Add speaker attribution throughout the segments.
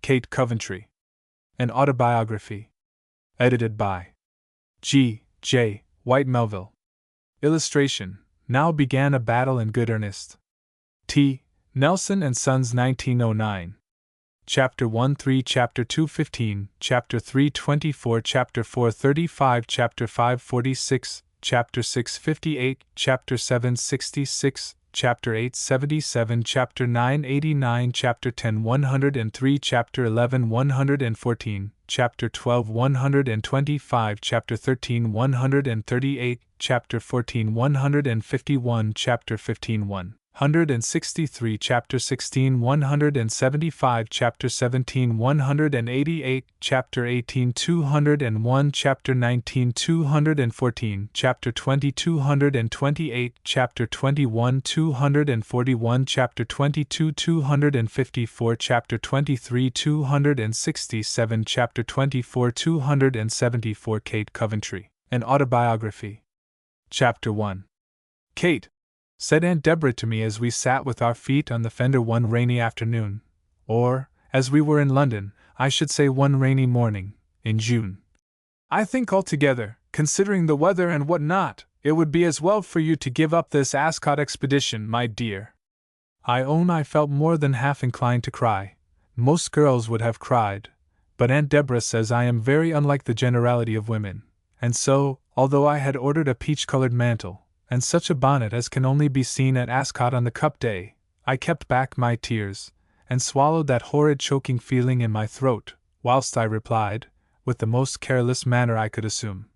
Speaker 1: Kate Coventry. An Autobiography. Edited by G. J. Whyte-Melville. Illustration. Now began a battle in good earnest. T. Nelson and Sons, 1909. Chapter 1-3, Chapter 2-15, Chapter 3-24, Chapter 4-35, Chapter 5-46, Chapter 6-58, Chapter 7-66, Chapter 8-77, Chapter 9-89, Chapter 10-103, Chapter 11-114, Chapter 12-125, Chapter 13-138, Chapter 14-151, Chapter 15-163, Chapter 16-175, Chapter 17-188, Chapter 18-201, Chapter 19-214, Chapter 20-228, Chapter 21-241, Chapter 22-254, Chapter 23-267, Chapter 24-274. Kate Coventry. An Autobiography. Chapter 1. Kate, said Aunt Deborah to me as we sat with our feet on the fender one rainy afternoon, or, as we were in London, I should say one rainy morning, in June. I think altogether, considering the weather and what not, it would be as well for you to give up this Ascot expedition, my dear. I own I felt more than half inclined to cry. Most girls would have cried, but Aunt Deborah says I am very unlike the generality of women, and so, although I had ordered a peach-colored mantle, and such a bonnet as can only be seen at Ascot on the Cup Day, I kept back my tears, and swallowed that horrid choking feeling in my throat, whilst I replied, with the most careless manner I could assume,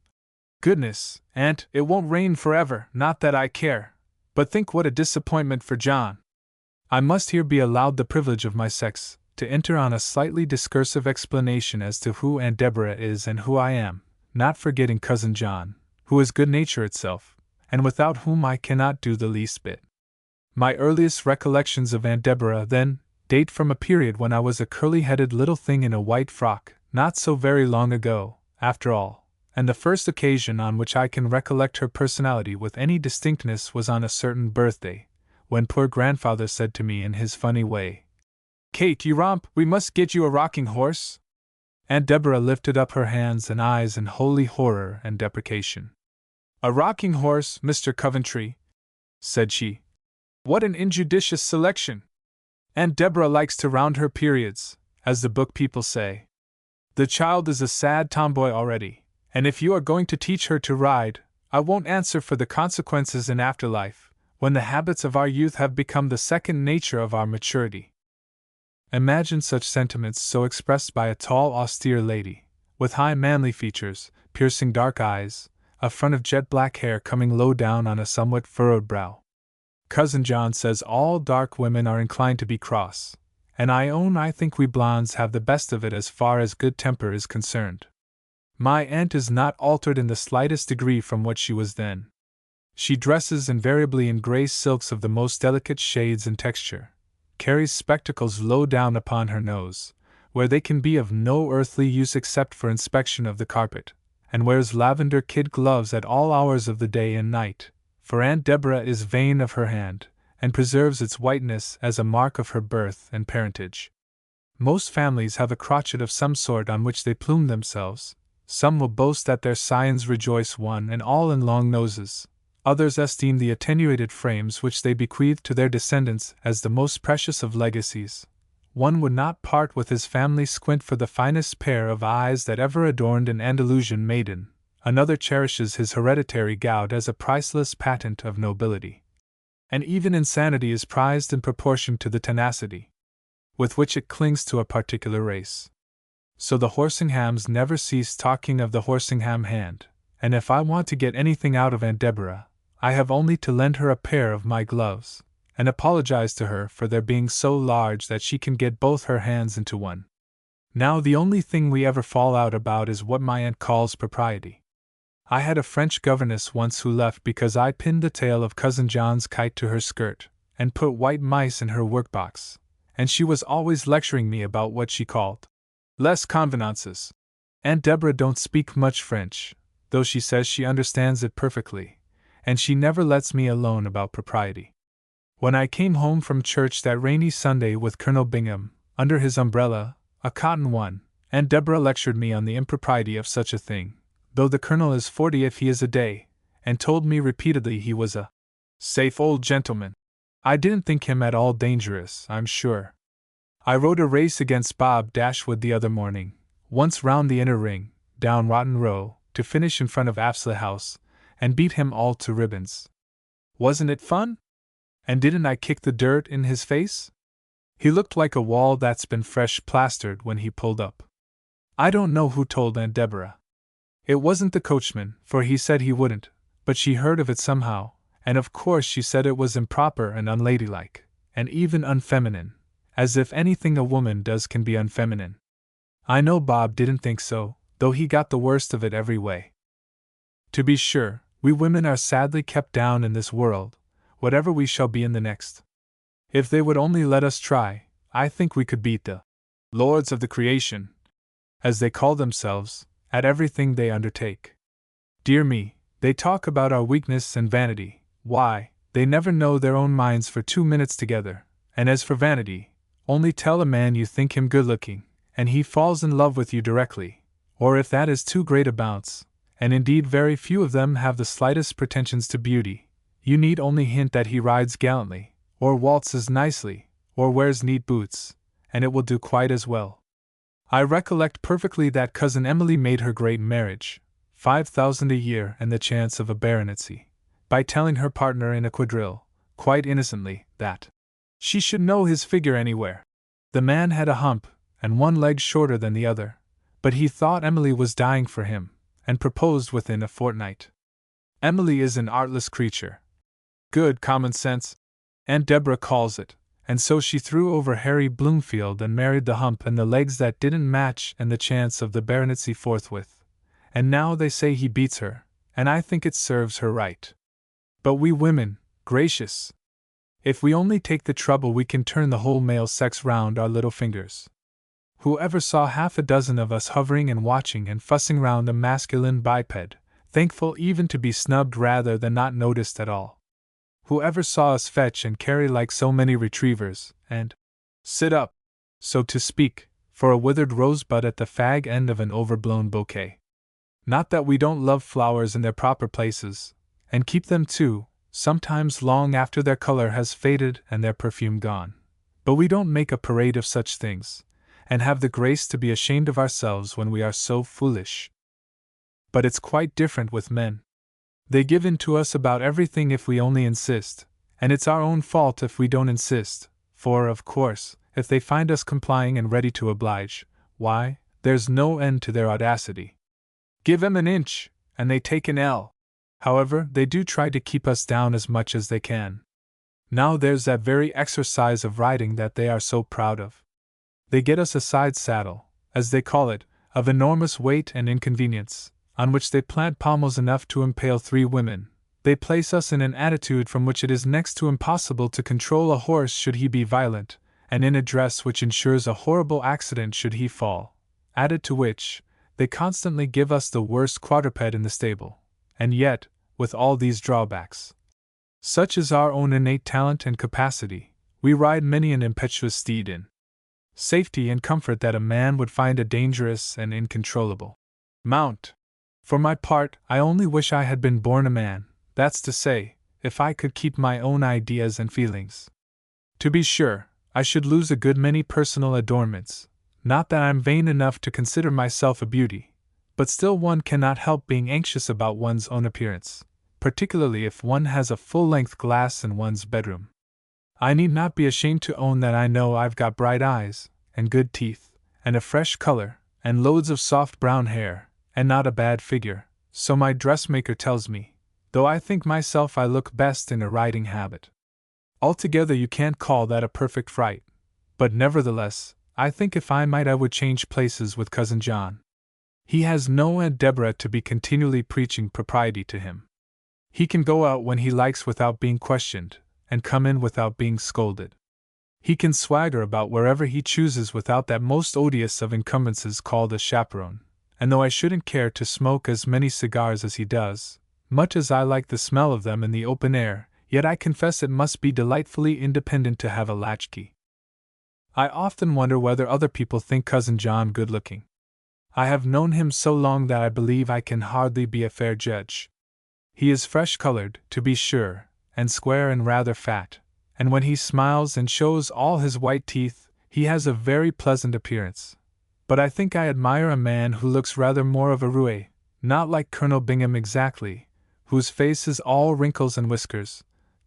Speaker 1: "Goodness, Aunt, it won't rain forever, not that I care, but think what a disappointment for John." I must here be allowed the privilege of my sex, to enter on a slightly discursive explanation as to who Aunt Deborah is and who I am, not forgetting Cousin John, who is good nature itself, and without whom I cannot do the least bit. My earliest recollections of Aunt Deborah, then, date from a period when I was a curly-headed little thing in a white frock, not so very long ago, after all, and the first occasion on which I can recollect her personality with any distinctness was on a certain birthday, when poor grandfather said to me in his funny way, "Kate, you romp, we must get you a rocking horse." Aunt Deborah lifted up her hands and eyes in holy horror and deprecation. "A rocking horse, Mr. Coventry," said she. "What an injudicious selection! Aunt Deborah likes to round her periods, as the book people say. The child is a sad tomboy already, and if you are going to teach her to ride, I won't answer for the consequences in after life, when the habits of our youth have become the second nature of our maturity." Imagine such sentiments so expressed by a tall, austere lady, with high manly features, piercing dark eyes, a front of jet-black hair coming low down on a somewhat furrowed brow. Cousin John says all dark women are inclined to be cross, and I own I think we blondes have the best of it as far as good temper is concerned. My aunt is not altered in the slightest degree from what she was then. She dresses invariably in grey silks of the most delicate shades and texture, carries spectacles low down upon her nose, where they can be of no earthly use except for inspection of the carpet, and wears lavender kid gloves at all hours of the day and night, for Aunt Deborah is vain of her hand, and preserves its whiteness as a mark of her birth and parentage. Most families have a crotchet of some sort on which they plume themselves. Some will boast that their scions rejoice one and all in long noses. Others esteem the attenuated frames which they bequeath to their descendants as the most precious of legacies. One would not part with his family squint for the finest pair of eyes that ever adorned an Andalusian maiden. Another cherishes his hereditary gout as a priceless patent of nobility. And even insanity is prized in proportion to the tenacity with which it clings to a particular race. So the Horsinghams never cease talking of the Horsingham hand, and if I want to get anything out of Aunt Deborah, I have only to lend her a pair of my gloves, and apologize to her for their being so large that she can get both her hands into one. Now the only thing we ever fall out about is what my aunt calls propriety. I had a French governess once who left because I pinned the tail of Cousin John's kite to her skirt, and put white mice in her workbox, and she was always lecturing me about what she called les convenances. Aunt Deborah don't speak much French, though she says she understands it perfectly, and she never lets me alone about propriety. When I came home from church that rainy Sunday with Colonel Bingham, under his umbrella, a cotton one, Aunt Deborah lectured me on the impropriety of such a thing, though the Colonel is 40 if he is a day, and told me repeatedly he was a safe old gentleman. I didn't think him at all dangerous, I'm sure. I rode a race against Bob Dashwood the other morning, once round the inner ring, down Rotten Row, to finish in front of Apsley House, and beat him all to ribbons. Wasn't it fun? And didn't I kick the dirt in his face? He looked like a wall that's been fresh plastered when he pulled up. I don't know who told Aunt Deborah. It wasn't the coachman, for he said he wouldn't, but she heard of it somehow, and of course she said it was improper and unladylike, and even unfeminine, as if anything a woman does can be unfeminine. I know Bob didn't think so, though he got the worst of it every way. To be sure, we women are sadly kept down in this world, whatever we shall be in the next. If they would only let us try, I think we could beat the lords of the creation, as they call themselves, at everything they undertake. Dear me, they talk about our weakness and vanity. Why, they never know their own minds for 2 minutes together, and as for vanity, only tell a man you think him good-looking, and he falls in love with you directly, or if that is too great a bounce, and indeed very few of them have the slightest pretensions to beauty, you need only hint that he rides gallantly, or waltzes nicely, or wears neat boots, and it will do quite as well. I recollect perfectly that Cousin Emily made her great marriage, 5,000 a year and the chance of a baronetcy, by telling her partner in a quadrille, quite innocently, that she should know his figure anywhere. The man had a hump, and one leg shorter than the other, but he thought Emily was dying for him, and proposed within a fortnight. Emily is an artless creature. Good common sense, Aunt Deborah calls it, and so she threw over Harry Bloomfield and married the hump and the legs that didn't match and the chance of the baronetcy forthwith, and now they say he beats her, and I think it serves her right. But we women, gracious! If we only take the trouble we can turn the whole male sex round our little fingers. Who ever saw half a dozen of us hovering and watching and fussing round a masculine biped, thankful even to be snubbed rather than not noticed at all? Who ever saw us fetch and carry like so many retrievers, and sit up, so to speak, for a withered rosebud at the fag end of an overblown bouquet? Not that we don't love flowers in their proper places, and keep them too, sometimes long after their color has faded and their perfume gone, but we don't make a parade of such things, and have the grace to be ashamed of ourselves when we are so foolish. But it's quite different with men. They give in to us about everything if we only insist, and it's our own fault if we don't insist, for, of course, if they find us complying and ready to oblige, why, there's no end to their audacity. Give 'em an inch, and they take an ell. However, they do try to keep us down as much as they can. Now there's that very exercise of riding that they are so proud of. They get us a side saddle, as they call it, of enormous weight and inconvenience, on which they plant pommels enough to impale 3 women. They place us in an attitude from which it is next to impossible to control a horse should he be violent, and in a dress which ensures a horrible accident should he fall, added to which, they constantly give us the worst quadruped in the stable, and yet, with all these drawbacks, such is our own innate talent and capacity, we ride many an impetuous steed in safety and comfort that a man would find a dangerous and incontrollable mount. For my part, I only wish I had been born a man, that's to say, if I could keep my own ideas and feelings. To be sure, I should lose a good many personal adornments, not that I'm vain enough to consider myself a beauty, but still one cannot help being anxious about one's own appearance, particularly if one has a full-length glass in one's bedroom. I need not be ashamed to own that I know I've got bright eyes, and good teeth, and a fresh color, and loads of soft brown hair, and not a bad figure, so my dressmaker tells me, though I think myself I look best in a riding habit. Altogether you can't call that a perfect fright, but nevertheless, I think if I might I would change places with Cousin John. He has no Aunt Deborah to be continually preaching propriety to him. He can go out when he likes without being questioned, and come in without being scolded. He can swagger about wherever he chooses without that most odious of encumbrances called a chaperone, and though I shouldn't care to smoke as many cigars as he does, much as I like the smell of them in the open air, yet I confess it must be delightfully independent to have a latchkey. I often wonder whether other people think Cousin John good-looking. I have known him so long that I believe I can hardly be a fair judge. He is fresh-colored, to be sure, and square and rather fat, and when he smiles and shows all his white teeth, he has a very pleasant appearance. But I think I admire a man who looks rather more of a roue, not like Colonel Bingham exactly, whose face is all wrinkles and whiskers,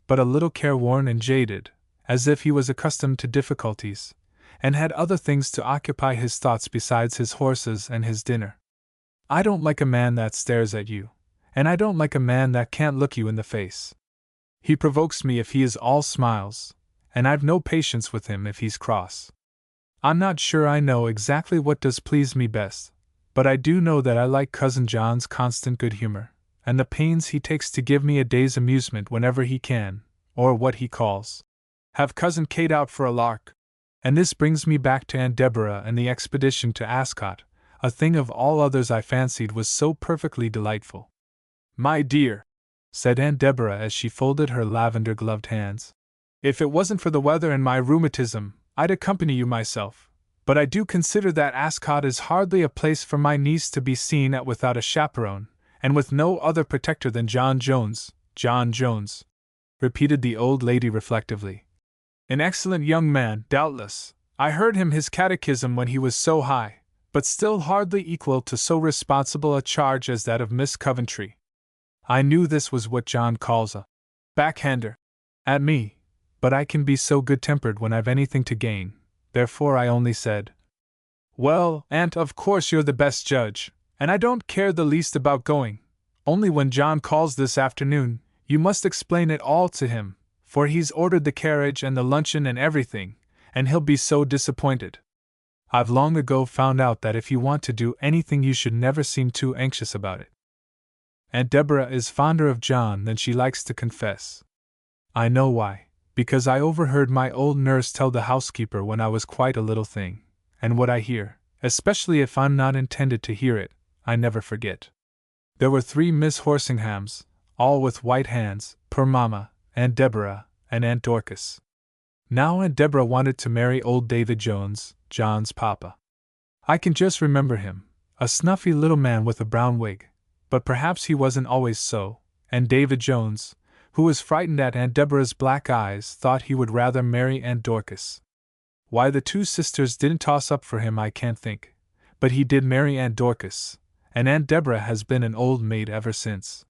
Speaker 1: but a little careworn and jaded, as if he was accustomed to difficulties, and had other things to occupy his thoughts besides his horses and his dinner. I don't like a man that stares at you, and I don't like a man that can't look you in the face. He provokes me if he is all smiles, and I've no patience with him if he's cross. I'm not sure I know exactly what does please me best, but I do know that I like Cousin John's constant good humor, and the pains he takes to give me a day's amusement whenever he can, or what he calls, have Cousin Kate out for a lark. And this brings me back to Aunt Deborah and the expedition to Ascot, a thing of all others I fancied was so perfectly delightful. My dear, said Aunt Deborah as she folded her lavender-gloved hands, if it wasn't for the weather and my rheumatism, I'd accompany you myself, but I do consider that Ascot is hardly a place for my niece to be seen at without a chaperone, and with no other protector than John Jones, repeated the old lady reflectively. An excellent young man, doubtless. I heard him his catechism when he was so high, but still hardly equal to so responsible a charge as that of Miss Coventry. I knew this was what John calls a backhander at me, but I can be so good-tempered when I've anything to gain, therefore I only said, Well, Aunt, of course you're the best judge, and I don't care the least about going, only when John calls this afternoon, you must explain it all to him, for he's ordered the carriage and the luncheon and everything, and he'll be so disappointed. I've long ago found out that if you want to do anything you should never seem too anxious about it. Aunt Deborah is fonder of John than she likes to confess. I know why, because I overheard my old nurse tell the housekeeper when I was quite a little thing, and what I hear, especially if I'm not intended to hear it, I never forget. There were 3 Miss Horsinghams, all with white hands, poor Mamma, Aunt Deborah, and Aunt Dorcas. Now Aunt Deborah wanted to marry old David Jones, John's papa. I can just remember him, a snuffy little man with a brown wig, but perhaps he wasn't always so, and David Jones, who was frightened at Aunt Deborah's black eyes, thought he would rather marry Aunt Dorcas. Why the 2 sisters didn't toss up for him I can't think, but he did marry Aunt Dorcas, and Aunt Deborah has been an old maid ever since.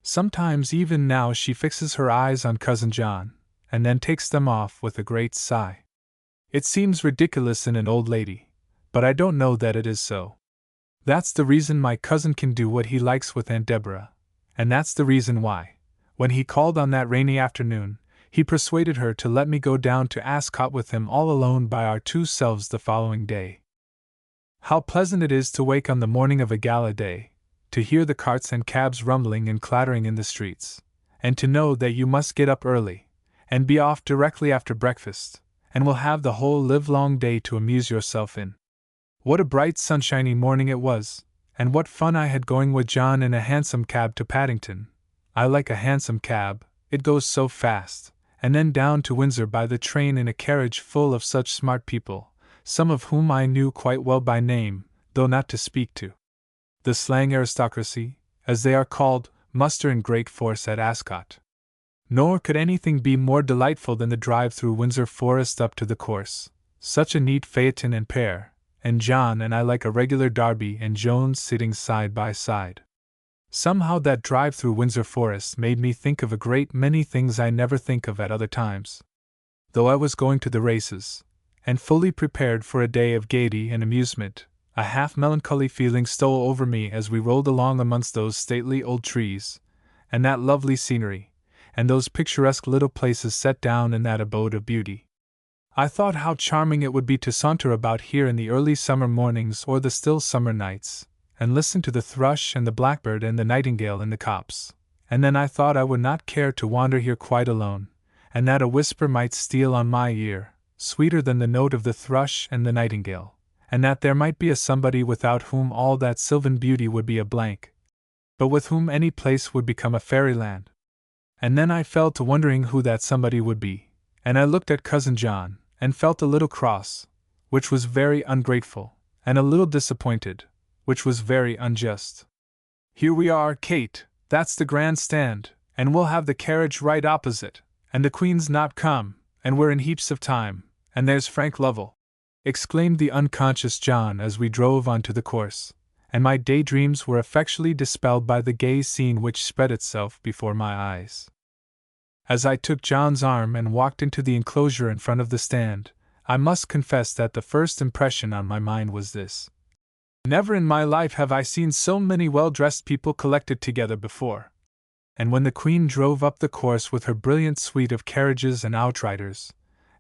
Speaker 1: Sometimes even now she fixes her eyes on Cousin John, and then takes them off with a great sigh. It seems ridiculous in an old lady, but I don't know that it is so. That's the reason my cousin can do what he likes with Aunt Deborah, and that's the reason why, when he called on that rainy afternoon, he persuaded her to let me go down to Ascot with him all alone by our 2 selves the following day. How pleasant it is to wake on the morning of a gala day, to hear the carts and cabs rumbling and clattering in the streets, and to know that you must get up early, and be off directly after breakfast, and will have the whole livelong day to amuse yourself in. What a bright sunshiny morning it was, and what fun I had going with John in a hansom cab to Paddington. I like a hansom cab, it goes so fast, and then down to Windsor by the train in a carriage full of such smart people, some of whom I knew quite well by name, though not to speak to. The slang aristocracy, as they are called, muster in great force at Ascot. Nor could anything be more delightful than the drive through Windsor Forest up to the course, such a neat phaeton and pair, and John and I like a regular Darby and Jones sitting side by side. Somehow that drive through Windsor Forest made me think of a great many things I never think of at other times. Though I was going to the races, and fully prepared for a day of gaiety and amusement, a half-melancholy feeling stole over me as we rolled along amongst those stately old trees, and that lovely scenery, and those picturesque little places set down in that abode of beauty. I thought how charming it would be to saunter about here in the early summer mornings or the still summer nights, and listen to the thrush and the blackbird and the nightingale in the copse, and then I thought I would not care to wander here quite alone, and that a whisper might steal on my ear, sweeter than the note of the thrush and the nightingale, and that there might be a somebody without whom all that sylvan beauty would be a blank, but with whom any place would become a fairyland. And then I fell to wondering who that somebody would be, and I looked at Cousin John, and felt a little cross, which was very ungrateful, and a little disappointed, which was very unjust. "Here we are, Kate, that's the grand stand, and we'll have the carriage right opposite, and the Queen's not come, and we're in heaps of time, and there's Frank Lovell," exclaimed the unconscious John as we drove onto the course, and my daydreams were effectually dispelled by the gay scene which spread itself before my eyes. As I took John's arm and walked into the enclosure in front of the stand, I must confess that the first impression on my mind was this: never in my life have I seen so many well-dressed people collected together before. And when the Queen drove up the course with her brilliant suite of carriages and outriders,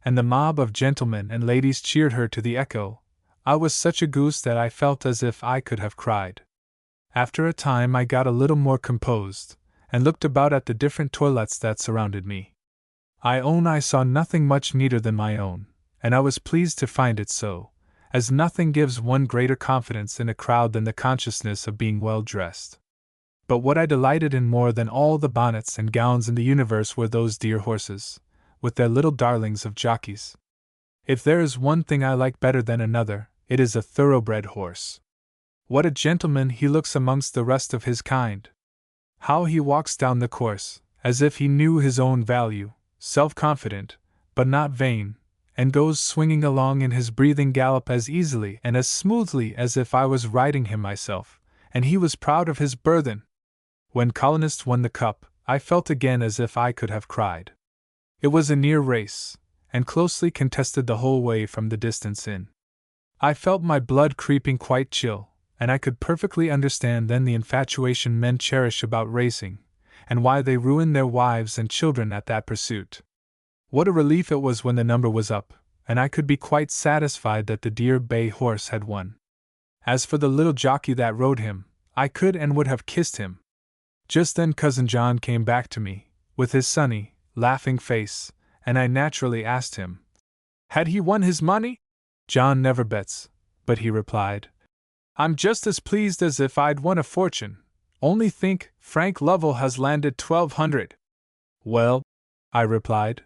Speaker 1: and the mob of gentlemen and ladies cheered her to the echo, I was such a goose that I felt as if I could have cried. After a time I got a little more composed, and looked about at the different toilettes that surrounded me. I own I saw nothing much neater than my own, and I was pleased to find it so, as nothing gives one greater confidence in a crowd than the consciousness of being well dressed. But what I delighted in more than all the bonnets and gowns in the universe were those dear horses, with their little darlings of jockeys. If there is one thing I like better than another, it is a thoroughbred horse. What a gentleman he looks amongst the rest of his kind! How he walks down the course, as if he knew his own value, self-confident, but not vain, and goes swinging along in his breathing gallop as easily and as smoothly as if I was riding him myself, and he was proud of his burthen. When Colonist won the cup, I felt again as if I could have cried. It was a near race, and closely contested the whole way from the distance in. I felt my blood creeping quite chill, and I could perfectly understand then the infatuation men cherish about racing, and why they ruin their wives and children at that pursuit. What a relief it was when the number was up, and I could be quite satisfied that the dear bay horse had won. As for the little jockey that rode him, I could and would have kissed him. Just then Cousin John came back to me, with his sunny, laughing face, and I naturally asked him, had he won his money? John never bets, but he replied, I'm just as pleased as if I'd won a fortune. Only think, Frank Lovell has landed 1,200. Well, I replied,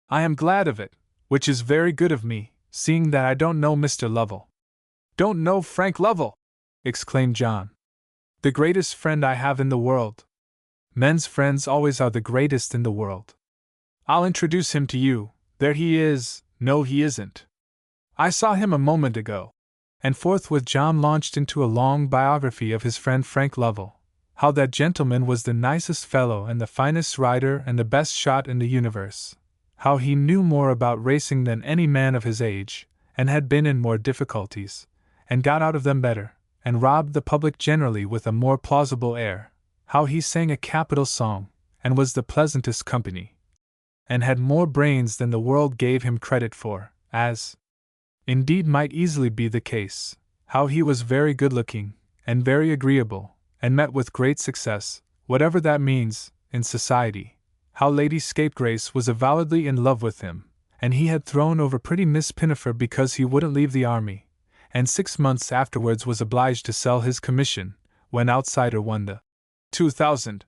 Speaker 1: I am glad of it, which is very good of me, seeing that I don't know Mr. Lovell. Don't know Frank Lovell! Exclaimed John. The greatest friend I have in the world. Men's friends always are the greatest in the world. I'll introduce him to you. There he is. No, he isn't. I saw him a moment ago. And forthwith John launched into a long biography of his friend Frank Lovell, how that gentleman was the nicest fellow and the finest rider and the best shot in the universe, how he knew more about racing than any man of his age, and had been in more difficulties, and got out of them better, and robbed the public generally with a more plausible air, how he sang a capital song, and was the pleasantest company, and had more brains than the world gave him credit for, as indeed might easily be the case, how he was very good-looking, and very agreeable, and met with great success, whatever that means, in society, how Lady Scapegrace was avowedly in love with him, and he had thrown over pretty Miss Pinafore because he wouldn't leave the army, and 6 months afterwards was obliged to sell his commission, when Outsider won the 2,000,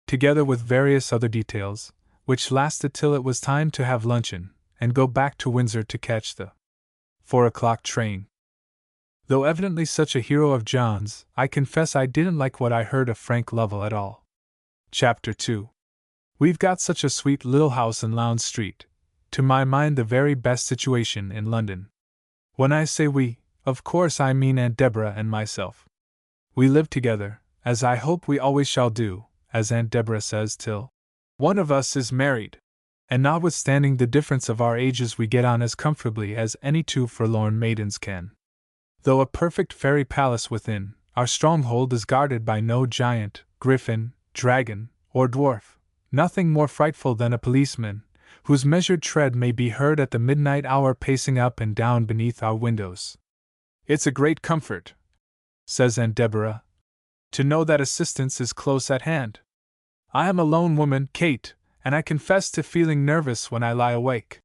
Speaker 1: together with various other details, which lasted till it was time to have luncheon, and go back to Windsor to catch the 4 o'clock train. Though evidently such a hero of John's, I confess I didn't like what I heard of Frank Lovell at all. Chapter 2. We've got such a sweet little house in Lowndes Street, to my mind the very best situation in London. When I say we, of course I mean Aunt Deborah and myself. We live together, as I hope we always shall do, as Aunt Deborah says, till one of us is married. And notwithstanding the difference of our ages we get on as comfortably as any two forlorn maidens can. Though a perfect fairy palace within, our stronghold is guarded by no giant, griffin, dragon, or dwarf, nothing more frightful than a policeman, whose measured tread may be heard at the midnight hour pacing up and down beneath our windows. It's a great comfort, says Aunt Deborah, to know that assistance is close at hand. I am a lone woman, Kate, and I confess to feeling nervous when I lie awake.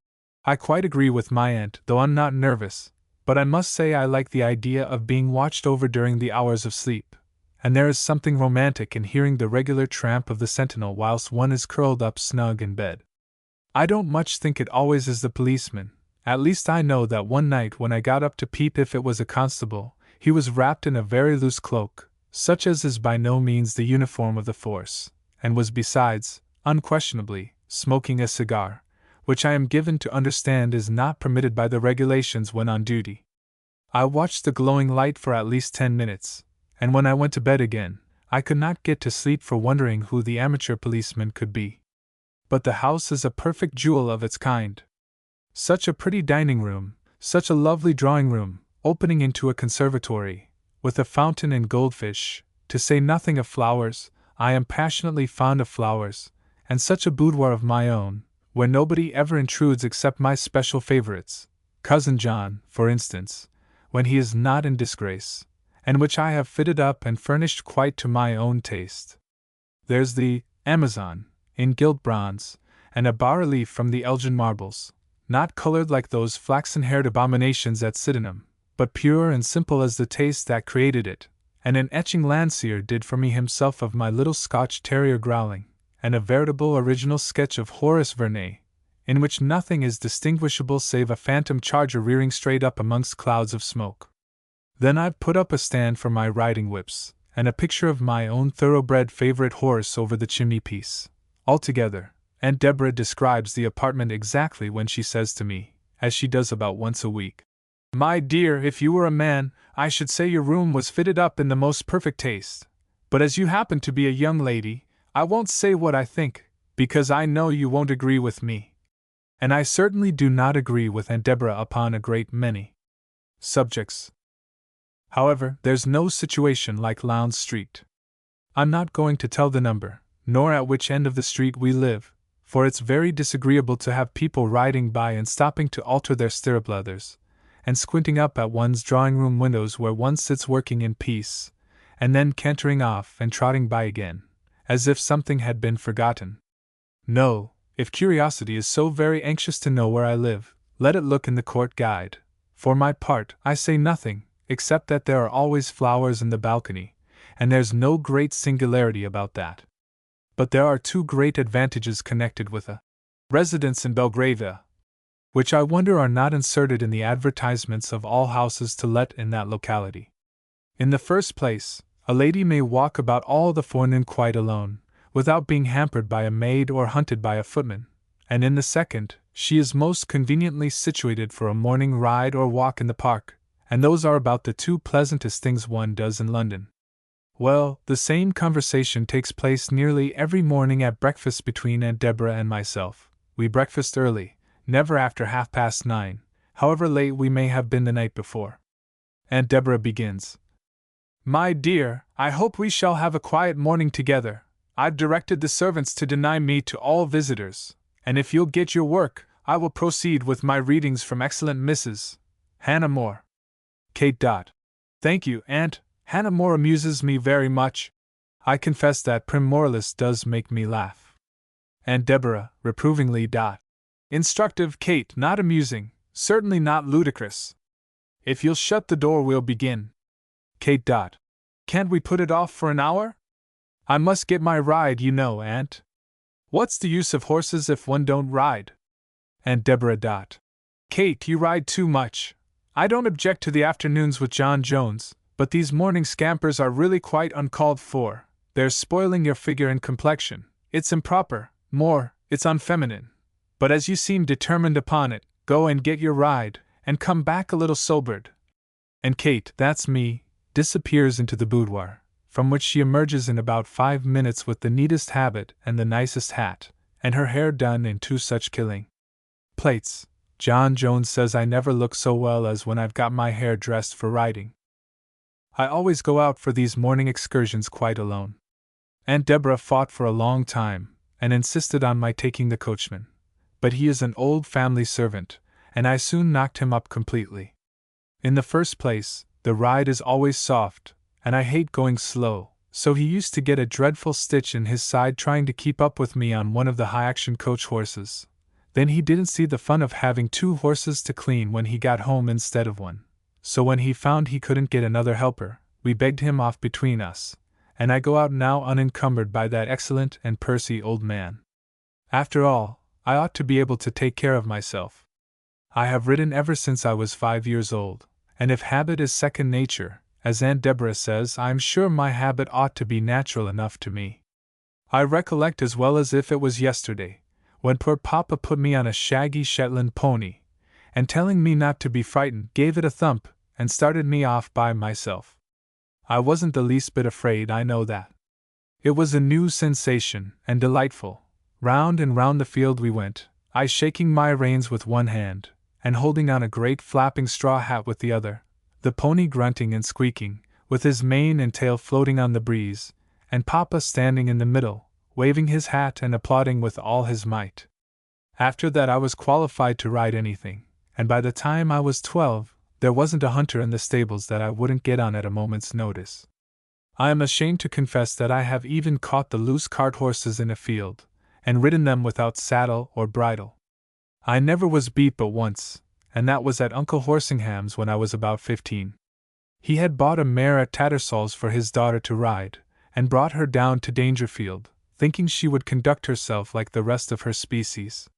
Speaker 1: I quite agree with my aunt, though I'm not nervous, but I must say I like the idea of being watched over during the hours of sleep, and there is something romantic in hearing the regular tramp of the sentinel whilst one is curled up snug in bed. I don't much think it always is the policeman, At least I know that one night when I got up to peep if it was a constable, he was wrapped in a very loose cloak, such as is by no means the uniform of the force, and was besides, unquestionably, smoking a cigar, which I am given to understand is not permitted by the regulations when on duty. I watched the glowing light for at least 10 minutes, and when I went to bed again, I could not get to sleep for wondering who the amateur policeman could be. But the house is a perfect jewel of its kind. Such a pretty dining room, such a lovely drawing room, opening into a conservatory, with a fountain and goldfish, to say nothing of flowers. I am passionately fond of flowers, and such a boudoir of my own, where nobody ever intrudes except my special favorites, Cousin John, for instance, when he is not in disgrace, and which I have fitted up and furnished quite to my own taste. There's the Amazon, in gilt bronze, and a bas-relief from the Elgin marbles, not colored like those flaxen-haired abominations at Sydenham, but pure and simple as the taste that created it, and an etching Landseer did for me himself of my little Scotch terrier growling, and a veritable original sketch of Horace Vernet, in which nothing is distinguishable save a phantom charger rearing straight up amongst clouds of smoke. Then I've put up a stand for my riding whips, and a picture of my own thoroughbred favorite horse over the chimney-piece. Altogether, Aunt Deborah describes the apartment exactly when she says to me, as she does about once a week, "My dear, if you were a man, I should say your room was fitted up in the most perfect taste. But as you happen to be a young lady, I won't say what I think, because I know you won't agree with me." And I certainly do not agree with Aunt Deborah upon a great many subjects. However, there's no situation like Lowndes Street. I'm not going to tell the number, nor at which end of the street we live, for it's very disagreeable to have people riding by and stopping to alter their stirrup leathers, and squinting up at one's drawing-room windows where one sits working in peace, and then cantering off and trotting by again, as if something had been forgotten. No, if curiosity is so very anxious to know where I live, let it look in the court guide. For my part, I say nothing, except that there are always flowers in the balcony, and there's no great singularity about that. But there are two great advantages connected with a residence in Belgravia, which I wonder are not inserted in the advertisements of all houses to let in that locality. In the first place, a lady may walk about all the forenoon quite alone, without being hampered by a maid or hunted by a footman, and in the second, she is most conveniently situated for a morning ride or walk in the park, and those are about the two pleasantest things one does in London. Well, the same conversation takes place nearly every morning at breakfast between Aunt Deborah and myself. We breakfast early, never after 9:30, however late we may have been the night before. Aunt Deborah begins, "My dear, I hope we shall have a quiet morning together. I've directed the servants to deny me to all visitors, and if you'll get your work, I will proceed with my readings from excellent Mrs. Hannah More." Kate. "Thank you, Aunt. Hannah More amuses me very much. I confess that prim moralist does make me laugh." Aunt Deborah, reprovingly. "Instructive, Kate, not amusing, certainly not ludicrous. If you'll shut the door, we'll begin." Kate. "Can't we put it off for an hour? I must get my ride, you know, Aunt. What's the use of horses if one don't ride?" Aunt Deborah. "Kate, you ride too much. I don't object to the afternoons with John Jones, but these morning scampers are really quite uncalled for. They're spoiling your figure and complexion. It's improper, it's unfeminine. But as you seem determined upon it, go and get your ride, and come back a little sobered." And Kate, that's me, disappears into the boudoir, from which she emerges in about 5 minutes with the neatest habit and the nicest hat, and her hair done in 2 such killing plaits. John Jones says I never look so well as when I've got my hair dressed for riding. I always go out for these morning excursions quite alone. Aunt Deborah fought for a long time, and insisted on my taking the coachman, but he is an old family servant, and I soon knocked him up completely. In the first place, the ride is always soft, and I hate going slow, so he used to get a dreadful stitch in his side trying to keep up with me on one of the high-action coach horses. Then he didn't see the fun of having 2 horses to clean when he got home instead of 1. So when he found he couldn't get another helper, we begged him off between us, and I go out now unencumbered by that excellent and pursy old man. After all, I ought to be able to take care of myself. I have ridden ever since I was 5 years old, and if habit is second nature, as Aunt Deborah says, I am sure my habit ought to be natural enough to me. I recollect as well as if it was yesterday, when poor Papa put me on a shaggy Shetland pony, and telling me not to be frightened, gave it a thump, and started me off by myself. I wasn't the least bit afraid, I know that. It was a new sensation, and delightful. Round and round the field we went, I shaking my reins with one hand, and holding on a great flapping straw hat with the other, the pony grunting and squeaking, with his mane and tail floating on the breeze, and Papa standing in the middle, waving his hat and applauding with all his might. After that I was qualified to ride anything, and by the time I was 12, there wasn't a hunter in the stables that I wouldn't get on at a moment's notice. I am ashamed to confess that I have even caught the loose cart horses in a field, and ridden them without saddle or bridle. I never was beat but once, and that was at Uncle Horsingham's when I was about 15. He had bought a mare at Tattersall's for his daughter to ride, and brought her down to Dangerfield, thinking she would conduct herself like the rest of her species.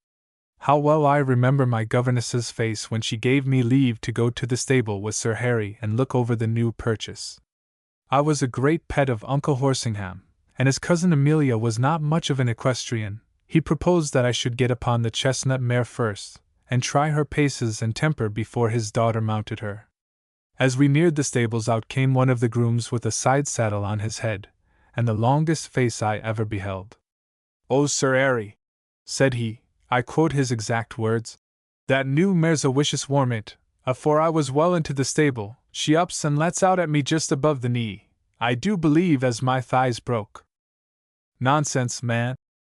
Speaker 1: How well I remember my governess's face when she gave me leave to go to the stable with Sir Harry and look over the new purchase. I was a great pet of Uncle Horsingham, and his cousin Amelia was not much of an equestrian. He proposed that I should get upon the chestnut mare first, and try her paces and temper before his daughter mounted her. As we neared the stables, out came one of the grooms with a side saddle on his head, and the longest face I ever beheld. "Oh, Sir Harry," said he, I quote his exact words, "that new mare's a wicious warmint, afore I was well into the stable, she ups and lets out at me just above the knee. I do believe as my thighs broke." "Nonsense, man,"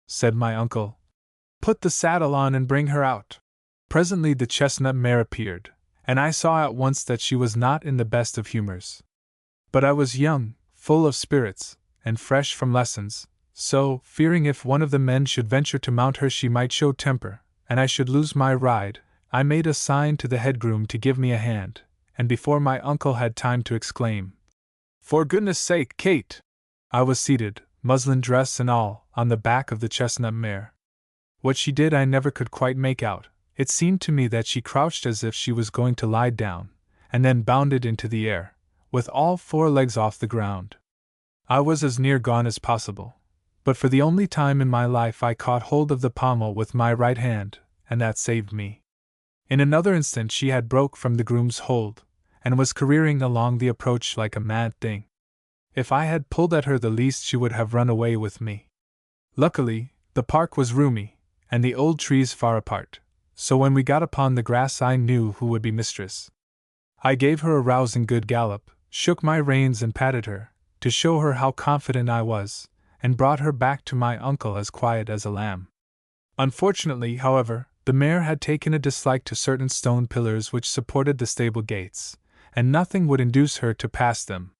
Speaker 1: said my uncle. "Put the saddle on and bring her out." Presently the chestnut mare appeared, and I saw at once that she was not in the best of humors. But I was young, full of spirits, and fresh from lessons, so, fearing if one of the men should venture to mount her she might show temper, and I should lose my ride, I made a sign to the head groom to give me a hand, and before my uncle had time to exclaim, "For goodness' sake, Kate!" I was seated, muslin dress and all, on the back of the chestnut mare. What she did I never could quite make out. It seemed to me that she crouched as if she was going to lie down, and then bounded into the air, with all four legs off the ground. I was as near gone as possible, but for the only time in my life I caught hold of the pommel with my right hand, and that saved me. In another instant she had broke from the groom's hold, and was careering along the approach like a mad thing. If I had pulled at her the least she would have run away with me. Luckily, the park was roomy, and the old trees far apart, so when we got upon the grass I knew who would be mistress. I gave her a rousing good gallop, shook my reins and patted her, to show her how confident I was, and brought her back to my uncle as quiet as a lamb. Unfortunately, however, the mare had taken a dislike to certain stone pillars which supported the stable gates, and nothing would induce her to pass them.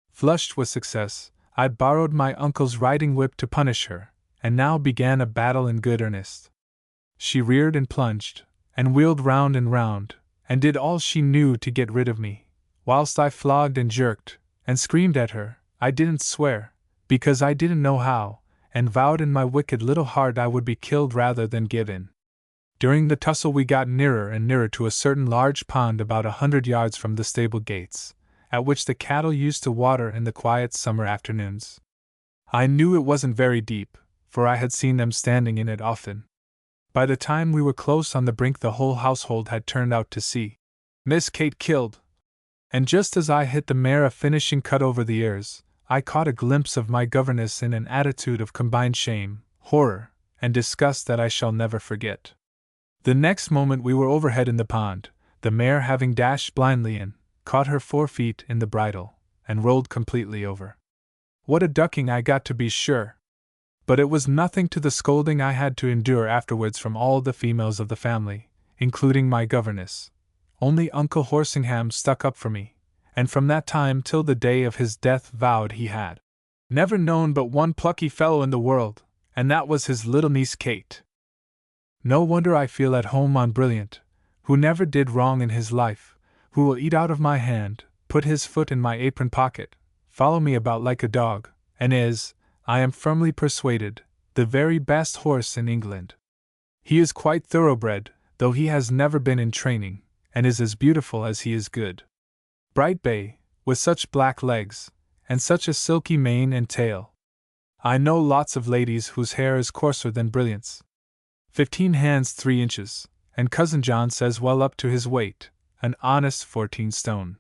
Speaker 1: Flushed with success, I borrowed my uncle's riding whip to punish her, and now began a battle in good earnest. She reared and plunged, and wheeled round and round, and did all she knew to get rid of me, whilst I flogged and jerked, and screamed at her. I didn't swear, because I didn't know how, and vowed in my wicked little heart I would be killed rather than give in. During the tussle we got nearer and nearer to a certain large pond about 100 yards from the stable gates, at which the cattle used to water in the quiet summer afternoons. I knew it wasn't very deep, for I had seen them standing in it often. By the time we were close on the brink the whole household had turned out to see Miss Kate killed, and just as I hit the mare a finishing cut over the ears, I caught a glimpse of my governess in an attitude of combined shame, horror, and disgust that I shall never forget. The next moment we were overhead in the pond, the mare having dashed blindly in, caught her 4 feet in the bridle, and rolled completely over. What a ducking I got, to be sure! But it was nothing to the scolding I had to endure afterwards from all the females of the family, including my governess. Only Uncle Horsingham stuck up for me, and from that time till the day of his death vowed he had never known but one plucky fellow in the world, and that was his little niece Kate. No wonder I feel at home on Brilliant, who never did wrong in his life, who will eat out of my hand, put his foot in my apron pocket, follow me about like a dog, and is, I am firmly persuaded, the very best horse in England. He is quite thoroughbred, though he has never been in training, and is as beautiful as he is good. Bright bay, with such black legs, and such a silky mane and tail. I know lots of ladies whose hair is coarser than Brilliant's. 15 hands 3 inches, and Cousin John says well up to his weight, an honest 14 stone.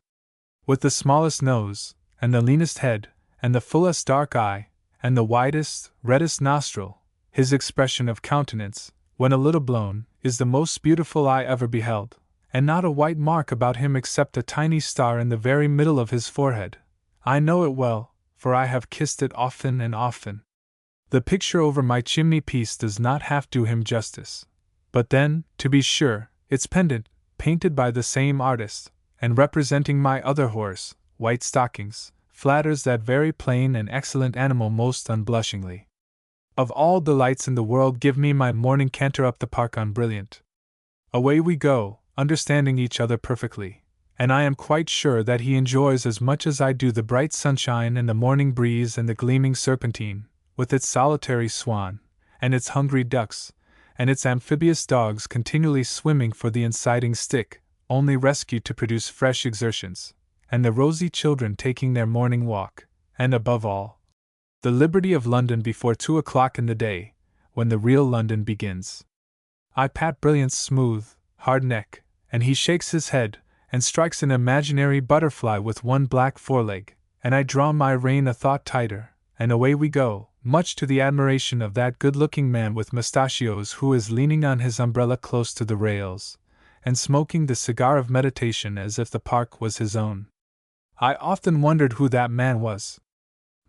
Speaker 1: With the smallest nose, and the leanest head, and the fullest dark eye, and the widest, reddest nostril, his expression of countenance, when a little blown, is the most beautiful I ever beheld, and not a white mark about him except a tiny star in the very middle of his forehead. I know it well, for I have kissed it often and often. The picture over my chimney piece does not half do him justice. But then, to be sure, its pendant, painted by the same artist, and representing my other horse, White Stockings, flatters that very plain and excellent animal most unblushingly. Of all delights in the world, give me my morning canter up the park on Brilliant. Away we go, understanding each other perfectly, and I am quite sure that he enjoys as much as I do the bright sunshine and the morning breeze and the gleaming Serpentine, with its solitary swan, and its hungry ducks, and its amphibious dogs continually swimming for the inciting stick, only rescued to produce fresh exertions, and the rosy children taking their morning walk, and above all, the liberty of London before 2 o'clock in the day, when the real London begins. I pat Brilliant's smooth, hard neck, and he shakes his head, and strikes an imaginary butterfly with one black foreleg, and I draw my rein a thought tighter, and away we go, much to the admiration of that good-looking man with mustachios who is leaning on his umbrella close to the rails, and smoking the cigar of meditation as if the park was his own. I often wondered who that man was.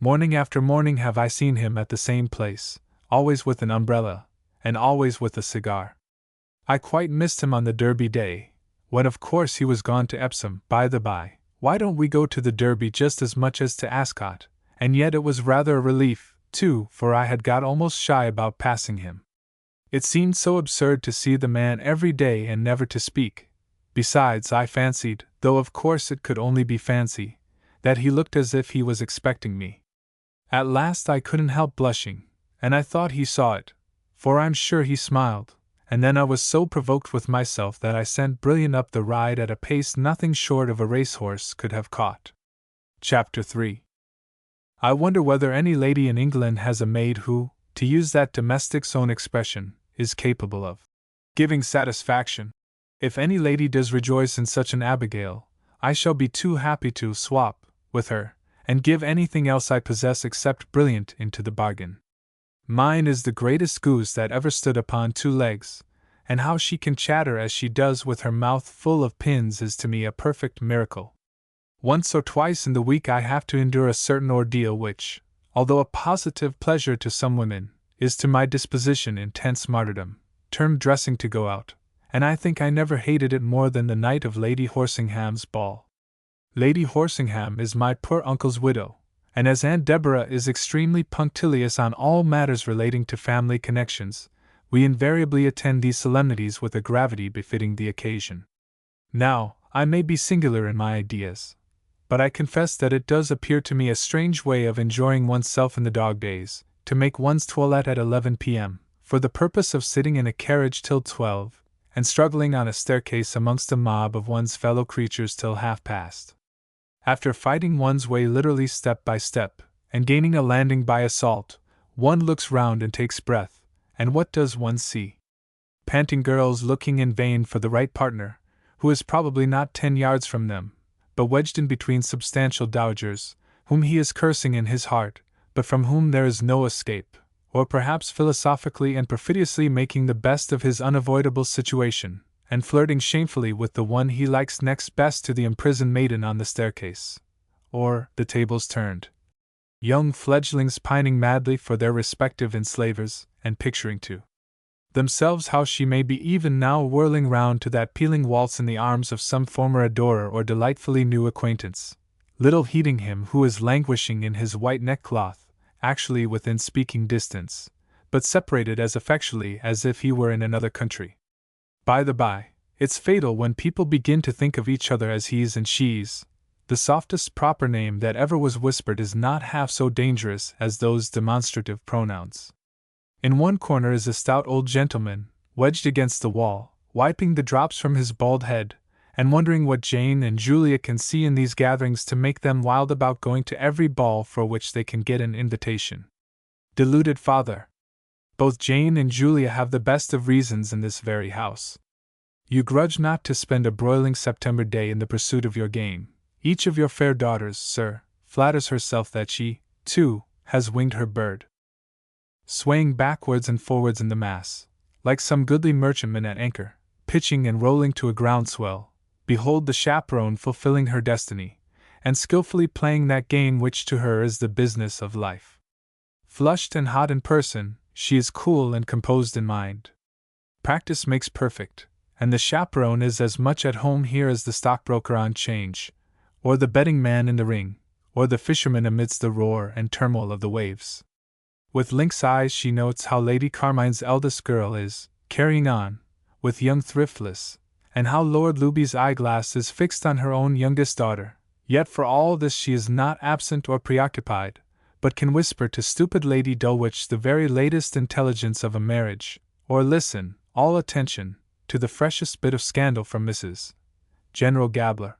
Speaker 1: Morning after morning have I seen him at the same place, always with an umbrella, and always with a cigar. I quite missed him on the Derby day, when of course he was gone to Epsom. By the by, why don't we go to the Derby just as much as to Ascot? And yet it was rather a relief, too, for I had got almost shy about passing him. It seemed so absurd to see the man every day and never to speak. Besides, I fancied, though of course it could only be fancy, that he looked as if he was expecting me. At last I couldn't help blushing, and I thought he saw it, for I'm sure he smiled, and then I was so provoked with myself that I sent Brilliant up the ride at a pace nothing short of a racehorse could have caught. Chapter 3. I wonder whether any lady in England has a maid who, to use that domestic's own expression, is capable of giving satisfaction. If any lady does rejoice in such an Abigail, I shall be too happy to swap with her, and give anything else I possess except Brilliant into the bargain. Mine is the greatest goose that ever stood upon 2 legs, and how she can chatter as she does with her mouth full of pins is to me a perfect miracle. Once or twice in the week I have to endure a certain ordeal which, although a positive pleasure to some women, is to my disposition intense martyrdom, termed dressing to go out, and I think I never hated it more than the night of Lady Horsingham's ball. Lady Horsingham is my poor uncle's widow, and as Aunt Deborah is extremely punctilious on all matters relating to family connections, we invariably attend these solemnities with a gravity befitting the occasion. Now, I may be singular in my ideas, but I confess that it does appear to me a strange way of enjoying oneself in the dog days, to make one's toilette at 11 p.m., for the purpose of sitting in a carriage till 12, and struggling on a staircase amongst a mob of one's fellow creatures till half-past. After fighting one's way literally step by step, and gaining a landing by assault, one looks round and takes breath, and what does one see? Panting girls looking in vain for the right partner, who is probably not 10 yards from them, but wedged in between substantial dowagers, whom he is cursing in his heart, but from whom there is no escape, or perhaps philosophically and perfidiously making the best of his unavoidable situation, and flirting shamefully with the one he likes next best to the imprisoned maiden on the staircase. Or, the tables turned. Young fledglings pining madly for their respective enslavers, and picturing to themselves how she may be even now whirling round to that pealing waltz in the arms of some former adorer or delightfully new acquaintance, little heeding him who is languishing in his white neckcloth, actually within speaking distance, but separated as effectually as if he were in another country. By the by, it's fatal when people begin to think of each other as he's and she's. The softest proper name that ever was whispered is not half so dangerous as those demonstrative pronouns. In one corner is a stout old gentleman, wedged against the wall, wiping the drops from his bald head, and wondering what Jane and Julia can see in these gatherings to make them wild about going to every ball for which they can get an invitation. Deluded father! Both Jane and Julia have the best of reasons in this very house. You grudge not to spend a broiling September day in the pursuit of your game. Each of your fair daughters, sir, flatters herself that she, too, has winged her bird. Swaying backwards and forwards in the mass, like some goodly merchantman at anchor, pitching and rolling to a groundswell, behold the chaperone fulfilling her destiny, and skillfully playing that game which to her is the business of life. Flushed and hot in person, she is cool and composed in mind. Practice makes perfect, and the chaperone is as much at home here as the stockbroker on 'Change, or the betting man in the ring, or the fisherman amidst the roar and turmoil of the waves. With lynx eyes she notes how Lady Carmine's eldest girl is carrying on with young Thriftless, and how Lord Luby's eyeglass is fixed on her own youngest daughter, yet for all this she is not absent or preoccupied, but can whisper to stupid Lady Dulwich the very latest intelligence of a marriage, or listen, all attention, to the freshest bit of scandal from Mrs. General Gabler.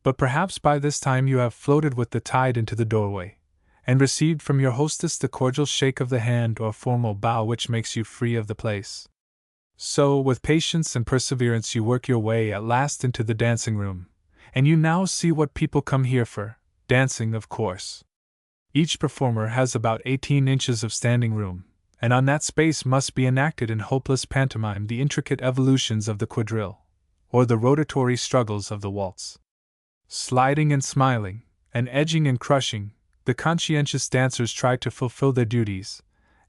Speaker 1: But perhaps by this time you have floated with the tide into the doorway, and received from your hostess the cordial shake of the hand or formal bow which makes you free of the place. So, with patience and perseverance you work your way at last into the dancing-room, and you now see what people come here for, dancing of course. Each performer has about 18 inches of standing room, and on that space must be enacted in hopeless pantomime the intricate evolutions of the quadrille, or the rotatory struggles of the waltz. Sliding and smiling, and edging and crushing, the conscientious dancers try to fulfill their duties,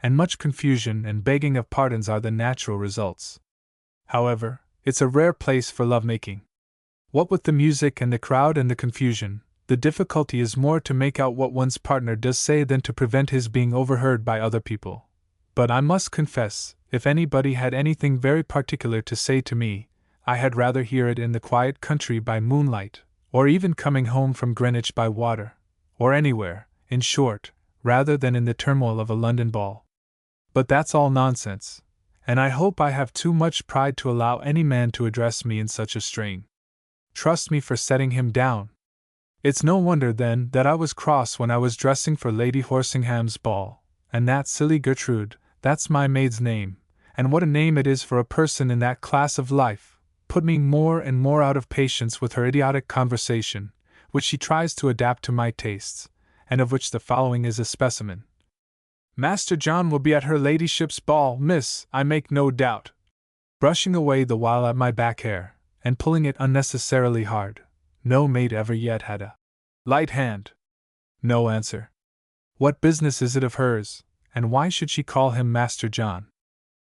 Speaker 1: and much confusion and begging of pardons are the natural results. However, it's a rare place for love-making. What with the music and the crowd and the confusion, the difficulty is more to make out what one's partner does say than to prevent his being overheard by other people. But I must confess, if anybody had anything very particular to say to me, I had rather hear it in the quiet country by moonlight, or even coming home from Greenwich by water, or anywhere, in short, rather than in the turmoil of a London ball. But that's all nonsense, and I hope I have too much pride to allow any man to address me in such a strain. Trust me for setting him down. It's no wonder, then, that I was cross when I was dressing for Lady Horsingham's ball, and that silly Gertrude, that's my maid's name, and what a name it is for a person in that class of life, put me more and more out of patience with her idiotic conversation, which she tries to adapt to my tastes, and of which the following is a specimen. Master John will be at her ladyship's ball, miss, I make no doubt. Brushing away the while at my back hair, and pulling it unnecessarily hard. No maid ever yet had a light hand. No answer. What business is it of hers, and why should she call him Master John?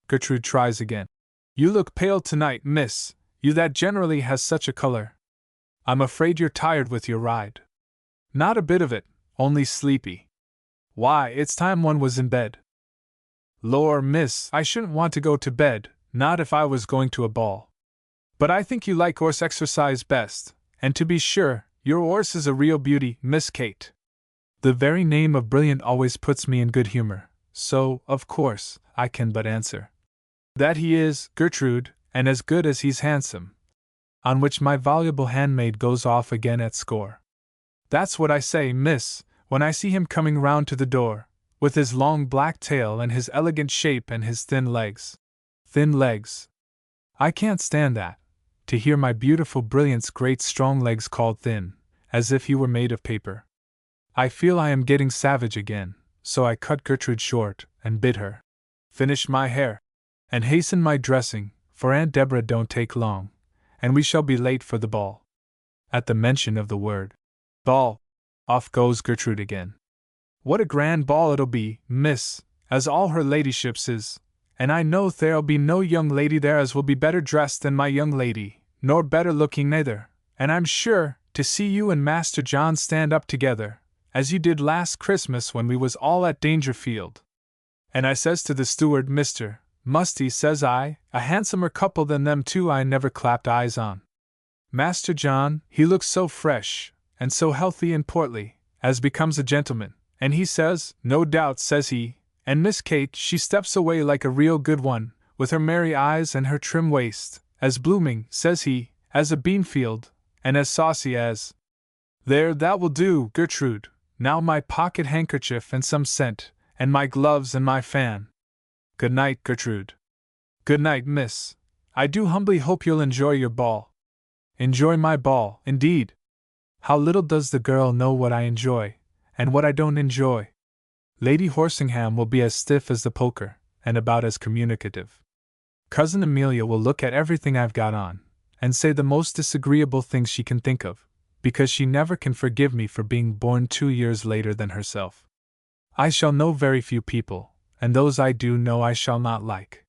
Speaker 1: Gertrude tries again. You look pale tonight, miss, you that generally has such a color. I'm afraid you're tired with your ride. Not a bit of it, only sleepy. Why, it's time one was in bed. Lor, miss, I shouldn't want to go to bed, not if I was going to a ball. But I think you like 'orse exercise best, and to be sure, your 'orse is a real beauty, Miss Kate. The very name of brilliant always puts me in good humor, so, of course, I can but answer that he is, Gertrude, and as good as he's handsome. On which my voluble handmaid goes off again at score. That's what I say, miss, when I see him coming round to the door, with his long black tail and his elegant shape and his thin legs. Thin legs. I can't stand that, to hear my beautiful brilliant's great strong legs called thin, as if he were made of paper. I feel I am getting savage again, so I cut Gertrude short, and bid her finish my hair, and hasten my dressing, for Aunt Deborah don't take long, and we shall be late for the ball. At the mention of the word ball, off goes Gertrude again. What a grand ball it'll be, miss, as all her ladyship's is, and I know there'll be no young lady there as will be better dressed than my young lady, nor better looking neither, and I'm sure, to see you and Master John stand up together, as you did last Christmas when we was all at Dangerfield. And I says to the steward, Mr. Musty, says I, a handsomer couple than them two I never clapped eyes on. Master John, he looks so fresh, and so healthy and portly, as becomes a gentleman, and he says, no doubt, says he, and Miss Kate, she steps away like a real good one, with her merry eyes and her trim waist, as blooming, says he, as a beanfield, and as saucy as— There, that will do, Gertrude. Now my pocket handkerchief and some scent, and my gloves and my fan. Good night, Gertrude. Good night, miss. I do humbly hope you'll enjoy your ball. Enjoy my ball, indeed! How little does the girl know what I enjoy, and what I don't enjoy. Lady Horsingham will be as stiff as the poker, and about as communicative. Cousin Amelia will look at everything I've got on, and say the most disagreeable things she can think of, because she never can forgive me for being born 2 years later than herself. I shall know very few people, and those I do know I shall not like.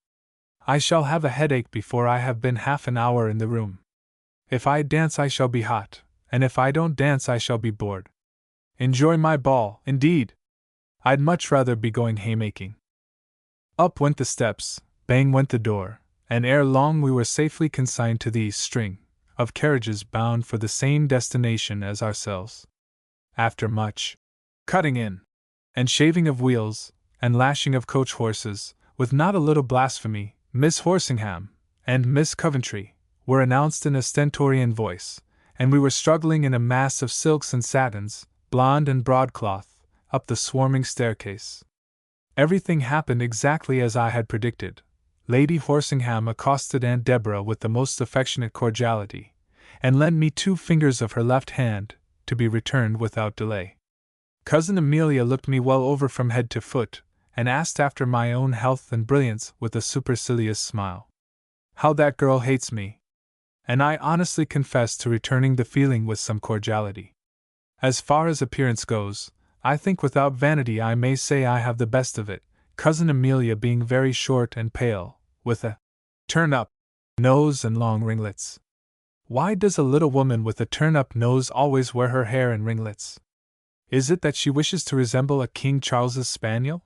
Speaker 1: I shall have a headache before I have been half an hour in the room. If I dance I shall be hot, and if I don't dance I shall be bored. Enjoy my ball, indeed! I'd much rather be going haymaking. Up went the steps, bang went the door, and ere long we were safely consigned to the string of carriages bound for the same destination as ourselves. After much cutting in, and shaving of wheels, and lashing of coach horses, with not a little blasphemy, Miss Horsingham and Miss Coventry were announced in a stentorian voice, and we were struggling in a mass of silks and satins, blonde and broadcloth, up the swarming staircase. Everything happened exactly as I had predicted. Lady Horsingham accosted Aunt Deborah with the most affectionate cordiality, and lent me 2 fingers of her left hand, to be returned without delay. Cousin Amelia looked me well over from head to foot, and asked after my own health and brilliance with a supercilious smile. How that girl hates me! And I honestly confess to returning the feeling with some cordiality. As far as appearance goes, I think without vanity I may say I have the best of it, Cousin Amelia being very short and pale, with a turn-up nose and long ringlets. Why does a little woman with a turn-up nose always wear her hair in ringlets? Is it that she wishes to resemble a King Charles's spaniel?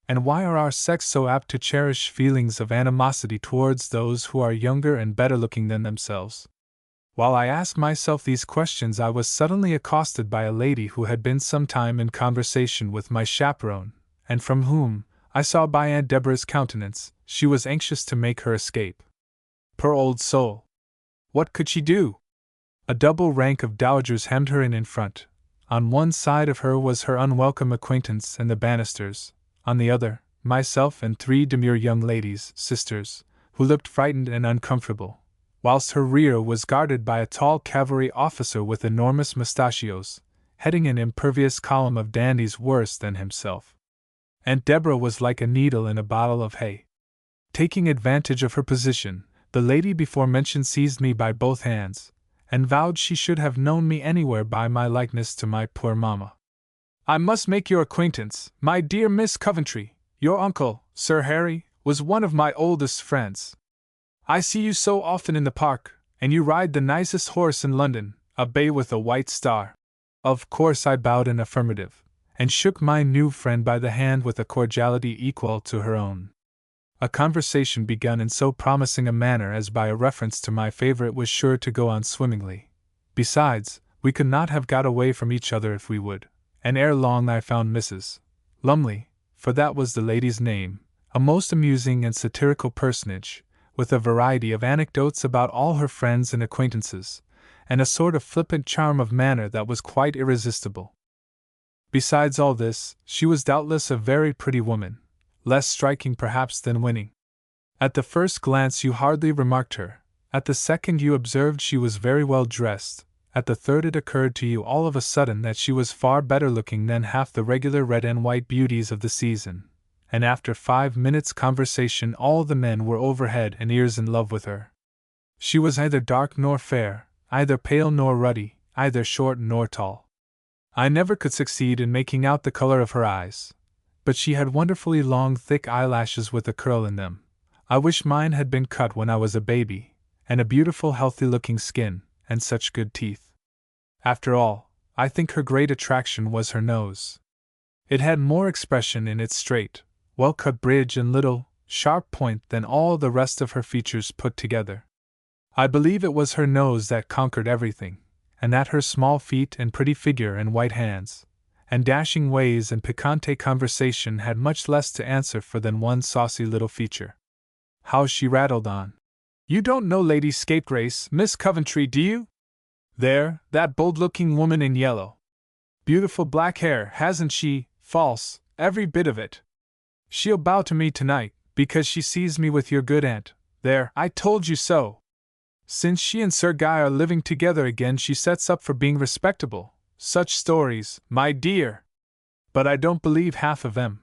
Speaker 1: And why are our sex so apt to cherish feelings of animosity towards those who are younger and better looking than themselves? While I asked myself these questions I was suddenly accosted by a lady who had been some time in conversation with my chaperone, and from whom, I saw by Aunt Deborah's countenance, she was anxious to make her escape. Poor old soul! What could she do? A double rank of dowagers hemmed her in front. On one side of her was her unwelcome acquaintance and the Bannisters, on the other, myself and 3 demure young ladies, sisters, who looked frightened and uncomfortable, whilst her rear was guarded by a tall cavalry officer with enormous mustachios, heading an impervious column of dandies worse than himself. Aunt Deborah was like a needle in a bottle of hay. Taking advantage of her position, the lady before mentioned seized me by both hands, and vowed she should have known me anywhere by my likeness to my poor mamma. I must make your acquaintance, my dear Miss Coventry. Your uncle, Sir Harry, was one of my oldest friends. I see you so often in the park, and you ride the nicest horse in London, a bay with a white star. Of course I bowed in affirmative, and shook my new friend by the hand with a cordiality equal to her own. A conversation begun in so promising a manner as by a reference to my favourite was sure to go on swimmingly. Besides, we could not have got away from each other if we would, and ere long I found Mrs. Lumley, for that was the lady's name, a most amusing and satirical personage, with a variety of anecdotes about all her friends and acquaintances, and a sort of flippant charm of manner that was quite irresistible. Besides all this, she was doubtless a very pretty woman, less striking perhaps than winning. At the first glance you hardly remarked her, at the second you observed she was very well dressed, at the third it occurred to you all of a sudden that she was far better looking than half the regular red and white beauties of the season, and after 5 minutes' conversation all the men were over head and ears in love with her. She was neither dark nor fair, either pale nor ruddy, either short nor tall. I never could succeed in making out the color of her eyes, but she had wonderfully long thick eyelashes with a curl in them. I wish mine had been cut when I was a baby, and a beautiful healthy-looking skin, and such good teeth. After all, I think her great attraction was her nose. It had more expression in its straight, well-cut bridge and little, sharp point than all the rest of her features put together. I believe it was her nose that conquered everything, and that her small feet and pretty figure and white hands, and dashing ways and piquante conversation had much less to answer for than one saucy little feature. How she rattled on! You don't know Lady Scapegrace, Miss Coventry, do you? There, that bold-looking woman in yellow. Beautiful black hair, hasn't she? False, every bit of it. She'll bow to me tonight, because she sees me with your good aunt. There, I told you so. Since she and Sir Guy are living together again, she sets up for being respectable. Such stories, my dear! But I don't believe half of them.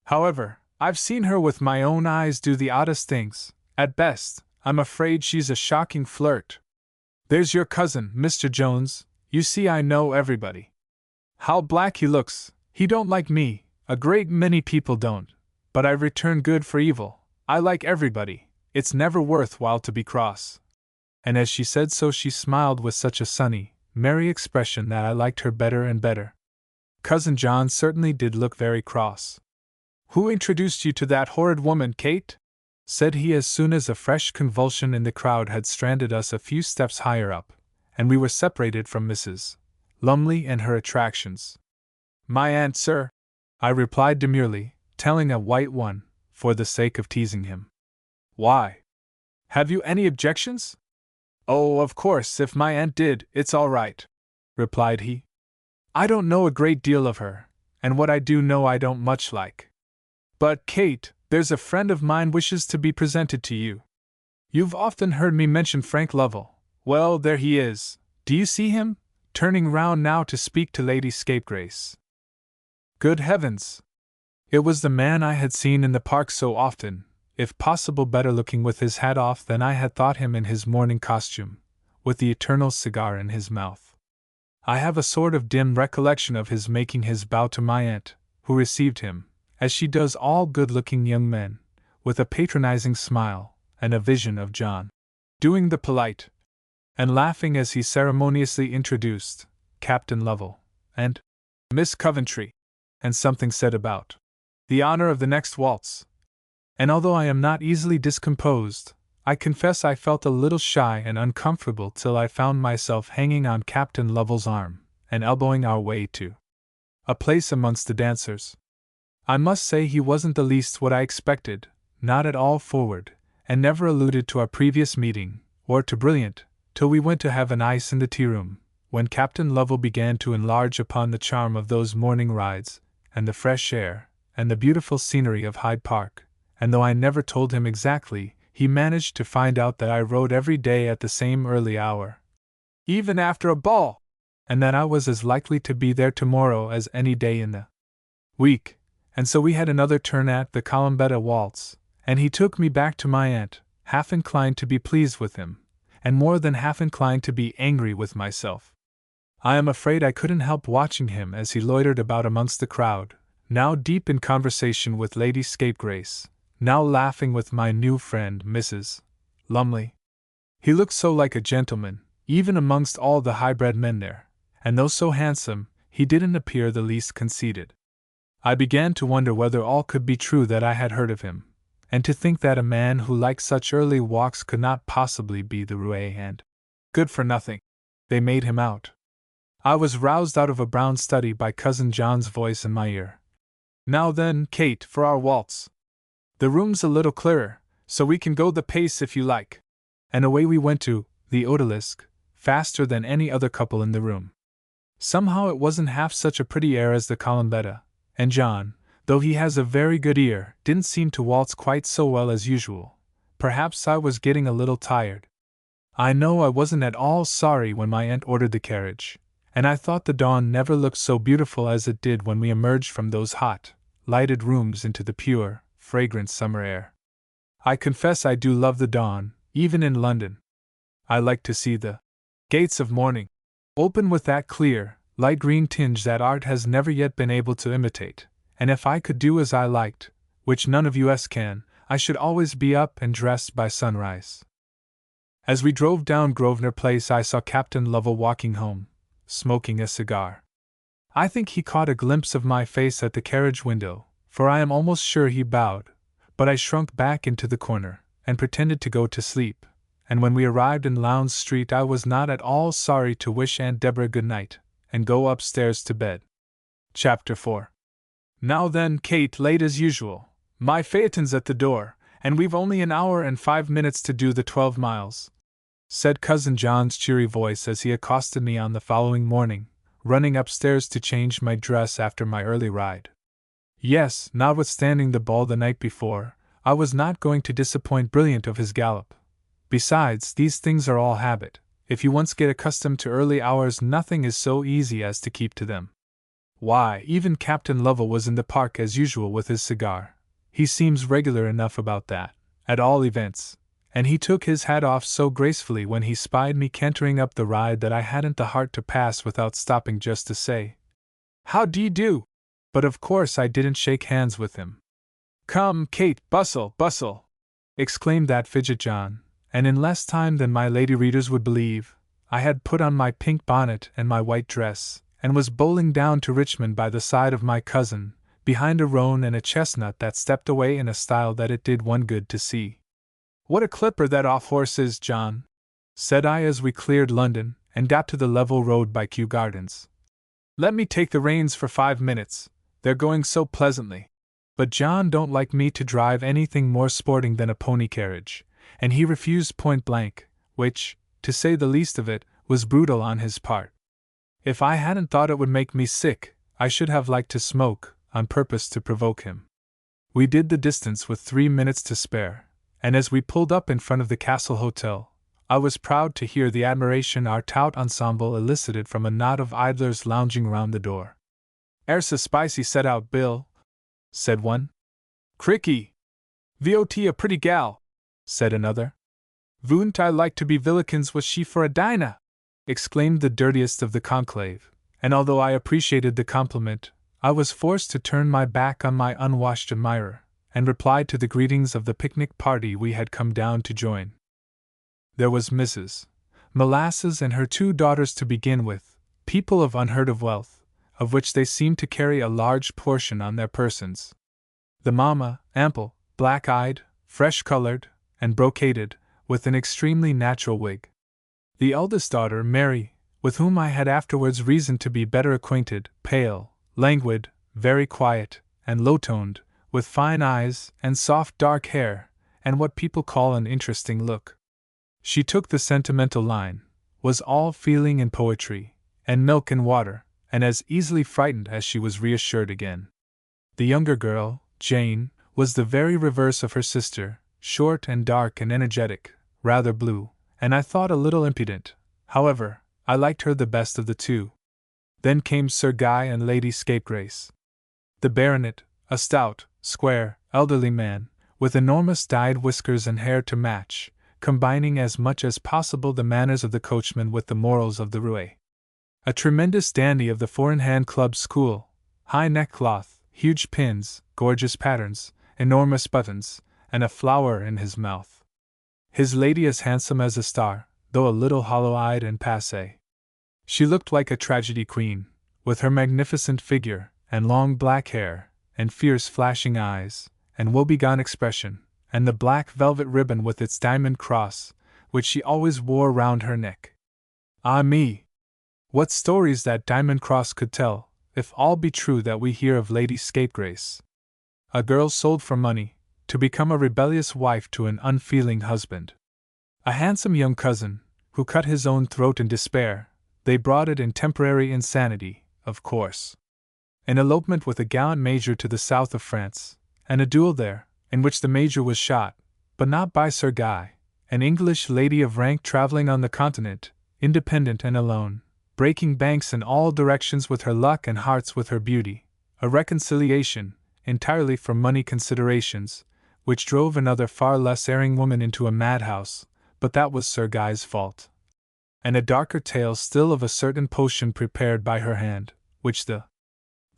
Speaker 1: However, I've seen her with my own eyes do the oddest things. At best, I'm afraid she's a shocking flirt. There's your cousin, Mr. Jones. You see, I know everybody. How black he looks! He don't like me. A great many people don't. But I return good for evil. I like everybody. It's never worthwhile to be cross. And as she said so, she smiled with such a sunny, merry expression that I liked her better and better. Cousin John certainly did look very cross. Who introduced you to that horrid woman, Kate? Said he as soon as a fresh convulsion in the crowd had stranded us a few steps higher up, and we were separated from Mrs. Lumley and her attractions. My aunt, sir, I replied demurely, telling a white one, for the sake of teasing him. Why? Have you any objections? Oh, of course, if my aunt did, it's all right, replied he. I don't know a great deal of her, and what I do know I don't much like. But, Kate, there's a friend of mine wishes to be presented to you. You've often heard me mention Frank Lovell. Well, there he is. Do you see him? Turning round now to speak to Lady Scapegrace. Good heavens! It was the man I had seen in the park so often, if possible better looking with his hat off than I had thought him in his morning costume, with the eternal cigar in his mouth. I have a sort of dim recollection of his making his bow to my aunt, who received him, as she does all good-looking young men, with a patronizing smile, and a vision of John doing the polite, and laughing as he ceremoniously introduced Captain Lovell, and Miss Coventry, and something said about the honor of the next waltz. And although I am not easily discomposed, I confess I felt a little shy and uncomfortable till I found myself hanging on Captain Lovell's arm, and elbowing our way to a place amongst the dancers. I must say he wasn't the least what I expected, not at all forward, and never alluded to our previous meeting, or to brilliant, till we went to have an ice in the tea-room, when Captain Lovell began to enlarge upon the charm of those morning rides, and the fresh air, and the beautiful scenery of Hyde Park, and though I never told him exactly, he managed to find out that I rode every day at the same early hour, even after a ball, and that I was as likely to be there tomorrow as any day in the week. And so we had another turn at the Columbetta waltz, and he took me back to my aunt, half inclined to be pleased with him, and more than half inclined to be angry with myself. I am afraid I couldn't help watching him as he loitered about amongst the crowd, now deep in conversation with Lady Scapegrace, now laughing with my new friend Mrs. Lumley. He looked so like a gentleman, even amongst all the high-bred men there, and though so handsome, he didn't appear the least conceited. I began to wonder whether all could be true that I had heard of him, and to think that a man who liked such early walks could not possibly be the roué and good-for-nothing they made him out. I was roused out of a brown study by Cousin John's voice in my ear. Now then, Kate, for our waltz. The room's a little clearer, so we can go the pace if you like. And away we went to the Odalisque, faster than any other couple in the room. Somehow it wasn't half such a pretty air as the Columbetta, and John, though he has a very good ear, didn't seem to waltz quite so well as usual. Perhaps I was getting a little tired. I know I wasn't at all sorry when my aunt ordered the carriage, and I thought the dawn never looked so beautiful as it did when we emerged from those hot, lighted rooms into the pure, fragrant summer air. I confess I do love the dawn, even in London. I like to see the gates of morning open with that clear, light green tinge that art has never yet been able to imitate, and if I could do as I liked, which none of us can, I should always be up and dressed by sunrise. As we drove down Grosvenor Place, I saw Captain Lovell walking home, smoking a cigar. I think he caught a glimpse of my face at the carriage window, for I am almost sure he bowed, but I shrunk back into the corner, and pretended to go to sleep, and when we arrived in Lowndes Street I was not at all sorry to wish Aunt Deborah good night, and go upstairs to bed. Chapter 4. Now then, Kate, late as usual. My phaeton's at the door, And we've only an hour and 5 minutes to do the 12 miles, said Cousin John's cheery voice as he accosted me on the following morning, running upstairs to change my dress after my early ride. Yes, notwithstanding the ball the night before, I was not going to disappoint Brilliant of his gallop. Besides, these things are all habit. If you once get accustomed to early hours, nothing is so easy as to keep to them. Why, even Captain Lovell was in the park as usual with his cigar. He seems regular enough about that, at all events, and he took his hat off so gracefully when he spied me cantering up the ride that I hadn't the heart to pass without stopping just to say, "How d'ye do?" But of course I didn't shake hands with him. "Come, Kate, bustle, bustle!" exclaimed that fidget John, and in less time than my lady readers would believe, I had put on my pink bonnet and my white dress, and was bowling down to Richmond by the side of my cousin, behind a roan and a chestnut that stepped away in a style that it did one good to see. "What a clipper that off-horse is, John," said I as we cleared London and got to the level road by Kew Gardens. "Let me take the reins for 5 minutes, they're going so pleasantly." But John don't like me to drive anything more sporting than a pony carriage, and he refused point blank, which, to say the least of it, was brutal on his part. If I hadn't thought it would make me sick, I should have liked to smoke, on purpose to provoke him. We did the distance with 3 minutes to spare, and as we pulled up in front of the Castle Hotel, I was proud to hear the admiration our tout ensemble elicited from a knot of idlers lounging round the door. "Air's a spicy set out, Bill," said one. "Cricky! V.O.T. a pretty gal," said another. "Vouldn't I like to be villikins was she for a Dinah!" exclaimed the dirtiest of the conclave, and although I appreciated the compliment, I was forced to turn my back on my unwashed admirer, and replied to the greetings of the picnic party we had come down to join. There was Mrs. Molasses and her 2 daughters to begin with, people of unheard of wealth, of which they seemed to carry a large portion on their persons. The mamma, ample, black-eyed, fresh-colored, and brocaded, with an extremely natural wig. The eldest daughter, Mary, with whom I had afterwards reason to be better acquainted, pale, languid, very quiet, and low-toned, with fine eyes and soft dark hair, and what people call an interesting look. She took the sentimental line, was all feeling and poetry, and milk and water, and as easily frightened as she was reassured again. The younger girl, Jane, was the very reverse of her sister, short and dark and energetic, rather blue, and I thought a little impudent. However, I liked her the best of the 2. Then came Sir Guy and Lady Scapegrace. The baronet, a stout, square, elderly man, with enormous dyed whiskers and hair to match, combining as much as possible the manners of the coachman with the morals of the roué. A tremendous dandy of the four-in-hand club school, high neckcloth, huge pins, gorgeous patterns, enormous buttons, and a flower in his mouth. His lady as handsome as a star, though a little hollow-eyed and passé. She looked like a tragedy queen, with her magnificent figure, and long black hair, and fierce flashing eyes, and woebegone expression, and the black velvet ribbon with its diamond cross, which she always wore round her neck. Ah me! What stories that diamond cross could tell, if all be true that we hear of Lady Scapegrace. A girl sold for money, to become a rebellious wife to an unfeeling husband. A handsome young cousin, who cut his own throat in despair. They brought it in temporary insanity, of course. An elopement with a gallant major to the south of France, and a duel there, in which the major was shot, but not by Sir Guy, an English lady of rank traveling on the continent, independent and alone, breaking banks in all directions with her luck and hearts with her beauty, a reconciliation, entirely for money considerations, which drove another far less erring woman into a madhouse, but that was Sir Guy's fault. And a darker tale still of a certain potion prepared by her hand, which the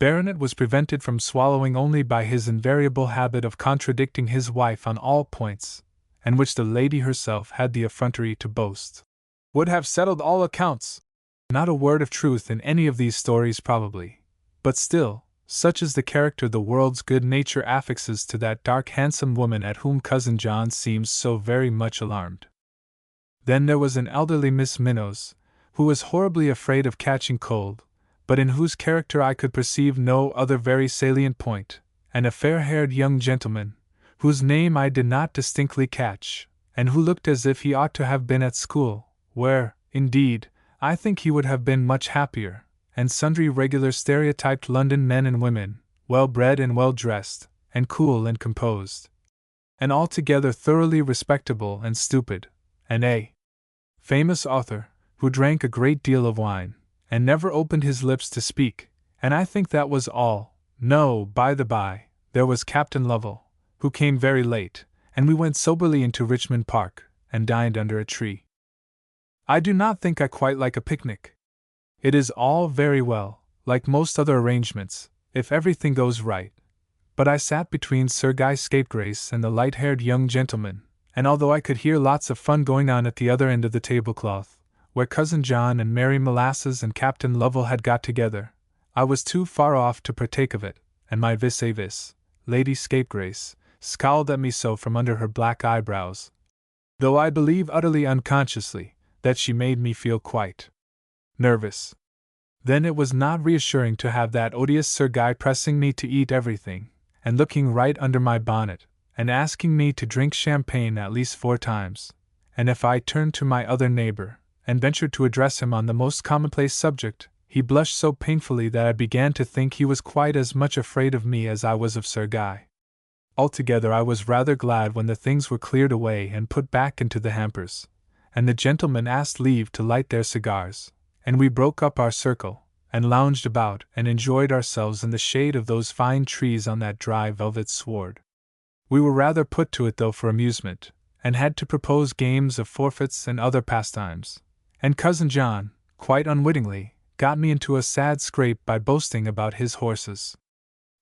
Speaker 1: baronet was prevented from swallowing only by his invariable habit of contradicting his wife on all points, and which the lady herself had the effrontery to boast would have settled all accounts. Not a word of truth in any of these stories probably, but still, such is the character the world's good nature affixes to that dark handsome woman at whom Cousin John seems so very much alarmed. Then there was an elderly Miss Minnows, who was horribly afraid of catching cold, but in whose character I could perceive no other very salient point, and a fair-haired young gentleman, whose name I did not distinctly catch, and who looked as if he ought to have been at school, where, indeed, I think he would have been much happier, and sundry regular stereotyped London men and women, well bred and well dressed, and cool and composed, and altogether thoroughly respectable and stupid, and a famous author, who drank a great deal of wine, and never opened his lips to speak, and I think that was all. No, by the by, there was Captain Lovell, who came very late, and we went soberly into Richmond Park, and dined under a tree. I do not think I quite like a picnic. It is all very well, like most other arrangements, if everything goes right, but I sat between Sir Guy Scapegrace and the light-haired young gentleman, and although I could hear lots of fun going on at the other end of the tablecloth, where Cousin John and Mary Molasses and Captain Lovell had got together, I was too far off to partake of it, and my vis-a-vis, Lady Scapegrace, scowled at me so from under her black eyebrows, though I believe utterly unconsciously, that she made me feel quite nervous. Then it was not reassuring to have that odious Sir Guy pressing me to eat everything, and looking right under my bonnet, and asking me to drink champagne at least 4 times, and if I turned to my other neighbor, and ventured to address him on the most commonplace subject, he blushed so painfully that I began to think he was quite as much afraid of me as I was of Sir Guy. Altogether I was rather glad when the things were cleared away and put back into the hampers, and the gentlemen asked leave to light their cigars, and we broke up our circle, and lounged about and enjoyed ourselves in the shade of those fine trees on that dry velvet sward. We were rather put to it though for amusement, and had to propose games of forfeits and other pastimes, and Cousin John, quite unwittingly, got me into a sad scrape by boasting about his horses.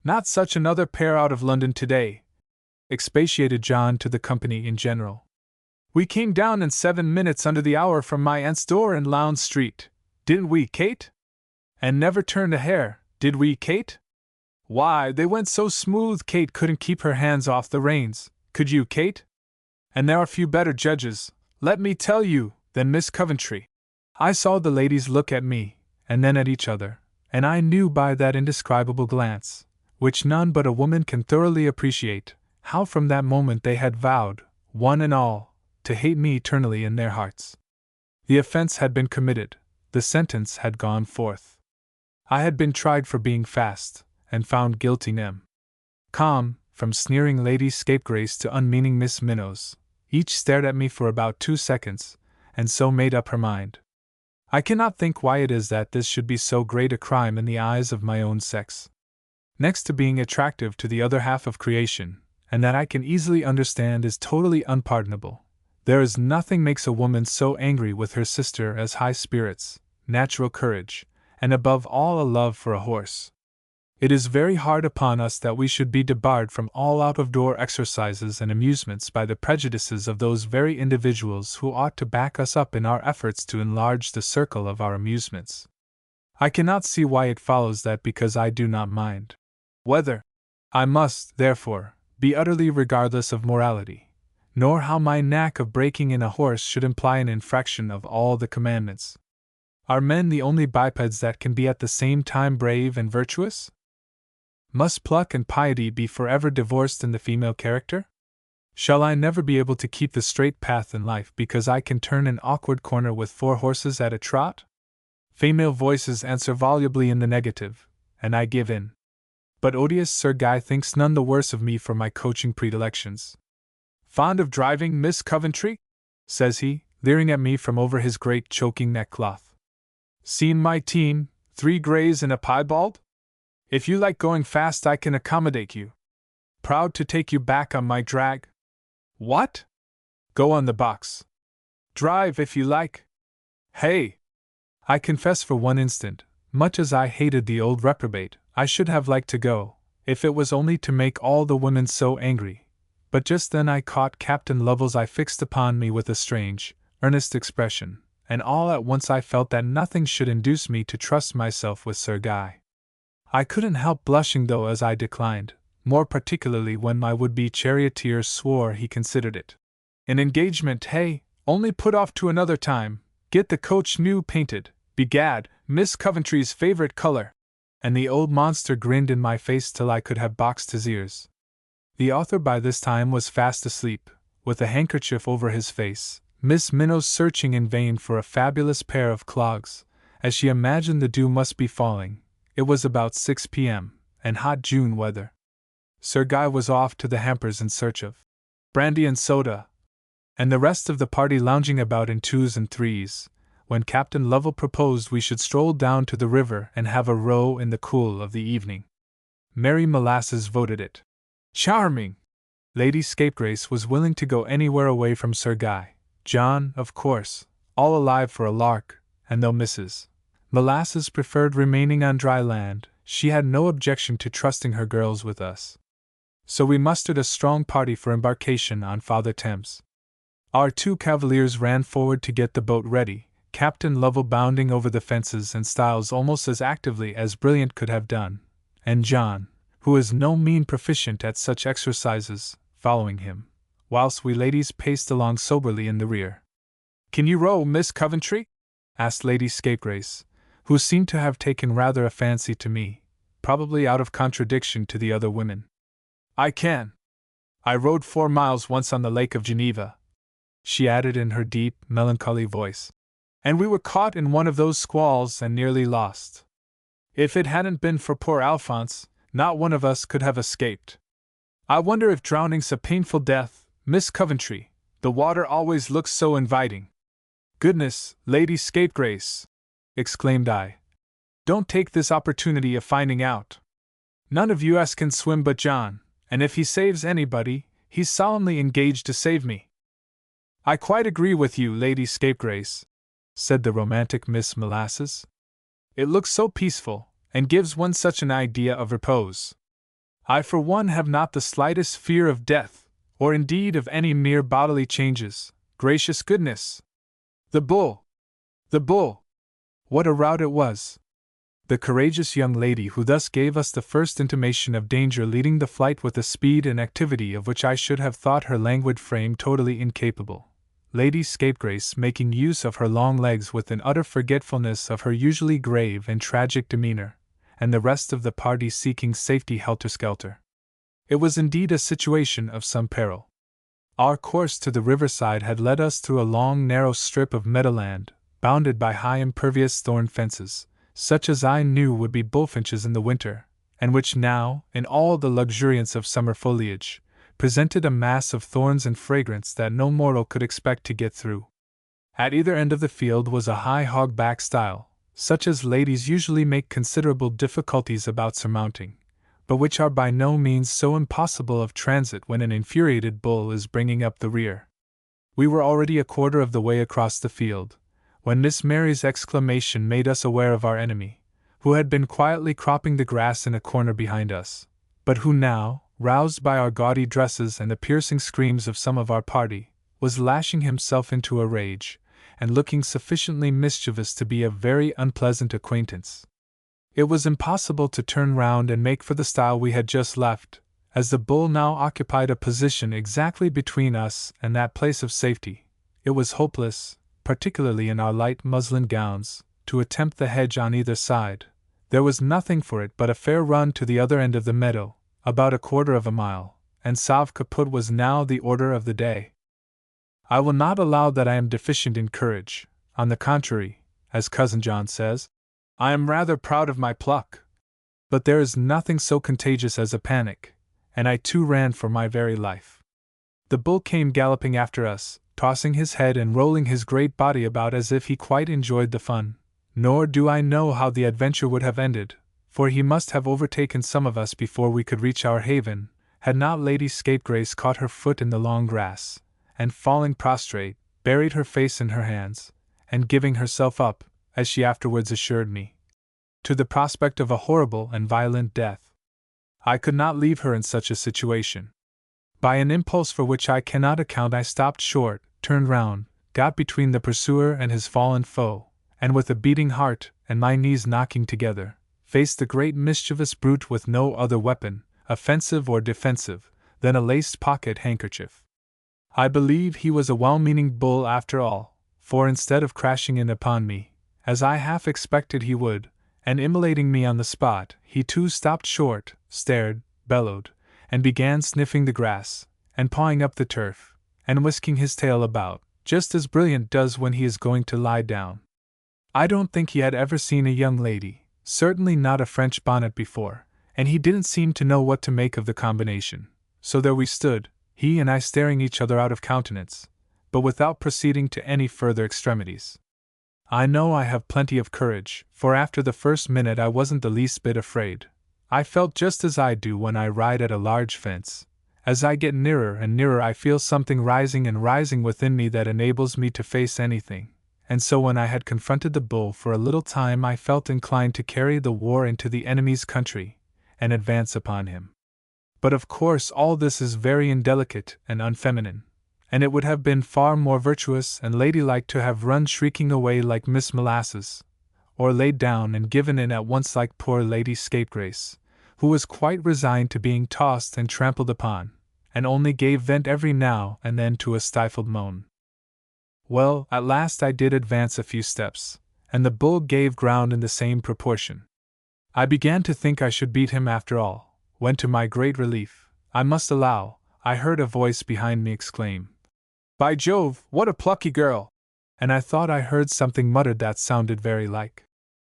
Speaker 1: Not such another pair out of London today, expatiated John to the company in general. We came down in 7 minutes under the hour from my aunt's door in Lowndes Street, didn't we, Kate? And never turned a hair, did we, Kate? Why, they went so smooth Kate couldn't keep her hands off the reins, could you, Kate? And there are few better judges, let me tell you, than Miss Coventry. I saw the ladies look at me, and then at each other, and I knew by that indescribable glance, which none but a woman can thoroughly appreciate, how from that moment they had vowed, one and all, to hate me eternally in their hearts. The offense had been committed, the sentence had gone forth. I had been tried for being fast, and found guilty nem. Com, from sneering Lady Scapegrace to unmeaning Miss Minnows, each stared at me for about 2 seconds, and so made up her mind. I cannot think why it is that this should be so great a crime in the eyes of my own sex. Next to being attractive to the other half of creation, and that I can easily understand is totally unpardonable, there is nothing makes a woman so angry with her sister as high spirits, natural courage, and above all a love for a horse. It is very hard upon us that we should be debarred from all out-of-door exercises and amusements by the prejudices of those very individuals who ought to back us up in our efforts to enlarge the circle of our amusements. I cannot see why it follows that because I do not mind whether I must, therefore, be utterly regardless of morality, nor how my knack of breaking in a horse should imply an infraction of all the commandments. Are men the only bipeds that can be at the same time brave and virtuous? Must pluck and piety be forever divorced in the female character? Shall I never be able to keep the straight path in life because I can turn an awkward corner with 4 horses at a trot? Female voices answer volubly in the negative, and I give in. But odious Sir Guy thinks none the worse of me for my coaching predilections. Fond of driving, Miss Coventry? Says he, leering at me from over his great choking neckcloth. Seen my team, 3 greys and a piebald? If you like going fast I can accommodate you. Proud to take you back on my drag. What? Go on the box. Drive if you like. Hey! I confess for one instant, much as I hated the old reprobate, I should have liked to go, if it was only to make all the women so angry. But just then I caught Captain Lovell's eye fixed upon me with a strange, earnest expression, and all at once I felt that nothing should induce me to trust myself with Sir Guy. I couldn't help blushing though as I declined, more particularly when my would-be charioteer swore he considered it an engagement. Hey, only put off to another time, get the coach new painted, begad, Miss Coventry's favorite color. And the old monster grinned in my face till I could have boxed his ears. The author by this time was fast asleep, with a handkerchief over his face, Miss Minnow searching in vain for a fabulous pair of clogs, as she imagined the dew must be falling. It was about 6 p.m., and hot June weather. Sir Guy was off to the Hampers in search of brandy and soda, and the rest of the party lounging about in twos and threes, when Captain Lovell proposed we should stroll down to the river and have a row in the cool of the evening. Mary Molasses voted it charming. Lady Scapegrace was willing to go anywhere away from Sir Guy. John, of course, all alive for a lark, and though Mrs. Molasses preferred remaining on dry land, she had no objection to trusting her girls with us. So we mustered a strong party for embarkation on Father Thames. Our 2 cavaliers ran forward to get the boat ready, Captain Lovell bounding over the fences and stiles almost as actively as Brilliant could have done, and John, who is no mean proficient at such exercises, following him, whilst we ladies paced along soberly in the rear. "Can you row, Miss Coventry?" asked Lady Scapegrace, who seemed to have taken rather a fancy to me, probably out of contradiction to the other women. "I can. I rowed 4 miles once on the Lake of Geneva," she added in her deep, melancholy voice, "and we were caught in one of those squalls and nearly lost. If it hadn't been for poor Alphonse, not one of us could have escaped. I wonder if drowning's a painful death, Miss Coventry. The water always looks so inviting." "Goodness, Lady Scapegrace!" exclaimed I. "Don't take this opportunity of finding out. None of us can swim but John, and if he saves anybody, he's solemnly engaged to save me." "I quite agree with you, Lady Scapegrace," said the romantic Miss Molasses. "It looks so peaceful, and gives one such an idea of repose. I for one have not the slightest fear of death, or indeed of any mere bodily changes. Gracious goodness! The bull! The bull! What a rout it was!" The courageous young lady who thus gave us the first intimation of danger leading the flight with a speed and activity of which I should have thought her languid frame totally incapable. Lady Scapegrace making use of her long legs with an utter forgetfulness of her usually grave and tragic demeanor, and the rest of the party seeking safety helter-skelter. It was indeed a situation of some peril. Our course to the riverside had led us through a long narrow strip of meadowland, bounded by high impervious thorn fences, such as I knew would be bullfinches in the winter, and which now, in all the luxuriance of summer foliage, presented a mass of thorns and fragrance that no mortal could expect to get through. At either end of the field was a high hog-back stile, such as ladies usually make considerable difficulties about surmounting, but which are by no means so impossible of transit when an infuriated bull is bringing up the rear. We were already a quarter of the way across the field, when Miss Mary's exclamation made us aware of our enemy, who had been quietly cropping the grass in a corner behind us, but who now, roused by our gaudy dresses and the piercing screams of some of our party, was lashing himself into a rage, and looking sufficiently mischievous to be a very unpleasant acquaintance. It was impossible to turn round and make for the stile we had just left, as the bull now occupied a position exactly between us and that place of safety. It was hopeless, particularly in our light muslin gowns, to attempt the hedge on either side. There was nothing for it but a fair run to the other end of the meadow, about 1/4 mile, and sauve caput was now the order of the day. I will not allow that I am deficient in courage. On the contrary, as Cousin John says, I am rather proud of my pluck. But there is nothing so contagious as a panic, and I too ran for my very life. The bull came galloping after us, tossing his head and rolling his great body about as if he quite enjoyed the fun. Nor do I know how the adventure would have ended, for he must have overtaken some of us before we could reach our haven, had not Lady Scapegrace caught her foot in the long grass, and falling prostrate, buried her face in her hands, and giving herself up, as she afterwards assured me, to the prospect of a horrible and violent death. I could not leave her in such a situation. By an impulse for which I cannot account I stopped short, turned round, got between the pursuer and his fallen foe, and with a beating heart, and my knees knocking together, faced the great mischievous brute with no other weapon, offensive or defensive, than a laced pocket handkerchief. I believe he was a well-meaning bull after all, for instead of crashing in upon me, as I half expected he would, and immolating me on the spot, he too stopped short, stared, bellowed, and began sniffing the grass, and pawing up the turf, and whisking his tail about, just as Brilliant does when he is going to lie down. I don't think he had ever seen a young lady, certainly not a French bonnet before, and he didn't seem to know what to make of the combination. So there we stood, he and I staring each other out of countenance, but without proceeding to any further extremities. I know I have plenty of courage, for after the first minute I wasn't the least bit afraid. I felt just as I do when I ride at a large fence. As I get nearer and nearer I feel something rising and rising within me that enables me to face anything, and so when I had confronted the bull for a little time I felt inclined to carry the war into the enemy's country, and advance upon him. But of course all this is very indelicate and unfeminine, and it would have been far more virtuous and ladylike to have run shrieking away like Miss Molasses, or laid down and given in at once like poor Lady Scapegrace, who was quite resigned to being tossed and trampled upon, and only gave vent every now and then to a stifled moan. Well, at last I did advance a few steps, and the bull gave ground in the same proportion. I began to think I should beat him after all, when to my great relief, I must allow, I heard a voice behind me exclaim, "By Jove, what a plucky girl!" And I thought I heard something muttered that sounded very like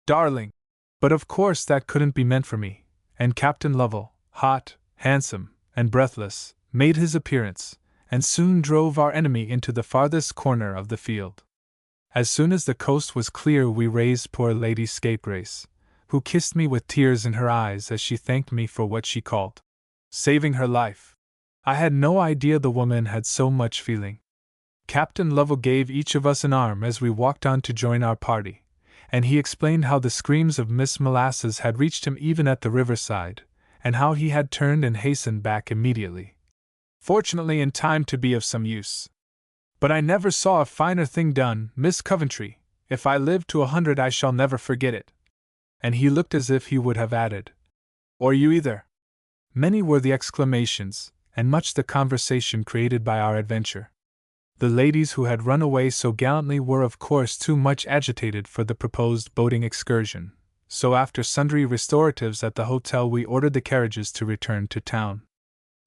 Speaker 1: "darling." But of course that couldn't be meant for me, and Captain Lovell, hot, handsome, and breathless, made his appearance, and soon drove our enemy into the farthest corner of the field. As soon as the coast was clear we raised poor Lady Scapegrace, who kissed me with tears in her eyes as she thanked me for what she called saving her life. I had no idea the woman had so much feeling. Captain Lovell gave each of us an arm as we walked on to join our party, and he explained how the screams of Miss Molasses had reached him even at the riverside, and how he had turned and hastened back immediately, fortunately in time to be of some use. But I never saw a finer thing done, Miss Coventry. If I live to 100 I shall never forget it. And he looked as if he would have added, "Or you either." Many were the exclamations, and much the conversation created by our adventure. The ladies who had run away so gallantly were of course too much agitated for the proposed boating excursion, so after sundry restoratives at the hotel we ordered the carriages to return to town.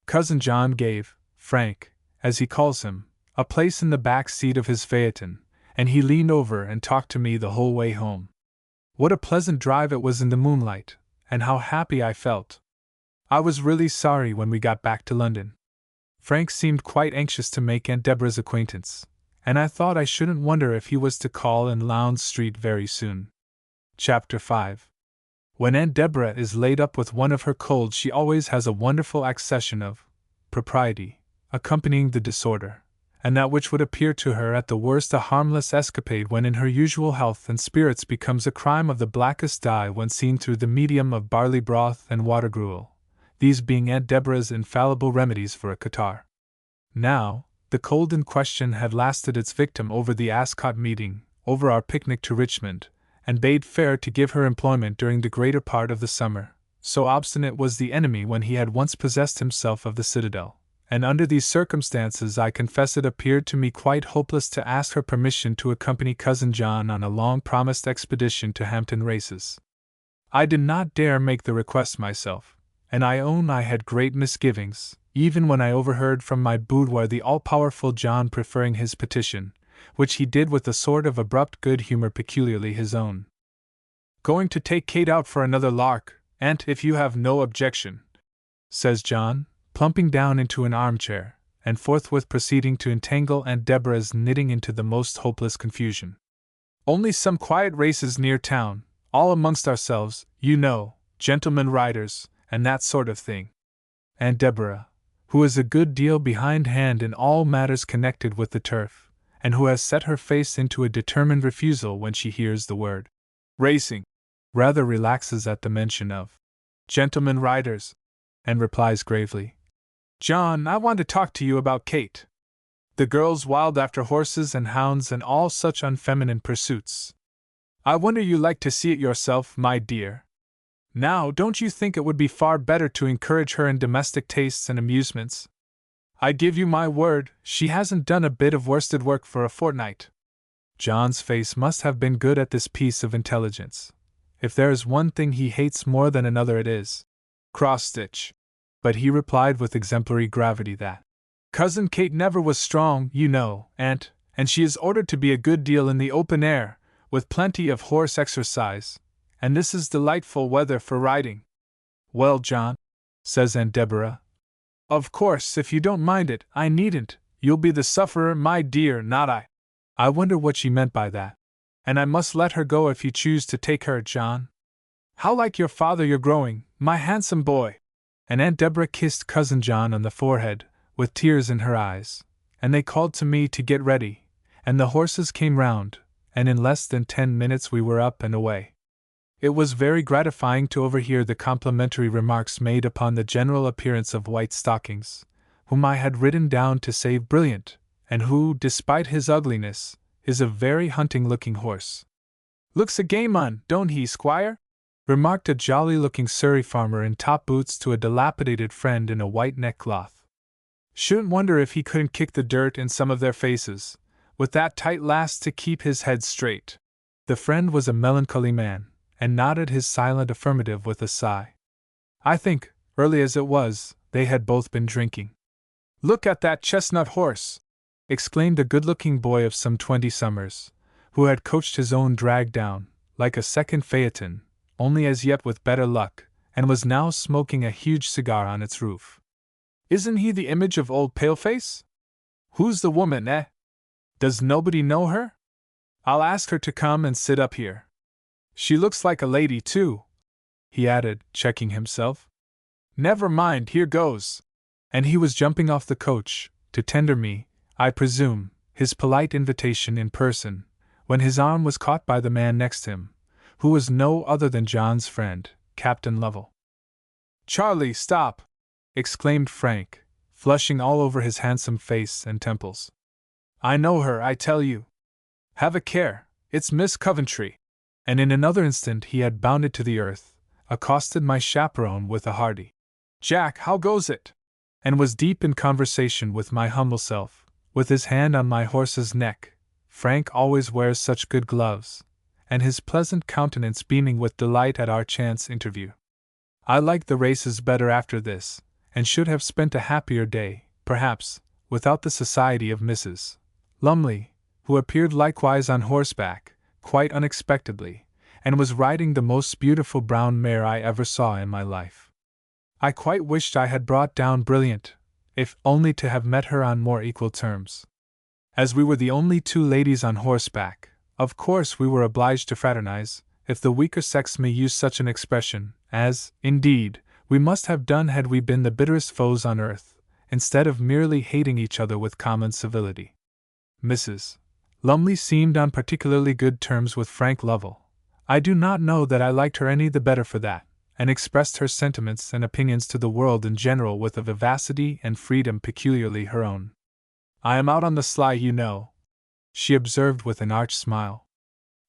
Speaker 1: Cousin John gave Frank, as he calls him, a place in the back seat of his phaeton, and he leaned over and talked to me the whole way home. What a pleasant drive it was in the moonlight, and how happy I felt. I was really sorry when we got back to London. Frank seemed quite anxious to make Aunt Deborah's acquaintance, and I thought I shouldn't wonder if he was to call in Lowndes Street very soon. Chapter 5. When Aunt Deborah is laid up with one of her colds she always has a wonderful accession of propriety, accompanying the disorder, and that which would appear to her at the worst a harmless escapade when in her usual health and spirits becomes a crime of the blackest dye when seen through the medium of barley broth and water gruel, these being Aunt Deborah's infallible remedies for a catarrh. Now, the cold in question had lasted its victim over the Ascot meeting, over our picnic to Richmond, and bade fair to give her employment during the greater part of the summer, so obstinate was the enemy when he had once possessed himself of the citadel, and under these circumstances I confess it appeared to me quite hopeless to ask her permission to accompany Cousin John on a long-promised expedition to Hampton Races. I did not dare make the request myself, and I own I had great misgivings, even when I overheard from my boudoir the all-powerful John preferring his petition, which he did with a sort of abrupt good humor peculiarly his own. "Going to take Kate out for another lark, Aunt, if you have no objection," says John, plumping down into an armchair, and forthwith proceeding to entangle Aunt Deborah's knitting into the most hopeless confusion. "Only some quiet races near town, all amongst ourselves, you know, gentlemen riders, and that sort of thing." Aunt Deborah, who is a good deal behindhand in all matters connected with the turf, and who has set her face into a determined refusal when she hears the word racing, rather relaxes at the mention of gentlemen riders, and replies gravely, "John, I want to talk to you about Kate. The girl's wild after horses and hounds and all such unfeminine pursuits. I wonder you like to see it yourself, my dear. Now, don't you think it would be far better to encourage her in domestic tastes and amusements? I give you my word, she hasn't done a bit of worsted work for a fortnight." John's face must have been good at this piece of intelligence. If there is one thing he hates more than another it is cross-stitch. but he replied with exemplary gravity that Cousin Kate never was strong, you know, Aunt, and she is ordered to be a good deal in the open air, with plenty of horse exercise, and this is delightful weather for riding. Well, John, says Aunt Deborah, of course, if you don't mind it, I needn't. You'll be the sufferer, my dear, not I. I wonder what she meant by that. And I must let her go if you choose to take her, John. How like your father you're growing, my handsome boy! And Aunt Deborah kissed Cousin John on the forehead, with tears in her eyes, and they called to me to get ready, and the horses came round, and in less than 10 minutes we were up and away. It was very gratifying to overhear the complimentary remarks made upon the general appearance of White Stockings, whom I had written down to save Brilliant, and who, despite his ugliness, is a very hunting-looking horse. Looks a game un, don't he, Squire? Remarked a jolly-looking Surrey farmer in top boots to a dilapidated friend in a white neckcloth. Shouldn't wonder if he couldn't kick the dirt in some of their faces, with that tight last to keep his head straight. The friend was a melancholy man, and nodded his silent affirmative with a sigh. I think, early as it was, they had both been drinking. Look at that chestnut horse! Exclaimed a good-looking boy of some 20 summers, who had coached his own drag down, like a second phaeton, only as yet with better luck, and was now smoking a huge cigar on its roof. Isn't he the image of old Paleface? Who's the woman, eh? Does nobody know her? I'll ask her to come and sit up here. She looks like a lady, too, he added, checking himself. Never mind, here goes. And he was jumping off the coach, to tender me, I presume, his polite invitation in person, when his arm was caught by the man next him, who was no other than John's friend, Captain Lovell. Charlie, stop! Exclaimed Frank, flushing all over his handsome face and temples. I know her, I tell you. Have a care, it's Miss Coventry. And in another instant he had bounded to the earth, accosted my chaperone with a hearty Jack, how goes it? And was deep in conversation with my humble self, with his hand on my horse's neck. Frank always wears such good gloves, and his pleasant countenance beaming with delight at our chance interview. I liked the races better after this, and should have spent a happier day, perhaps, without the society of Mrs. Lumley, who appeared likewise on horseback, quite unexpectedly, and was riding the most beautiful brown mare I ever saw in my life. I quite wished I had brought down Brilliant, if only to have met her on more equal terms. As we were the only 2 ladies on horseback, of course we were obliged to fraternize, if the weaker sex may use such an expression, as, indeed, we must have done had we been the bitterest foes on earth, instead of merely hating each other with common civility. Mrs. Lumley seemed on particularly good terms with Frank Lovell. I do not know that I liked her any the better for that, and expressed her sentiments and opinions to the world in general with a vivacity and freedom peculiarly her own. I am out on the sly, you know, she observed with an arch smile.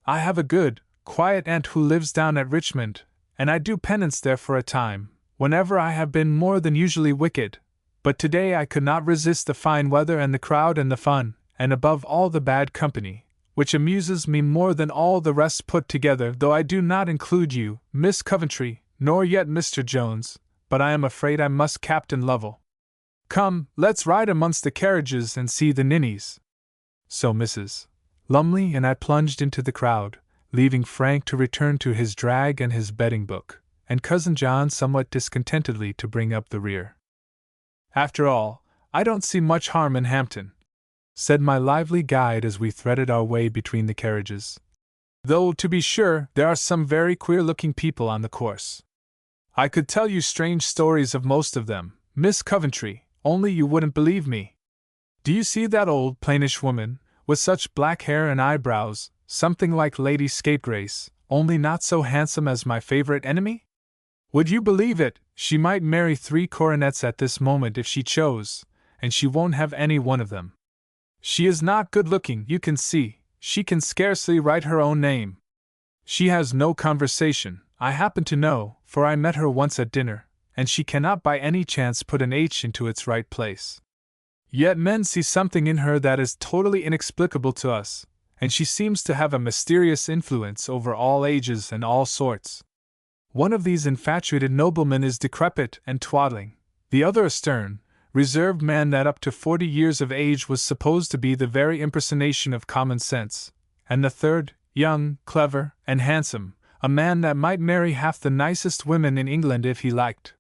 Speaker 1: I have a good, quiet aunt who lives down at Richmond, and I do penance there for a time, whenever I have been more than usually wicked, but today I could not resist the fine weather and the crowd and the fun, and above all the bad company, which amuses me more than all the rest put together, though I do not include you, Miss Coventry, nor yet Mr. Jones, but I am afraid I must Captain Lovell. Come, let's ride amongst the carriages and see the ninnies. So Mrs. Lumley and I plunged into the crowd, leaving Frank to return to his drag and his betting book, and Cousin John somewhat discontentedly to bring up the rear. After all, I don't see much harm in Hampton, said my lively guide as we threaded our way between the carriages. Though, to be sure, there are some very queer-looking people on the course. I could tell you strange stories of most of them, Miss Coventry, only you wouldn't believe me. Do you see that old plainish woman, with such black hair and eyebrows, something like Lady Scapegrace, only not so handsome as my favorite enemy? Would you believe it, she might marry 3 coronets at this moment if she chose, and she won't have any one of them. She is not good-looking, you can see, she can scarcely write her own name. She has no conversation, I happen to know, for I met her once at dinner, and she cannot by any chance put an H into its right place. Yet men see something in her that is totally inexplicable to us, and she seems to have a mysterious influence over all ages and all sorts. One of these infatuated noblemen is decrepit and twaddling, The other a stern, reserved man that up to 40 years of age was supposed to be the very impersonation of common sense, and the third, young, clever, and handsome, a man that might marry half the nicest women in England if he liked.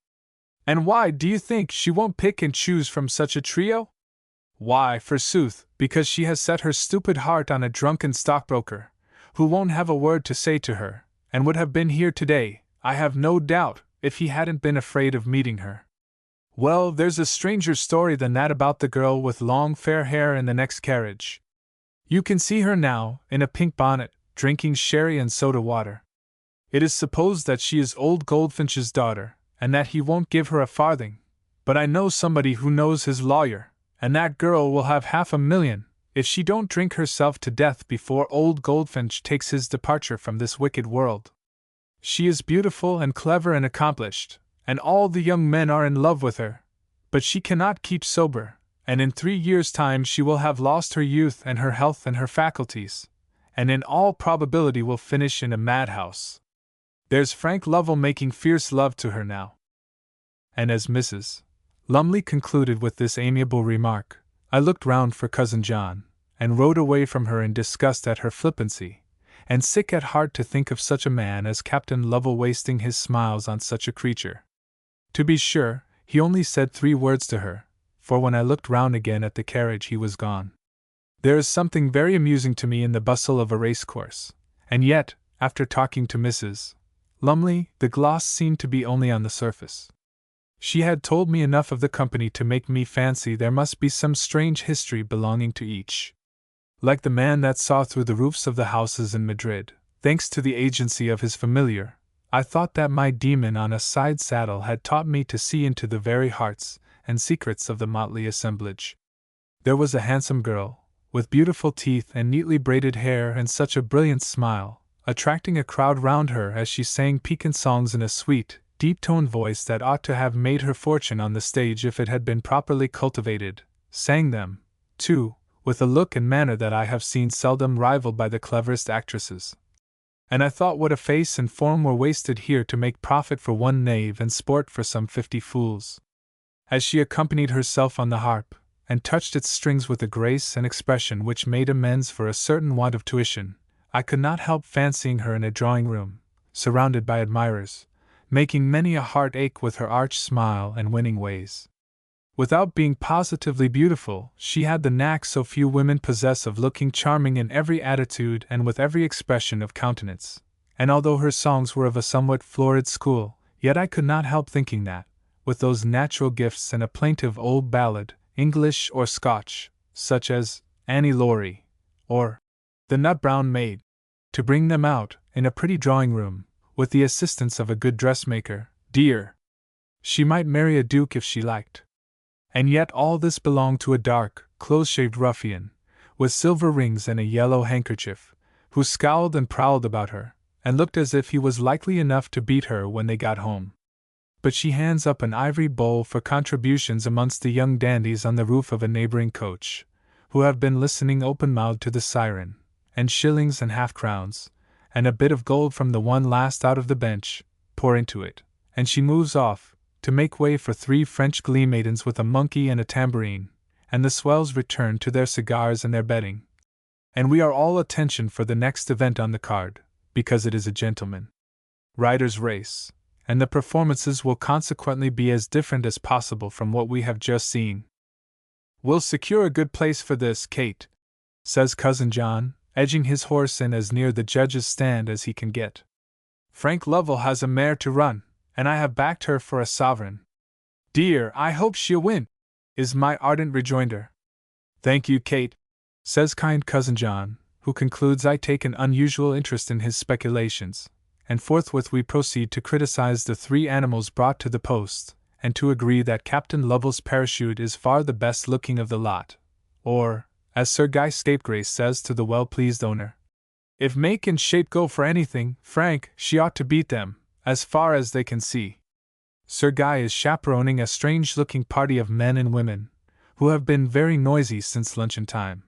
Speaker 1: And why do you think she won't pick and choose from such a trio? Why, forsooth, because she has set her stupid heart on a drunken stockbroker, who won't have a word to say to her, and would have been here today, I have no doubt, if he hadn't been afraid of meeting her. Well, there's a stranger story than that about the girl with long fair hair in the next carriage. You can see her now, in a pink bonnet, drinking sherry and soda water. It is supposed that she is old Goldfinch's daughter, and that he won't give her a farthing, but I know somebody who knows his lawyer, and that girl will have $500,000 if she don't drink herself to death before old Goldfinch takes his departure from this wicked world. She is beautiful and clever and accomplished, and all the young men are in love with her, but she cannot keep sober, and in 3 years' time she will have lost her youth and her health and her faculties, and in all probability will finish in a madhouse. There's Frank Lovell making fierce love to her now. And as Mrs. Lumley concluded with this amiable remark, I looked round for Cousin John, and rode away from her in disgust at her flippancy, and sick at heart to think of such a man as Captain Lovell wasting his smiles on such a creature. To be sure, he only said 3 words to her, for when I looked round again at the carriage he was gone. There is something very amusing to me in the bustle of a racecourse, and yet, after talking to Mrs. Lumley, the gloss seemed to be only on the surface. She had told me enough of the company to make me fancy there must be some strange history belonging to each. Like the man that saw through the roofs of the houses in Madrid, thanks to the agency of his familiar, I thought that my demon on a side saddle had taught me to see into the very hearts and secrets of the motley assemblage. There was a handsome girl, with beautiful teeth and neatly braided hair and such a brilliant smile, attracting a crowd round her as she sang piquant songs in a sweet, deep-toned voice that ought to have made her fortune on the stage if it had been properly cultivated, sang them, too, with a look and manner that I have seen seldom rivaled by the cleverest actresses. And I thought what a face and form were wasted here to make profit for one knave and sport for some 50 fools. As she accompanied herself on the harp, and touched its strings with a grace and expression which made amends for a certain want of tuition, I could not help fancying her in a drawing-room, surrounded by admirers, making many a heart ache with her arch smile and winning ways. Without being positively beautiful, she had the knack so few women possess of looking charming in every attitude and with every expression of countenance, and although her songs were of a somewhat florid school, yet I could not help thinking that, with those natural gifts and a plaintive old ballad, English or Scotch, such as Annie Laurie, or The Nut Brown Maid, to bring them out, in a pretty drawing-room, with the assistance of a good dressmaker, dear, she might marry a duke if she liked. And yet all this belonged to a dark, close-shaved ruffian, with silver rings and a yellow handkerchief, who scowled and prowled about her, and looked as if he was likely enough to beat her when they got home. But she hands up an ivory bowl for contributions amongst the young dandies on the roof of a neighboring coach, who have been listening open-mouthed to the siren, and shillings and half-crowns, and a bit of gold from the one last out of the bench, pour into it, and she moves off, to make way for 3 French glee maidens with a monkey and a tambourine, and the swells return to their cigars and their betting. And we are all attention for the next event on the card, because it is a gentleman rider's race, and the performances will consequently be as different as possible from what we have just seen. We'll secure a good place for this, Kate, says Cousin John, edging his horse in as near the judge's stand as he can get. Frank Lovell has a mare to run, and I have backed her for a sovereign. Dear, I hope she'll win, is my ardent rejoinder. Thank you, Kate, says kind Cousin John, who concludes I take an unusual interest in his speculations, and forthwith we proceed to criticize the 3 animals brought to the post, and to agree that Captain Lovell's parachute is far the best looking of the lot, or, as Sir Guy Scapegrace says to the well-pleased owner, if make and shape go for anything, Frank, she ought to beat them, as far as they can see. Sir Guy is chaperoning a strange-looking party of men and women, who have been very noisy since luncheon time.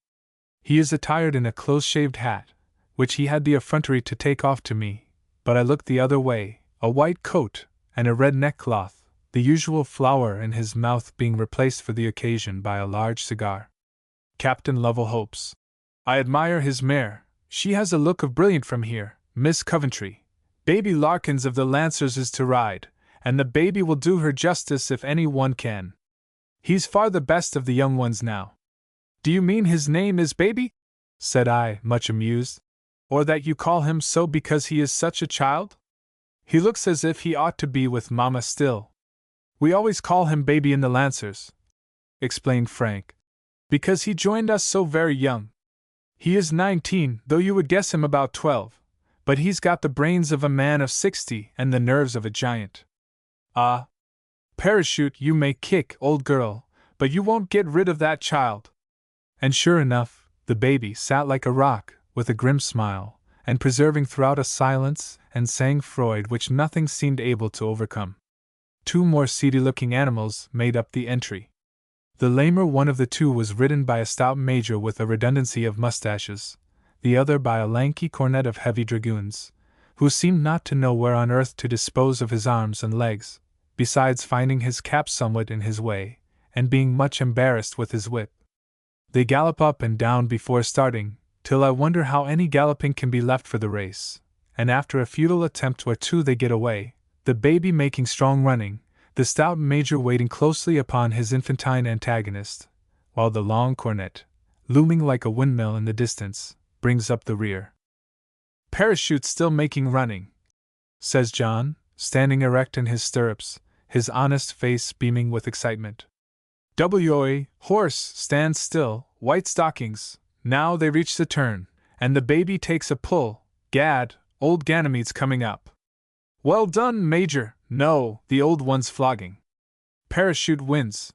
Speaker 1: He is attired in a close-shaved hat, which he had the effrontery to take off to me, but I looked the other way, a white coat, and a red neckcloth, the usual flower in his mouth being replaced for the occasion by a large cigar. Captain Lovell hopes. I admire his mare. She has a look of brilliant from here, Miss Coventry. Baby Larkins of the Lancers is to ride, and the baby will do her justice if any one can. He's far the best of the young ones now. Do you mean his name is Baby? Said I, much amused. Or that you call him so because he is such a child? He looks as if he ought to be with Mamma still. We always call him Baby in the Lancers, explained Frank, because he joined us so very young. He is 19, though you would guess him about 12, but he's got the brains of a man of 60 and the nerves of a giant. Ah! Parachute, you may kick, old girl, but you won't get rid of that child. And sure enough, the baby sat like a rock, with a grim smile, and preserving throughout a silence and sang-froid which nothing seemed able to overcome. 2 more seedy-looking animals made up the entry. The lamer one of the 2 was ridden by a stout major with a redundancy of mustaches, the other by a lanky cornet of heavy dragoons, who seemed not to know where on earth to dispose of his arms and legs, besides finding his cap somewhat in his way, and being much embarrassed with his whip. They gallop up and down before starting, till I wonder how any galloping can be left for the race, and after a futile attempt or 2 they get away, the baby making strong running, the stout major waiting closely upon his infantine antagonist, while the long cornet, looming like a windmill in the distance, brings up the rear. Parachute still making running, says John, standing erect in his stirrups, his honest face beaming with excitement. W.O.A. horse, stand still, white stockings. Now they reach the turn, and the baby takes a pull. Gad, old Ganymede's coming up. Well done, Major. No, the old one's flogging. Parachute wins.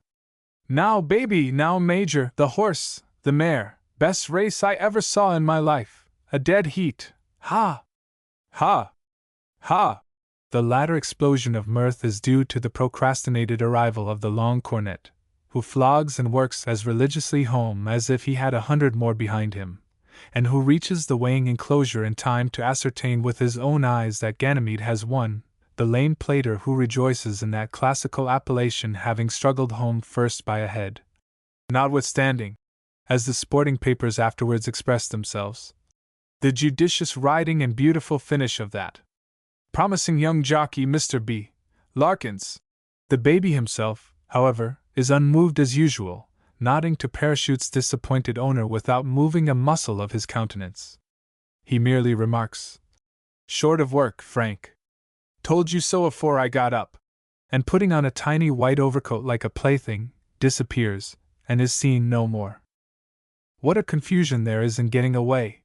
Speaker 1: Now, baby, now, Major, the horse, the mare, best race I ever saw in my life. A dead heat. Ha! Ha! Ha! The latter explosion of mirth is due to the procrastinated arrival of the long cornet, who flogs and works as religiously home as if he had 100 more behind him, and who reaches the weighing enclosure in time to ascertain with his own eyes that Ganymede has won, the lame plater who rejoices in that classical appellation having struggled home first by a head. Notwithstanding, as the sporting papers afterwards expressed themselves, the judicious riding and beautiful finish of that promising young jockey Mr. B. Larkins. The baby himself, however, is unmoved as usual, nodding to Parachute's disappointed owner without moving a muscle of his countenance. He merely remarks, "Short of work, Frank. Told you so afore I got up," and putting on a tiny white overcoat like a plaything, disappears, and is seen no more. What a confusion there is in getting away!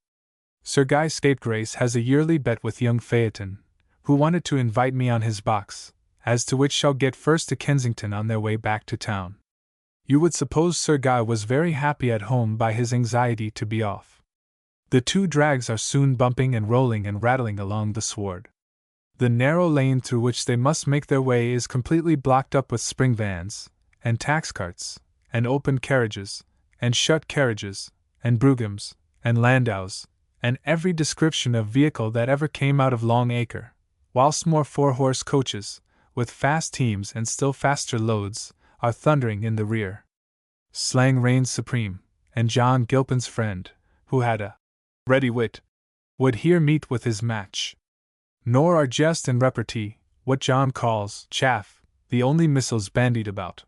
Speaker 1: Sir Guy Scapegrace has a yearly bet with young Phaeton, who wanted to invite me on his box, as to which shall get first to Kensington on their way back to town. You would suppose Sir Guy was very happy at home by his anxiety to be off. The 2 drags are soon bumping and rolling and rattling along the sward. The narrow lane through which they must make their way is completely blocked up with spring vans, and tax carts, and open carriages, and shut carriages, and broughams, and landaus, and every description of vehicle that ever came out of Long Acre, whilst more 4-horse coaches, with fast teams and still faster loads, are thundering in the rear. Slang reigns supreme, and John Gilpin's friend, who had a ready wit, would here meet with his match. Nor are jest and repartee, what John calls chaff, the only missiles bandied about.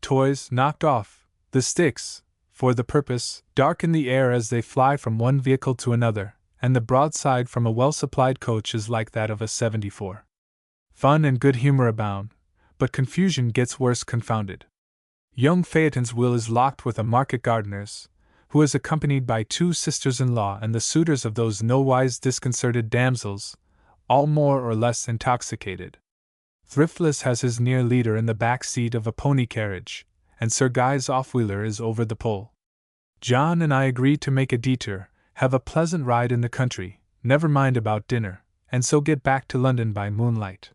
Speaker 1: Toys knocked off, the sticks, for the purpose, darken the air as they fly from one vehicle to another, and the broadside from a well-supplied coach is like that of a 74. Fun and good humor abound, but confusion gets worse confounded. Young Phaeton's will is locked with a market gardener's, who is accompanied by 2 sisters-in-law and the suitors of those nowise disconcerted damsels, all more or less intoxicated. Thriftless has his near leader in the back seat of a pony carriage, and Sir Guy's off-wheeler is over the pole. John and I agree to make a detour, have a pleasant ride in the country, never mind about dinner, and so get back to London by moonlight.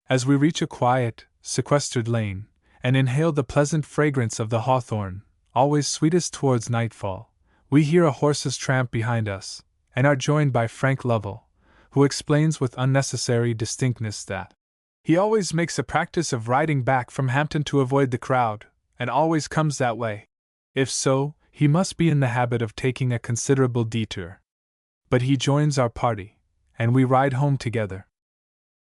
Speaker 1: As we reach a quiet, sequestered lane, and inhale the pleasant fragrance of the hawthorn, always sweetest towards nightfall, we hear a horse's tramp behind us, and are joined by Frank Lovell, who explains with unnecessary distinctness that He always makes a practice of riding back from Hampton to avoid the crowd, and always comes that way. If so, he must be in the habit of taking a considerable detour. But he joins our party, and we ride home together.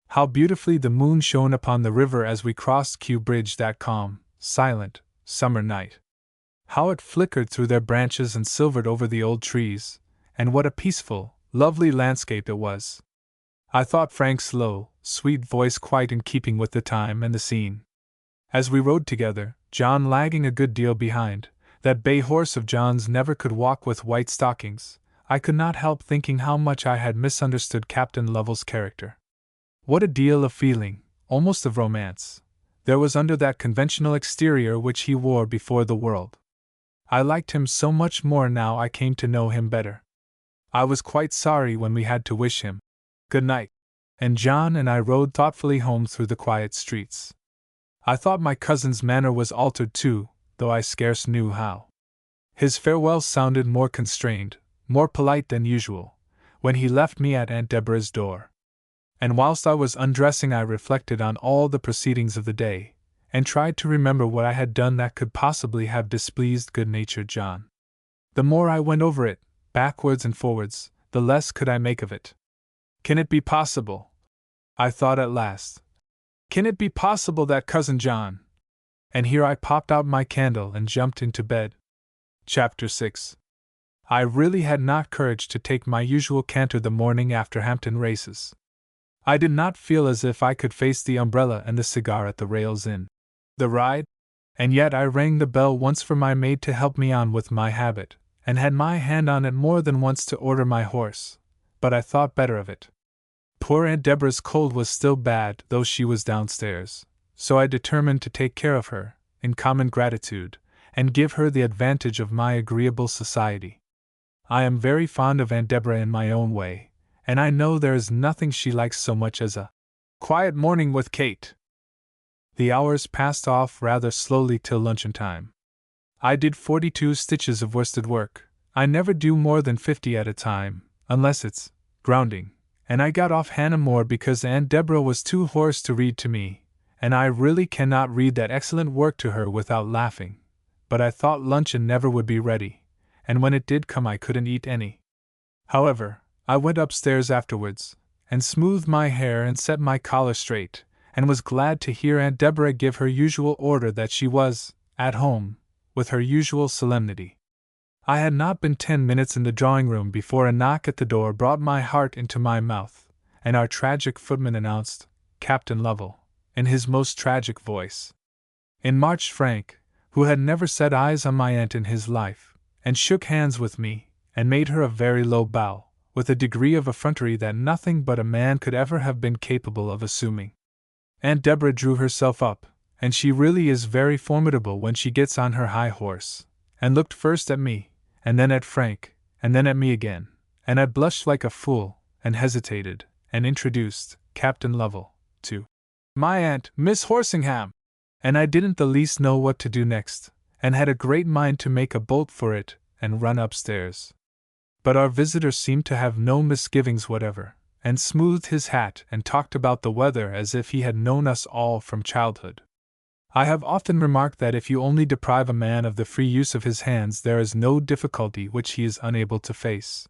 Speaker 1: How beautifully the moon shone upon the river as we crossed Kew Bridge that calm, silent, summer night. How it flickered through their branches and silvered over the old trees, and what a peaceful, lovely landscape it was. I thought Frank's low, sweet voice quite in keeping with the time and the scene. As we rode together, John lagging a good deal behind, that bay horse of John's never could walk with white stockings, I could not help thinking how much I had misunderstood Captain Lovell's character. What a deal of feeling, almost of romance, there was under that conventional exterior which he wore before the world. I liked him so much more now I came to know him better. I was quite sorry when we had to wish him good night, and John and I rode thoughtfully home through the quiet streets. I thought my cousin's manner was altered too, though I scarce knew how. His farewell sounded more constrained, more polite than usual, when he left me at Aunt Deborah's door. And whilst I was undressing I reflected on all the proceedings of the day, and tried to remember what I had done that could possibly have displeased good-natured John. The more I went over it, backwards and forwards, the less could I make of it. Can it be possible? I thought at last. Can it be possible that Cousin John? And here I popped out my candle and jumped into bed. Chapter 6. I really had not courage to take my usual canter the morning after Hampton races. I did not feel as if I could face the umbrella and the cigar at the rails in the ride, and yet I rang the bell once for my maid to help me on with my habit, and had my hand on it more than once to order my horse, but I thought better of it. Poor Aunt Deborah's cold was still bad, though she was downstairs, so I determined to take care of her, in common gratitude, and give her the advantage of my agreeable society. I am very fond of Aunt Deborah in my own way, and I know there is nothing she likes so much as a quiet morning with Kate. The hours passed off rather slowly till luncheon time. I did 42 stitches of worsted work. I never do more than 50 at a time, unless it's grounding, and I got off Hannah More because Aunt Deborah was too hoarse to read to me, and I really cannot read that excellent work to her without laughing, but I thought luncheon never would be ready, and when it did come I couldn't eat any. However, I went upstairs afterwards, and smoothed my hair and set my collar straight, and was glad to hear Aunt Deborah give her usual order that she was at home, with her usual solemnity. I had not been 10 minutes in the drawing-room before a knock at the door brought my heart into my mouth, and our tragic footman announced, Captain Lovell, in his most tragic voice. In marched Frank, who had never set eyes on my aunt in his life, and shook hands with me, and made her a very low bow, with a degree of effrontery that nothing but a man could ever have been capable of assuming. Aunt Deborah drew herself up, and she really is very formidable when she gets on her high horse, and looked first at me, and then at Frank, and then at me again, and I blushed like a fool, and hesitated, and introduced Captain Lovell to my aunt, Miss Horsingham, and I didn't the least know what to do next, and had a great mind to make a bolt for it, and run upstairs. But our visitor seemed to have no misgivings whatever, and smoothed his hat and talked about the weather as if he had known us all from childhood. I have often remarked that if you only deprive a man of the free use of his hands there is no difficulty which he is unable to face.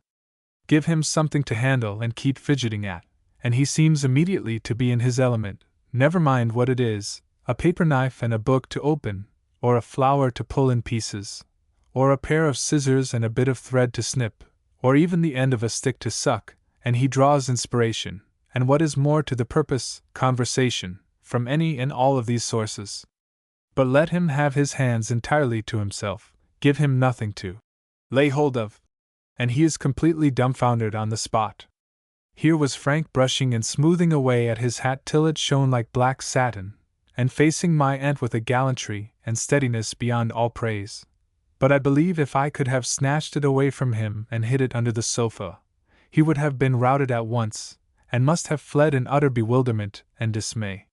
Speaker 1: Give him something to handle and keep fidgeting at, and he seems immediately to be in his element, never mind what it is, a paper knife and a book to open, or a flower to pull in pieces, or a pair of scissors and a bit of thread to snip, or even the end of a stick to suck, and he draws inspiration, and what is more to the purpose, conversation, from any and all of these sources. But let him have his hands entirely to himself, give him nothing to lay hold of, and he is completely dumbfounded on the spot. Here was Frank brushing and smoothing away at his hat till it shone like black satin, and facing my aunt with a gallantry and steadiness beyond all praise. But I believe if I could have snatched it away from him and hid it under the sofa, he would have been routed at once, and must have fled in utter bewilderment and dismay.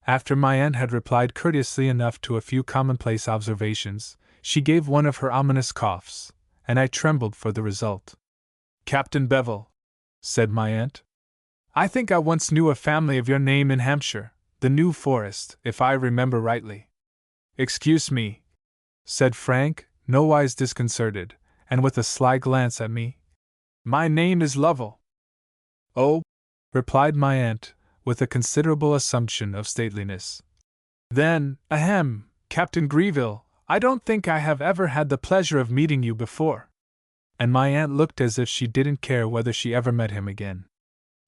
Speaker 1: After my aunt had replied courteously enough to a few commonplace observations, she gave one of her ominous coughs, and I trembled for the result. Captain Bevel, said my aunt, I think I once knew a family of your name in Hampshire, the New Forest, if I remember rightly. Excuse me, said Frank, nowise disconcerted, and with a sly glance at me. My name is Lovell. Oh, replied my aunt, with a considerable assumption of stateliness. Then, ahem, Captain Greville, I don't think I have ever had the pleasure of meeting you before. And my aunt looked as if she didn't care whether she ever met him again.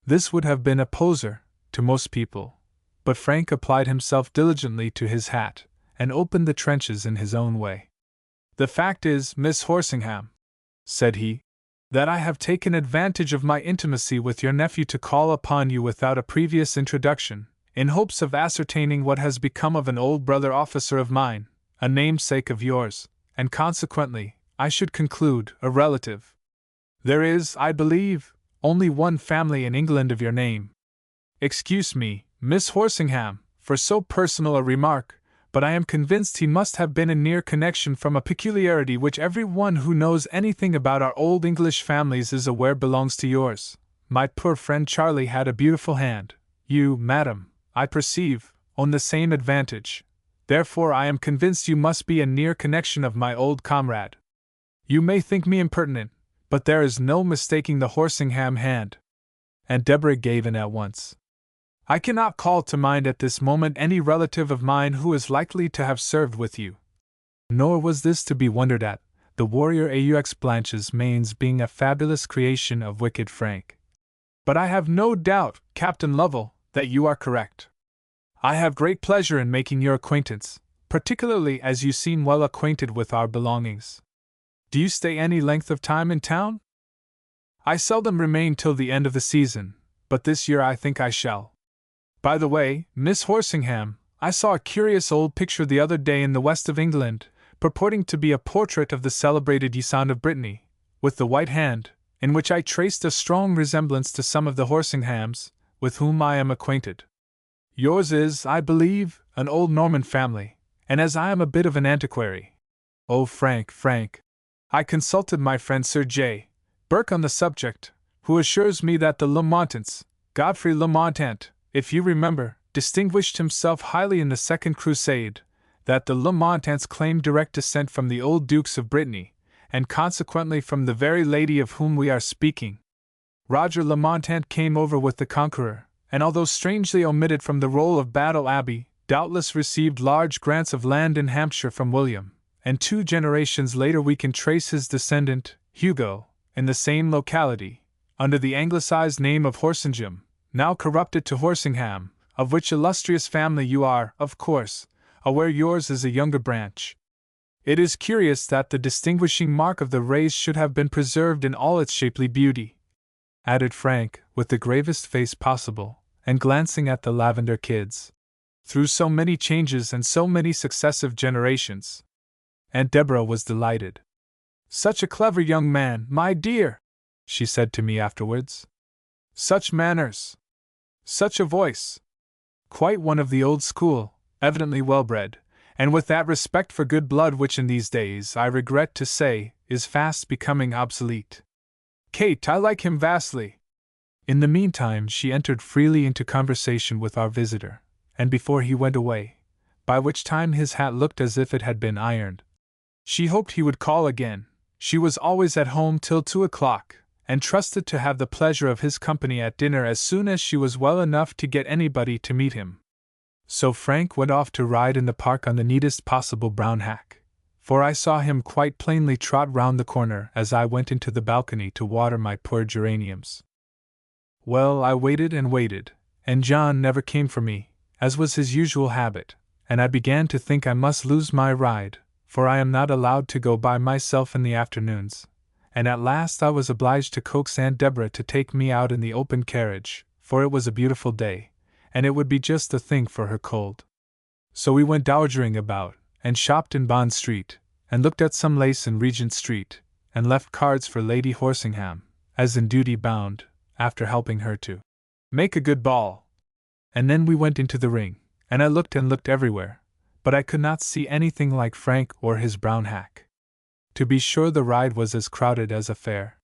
Speaker 1: This would have been a poser, to most people, but Frank applied himself diligently to his hat, and opened the trenches in his own way. The fact is, Miss Horsingham, said he, that I have taken advantage of my intimacy with your nephew to call upon you without a previous introduction, in hopes of ascertaining what has become of an old brother officer of mine, a namesake of yours, and consequently, I should conclude, a relative. There is, I believe, only one family in England of your name. Excuse me, Miss Horsingham, for so personal a remark, but I am convinced he must have been in near connection from a peculiarity which every one who knows anything about our old English families is aware belongs to yours. My poor friend Charlie had a beautiful hand. You, madam, I perceive, own the same advantage. Therefore I am convinced you must be a near connection of my old comrade. You may think me impertinent, but there is no mistaking the Horsingham hand. And Deborah gave in at once. I cannot call to mind at this moment any relative of mine who is likely to have served with you. Nor was this to be wondered at, the warrior aux Blanches Mains being a fabulous creation of wicked Frank. But I have no doubt, Captain Lovell, that you are correct. I have great pleasure in making your acquaintance, particularly as you seem well acquainted with our belongings. Do you stay any length of time in town? I seldom remain till the end of the season, but this year I think I shall. By the way, Miss Horsingham, I saw a curious old picture the other day in the west of England, purporting to be a portrait of the celebrated Ysonde of Brittany, with the white hand, in which I traced a strong resemblance to some of the Horsinghams, with whom I am acquainted. Yours is, I believe, an old Norman family, and as I am a bit of an antiquary. Oh, Frank, I consulted my friend Sir J. Burke on the subject, who assures me that the Lamontants, Godfrey Lamontant, if you remember, distinguished himself highly in the Second Crusade, that the Lamontants claim direct descent from the old Dukes of Brittany, and consequently from the very lady of whom we are speaking. Roger Lamontant came over with the Conqueror, and although strangely omitted from the roll of Battle Abbey, doubtless received large grants of land in Hampshire from William, and 2 generations later we can trace his descendant, Hugo, in the same locality, under the anglicized name of Horsingham, now corrupted to Horsingham, of which illustrious family you are, of course, aware yours is a younger branch. It is curious that the distinguishing mark of the race should have been preserved in all its shapely beauty, added Frank, with the gravest face possible, and glancing at the lavender kids, through so many changes and so many successive generations. Aunt Deborah was delighted. Such a clever young man, my dear, she said to me afterwards. Such manners. Such a voice. Quite one of the old school, evidently well-bred, and with that respect for good blood which in these days, I regret to say, is fast becoming obsolete. Kate, I like him vastly. In the meantime she entered freely into conversation with our visitor, and before he went away, by which time his hat looked as if it had been ironed, she hoped he would call again. She was always at home till 2 o'clock, and trusted to have the pleasure of his company at dinner as soon as she was well enough to get anybody to meet him. So Frank went off to ride in the park on the neatest possible brown hack, for I saw him quite plainly trot round the corner as I went into the balcony to water my poor geraniums. Well, I waited and waited, and John never came for me, as was his usual habit, and I began to think I must lose my ride, for I am not allowed to go by myself in the afternoons, and at last I was obliged to coax Aunt Deborah to take me out in the open carriage, for it was a beautiful day, and it would be just the thing for her cold. So we went dowagering about, and shopped in Bond Street, and looked at some lace in Regent Street, and left cards for Lady Horsingham, as in duty bound, after helping her to make a good ball. And then we went into the ring, and I looked and looked everywhere, but I could not see anything like Frank or his brown hack. To be sure the ride was as crowded as a fair.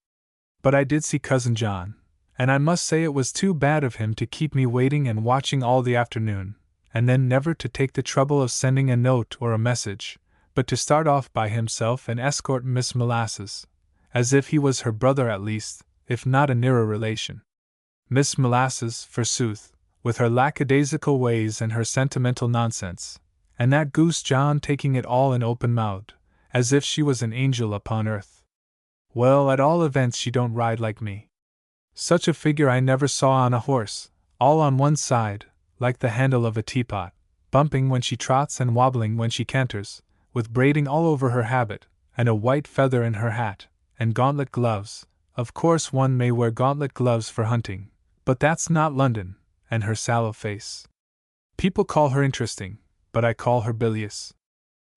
Speaker 1: But I did see Cousin John, and I must say it was too bad of him to keep me waiting and watching all the afternoon, and then never to take the trouble of sending a note or a message, but to start off by himself and escort Miss Molasses, as if he was her brother at least, if not a nearer relation. Miss Molasses, forsooth, with her lackadaisical ways and her sentimental nonsense, and that goose John taking it all in open-mouthed, as if she was an angel upon earth. Well, at all events she don't ride like me. Such a figure I never saw on a horse, all on one side, like the handle of a teapot, bumping when she trots and wobbling when she canters, with braiding all over her habit, and a white feather in her hat, and gauntlet gloves. Of course one may wear gauntlet gloves for hunting, but that's not London, and her sallow face. People call her interesting, but I call her bilious.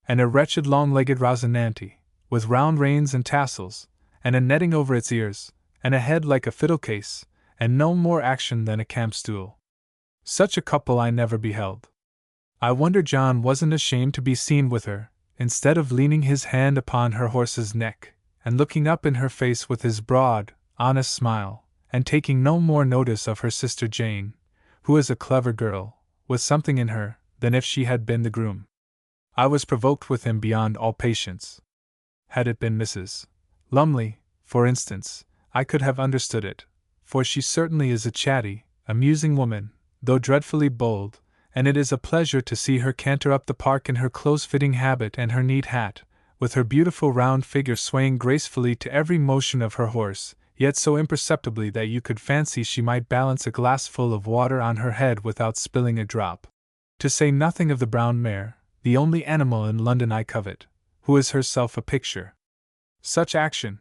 Speaker 1: And a wretched long-legged Rosinante, with round reins and tassels, and a netting over its ears, and a head like a fiddle-case, and no more action than a camp-stool. Such a couple I never beheld. I wonder John wasn't ashamed to be seen with her, instead of leaning his hand upon her horse's neck, and looking up in her face with his broad, honest smile, and taking no more notice of her sister Jane, who is a clever girl, with something in her, than if she had been the groom. I was provoked with him beyond all patience. Had it been Mrs. Lumley, for instance, I could have understood it, for she certainly is a chatty, amusing woman, though dreadfully bold, and it is a pleasure to see her canter up the park in her close-fitting habit and her neat hat, with her beautiful round figure swaying gracefully to every motion of her horse, yet so imperceptibly that you could fancy she might balance a glassful of water on her head without spilling a drop. To say nothing of the brown mare, the only animal in London I covet, who is herself a picture. Such action!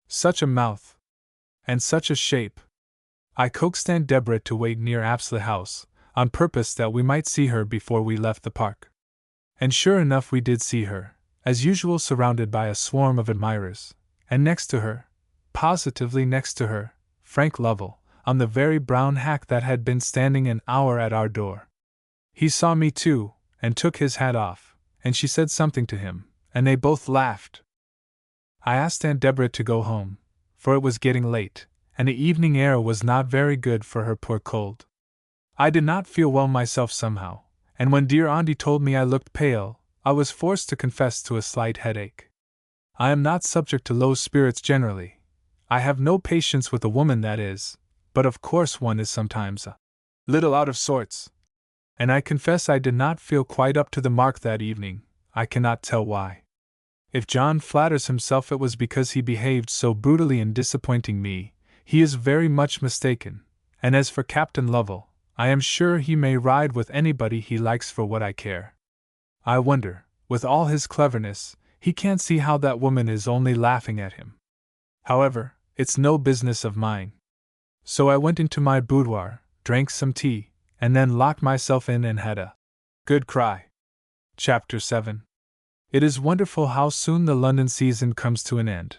Speaker 1: Such a mouth! And such a shape! I coaxed Aunt Deborah to wait near Apsley House, on purpose that we might see her before we left the park. And sure enough we did see her, as usual surrounded by a swarm of admirers, and next to her, positively next to her, Frank Lovell, on the very brown hack that had been standing an hour at our door. He saw me too, and took his hat off, and she said something to him, and they both laughed. I asked Aunt Deborah to go home, for it was getting late, and the evening air was not very good for her poor cold. I did not feel well myself somehow, and when dear Auntie told me I looked pale, I was forced to confess to a slight headache. I am not subject to low spirits generally. I have no patience with a woman, that is, but of course one is sometimes a little out of sorts. And I confess I did not feel quite up to the mark that evening. I cannot tell why. If John flatters himself it was because he behaved so brutally in disappointing me, he is very much mistaken, and as for Captain Lovell, I am sure he may ride with anybody he likes for what I care. I wonder, with all his cleverness, he can't see how that woman is only laughing at him. However, it's no business of mine. So I went into my boudoir, drank some tea, and then locked myself in and had a good cry. Chapter 7. It is wonderful how soon the London season comes to an end,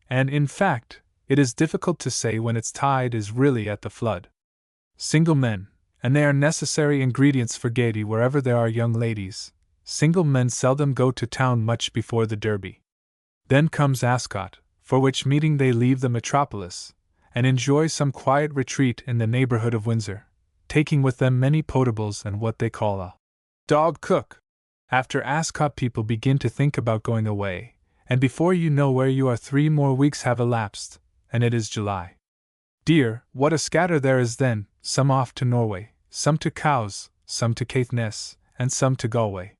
Speaker 1: and in fact, it is difficult to say when its tide is really at the flood. Single men, and they are necessary ingredients for gaiety wherever there are young ladies, single men seldom go to town much before the Derby. Then comes Ascot, for which meeting they leave the metropolis, and enjoy some quiet retreat in the neighborhood of Windsor, taking with them many potables and what they call a dog cook. After Ascot people begin to think about going away, and before you know where you are 3 more weeks have elapsed, and it is July. Dear, what a scatter there is then, some off to Norway, some to Cowes, some to Caithness, and some to Galway.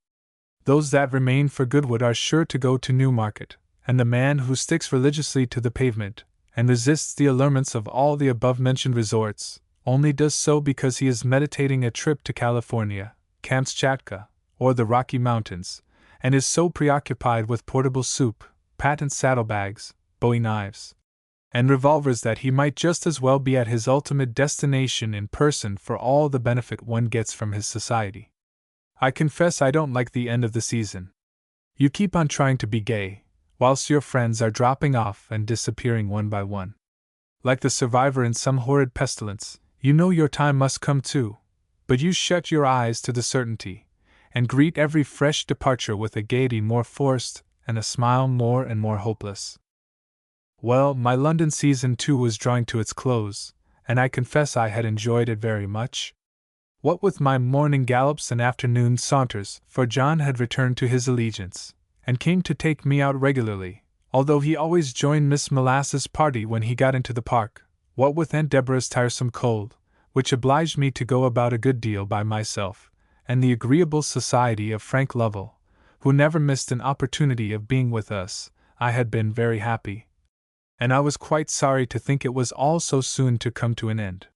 Speaker 1: Those that remain for Goodwood are sure to go to Newmarket, and the man who sticks religiously to the pavement, and resists the allurements of all the above-mentioned resorts, only does so because he is meditating a trip to California, Kamchatka, or the Rocky Mountains, and is so preoccupied with portable soup, patent saddlebags, bowie knives, and revolvers that he might just as well be at his ultimate destination in person for all the benefit one gets from his society. I confess I don't like the end of the season. You keep on trying to be gay, whilst your friends are dropping off and disappearing one by one. Like the survivor in some horrid pestilence, you know your time must come too, but you shut your eyes to the certainty, and greet every fresh departure with a gaiety more forced and a smile more and more hopeless. Well, my London season too was drawing to its close, and I confess I had enjoyed it very much. What with my morning gallops and afternoon saunters, for John had returned to his allegiance, and came to take me out regularly, although he always joined Miss Molasses' party when he got into the park, what with Aunt Deborah's tiresome cold, which obliged me to go about a good deal by myself, and the agreeable society of Frank Lovell, who never missed an opportunity of being with us, I had been very happy. And I was quite sorry to think it was all so soon to come to an end.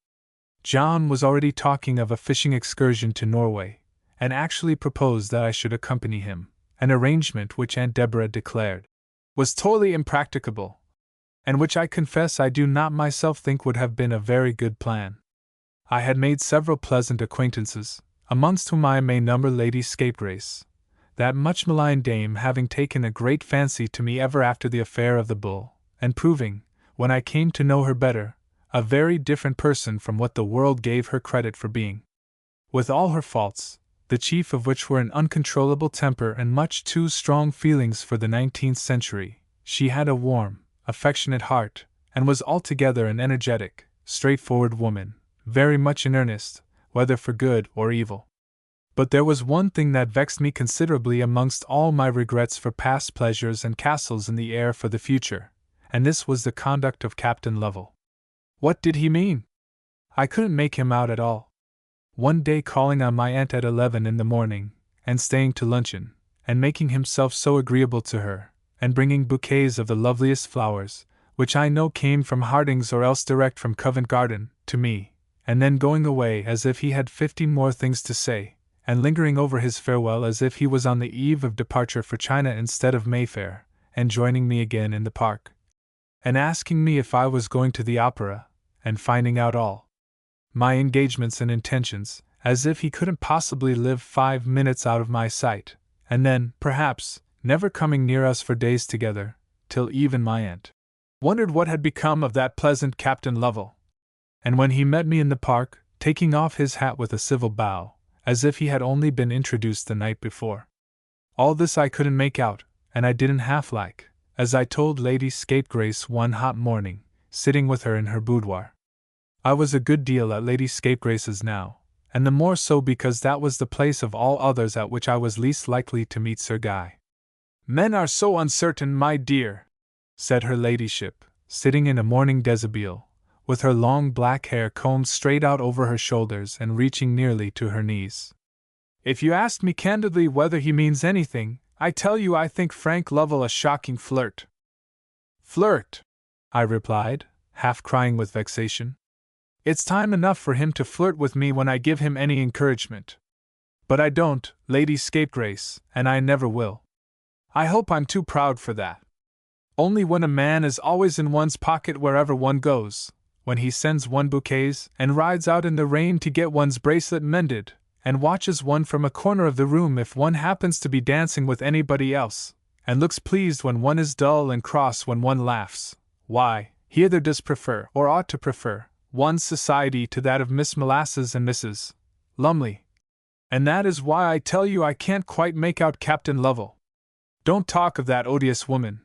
Speaker 1: John was already talking of a fishing excursion to Norway, and actually proposed that I should accompany him, an arrangement which Aunt Deborah declared was totally impracticable, and which I confess I do not myself think would have been a very good plan. I had made several pleasant acquaintances, amongst whom I may number Lady Scapegrace, that much maligned dame having taken a great fancy to me ever after the affair of the bull, and proving, when I came to know her better, a very different person from what the world gave her credit for being. With all her faults, the chief of which were an uncontrollable temper and much too strong feelings for the 19th century, she had a warm, affectionate heart, and was altogether an energetic, straightforward woman, very much in earnest, whether for good or evil. But there was one thing that vexed me considerably amongst all my regrets for past pleasures and castles in the air for the future, and this was the conduct of Captain Lovell. What did he mean? I couldn't make him out at all. One day calling on my aunt at 11 in the morning, and staying to luncheon, and making himself so agreeable to her, and bringing bouquets of the loveliest flowers, which I know came from Harding's or else direct from Covent Garden, to me, and then going away as if he had 50 more things to say, and lingering over his farewell as if he was on the eve of departure for China instead of Mayfair, and joining me again in the park, and asking me if I was going to the opera, and finding out all my engagements and intentions, as if he couldn't possibly live 5 minutes out of my sight, and then, perhaps, never coming near us for days together, till even my aunt wondered what had become of that pleasant Captain Lovell. And when he met me in the park, taking off his hat with a civil bow, as if he had only been introduced the night before. All this I couldn't make out, and I didn't half like, as I told Lady Scapegrace one hot morning, sitting with her in her boudoir. I was a good deal at Lady Scapegrace's now, and the more so because that was the place of all others at which I was least likely to meet Sir Guy. Men are so uncertain, my dear, said her ladyship, sitting in a morning deshabille, with her long black hair combed straight out over her shoulders and reaching nearly to her knees. If you ask me candidly whether he means anything, I tell you I think Frank Lovell a shocking flirt. Flirt, I replied, half crying with vexation. It's time enough for him to flirt with me when I give him any encouragement. But I don't, Lady Scapegrace, and I never will. I hope I'm too proud for that. Only when a man is always in one's pocket wherever one goes, when he sends one bouquets and rides out in the rain to get one's bracelet mended, and watches one from a corner of the room if one happens to be dancing with anybody else, and looks pleased when one is dull and cross when one laughs, why, he either does prefer, or ought to prefer, one's society to that of Miss Molasses and Mrs. Lumley. And that is why I tell you I can't quite make out Captain Lovell. Don't talk of that odious woman,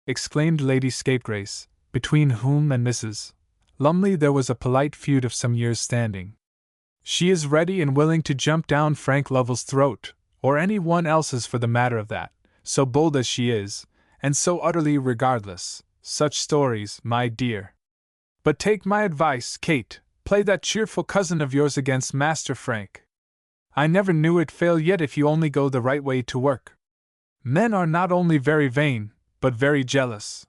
Speaker 1: exclaimed Lady Scapegrace, between whom and Mrs. Lumley there was a polite feud of some years' standing. She is ready and willing to jump down Frank Lovell's throat, or any one else's for the matter of that, so bold as she is, and so utterly regardless. Such stories, my dear. But take my advice, Kate, play that cheerful cousin of yours against Master Frank. I never knew it fail yet if you only go the right way to work. Men are not only very vain, but very jealous.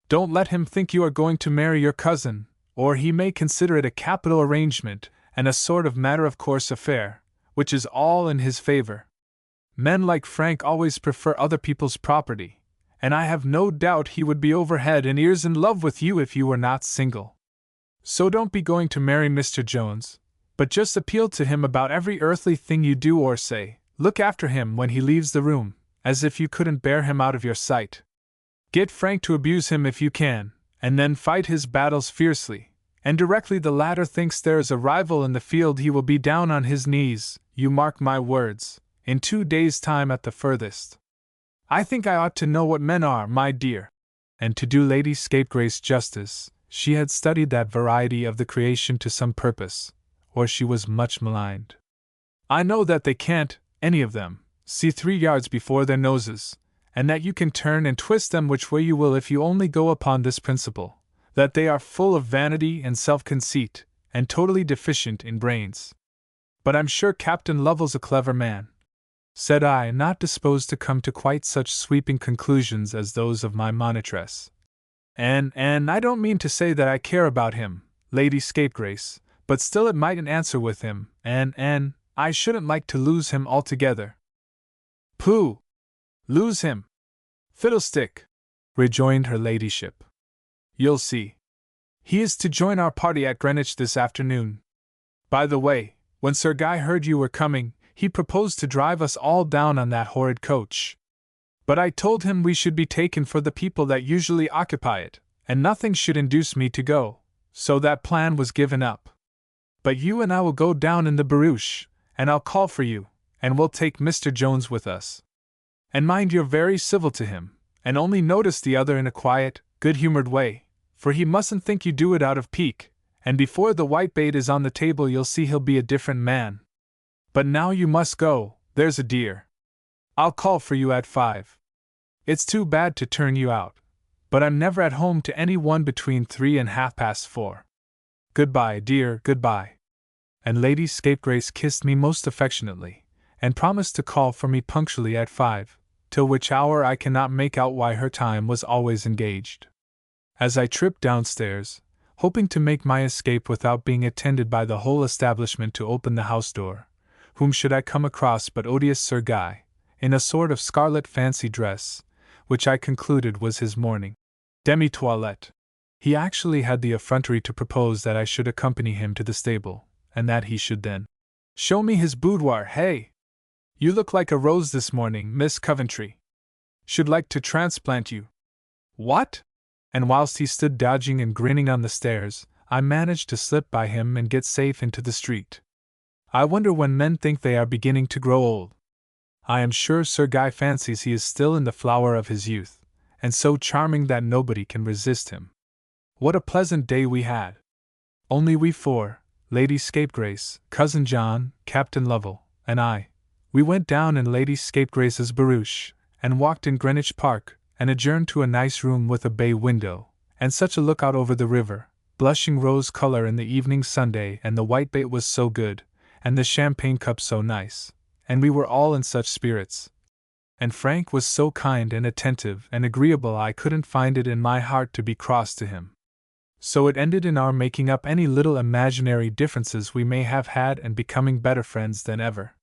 Speaker 1: Don't let him think you are going to marry your cousin, or he may consider it a capital arrangement, and a sort of matter-of-course affair, which is all in his favor. Men like Frank always prefer other people's property, and I have no doubt he would be over head and ears in love with you if you were not single. So don't be going to marry Mr. Jones, but just appeal to him about every earthly thing you do or say, look after him when he leaves the room, as if you couldn't bear him out of your sight. Get Frank to abuse him if you can, and then fight his battles fiercely, and directly the latter thinks there is a rival in the field he will be down on his knees, you mark my words, in 2 days' time at the furthest. I think I ought to know what men are, my dear. And to do Lady Scapegrace justice, she had studied that variety of the creation to some purpose, or she was much maligned. I know that they can't, any of them, see 3 yards before their noses, and that you can turn and twist them which way you will if you only go upon this principle, that they are full of vanity and self-conceit, and totally deficient in brains. But I'm sure Captain Lovell's a clever man, said I, not disposed to come to quite such sweeping conclusions as those of my monitress. And I don't mean to say that I care about him, Lady Scapegrace, but still it mightn't answer with him, and I shouldn't like to lose him altogether. Pooh! Lose him! Fiddlestick! Rejoined her ladyship. You'll see. He is to join our party at Greenwich this afternoon. By the way, when Sir Guy heard you were coming, he proposed to drive us all down on that horrid coach. But I told him we should be taken for the people that usually occupy it, and nothing should induce me to go, so that plan was given up. But you and I will go down in the barouche, and I'll call for you, and we'll take Mr. Jones with us. And mind you're very civil to him, and only notice the other in a quiet, good-humored way, for he mustn't think you do it out of pique, and before the whitebait is on the table you'll see he'll be a different man. But now you must go, there's a dear. I'll call for you at 5. It's too bad to turn you out, but I'm never at home to any one between 3 and 4:30. Goodbye, dear, goodbye. And Lady Scapegrace kissed me most affectionately, and promised to call for me punctually at 5, till which hour I cannot make out why her time was always engaged. As I tripped downstairs, hoping to make my escape without being attended by the whole establishment to open the house door, whom should I come across but odious Sir Guy, in a sort of scarlet fancy dress, which I concluded was his morning demi-toilette. He actually had the effrontery to propose that I should accompany him to the stable, and that he should then show me his boudoir. Hey! You look like a rose this morning, Miss Coventry. Should like to transplant you. What? And whilst he stood dodging and grinning on the stairs, I managed to slip by him and get safe into the street. I wonder when men think they are beginning to grow old. I am sure Sir Guy fancies he is still in the flower of his youth, and so charming that nobody can resist him. What a pleasant day we had! Only we 4, Lady Scapegrace, Cousin John, Captain Lovell, and I. We went down in Lady Scapegrace's barouche, and walked in Greenwich Park, and adjourned to a nice room with a bay window, and such a lookout over the river, blushing rose color in the evening Sunday, and the whitebait was so good, and the champagne cup so nice, and we were all in such spirits. And Frank was so kind and attentive and agreeable I couldn't find it in my heart to be cross to him. So it ended in our making up any little imaginary differences we may have had and becoming better friends than ever.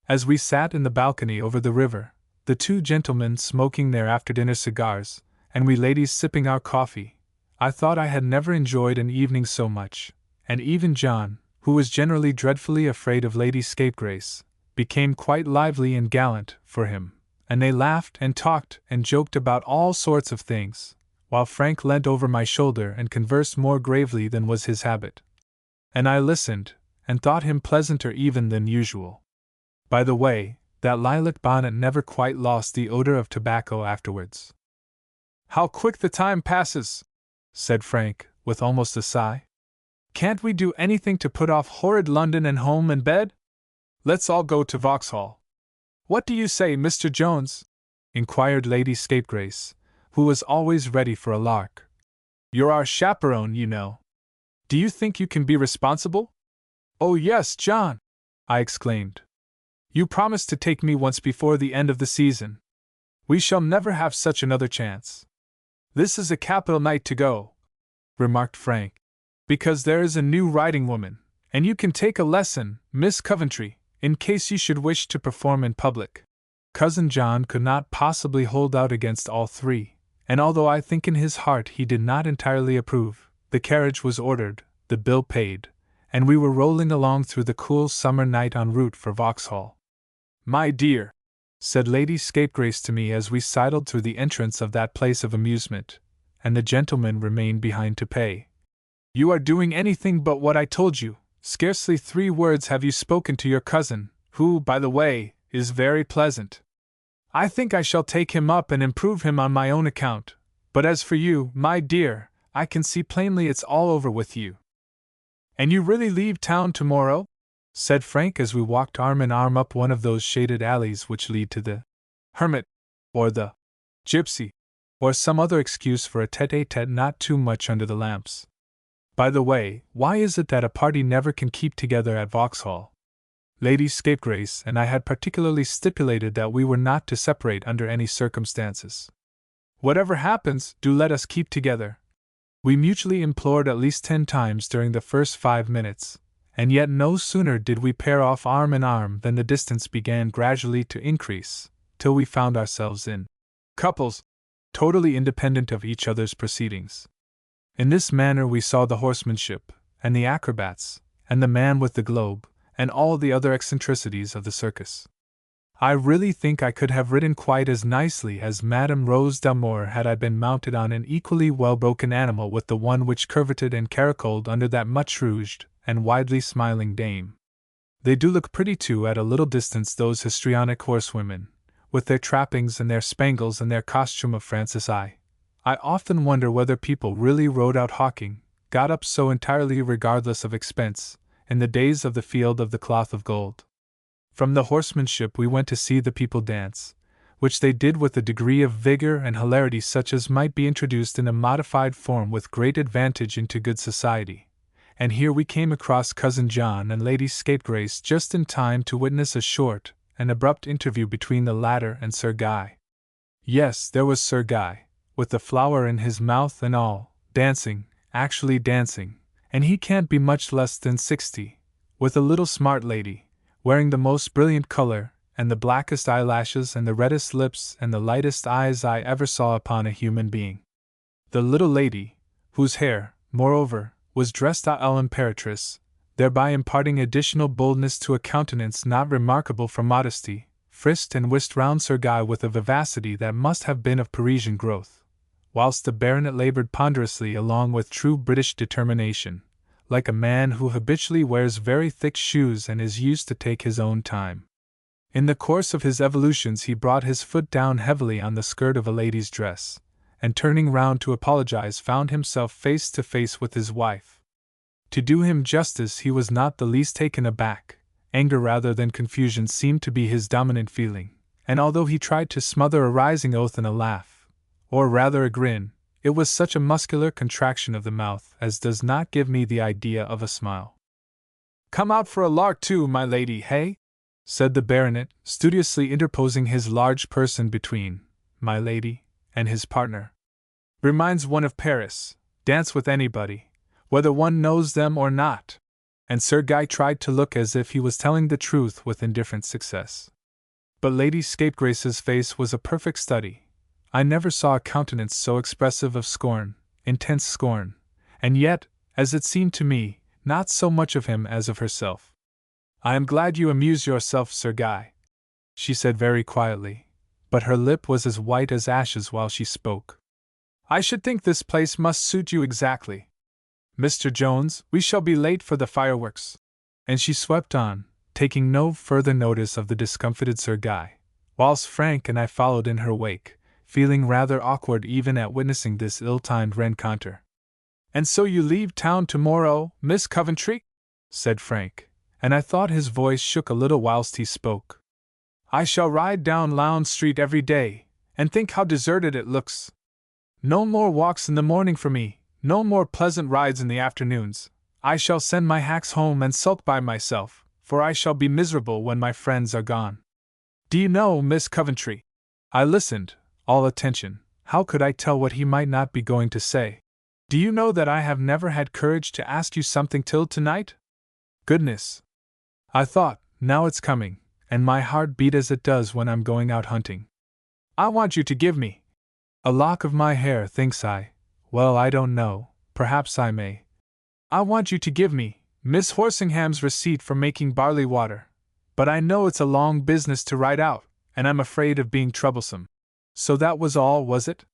Speaker 1: As we sat in the balcony over the river, the 2 gentlemen smoking their after-dinner cigars, and we ladies sipping our coffee, I thought I had never enjoyed an evening so much, and even John, who was generally dreadfully afraid of Lady Scapegrace, became quite lively and gallant for him, and they laughed and talked and joked about all sorts of things, while Frank leant over my shoulder and conversed more gravely than was his habit. And I listened, and thought him pleasanter even than usual. By the way, that lilac bonnet never quite lost the odor of tobacco afterwards. How quick the time passes, said Frank, with almost a sigh. Can't we do anything to put off horrid London and home and bed? Let's all go to Vauxhall. What do you say, Mr. Jones? Inquired Lady Scapegrace, who was always ready for a lark. You're our chaperone, you know. Do you think you can be responsible? Oh yes, John, I exclaimed. You promised to take me once before the end of the season. We shall never have such another chance. This is a capital night to go, remarked Frank, because there is a new riding woman, and you can take a lesson, Miss Coventry, in case you should wish to perform in public. Cousin John could not possibly hold out against all 3, and although I think in his heart he did not entirely approve, the carriage was ordered, the bill paid, and we were rolling along through the cool summer night en route for Vauxhall. My dear, said Lady Scapegrace to me as we sidled through the entrance of that place of amusement, and the gentlemen remained behind to pay. You are doing anything but what I told you. Scarcely 3 words have you spoken to your cousin, who, by the way, is very pleasant. I think I shall take him up and improve him on my own account, but as for you, my dear, I can see plainly it's all over with you. And you really leave town tomorrow? Said Frank as we walked arm in arm up one of those shaded alleys which lead to the hermit, or the gypsy, or some other excuse for a tete-a-tete not too much under the lamps. By the way, why is it that a party never can keep together at Vauxhall? Lady Scapegrace and I had particularly stipulated that we were not to separate under any circumstances. Whatever happens, do let us keep together. We mutually implored at least 10 times during the first 5 minutes, and yet no sooner did we pair off arm in arm than the distance began gradually to increase, till we found ourselves in couples, totally independent of each other's proceedings. In this manner we saw the horsemanship, and the acrobats, and the man with the globe, and all the other eccentricities of the circus. I really think I could have ridden quite as nicely as Madame Rose d'Amour had I been mounted on an equally well-broken animal with the one which curveted and caracoled under that much-rouged and widely smiling dame. They do look pretty too at a little distance, those histrionic horsewomen, with their trappings and their spangles and their costume of Francis I often wonder whether people really rode out hawking, got up so entirely regardless of expense, in the days of the Field of the Cloth of Gold. From the horsemanship we went to see the people dance, which they did with a degree of vigor and hilarity such as might be introduced in a modified form with great advantage into good society. And here we came across Cousin John and Lady Scapegrace just in time to witness a short and abrupt interview between the latter and Sir Guy. Yes, there was Sir Guy, with the flower in his mouth and all, dancing, actually dancing, and he can't be much less than 60, with a little smart lady, wearing the most brilliant color, and the blackest eyelashes and the reddest lips and the lightest eyes I ever saw upon a human being. The little lady, whose hair, moreover, was dressed à l'impératrice, thereby imparting additional boldness to a countenance not remarkable for modesty, frisked and whisked round Sir Guy with a vivacity that must have been of Parisian growth, whilst the baronet laboured ponderously along with true British determination, like a man who habitually wears very thick shoes and is used to take his own time. In the course of his evolutions he brought his foot down heavily on the skirt of a lady's dress, and turning round to apologize found himself face to face with his wife. To do him justice, he was not the least taken aback. Anger rather than confusion seemed to be his dominant feeling, and although he tried to smother a rising oath in a laugh, or rather a grin, it was such a muscular contraction of the mouth as does not give me the idea of a smile. "Come out for a lark too, my lady, hey?" said the baronet, studiously interposing his large person between my lady and his partner. "Reminds one of Paris. Dance with anybody, whether one knows them or not." And Sir Guy tried to look as if he was telling the truth with indifferent success. But Lady Scapegrace's face was a perfect study. I never saw a countenance so expressive of scorn, intense scorn, and yet, as it seemed to me, not so much of him as of herself. "I am glad you amuse yourself, Sir Guy," she said very quietly, but her lip was as white as ashes while she spoke. "I should think this place must suit you exactly. Mr. Jones, we shall be late for the fireworks." And she swept on, taking no further notice of the discomfited Sir Guy, whilst Frank and I followed in her wake, feeling rather awkward even at witnessing this ill-timed rencontre. "And so you leave town tomorrow, Miss Coventry?" said Frank, and I thought his voice shook a little whilst he spoke. "I shall ride down Lowndes Street every day, and think how deserted it looks. No more walks in the morning for me, no more pleasant rides in the afternoons. I shall send my hacks home and sulk by myself, for I shall be miserable when my friends are gone. Do you know, Miss Coventry?" I listened, all attention. How could I tell what he might not be going to say? "Do you know that I have never had courage to ask you something till tonight? Goodness! I thought, now it's coming, and my heart beat as it does when I'm going out hunting. I want you to give me a lock of my hair, thinks I. Well, I don't know, perhaps I may. I want you to give me Miss Horsingham's receipt for making barley water, but I know it's a long business to write out, and I'm afraid of being troublesome. So that was all, was it?"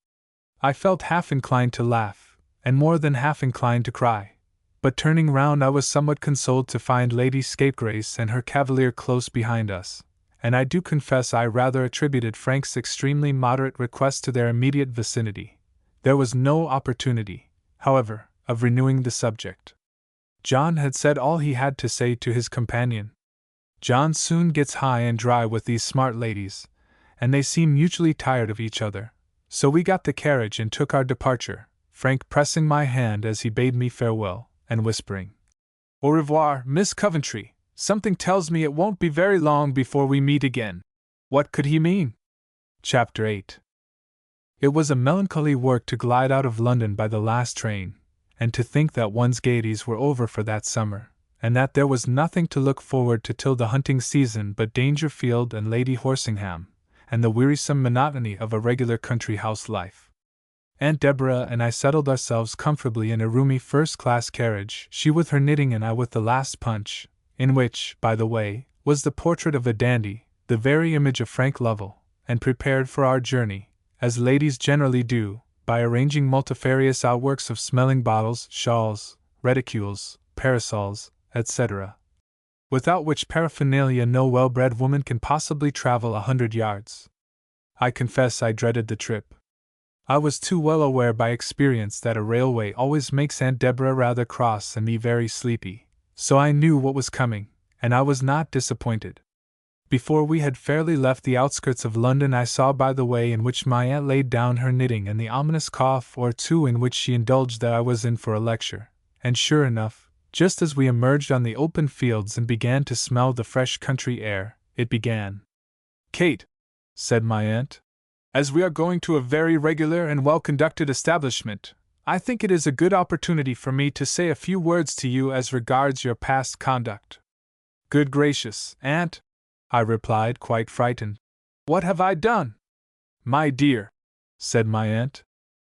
Speaker 1: I felt half inclined to laugh, and more than half inclined to cry, but turning round I was somewhat consoled to find Lady Scapegrace and her cavalier close behind us, and I do confess I rather attributed Frank's extremely moderate request to their immediate vicinity. There was no opportunity, however, of renewing the subject. John had said all he had to say to his companion. John soon gets high and dry with these smart ladies, and they seem mutually tired of each other. So we got the carriage and took our departure, Frank pressing my hand as he bade me farewell, and whispering, "Au revoir, Miss Coventry. Something tells me it won't be very long before we meet again." What could he mean? Chapter 8. It was a melancholy work to glide out of London by the last train, and to think that one's gaieties were over for that summer, and that there was nothing to look forward to till the hunting season but Dangerfield and Lady Horsingham, and the wearisome monotony of a regular country house life. Aunt Deborah and I settled ourselves comfortably in a roomy first-class carriage, she with her knitting and I with the last punch, in which, by the way, was the portrait of a dandy, the very image of Frank Lovell, and prepared for our journey, as ladies generally do, by arranging multifarious outworks of smelling bottles, shawls, reticules, parasols, etc., without which paraphernalia no well-bred woman can possibly travel 100 yards. I confess I dreaded the trip. I was too well aware by experience that a railway always makes Aunt Deborah rather cross and me very sleepy, so I knew what was coming, and I was not disappointed. Before we had fairly left the outskirts of London I saw by the way in which my aunt laid down her knitting and the ominous cough or two in which she indulged that I was in for a lecture, and sure enough, just as we emerged on the open fields and began to smell the fresh country air, it began. "Kate," said my aunt, "as we are going to a very regular and well-conducted establishment, I think it is a good opportunity for me to say a few words to you as regards your past conduct." "Good gracious, aunt," I replied, quite frightened. "What have I done?" "My dear," said my aunt,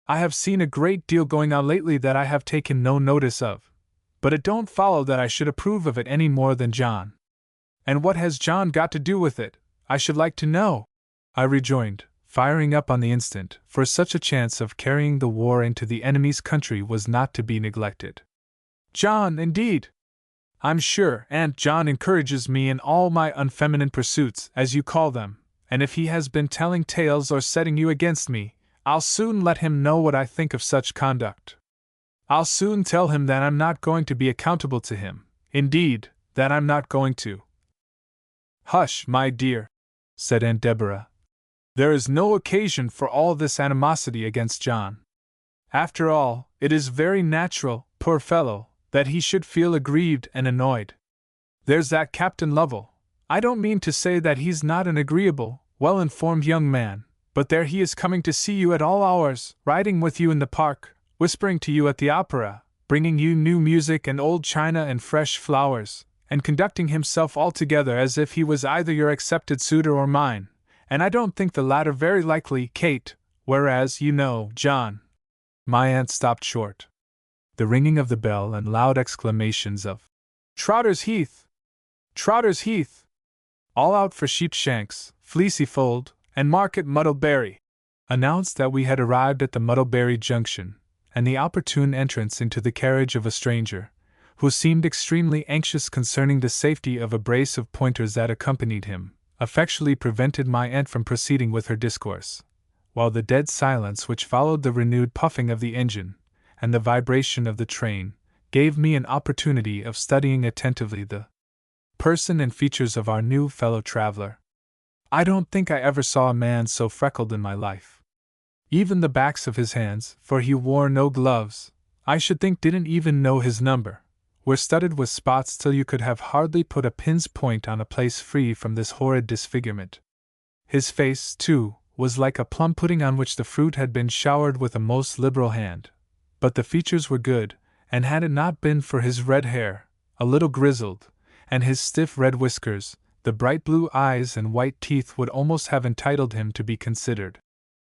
Speaker 1: "I have seen a great deal going on lately that I have taken no notice of, but it don't follow that I should approve of it any more than John." "And what has John got to do with it, I should like to know?" I rejoined, firing up on the instant, for such a chance of carrying the war into the enemy's country was not to be neglected. "John, indeed! I'm sure, Aunt, John encourages me in all my unfeminine pursuits, as you call them, and if he has been telling tales or setting you against me, I'll soon let him know what I think of such conduct. I'll soon tell him that I'm not going to be accountable to him, indeed, that I'm not going to." "Hush, my dear," said Aunt Deborah. "There is no occasion for all this animosity against John. After all, it is very natural, poor fellow, that he should feel aggrieved and annoyed. There's that Captain Lovell. I don't mean to say that he's not an agreeable, well-informed young man, but there he is coming to see you at all hours, riding with you in the park, whispering to you at the opera, bringing you new music and old china and fresh flowers, and conducting himself altogether as if he was either your accepted suitor or mine, and I don't think the latter very likely, Kate, whereas, you know, John—" My aunt stopped short. The ringing of the bell and loud exclamations of "Trotter's Heath! Trotter's Heath! All out for Sheepshanks, Fleecy Fold, and Market Muddlebury!" announced that we had arrived at the Muddlebury Junction, and the opportune entrance into the carriage of a stranger, who seemed extremely anxious concerning the safety of a brace of pointers that accompanied him, effectually prevented my aunt from proceeding with her discourse, while the dead silence which followed the renewed puffing of the engine, and the vibration of the train, gave me an opportunity of studying attentively the person and features of our new fellow-traveler. I don't think I ever saw a man so freckled in my life. Even the backs of his hands, for he wore no gloves, I should think didn't even know his number, were studded with spots till you could have hardly put a pin's point on a place free from this horrid disfigurement. His face, too, was like a plum pudding on which the fruit had been showered with a most liberal hand. But the features were good, and had it not been for his red hair, a little grizzled, and his stiff red whiskers, the bright blue eyes and white teeth would almost have entitled him to be considered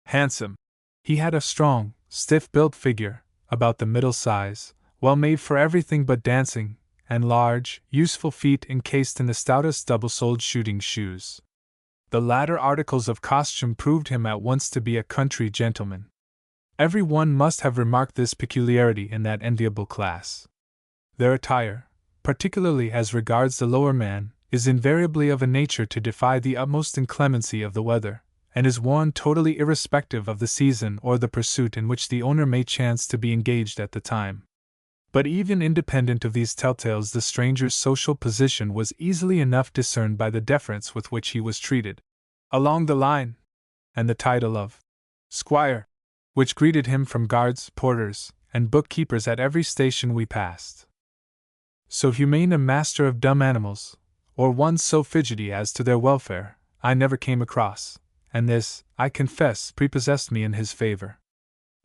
Speaker 1: handsome. He had a strong, stiff-built figure, about the middle size, well made for everything but dancing, and large, useful feet encased in the stoutest double-soled shooting shoes. The latter articles of costume proved him at once to be a country gentleman. Every one must have remarked this peculiarity in that enviable class. Their attire, particularly as regards the lower man, is invariably of a nature to defy the utmost inclemency of the weather, and is worn totally irrespective of the season or the pursuit in which the owner may chance to be engaged at the time. But even independent of these telltales, the stranger's social position was easily enough discerned by the deference with which he was treated along the line, and the title of Squire, which greeted him from guards, porters, and bookkeepers at every station we passed. So humane a master of dumb animals, or one so fidgety as to their welfare, I never came across, and this, I confess, prepossessed me in his favor.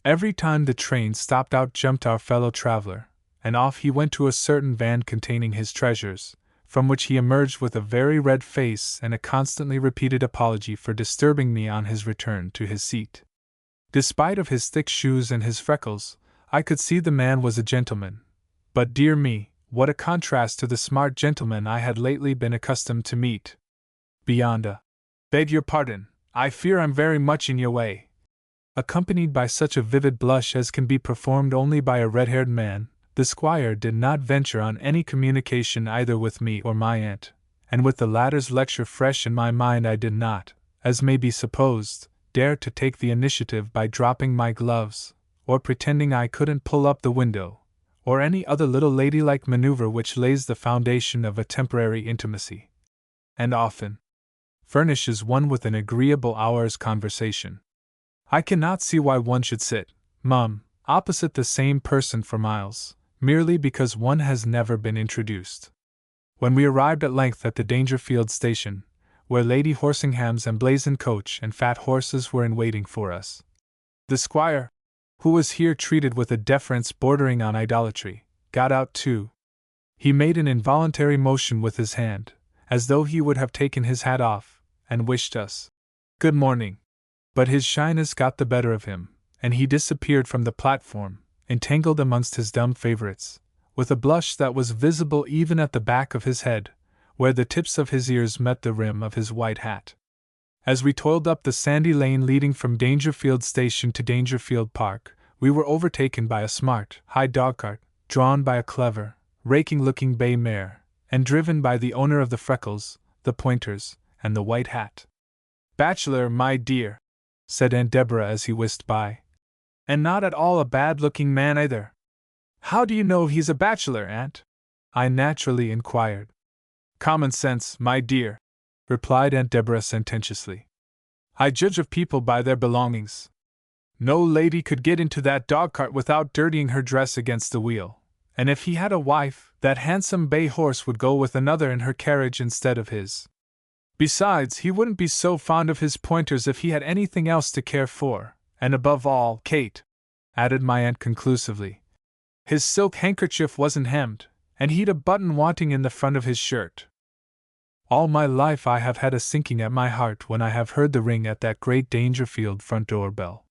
Speaker 1: Every time the train stopped out jumped our fellow traveler, and off he went to a certain van containing his treasures, from which he emerged with a very red face and a constantly repeated apology for disturbing me on his return to his seat. Despite of his thick shoes and his freckles, I could see the man was a gentleman, but dear me, what a contrast to the smart gentleman I had lately been accustomed to meet. Beyond a "Beg your pardon, I fear I'm very much in your way," accompanied by such a vivid blush as can be performed only by a red-haired man, the squire did not venture on any communication either with me or my aunt, and with the latter's lecture fresh in my mind I did not, as may be supposed, dare to take the initiative by dropping my gloves, or pretending I couldn't pull up the window, or any other little ladylike maneuver which lays the foundation of a temporary intimacy, and often furnishes one with an agreeable hour's conversation. I cannot see why one should sit, opposite the same person for miles, merely because one has never been introduced. When we arrived at length at the Dangerfield station, where Lady Horsingham's emblazoned coach and fat horses were in waiting for us, the squire, who was here treated with a deference bordering on idolatry, got out too. He made an involuntary motion with his hand, as though he would have taken his hat off, and wished us good morning. But his shyness got the better of him, and he disappeared from the platform, entangled amongst his dumb favorites, with a blush that was visible even at the back of his head, where the tips of his ears met the rim of his white hat. As we toiled up the sandy lane leading from Dangerfield Station to Dangerfield Park, we were overtaken by a smart, high dogcart, drawn by a clever, raking-looking bay mare, and driven by the owner of the freckles, the pointers, and the white hat. "Bachelor, my dear," said Aunt Deborah as he whisked by. "And not at all a bad-looking man either." "How do you know he's a bachelor, Aunt?" I naturally inquired. "Common sense, my dear," replied Aunt Deborah sententiously. "I judge of people by their belongings. No lady could get into that dog-cart without dirtying her dress against the wheel, and if he had a wife, that handsome bay horse would go with another in her carriage instead of his. Besides, he wouldn't be so fond of his pointers if he had anything else to care for, and above all, Kate," added my aunt conclusively, "his silk handkerchief wasn't hemmed, and he'd a button wanting in the front of his shirt." All my life I have had a sinking at my heart when I have heard the ring at that great Dangerfield front door bell.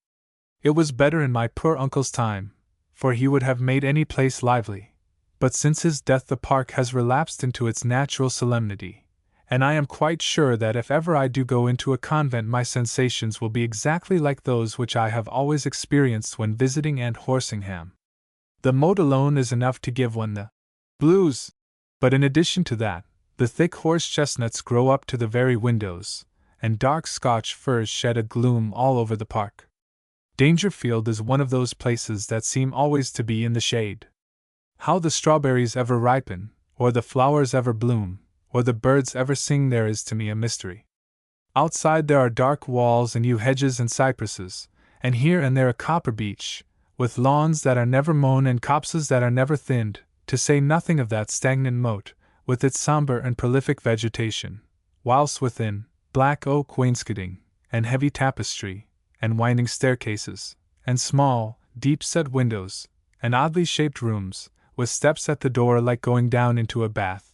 Speaker 1: It was better in my poor uncle's time, for he would have made any place lively, but since his death the park has relapsed into its natural solemnity, and I am quite sure that if ever I do go into a convent my sensations will be exactly like those which I have always experienced when visiting Aunt Horsingham. The moat alone is enough to give one the blues, but in addition to that, the thick horse chestnuts grow up to the very windows, and dark Scotch firs shed a gloom all over the park. Dangerfield is one of those places that seem always to be in the shade. How the strawberries ever ripen, or the flowers ever bloom, or the birds ever sing there is to me a mystery. Outside there are dark walls and yew hedges and cypresses, and here and there a copper beech, with lawns that are never mown and copses that are never thinned, to say nothing of that stagnant moat, with its somber and prolific vegetation, whilst within, black oak wainscoting, and heavy tapestry, and winding staircases, and small, deep-set windows, and oddly shaped rooms, with steps at the door like going down into a bath,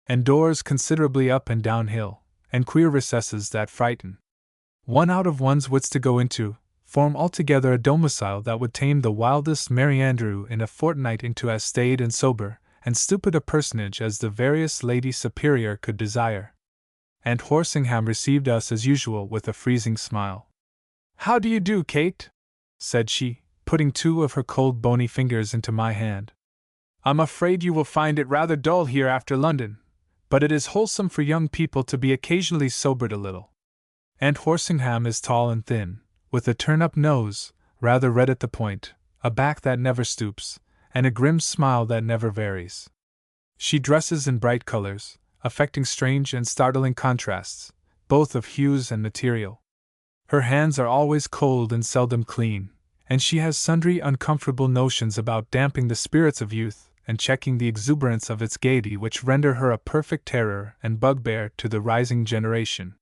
Speaker 1: and doors considerably up and down hill, and queer recesses that frighten one out of one's wits to go into, form altogether a domicile that would tame the wildest Merry Andrew in a fortnight into as staid and sober and stupid a personage as the veriest Lady Superior could desire. Aunt Horsingham received us as usual with a freezing smile. "How do you do, Kate?" said she, putting two of her cold bony fingers into my hand. "I'm afraid you will find it rather dull here after London, but it is wholesome for young people to be occasionally sobered a little." Aunt Horsingham is tall and thin, with a turn-up nose, rather red at the point, a back that never stoops, and a grim smile that never varies. She dresses in bright colors, affecting strange and startling contrasts, both of hues and material. Her hands are always cold and seldom clean, and she has sundry uncomfortable notions about damping the spirits of youth and checking the exuberance of its gaiety, which render her a perfect terror and bugbear to the rising generation.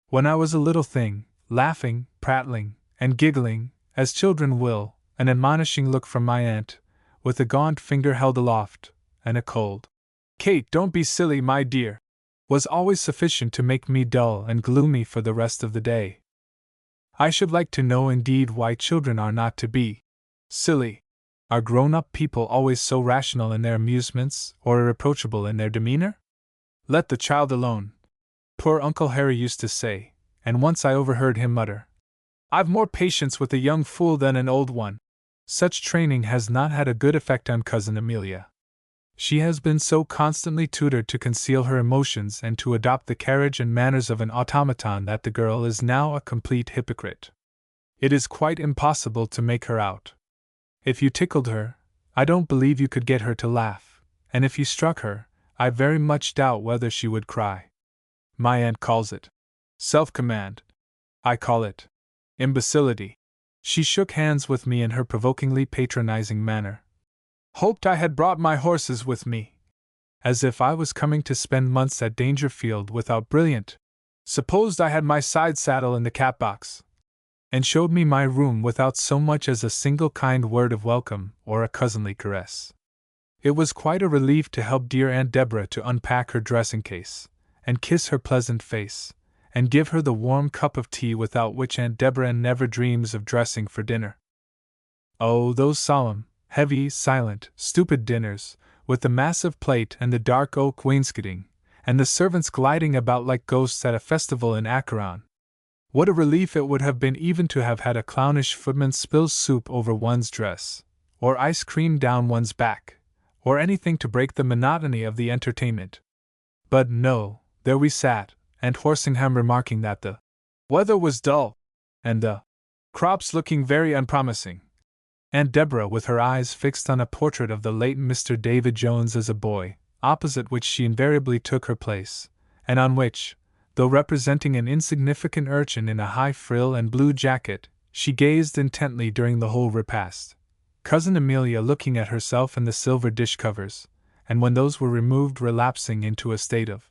Speaker 1: When I was a little thing, laughing, prattling, and giggling, as children will, an admonishing look from my aunt, with a gaunt finger held aloft, and a cold, "Kate, don't be silly, my dear," was always sufficient to make me dull and gloomy for the rest of the day. I should like to know indeed why children are not to be silly. Are grown-up people always so rational in their amusements, or irreproachable in their demeanor? Let the child alone, poor Uncle Harry used to say, and once I overheard him mutter, "I've more patience with a young fool than an old one." Such training has not had a good effect on Cousin Amelia. She has been so constantly tutored to conceal her emotions and to adopt the carriage and manners of an automaton that the girl is now a complete hypocrite. It is quite impossible to make her out. If you tickled her, I don't believe you could get her to laugh, and if you struck her, I very much doubt whether she would cry. My aunt calls it self-command. I call it imbecility. She shook hands with me in her provokingly patronizing manner. Hoped I had brought my horses with me. As if I was coming to spend months at Dangerfield without brilliant. Supposed I had my side saddle in the cap-box. And showed me my room without so much as a single kind word of welcome or a cousinly caress. It was quite a relief to help dear Aunt Deborah to unpack her dressing-case, and kiss her pleasant face, and give her the warm cup of tea without which Aunt Deborah never dreams of dressing for dinner. Oh, those solemn, heavy, silent, stupid dinners, with the massive plate and the dark oak wainscoting, and the servants gliding about like ghosts at a festival in Acheron. What a relief it would have been even to have had a clownish footman spill soup over one's dress, or ice cream down one's back, or anything to break the monotony of the entertainment. But no, there we sat, Aunt Horsingham remarking that the weather was dull, and the crops looking very unpromising. Aunt Deborah with her eyes fixed on a portrait of the late Mr. David Jones as a boy, opposite which she invariably took her place, and on which, though representing an insignificant urchin in a high frill and blue jacket, she gazed intently during the whole repast, Cousin Amelia looking at herself in the silver dish covers, and when those were removed relapsing into a state of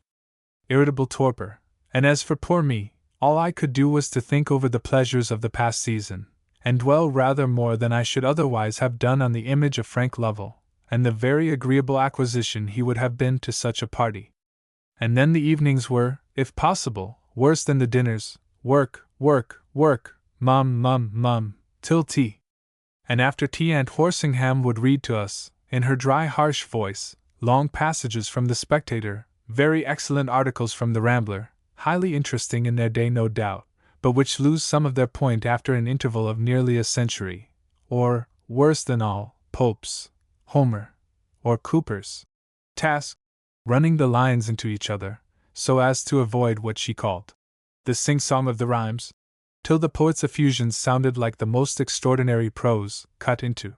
Speaker 1: irritable torpor, and as for poor me, all I could do was to think over the pleasures of the past season, and dwell rather more than I should otherwise have done on the image of Frank Lovell, and the very agreeable acquisition he would have been to such a party. And then the evenings were, if possible, worse than the dinners, work, work, work, mum, till tea. And after tea Aunt Horsingham would read to us, in her dry harsh voice, long passages from the Spectator, very excellent articles from the Rambler, highly interesting in their day no doubt, but which lose some of their point after an interval of nearly a century, or, worse than all, Pope's, Homer, or Cooper's task, running the lines into each other, so as to avoid what she called the sing-song of the rhymes, till the poet's effusions sounded like the most extraordinary prose, cut into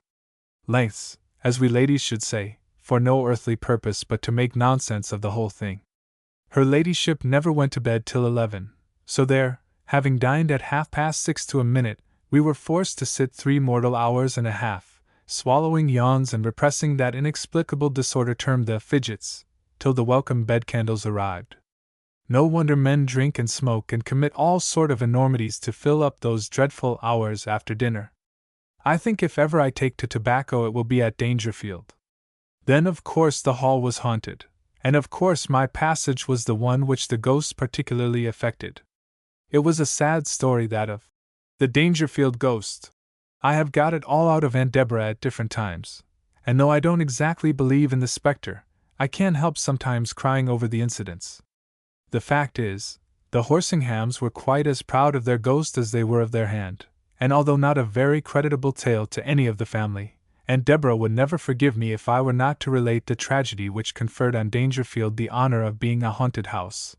Speaker 1: lengths, as we ladies should say, for no earthly purpose but to make nonsense of the whole thing. Her ladyship never went to bed till 11, so there, having dined at 6:30 to a minute, we were forced to sit 3 mortal hours and a half, swallowing yawns and repressing that inexplicable disorder termed the fidgets, till the welcome bed-candles arrived. No wonder men drink and smoke and commit all sort of enormities to fill up those dreadful hours after dinner. I think if ever I take to tobacco it will be at Dangerfield. Then of course the hall was haunted, and of course my passage was the one which the ghosts particularly affected. It was a sad story that of the Dangerfield ghost. I have got it all out of Aunt Deborah at different times, and though I don't exactly believe in the spectre, I can't help sometimes crying over the incidents. The fact is, the Horsinghams were quite as proud of their ghost as they were of their hand, and although not a very creditable tale to any of the family, Aunt Deborah would never forgive me if I were not to relate the tragedy which conferred on Dangerfield the honor of being a haunted house.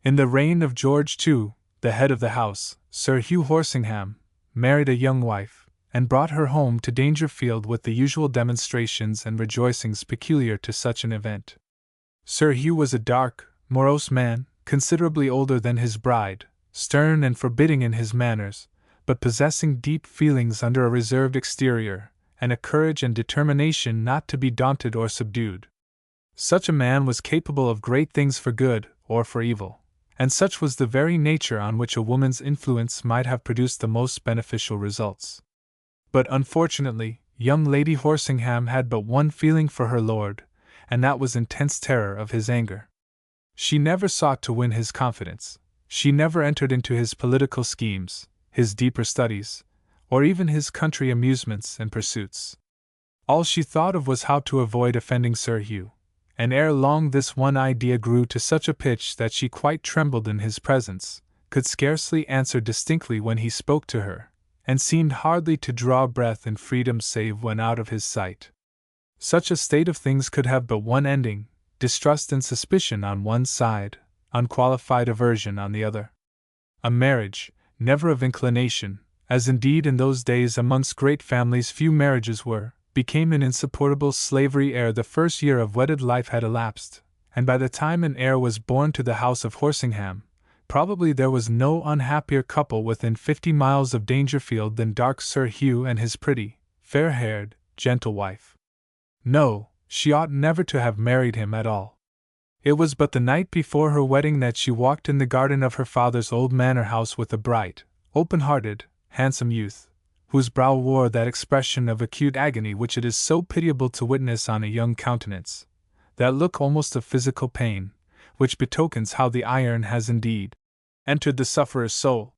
Speaker 1: In the reign of George II, the head of the house, Sir Hugh Horsingham, married a young wife, and brought her home to Dangerfield with the usual demonstrations and rejoicings peculiar to such an event. Sir Hugh was a dark, morose man, considerably older than his bride, stern and forbidding in his manners, but possessing deep feelings under a reserved exterior, and a courage and determination not to be daunted or subdued. Such a man was capable of great things for good or for evil, and such was the very nature on which a woman's influence might have produced the most beneficial results. But unfortunately, young Lady Horsingham had but one feeling for her lord, and that was intense terror of his anger. She never sought to win his confidence, she never entered into his political schemes, his deeper studies, or even his country amusements and pursuits. All she thought of was how to avoid offending Sir Hugh, and ere long this one idea grew to such a pitch that she quite trembled in his presence, could scarcely answer distinctly when he spoke to her, and seemed hardly to draw breath in freedom save when out of his sight. Such a state of things could have but one ending: distrust and suspicion on one side, unqualified aversion on the other. A marriage, never of inclination, as indeed in those days amongst great families few marriages were, became an insupportable slavery ere the first year of wedded life had elapsed, and by the time an heir was born to the house of Horsingham, probably there was no unhappier couple within 50 miles of Dangerfield than dark Sir Hugh and his pretty, fair-haired, gentle wife. No, she ought never to have married him at all. It was but the night before her wedding that she walked in the garden of her father's old manor house with a bright, open-hearted, handsome youth, whose brow wore that expression of acute agony which it is so pitiable to witness on a young countenance, that look almost of physical pain, which betokens how the iron has indeed entered the sufferer's soul.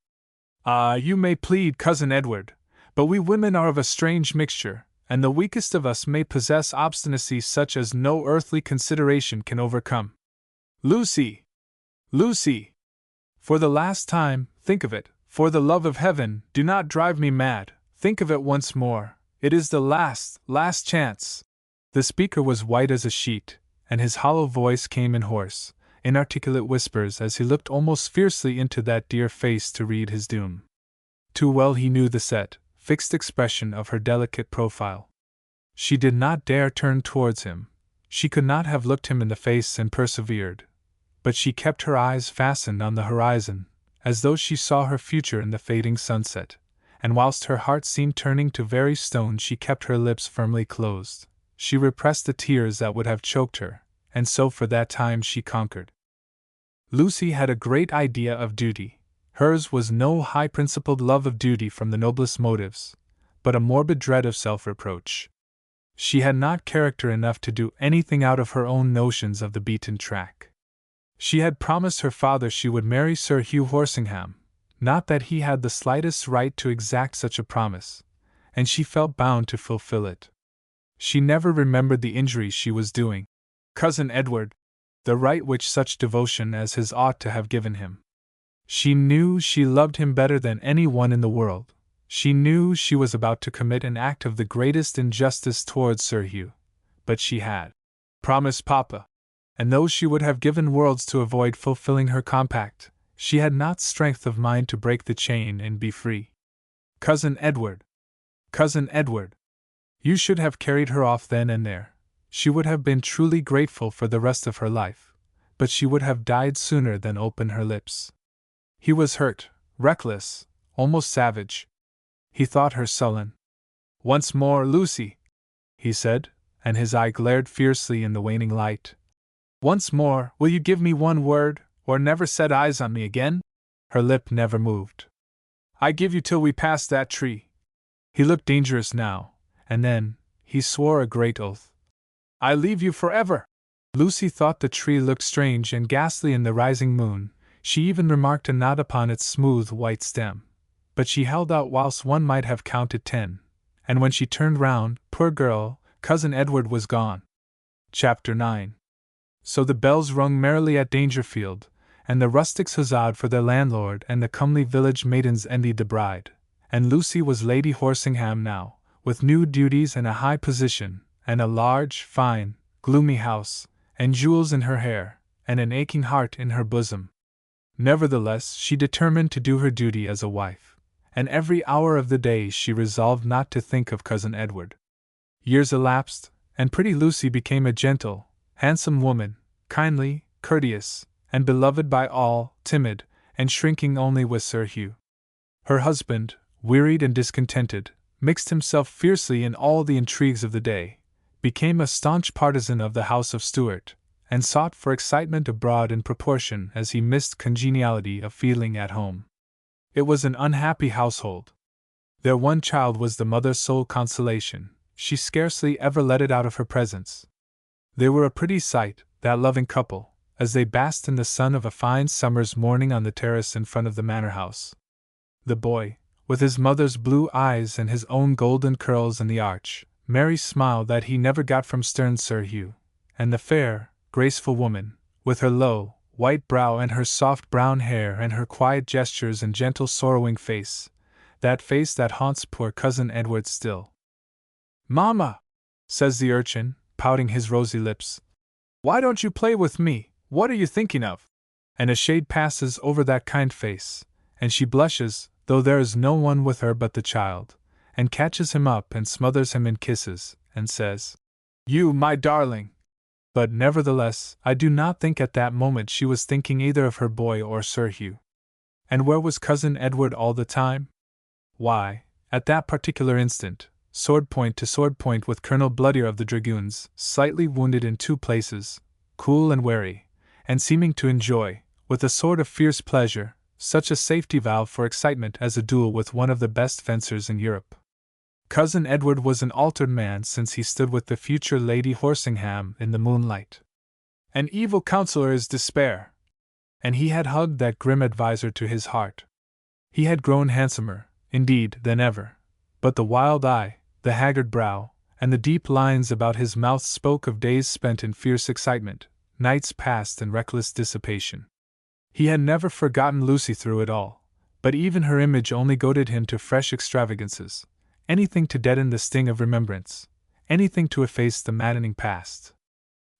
Speaker 1: Ah, you may plead, Cousin Edward, but we women are of a strange mixture, and the weakest of us may possess obstinacy such as no earthly consideration can overcome. Lucy! Lucy! For the last time, think of it. For the love of heaven, do not drive me mad. Think of it once more. It is the last chance. The speaker was white as a sheet, and his hollow voice came in hoarse, inarticulate whispers as he looked almost fiercely into that dear face to read his doom. Too well he knew the set, fixed expression of her delicate profile. She did not dare turn towards him. She could not have looked him in the face and persevered, but she kept her eyes fastened on the horizon, as though she saw her future in the fading sunset, and whilst her heart seemed turning to very stone she kept her lips firmly closed. She repressed the tears that would have choked her, and so for that time she conquered. Lucy had a great idea of duty. Hers was no high-principled love of duty from the noblest motives, but a morbid dread of self-reproach. She had not character enough to do anything out of her own notions of the beaten track. She had promised her father she would marry Sir Hugh Horsingham, not that he had the slightest right to exact such a promise, and she felt bound to fulfill it. She never remembered the injury she was doing Cousin Edward, the right which such devotion as his ought to have given him. She knew she loved him better than any one in the world. She knew she was about to commit an act of the greatest injustice towards Sir Hugh, but she had promised Papa, and though she would have given worlds to avoid fulfilling her compact, she had not strength of mind to break the chain and be free. Cousin Edward! Cousin Edward! You should have carried her off then and there. She would have been truly grateful for the rest of her life, but she would have died sooner than open her lips. He was hurt, reckless, almost savage. He thought her sullen. Once more, Lucy, he said, and his eye glared fiercely in the waning light. Once more, will you give me one word, or never set eyes on me again? Her lip never moved. I give you till we pass that tree. He looked dangerous now, and then he swore a great oath. I leave you forever! Lucy thought the tree looked strange and ghastly in the rising moon. She even remarked a knot upon its smooth white stem. But she held out whilst one might have counted 10, and when she turned round, poor girl, Cousin Edward was gone. Chapter 9. So the bells rung merrily at Dangerfield, and the rustics huzzaed for their landlord, and the comely village maidens envied the bride, and Lucy was Lady Horsingham now, with new duties and a high position, and a large, fine, gloomy house, and jewels in her hair, and an aching heart in her bosom. Nevertheless, she determined to do her duty as a wife, and every hour of the day she resolved not to think of Cousin Edward. Years elapsed, and pretty Lucy became a gentle, handsome woman, kindly, courteous, and beloved by all, timid, and shrinking only with Sir Hugh. Her husband, wearied and discontented, mixed himself fiercely in all the intrigues of the day, became a staunch partisan of the House of Stuart, and sought for excitement abroad in proportion as he missed congeniality of feeling at home. It was an unhappy household. Their one child was the mother's sole consolation. She scarcely ever let it out of her presence. They were a pretty sight, that loving couple, as they basked in the sun of a fine summer's morning on the terrace in front of the manor house. The boy, with his mother's blue eyes and his own golden curls and the arch, merry smile that he never got from stern Sir Hugh, and the fair, graceful woman, with her low, white brow and her soft brown hair and her quiet gestures and gentle sorrowing face, that face that haunts poor Cousin Edward still. "Mamma," says the urchin, pouting his rosy lips, "why don't you play with me? What are you thinking of?" And a shade passes over that kind face, and she blushes, though there is no one with her but the child, and catches him up and smothers him in kisses, and says, "You, my darling!" But nevertheless, I do not think at that moment she was thinking either of her boy or Sir Hugh. And where was Cousin Edward all the time? Why, at that particular instant, sword point to sword point with Colonel Bludyer of the Dragoons, slightly wounded in 2 places, cool and wary, and seeming to enjoy, with a sort of fierce pleasure, such a safety valve for excitement as a duel with one of the best fencers in Europe. Cousin Edward was an altered man since he stood with the future Lady Horsingham in the moonlight. An evil counselor is despair. And he had hugged that grim adviser to his heart. He had grown handsomer, indeed, than ever, but the wild eye, the haggard brow, and the deep lines about his mouth spoke of days spent in fierce excitement, nights passed in reckless dissipation. He had never forgotten Lucy through it all, but even her image only goaded him to fresh extravagances, anything to deaden the sting of remembrance, anything to efface the maddening past.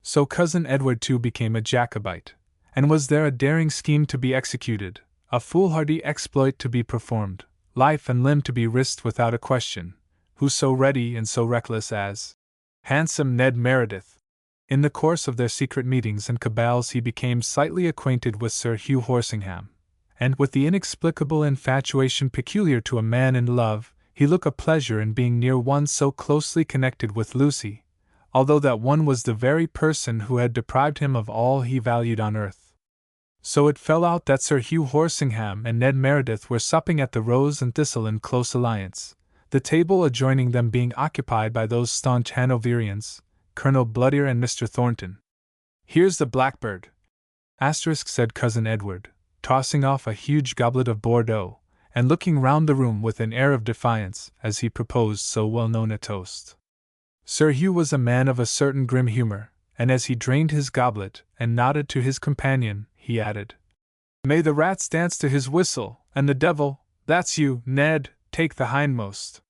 Speaker 1: So Cousin Edward too became a Jacobite, and was there a daring scheme to be executed, a foolhardy exploit to be performed, life and limb to be risked without a question, who so ready and so reckless as handsome Ned Meredith? In the course of their secret meetings and cabals he became slightly acquainted with Sir Hugh Horsingham, and with the inexplicable infatuation peculiar to a man in love, he looked a pleasure in being near one so closely connected with Lucy, although that one was the very person who had deprived him of all he valued on earth. So it fell out that Sir Hugh Horsingham and Ned Meredith were supping at the Rose and Thistle in close alliance, the table adjoining them being occupied by those staunch Hanoverians, Colonel Bludyer and Mr. Thornton. "Here's the blackbird," said Cousin Edward, tossing off a huge goblet of Bordeaux, and looking round the room with an air of defiance as he proposed so well-known a toast. Sir Hugh was a man of a certain grim humor, and as he drained his goblet and nodded to his companion, he added, "May the rats dance to his whistle, and the devil, that's you, Ned, take the hindmost."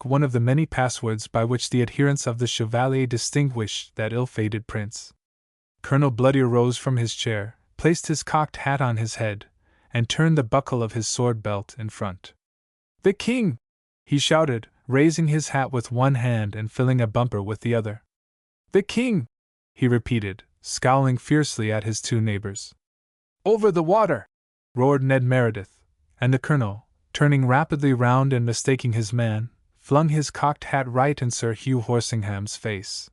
Speaker 1: One of the many passwords by which the adherents of the Chevalier distinguished that ill-fated prince. Colonel Bludyer rose from his chair, placed his cocked hat on his head, and turned the buckle of his sword belt in front. "The king!" he shouted, raising his hat with one hand and filling a bumper with the other. "The king!" he repeated, scowling fiercely at his 2 neighbors. "Over the water!" roared Ned Meredith, and the colonel, turning rapidly round and mistaking his man, flung his cocked hat right in Sir Hugh Horsingham's face.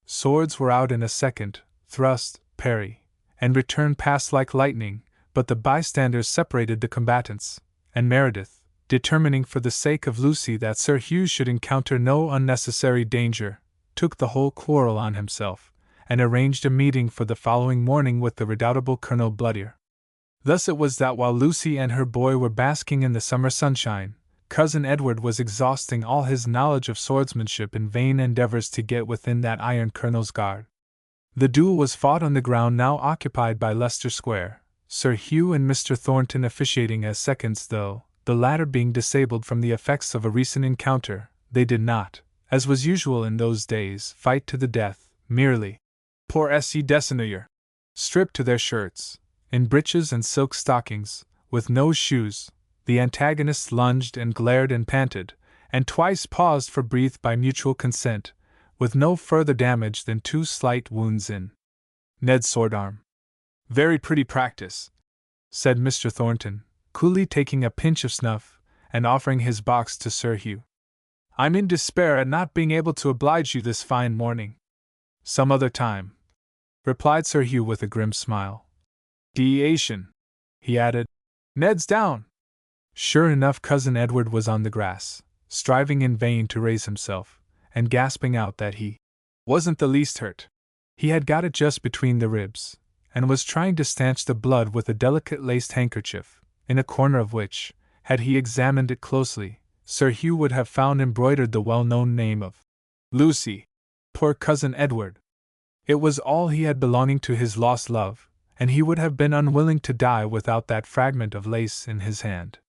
Speaker 1: Swords were out in a second, thrust, parry, and return passed like lightning, but the bystanders separated the combatants, and Meredith, determining for the sake of Lucy that Sir Hugh should encounter no unnecessary danger, took the whole quarrel on himself, and arranged a meeting for the following morning with the redoubtable Colonel Bludyer. Thus it was that while Lucy and her boy were basking in the summer sunshine, Cousin Edward was exhausting all his knowledge of swordsmanship in vain endeavors to get within that iron colonel's guard. The duel was fought on the ground now occupied by Leicester Square, Sir Hugh and Mr. Thornton officiating as seconds, though, the latter being disabled from the effects of a recent encounter, they did not, as was usual in those days, fight to the death, merely pour se descenir, stripped to their shirts, in breeches and silk stockings, with no shoes, The antagonists lunged and glared and panted, and twice paused for breath by mutual consent, with no further damage than 2 slight wounds in Ned's sword arm. "Very pretty practice," said Mr. Thornton, coolly taking a pinch of snuff and offering his box to Sir Hugh. "I'm in despair at not being able to oblige you this fine morning." "Some other time," replied Sir Hugh with a grim smile. "Deation," he added. "Ned's down." Sure enough, Cousin Edward was on the grass, striving in vain to raise himself, and gasping out that he wasn't the least hurt. He had got it just between the ribs, and was trying to stanch the blood with a delicate laced handkerchief, in a corner of which, had he examined it closely, Sir Hugh would have found embroidered the well-known name of Lucy. Poor Cousin Edward! It was all he had belonging to his lost love, and he would have been unwilling to die without that fragment of lace in his hand.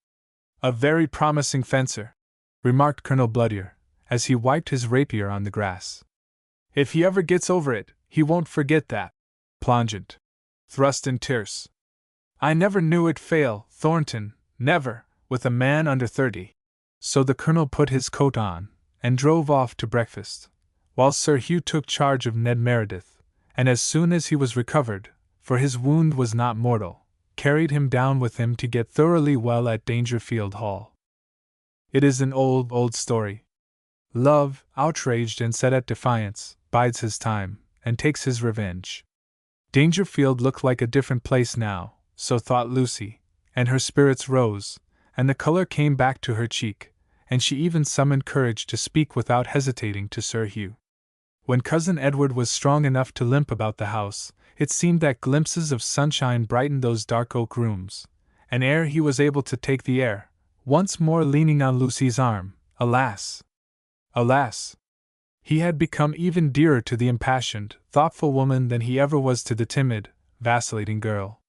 Speaker 1: "A very promising fencer," remarked Colonel Bludyer, as he wiped his rapier on the grass. "If he ever gets over it, he won't forget that plangent thrust in tierce. I never knew it fail, Thornton, never, with a man under 30. So the Colonel put his coat on, and drove off to breakfast, while Sir Hugh took charge of Ned Meredith, and as soon as he was recovered, for his wound was not mortal, carried him down with him to get thoroughly well at Dangerfield Hall. It is an old story. Love, outraged and set at defiance, bides his time, and takes his revenge. Dangerfield looked like a different place now, so thought Lucy, and her spirits rose, and the color came back to her cheek, and she even summoned courage to speak without hesitating to Sir Hugh. When Cousin Edward was strong enough to limp about the house, it seemed that glimpses of sunshine brightened those dark oak rooms, and ere he was able to take the air, once more leaning on Lucy's arm, alas! Alas! He had become even dearer to the impassioned, thoughtful woman than he ever was to the timid, vacillating girl.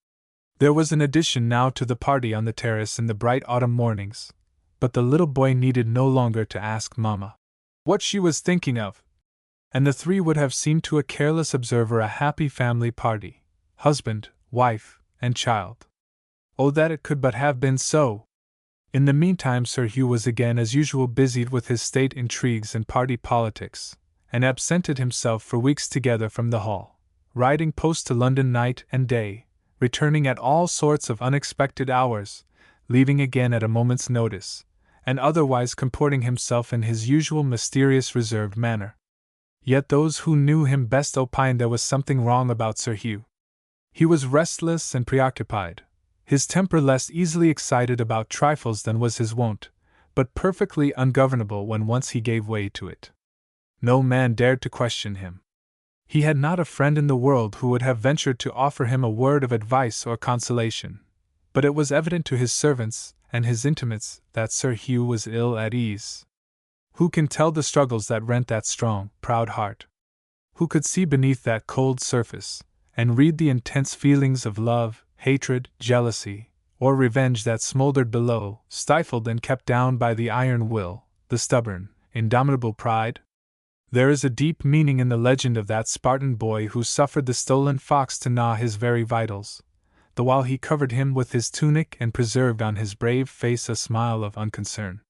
Speaker 1: There was an addition now to the party on the terrace in the bright autumn mornings, but the little boy needed no longer to ask Mamma what she was thinking of, and the 3 would have seemed to a careless observer a happy family party, husband, wife, and child. Oh, that it could but have been so! In the meantime Sir Hugh was again as usual busied with his state intrigues and party politics, and absented himself for weeks together from the Hall, riding post to London night and day, returning at all sorts of unexpected hours, leaving again at a moment's notice, and otherwise comporting himself in his usual mysterious reserved manner. Yet those who knew him best opined there was something wrong about Sir Hugh. He was restless and preoccupied, his temper less easily excited about trifles than was his wont, but perfectly ungovernable when once he gave way to it. No man dared to question him. He had not a friend in the world who would have ventured to offer him a word of advice or consolation, but it was evident to his servants and his intimates that Sir Hugh was ill at ease. Who can tell the struggles that rent that strong, proud heart? Who could see beneath that cold surface, and read the intense feelings of love, hatred, jealousy, or revenge that smoldered below, stifled and kept down by the iron will, the stubborn, indomitable pride? There is a deep meaning in the legend of that Spartan boy who suffered the stolen fox to gnaw his very vitals, the while he covered him with his tunic and preserved on his brave face a smile of unconcern.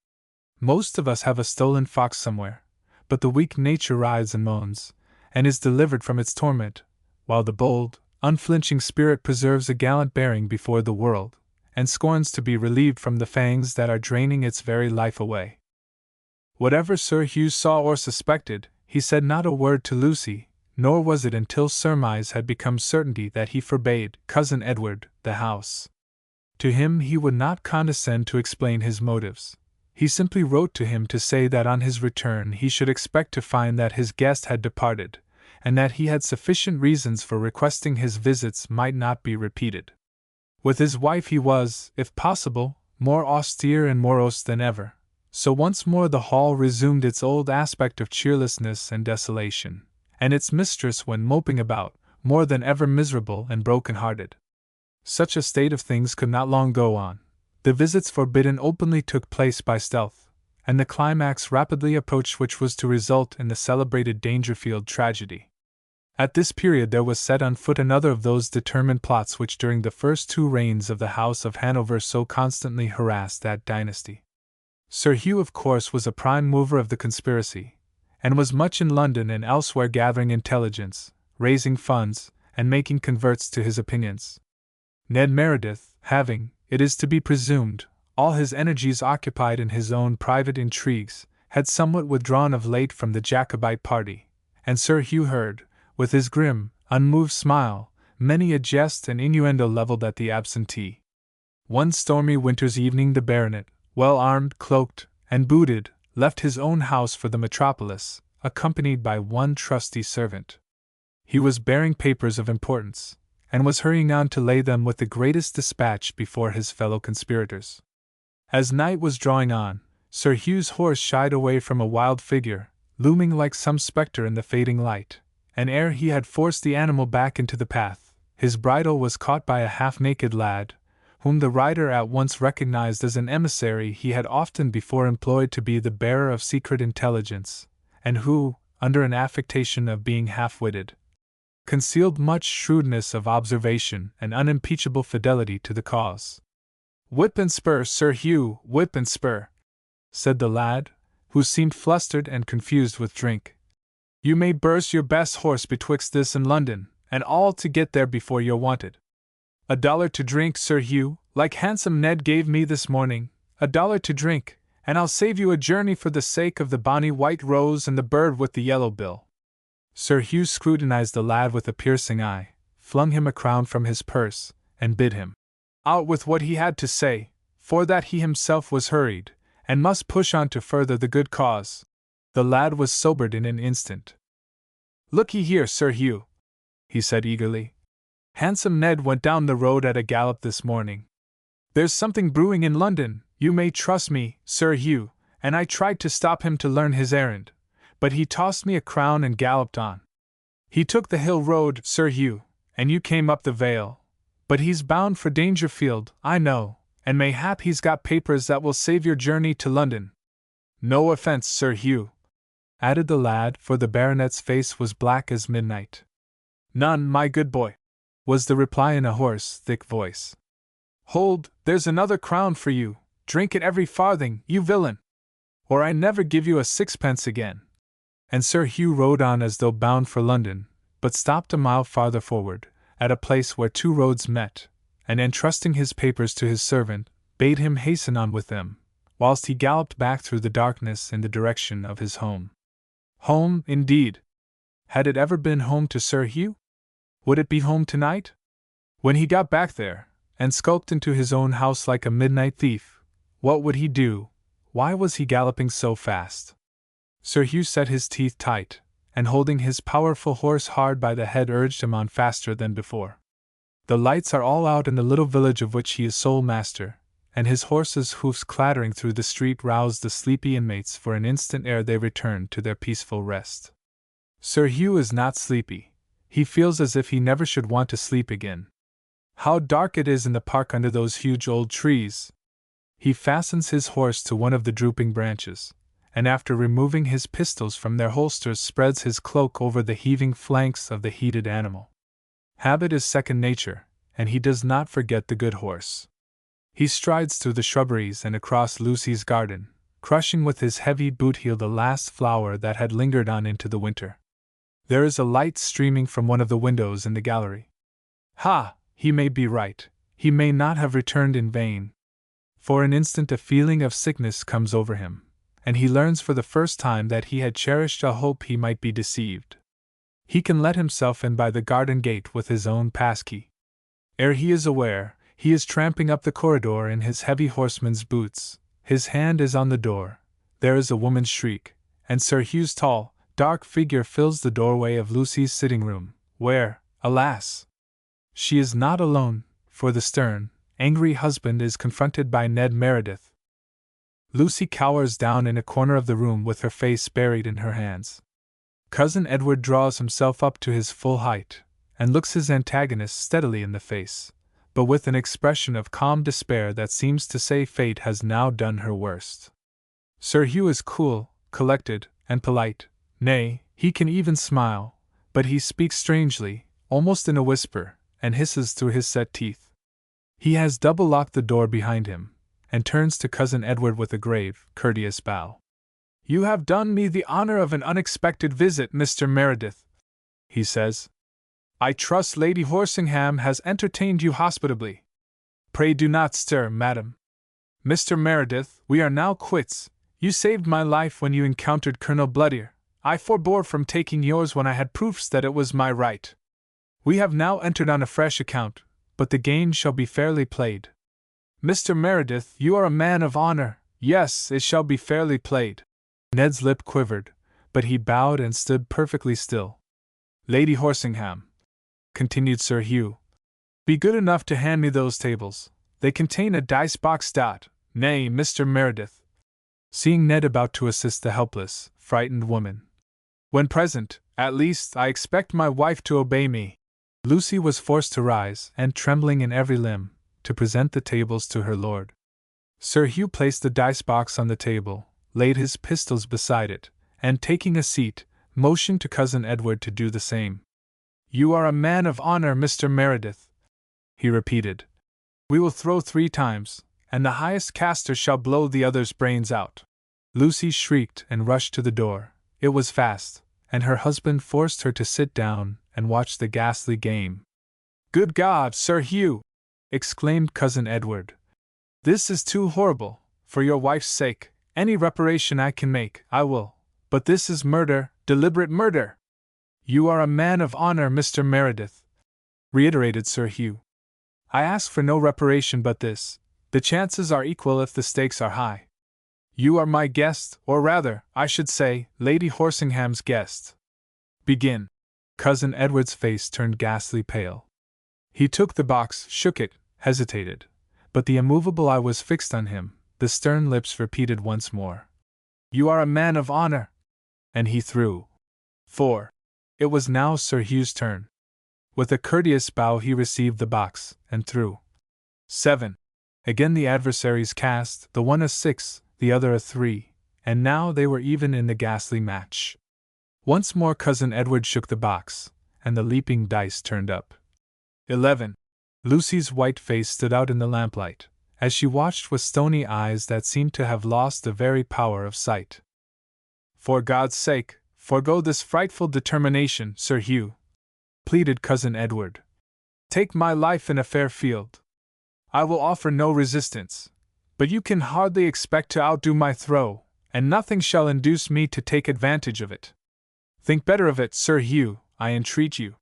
Speaker 1: Most of us have a stolen fox somewhere, but the weak nature writhes and moans, and is delivered from its torment, while the bold, unflinching spirit preserves a gallant bearing before the world, and scorns to be relieved from the fangs that are draining its very life away. Whatever Sir Hugh saw or suspected, he said not a word to Lucy, nor was it until surmise had become certainty that he forbade Cousin Edward the house. To him he would not condescend to explain his motives. He simply wrote to him to say that on his return he should expect to find that his guest had departed, and that he had sufficient reasons for requesting his visits might not be repeated. With his wife he was, if possible, more austere and morose than ever, so once more the hall resumed its old aspect of cheerlessness and desolation, and its mistress went moping about, more than ever miserable and broken-hearted. Such a state of things could not long go on. The visits forbidden openly took place by stealth, and the climax rapidly approached which was to result in the celebrated Dangerfield tragedy. At this period there was set on foot another of those determined plots which during the first 2 reigns of the House of Hanover so constantly harassed that dynasty. Sir Hugh, of course, was a prime mover of the conspiracy, and was much in London and elsewhere gathering intelligence, raising funds, and making converts to his opinions. Ned Meredith, having, it is to be presumed, all his energies occupied in his own private intrigues, had somewhat withdrawn of late from the Jacobite party, and Sir Hugh heard, with his grim, unmoved smile, many a jest and innuendo levelled at the absentee. One stormy winter's evening the baronet, well armed, cloaked, and booted, left his own house for the metropolis, accompanied by one trusty servant. He was bearing papers of importance, and was hurrying on to lay them with the greatest dispatch before his fellow conspirators. As night was drawing on, Sir Hugh's horse shied away from a wild figure, looming like some spectre in the fading light, and ere he had forced the animal back into the path, his bridle was caught by a half-naked lad, whom the rider at once recognized as an emissary he had often before employed to be the bearer of secret intelligence, and who, under an affectation of being half-witted, concealed much shrewdness of observation and unimpeachable fidelity to the cause. "Whip and spur, Sir Hugh, whip and spur," said the lad, who seemed flustered and confused with drink. "You may burst your best horse betwixt this and London, and all to get there before you're wanted. $1 to drink, Sir Hugh, like handsome Ned gave me this morning, $1 to drink, and I'll save you a journey for the sake of the bonny white rose and the bird with the yellow bill." Sir Hugh scrutinized the lad with a piercing eye, flung him a crown from his purse, and bid him out with what he had to say, for that he himself was hurried, and must push on to further the good cause. The lad was sobered in an instant. "Look ye here, Sir Hugh," he said eagerly. "Handsome Ned went down the road at a gallop this morning. There's something brewing in London, you may trust me, Sir Hugh, and I tried to stop him to learn his errand, but he tossed me a crown and galloped on. He took the hill road, Sir Hugh, and you came up the vale, but he's bound for Dangerfield, I know, and mayhap he's got papers that will save your journey to London. No offence, Sir Hugh," added the lad, for the baronet's face was black as midnight. "None, my good boy," was the reply in a hoarse, thick voice. "Hold, there's another crown for you, drink it every farthing, you villain, or I never give you a sixpence again." And Sir Hugh rode on as though bound for London, but stopped a mile farther forward, at a place where 2 roads met, and entrusting his papers to his servant, bade him hasten on with them, whilst he galloped back through the darkness in the direction of his home. Home, indeed! Had it ever been home to Sir Hugh? Would it be home tonight? When he got back there, and skulked into his own house like a midnight thief, what would he do? Why was he galloping so fast? Sir Hugh set his teeth tight, and holding his powerful horse hard by the head urged him on faster than before. The lights are all out in the little village of which he is sole master, and his horse's hoofs clattering through the street roused the sleepy inmates for an instant ere they returned to their peaceful rest. Sir Hugh is not sleepy. He feels as if he never should want to sleep again. How dark it is in the park under those huge old trees! He fastens his horse to one of the drooping branches, and after removing his pistols from their holsters spreads his cloak over the heaving flanks of the heated animal. Habit is second nature, and he does not forget the good horse. He strides through the shrubberies and across Lucy's garden, crushing with his heavy boot heel the last flower that had lingered on into the winter. There is a light streaming from one of the windows in the gallery. Ha! He may be right. He may not have returned in vain. For an instant a feeling of sickness comes over him, and he learns for the first time that he had cherished a hope he might be deceived. He can let himself in by the garden gate with his own passkey. Ere he is aware, he is tramping up the corridor in his heavy horseman's boots. His hand is on the door. There is a woman's shriek, and Sir Hugh's tall, dark figure fills the doorway of Lucy's sitting room, where, alas! she is not alone, for the stern, angry husband is confronted by Ned Meredith. Lucy cowers down in a corner of the room with her face buried in her hands. Cousin Edward draws himself up to his full height, and looks his antagonist steadily in the face, but with an expression of calm despair that seems to say fate has now done her worst. Sir Hugh is cool, collected, and polite, nay, he can even smile, but he speaks strangely, almost in a whisper, and hisses through his set teeth. He has double-locked the door behind him, and turns to Cousin Edward with a grave, courteous bow. "You have done me the honor of an unexpected visit, Mr. Meredith," he says. "I trust Lady Horsingham has entertained you hospitably. Pray do not stir, madam. Mr. Meredith, we are now quits. You saved my life when you encountered Colonel Bloodier. I forbore from taking yours when I had proofs that it was my right. We have now entered on a fresh account, but the game shall be fairly played. Mr. Meredith, you are a man of honor. Yes, it shall be fairly played." Ned's lip quivered, but he bowed and stood perfectly still. "Lady Horsingham," continued Sir Hugh, "be good enough to hand me those tables. They contain a dice box. Nay, Mr. Meredith," seeing Ned about to assist the helpless, frightened woman. "When present, at least, I expect my wife to obey me." Lucy was forced to rise, and trembling in every limb, to present the tables to her lord. Sir Hugh placed the dice box on the table, laid his pistols beside it, and taking a seat, motioned to Cousin Edward to do the same. "You are a man of honor, Mr. Meredith," he repeated. "We will throw 3 times, and the highest caster shall blow the other's brains out." Lucy shrieked and rushed to the door. It was fast, and her husband forced her to sit down and watch the ghastly game. "Good God, Sir Hugh!" exclaimed Cousin Edward. "This is too horrible. For your wife's sake, any reparation I can make, I will. But this is murder, deliberate murder!" "You are a man of honor, Mr. Meredith," reiterated Sir Hugh. "I ask for no reparation but this. The chances are equal if the stakes are high. You are my guest, or rather, I should say, Lady Horsingham's guest. Begin." Cousin Edward's face turned ghastly pale. He took the box, shook it, hesitated, but the immovable eye was fixed on him. The stern lips repeated once more, "You are a man of honor!" And he threw. 4. It was now Sir Hugh's turn. With a courteous bow he received the box, and threw. 7. Again the adversaries cast, the one a 6, the other a 3, and now they were even in the ghastly match. Once more Cousin Edward shook the box, and the leaping dice turned up. 11. Lucy's white face stood out in the lamplight, as she watched with stony eyes that seemed to have lost the very power of sight. "For God's sake, forego this frightful determination, Sir Hugh," pleaded Cousin Edward. "Take my life in a fair field. I will offer no resistance, but you can hardly expect to outdo my throw, and nothing shall induce me to take advantage of it. Think better of it, Sir Hugh, I entreat you.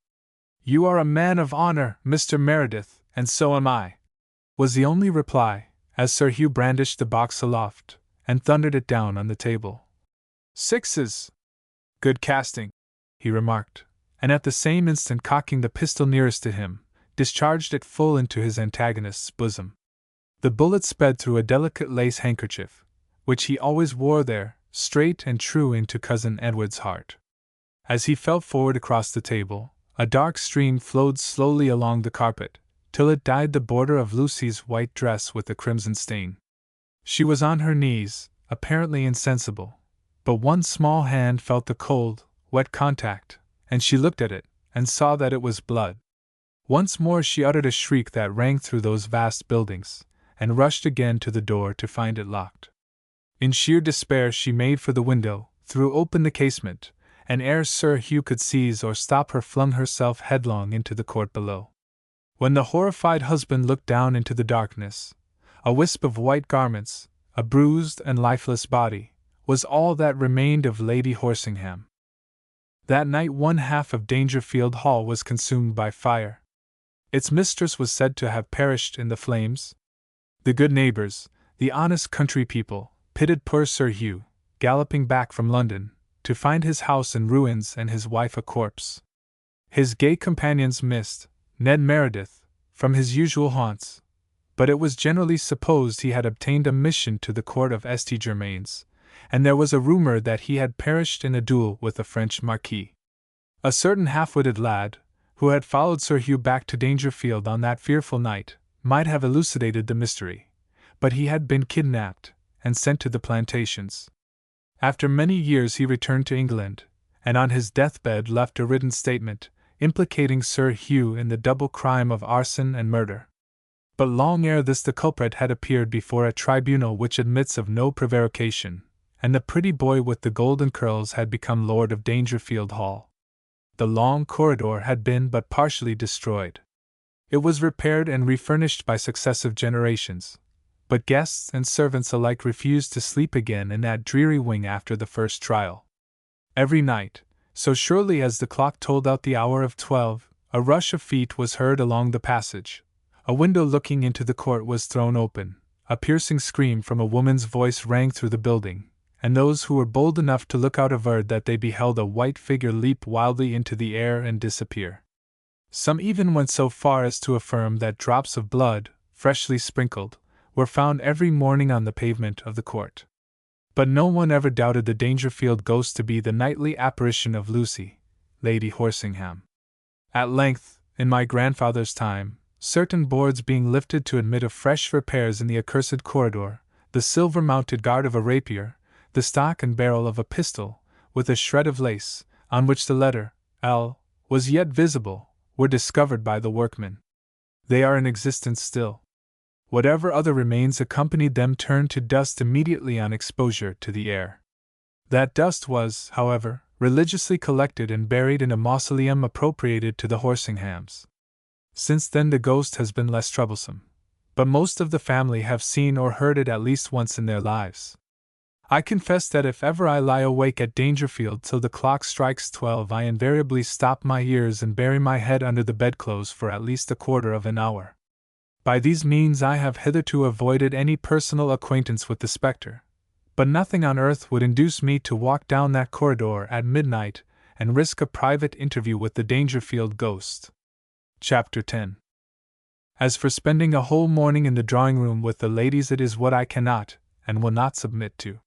Speaker 1: You are a man of honor, Mr. Meredith, and so am I," was the only reply, as Sir Hugh brandished the box aloft, and thundered it down on the table. "6s! Good casting," he remarked, and at the same instant cocking the pistol nearest to him, discharged it full into his antagonist's bosom. The bullet sped through a delicate lace handkerchief, which he always wore there, straight and true into Cousin Edward's heart. As he fell forward across the table, a dark stream flowed slowly along the carpet, till it dyed the border of Lucy's white dress with a crimson stain. She was on her knees, apparently insensible, but one small hand felt the cold, wet contact, and she looked at it, and saw that it was blood. Once more she uttered a shriek that rang through those vast buildings, and rushed again to the door to find it locked. In sheer despair she made for the window, threw open the casement, and ere Sir Hugh could seize or stop her flung herself headlong into the court below. When the horrified husband looked down into the darkness, a wisp of white garments, a bruised and lifeless body, was all that remained of Lady Horsingham. That night 1/2 of Dangerfield Hall was consumed by fire. Its mistress was said to have perished in the flames. The good neighbours, the honest country people, pitied poor Sir Hugh, galloping back from London, to find his house in ruins and his wife a corpse. His gay companions missed Ned Meredith from his usual haunts, but it was generally supposed he had obtained a mission to the court of St. Germain's, and there was a rumour that he had perished in a duel with the French Marquis. A certain half-witted lad, who had followed Sir Hugh back to Dangerfield on that fearful night, might have elucidated the mystery, but he had been kidnapped and sent to the plantations. After many years he returned to England, and on his deathbed left a written statement, implicating Sir Hugh in the double crime of arson and murder. But long ere this the culprit had appeared before a tribunal which admits of no prevarication, and the pretty boy with the golden curls had become Lord of Dangerfield Hall. The long corridor had been but partially destroyed. It was repaired and refurnished by successive generations, but guests and servants alike refused to sleep again in that dreary wing after the first trial. Every night, so surely as the clock told out the hour of 12, a rush of feet was heard along the passage. A window looking into the court was thrown open, a piercing scream from a woman's voice rang through the building, and those who were bold enough to look out averred that they beheld a white figure leap wildly into the air and disappear. Some even went so far as to affirm that drops of blood, freshly sprinkled, were found every morning on the pavement of the court. But no one ever doubted the Dangerfield ghost to be the nightly apparition of Lucy, Lady Horsingham. At length, in my grandfather's time, certain boards being lifted to admit of fresh repairs in the accursed corridor, the silver-mounted guard of a rapier, the stock and barrel of a pistol, with a shred of lace, on which the letter L was yet visible, were discovered by the workmen. They are in existence still. Whatever other remains accompanied them turned to dust immediately on exposure to the air. That dust was, however, religiously collected and buried in a mausoleum appropriated to the Horsinghams. Since then the ghost has been less troublesome, but most of the family have seen or heard it at least once in their lives. I confess that if ever I lie awake at Dangerfield till the clock strikes 12, I invariably stop my ears and bury my head under the bedclothes for at least a quarter of an hour. By these means I have hitherto avoided any personal acquaintance with the spectre, but nothing on earth would induce me to walk down that corridor at midnight and risk a private interview with the Dangerfield ghost. Chapter 10. As for spending a whole morning in the drawing-room with the ladies, it is what I cannot, and will not submit to.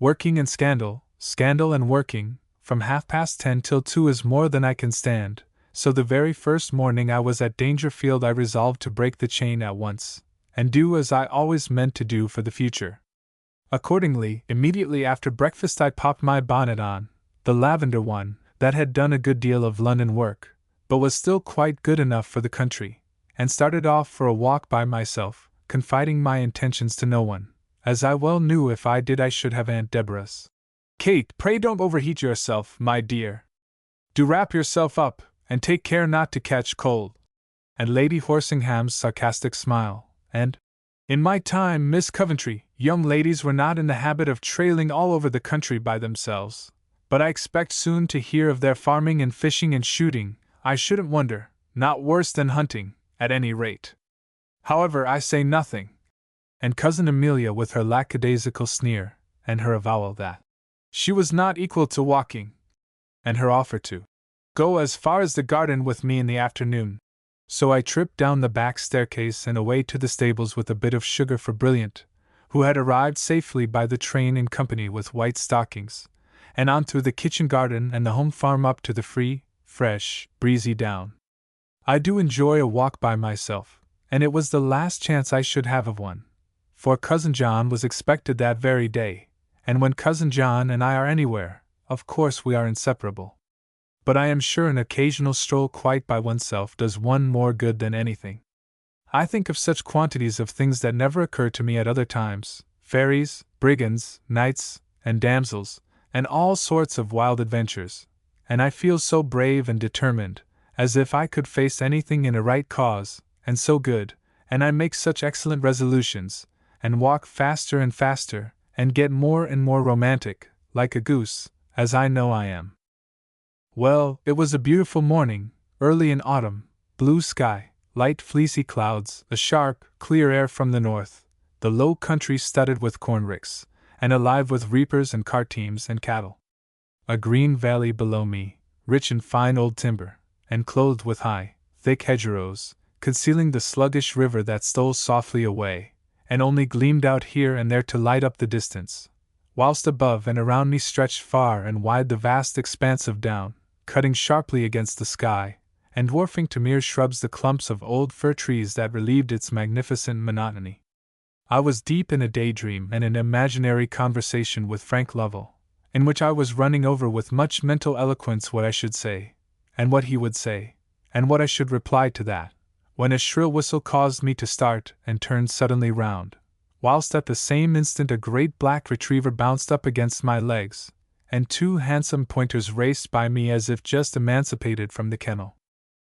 Speaker 1: Working and scandal, scandal and working, from 10:30 till 2 is more than I can stand, so the very first morning I was at Dangerfield I resolved to break the chain at once, and do as I always meant to do for the future. Accordingly, immediately after breakfast I popped my bonnet on, the lavender one, that had done a good deal of London work, but was still quite good enough for the country, and started off for a walk by myself, confiding my intentions to no one, as I well knew if I did I should have Aunt Deborah's. "Kate, pray don't overheat yourself, my dear. Do wrap yourself up, and take care not to catch cold." And Lady Horsingham's sarcastic smile, and, "In my time, Miss Coventry, young ladies were not in the habit of trailing all over the country by themselves, but I expect soon to hear of their farming and fishing and shooting. I shouldn't wonder, not worse than hunting, at any rate. However, I say nothing." And Cousin Amelia with her lackadaisical sneer, and her avowal that she was not equal to walking, and her offer to go as far as the garden with me in the afternoon. So I tripped down the back staircase and away to the stables with a bit of sugar for Brilliant, who had arrived safely by the train in company with White Stockings, and on through the kitchen garden and the home farm up to the free, fresh, breezy down. I do enjoy a walk by myself, and it was the last chance I should have of one, for Cousin John was expected that very day, and when Cousin John and I are anywhere, of course we are inseparable. But I am sure an occasional stroll quite by oneself does one more good than anything. I think of such quantities of things that never occur to me at other times: fairies, brigands, knights, and damsels, and all sorts of wild adventures, and I feel so brave and determined, as if I could face anything in a right cause, and so good, and I make such excellent resolutions, and walk faster and faster, and get more and more romantic, like a goose, as I know I am. Well, it was a beautiful morning, early in autumn, blue sky, light fleecy clouds, a sharp, clear air from the north, the low country studded with cornricks, and alive with reapers and cart teams and cattle. A green valley below me, rich in fine old timber, and clothed with high, thick hedgerows, concealing the sluggish river that stole softly away, and only gleamed out here and there to light up the distance, whilst above and around me stretched far and wide the vast expanse of down, cutting sharply against the sky, and dwarfing to mere shrubs the clumps of old fir trees that relieved its magnificent monotony. I was deep in a daydream and an imaginary conversation with Frank Lovell, in which I was running over with much mental eloquence what I should say, and what he would say, and what I should reply to that, when a shrill whistle caused me to start and turn suddenly round, whilst at the same instant a great black retriever bounced up against my legs, and two handsome pointers raced by me as if just emancipated from the kennel.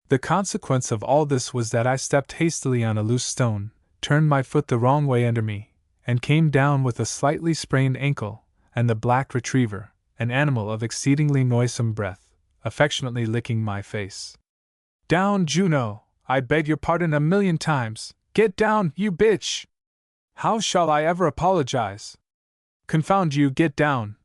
Speaker 1: The consequence of all this was that I stepped hastily on a loose stone, turned my foot the wrong way under me, and came down with a slightly sprained ankle, and the black retriever, an animal of exceedingly noisome breath, affectionately licking my face. "Down, Juno! I beg your pardon a million times! Get down, you bitch! How shall I ever apologize? Confound you, get down!"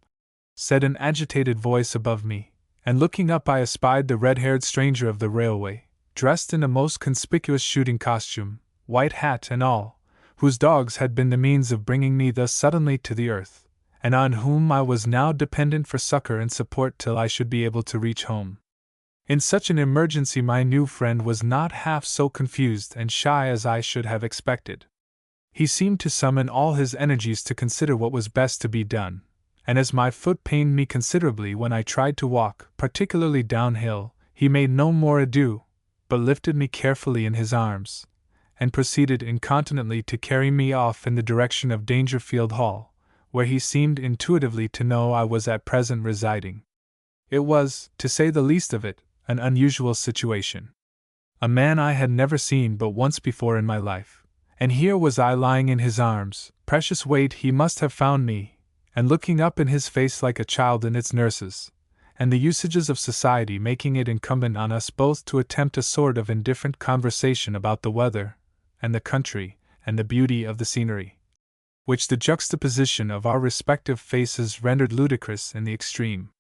Speaker 1: said an agitated voice above me, and looking up I espied the red-haired stranger of the railway, dressed in a most conspicuous shooting costume, white hat and all, whose dogs had been the means of bringing me thus suddenly to the earth, and on whom I was now dependent for succor and support till I should be able to reach home. In such an emergency my new friend was not half so confused and shy as I should have expected. He seemed to summon all his energies to consider what was best to be done, and as my foot pained me considerably when I tried to walk, particularly downhill, he made no more ado, but lifted me carefully in his arms, and proceeded incontinently to carry me off in the direction of Dangerfield Hall, where he seemed intuitively to know I was at present residing. It was, to say the least of it, an unusual situation. A man I had never seen but once before in my life, and here was I lying in his arms, precious weight he must have found me, and looking up in his face like a child in its nurse's, and the usages of society making it incumbent on us both to attempt a sort of indifferent conversation about the weather, and the country, and the beauty of the scenery, which the juxtaposition of our respective faces rendered ludicrous in the extreme.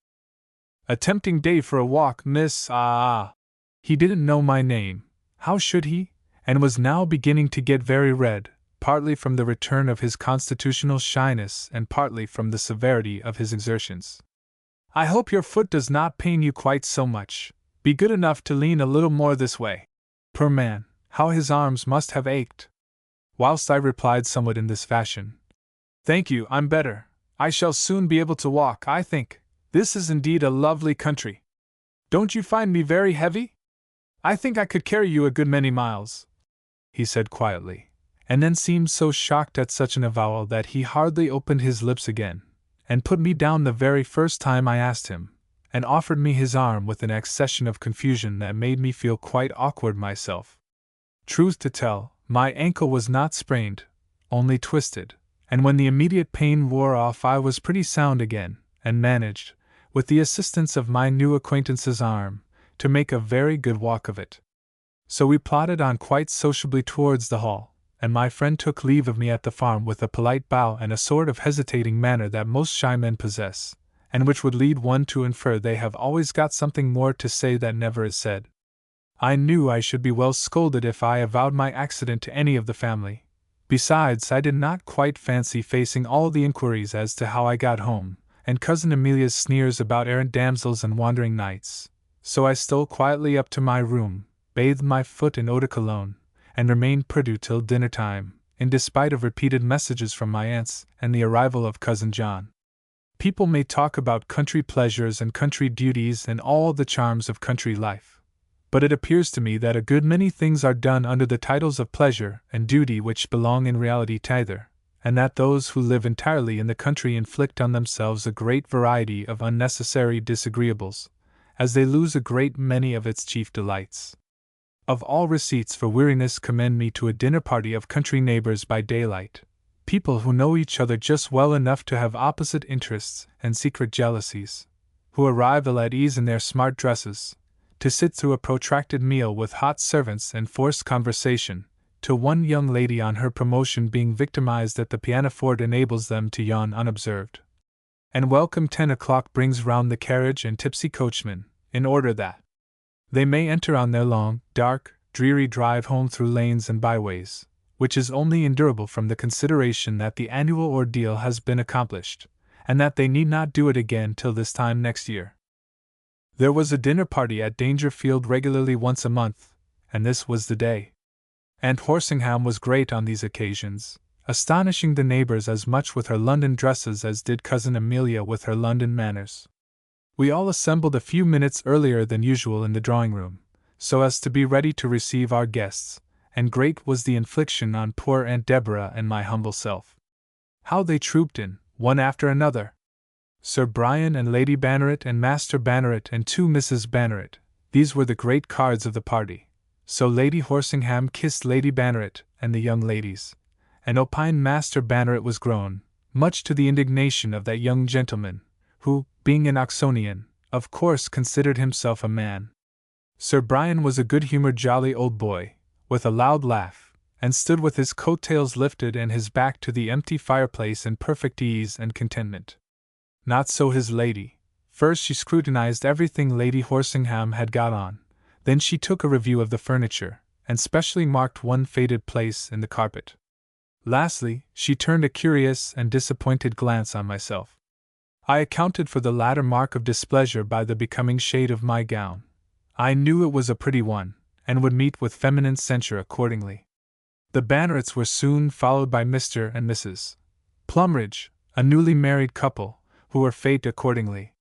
Speaker 1: "A tempting day for a walk, miss, He didn't know my name, how should he? And was now beginning to get very red, partly from the return of his constitutional shyness and partly from the severity of his exertions. "I hope your foot does not pain you quite so much. Be good enough to lean a little more this way." Poor man, how his arms must have ached! Whilst I replied somewhat in this fashion, "Thank you, I'm better. I shall soon be able to walk, I think. This is indeed a lovely country. Don't you find me very heavy? I think I could carry you a good many miles," he said quietly, and then seemed so shocked at such an avowal that he hardly opened his lips again, and put me down the very first time I asked him, and offered me his arm with an accession of confusion that made me feel quite awkward myself. Truth to tell, my ankle was not sprained, only twisted, and when the immediate pain wore off I was pretty sound again, and managed, with the assistance of my new acquaintance's arm, to make a very good walk of it. So we plodded on quite sociably towards the hall, and my friend took leave of me at the farm with a polite bow and a sort of hesitating manner that most shy men possess, and which would lead one to infer they have always got something more to say that never is said. I knew I should be well scolded if I avowed my accident to any of the family. Besides, I did not quite fancy facing all the inquiries as to how I got home, and Cousin Amelia's sneers about errant damsels and wandering knights, so I stole quietly up to my room, bathed my foot in eau de cologne, and remained perdu till dinner time, in despite of repeated messages from my aunts and the arrival of Cousin John. People may talk about country pleasures and country duties and all the charms of country life, but it appears to me that a good many things are done under the titles of pleasure and duty which belong in reality to either, and that those who live entirely in the country inflict on themselves a great variety of unnecessary disagreeables, as they lose a great many of its chief delights. Of all receipts for weariness commend me to a dinner party of country neighbors by daylight, people who know each other just well enough to have opposite interests and secret jealousies, who arrive ill at ease in their smart dresses, to sit through a protracted meal with hot servants and forced conversation, till one young lady on her promotion being victimized at the pianoforte enables them to yawn unobserved. And welcome 10 o'clock brings round the carriage and tipsy coachman, in order that they may enter on their long, dark, dreary drive home through lanes and byways, which is only endurable from the consideration that the annual ordeal has been accomplished, and that they need not do it again till this time next year. There was a dinner party at Dangerfield regularly once a month, and this was the day. Aunt Horsingham was great on these occasions, astonishing the neighbors as much with her London dresses as did Cousin Amelia with her London manners. We all assembled a few minutes earlier than usual in the drawing-room, so as to be ready to receive our guests, and great was the infliction on poor Aunt Deborah and my humble self. How they trooped in, one after another! Sir Brian and Lady Banneret and Master Banneret and 2 Mrs. Banneret, these were the great cards of the party. So Lady Horsingham kissed Lady Banneret and the young ladies, and opined Master Banneret was grown, much to the indignation of that young gentleman, who, being an Oxonian, of course considered himself a man. Sir Brian was a good-humoured jolly old boy, with a loud laugh, and stood with his coat-tails lifted and his back to the empty fireplace in perfect ease and contentment. Not so his lady. First she scrutinized everything Lady Horsingham had got on, then she took a review of the furniture, and specially marked one faded place in the carpet. Lastly, she turned a curious and disappointed glance on myself. I accounted for the latter mark of displeasure by the becoming shade of my gown. I knew it was a pretty one, and would meet with feminine censure accordingly. The Bannerets were soon followed by Mr. and Mrs. Plumridge, a newly married couple, who were fêted accordingly.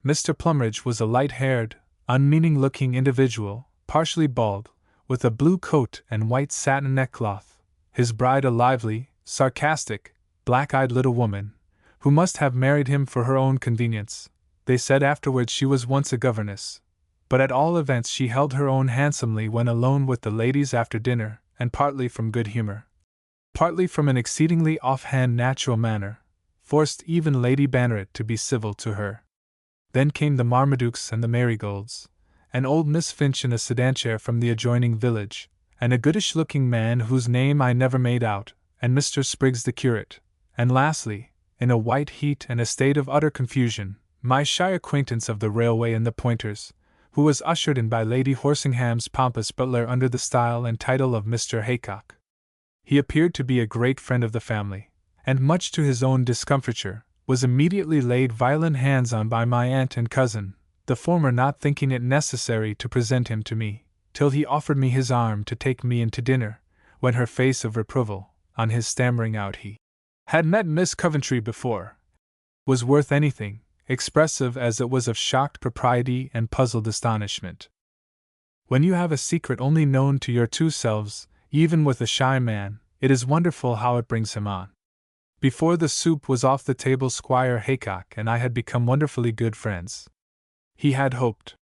Speaker 1: Mr. Plumridge was a light-haired, unmeaning-looking individual, partially bald, with a blue coat and white satin neckcloth, his bride a lively, sarcastic, black-eyed little woman, who must have married him for her own convenience. They said afterwards she was once a governess, but at all events she held her own handsomely when alone with the ladies after dinner, and partly from good humor, partly from an exceedingly off-hand natural manner, forced even Lady Banneret to be civil to her. Then came the Marmadukes and the Marigolds, and old Miss Finch in a sedan chair from the adjoining village, and a goodish-looking man whose name I never made out, and Mr. Spriggs the curate, and lastly, in a white heat and a state of utter confusion, my shy acquaintance of the railway and the Pointers, who was ushered in by Lady Horsingham's pompous butler under the style and title of Mr. Haycock. He appeared to be a great friend of the family, and much to his own discomfiture, was immediately laid violent hands on by my aunt and cousin, the former not thinking it necessary to present him to me, till he offered me his arm to take me in to dinner, when her face of reproval, on his stammering out he had met Miss Coventry before, was worth anything, expressive as it was of shocked propriety and puzzled astonishment. When you have a secret only known to your 2 selves, even with a shy man, it is wonderful how it brings him on. Before the soup was off the table, Squire Haycock and I had become wonderfully good friends. He had hoped.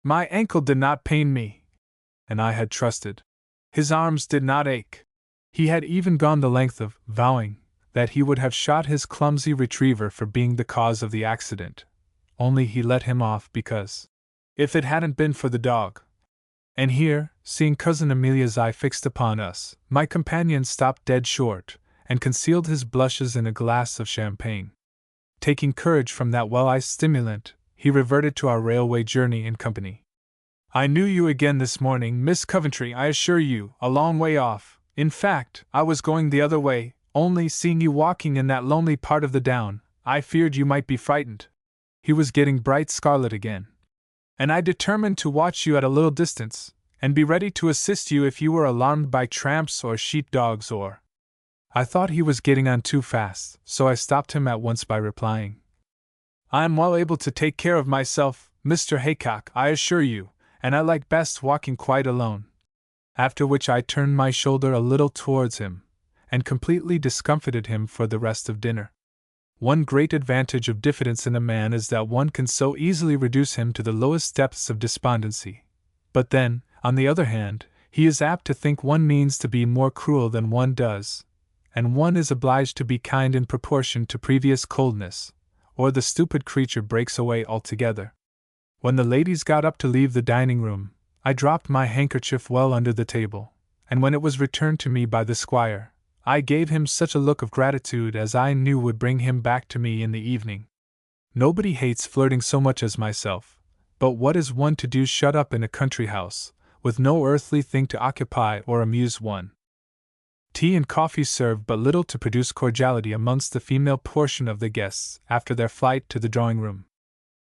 Speaker 1: My ankle did not pain me, and I had trusted. His arms did not ache. He had even gone the length of vowing that he would have shot his clumsy retriever for being the cause of the accident, only he let him off because, if it hadn't been for the dog. And here, seeing Cousin Amelia's eye fixed upon us, my companion stopped dead short, and concealed his blushes in a glass of champagne. Taking courage from that well-iced stimulant, he reverted to our railway journey in company. I knew you again this morning, Miss Coventry, I assure you, a long way off. In fact, I was going the other way, only seeing you walking in that lonely part of the down, I feared you might be frightened. He was getting bright scarlet again. And I determined to watch you at a little distance, and be ready to assist you if you were alarmed by tramps or sheep-dogs or... I thought he was getting on too fast, so I stopped him at once by replying, I am well able to take care of myself, Mr. Haycock, I assure you, and I like best walking quite alone. After which I turned my shoulder a little towards him, and completely discomfited him for the rest of dinner. One great advantage of diffidence in a man is that one can so easily reduce him to the lowest depths of despondency. But then, on the other hand, he is apt to think one means to be more cruel than one does, and one is obliged to be kind in proportion to previous coldness, or the stupid creature breaks away altogether. When the ladies got up to leave the dining-room, I dropped my handkerchief well under the table, and when it was returned to me by the squire, I gave him such a look of gratitude as I knew would bring him back to me in the evening. Nobody hates flirting so much as myself, but what is one to do shut up in a country house, with no earthly thing to occupy or amuse one? Tea and coffee served but little to produce cordiality amongst the female portion of the guests after their flight to the drawing-room.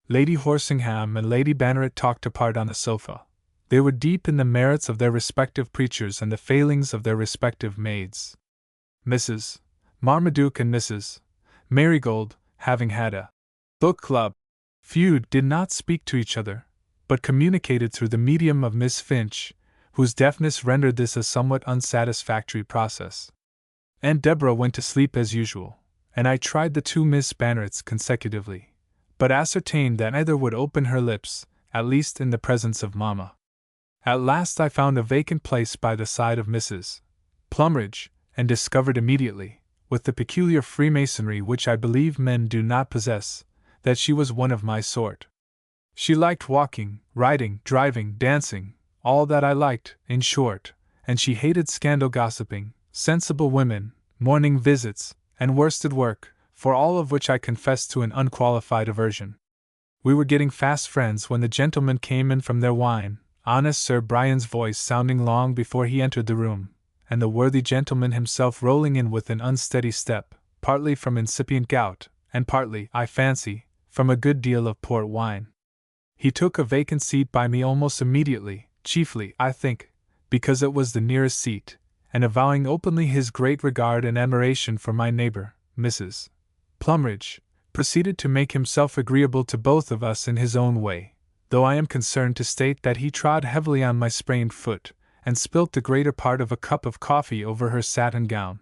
Speaker 1: Lady Horsingham and Lady Banneret talked apart on the sofa. They were deep in the merits of their respective preachers and the failings of their respective maids. Mrs. Marmaduke and Mrs. Marigold, having had a book club feud, did not speak to each other, but communicated through the medium of Miss Finch, whose deafness rendered this a somewhat unsatisfactory process. Aunt Deborah went to sleep as usual, and I tried the two Miss Bannerets consecutively, but ascertained that neither would open her lips, at least in the presence of Mamma. At last I found a vacant place by the side of Mrs. Plumridge, and discovered immediately, with the peculiar freemasonry which I believe men do not possess, that she was one of my sort. She liked walking, riding, driving, dancing, all that I liked, in short, and she hated scandal gossiping, sensible women, morning visits, and worsted work, for all of which I confessed to an unqualified aversion. We were getting fast friends when the gentlemen came in from their wine, honest Sir Brian's voice sounding long before he entered the room, and the worthy gentleman himself rolling in with an unsteady step, partly from incipient gout, and partly, I fancy, from a good deal of port wine. He took a vacant seat by me almost immediately, chiefly, I think, because it was the nearest seat, and avowing openly his great regard and admiration for my neighbor, Mrs. Plumridge, proceeded to make himself agreeable to both of us in his own way, though I am concerned to state that he trod heavily on my sprained foot, and spilt the greater part of a cup of coffee over her satin gown.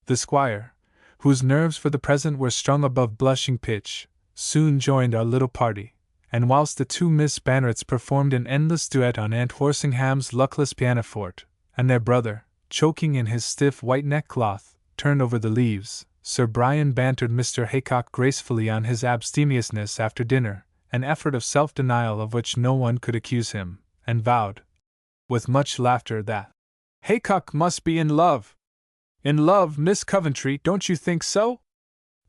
Speaker 1: The squire, whose nerves for the present were strung above blushing pitch, soon joined our little party, and whilst the two Miss Bannerets performed an endless duet on Aunt Horsingham's luckless pianoforte, and their brother, choking in his stiff white neckcloth, turned over the leaves, Sir Brian bantered Mr. Haycock gracefully on his abstemiousness after dinner, an effort of self-denial of which no one could accuse him, and vowed, with much laughter, that Haycock must be in love. In love, Miss Coventry, don't you think so?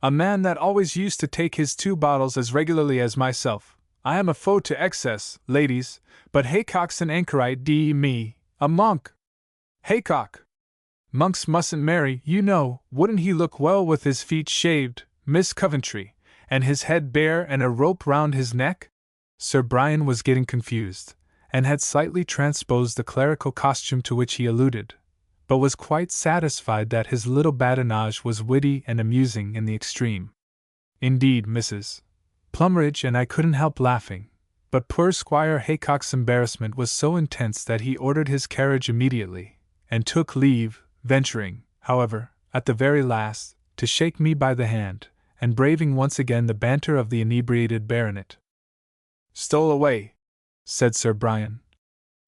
Speaker 1: A man that always used to take his 2 bottles as regularly as myself. I am a foe to excess, ladies, but Haycock's an anchorite, me, a monk. Haycock! Monks mustn't marry, you know. Wouldn't he look well with his feet shaved, Miss Coventry, and his head bare and a rope round his neck? Sir Brian was getting confused, and had slightly transposed the clerical costume to which he alluded, but was quite satisfied that his little badinage was witty and amusing in the extreme. Indeed, Mrs. Plumridge and I couldn't help laughing, but poor Squire Haycock's embarrassment was so intense that he ordered his carriage immediately, and took leave, venturing, however, at the very last, to shake me by the hand, and braving once again the banter of the inebriated baronet. "Stole away," said Sir Brian.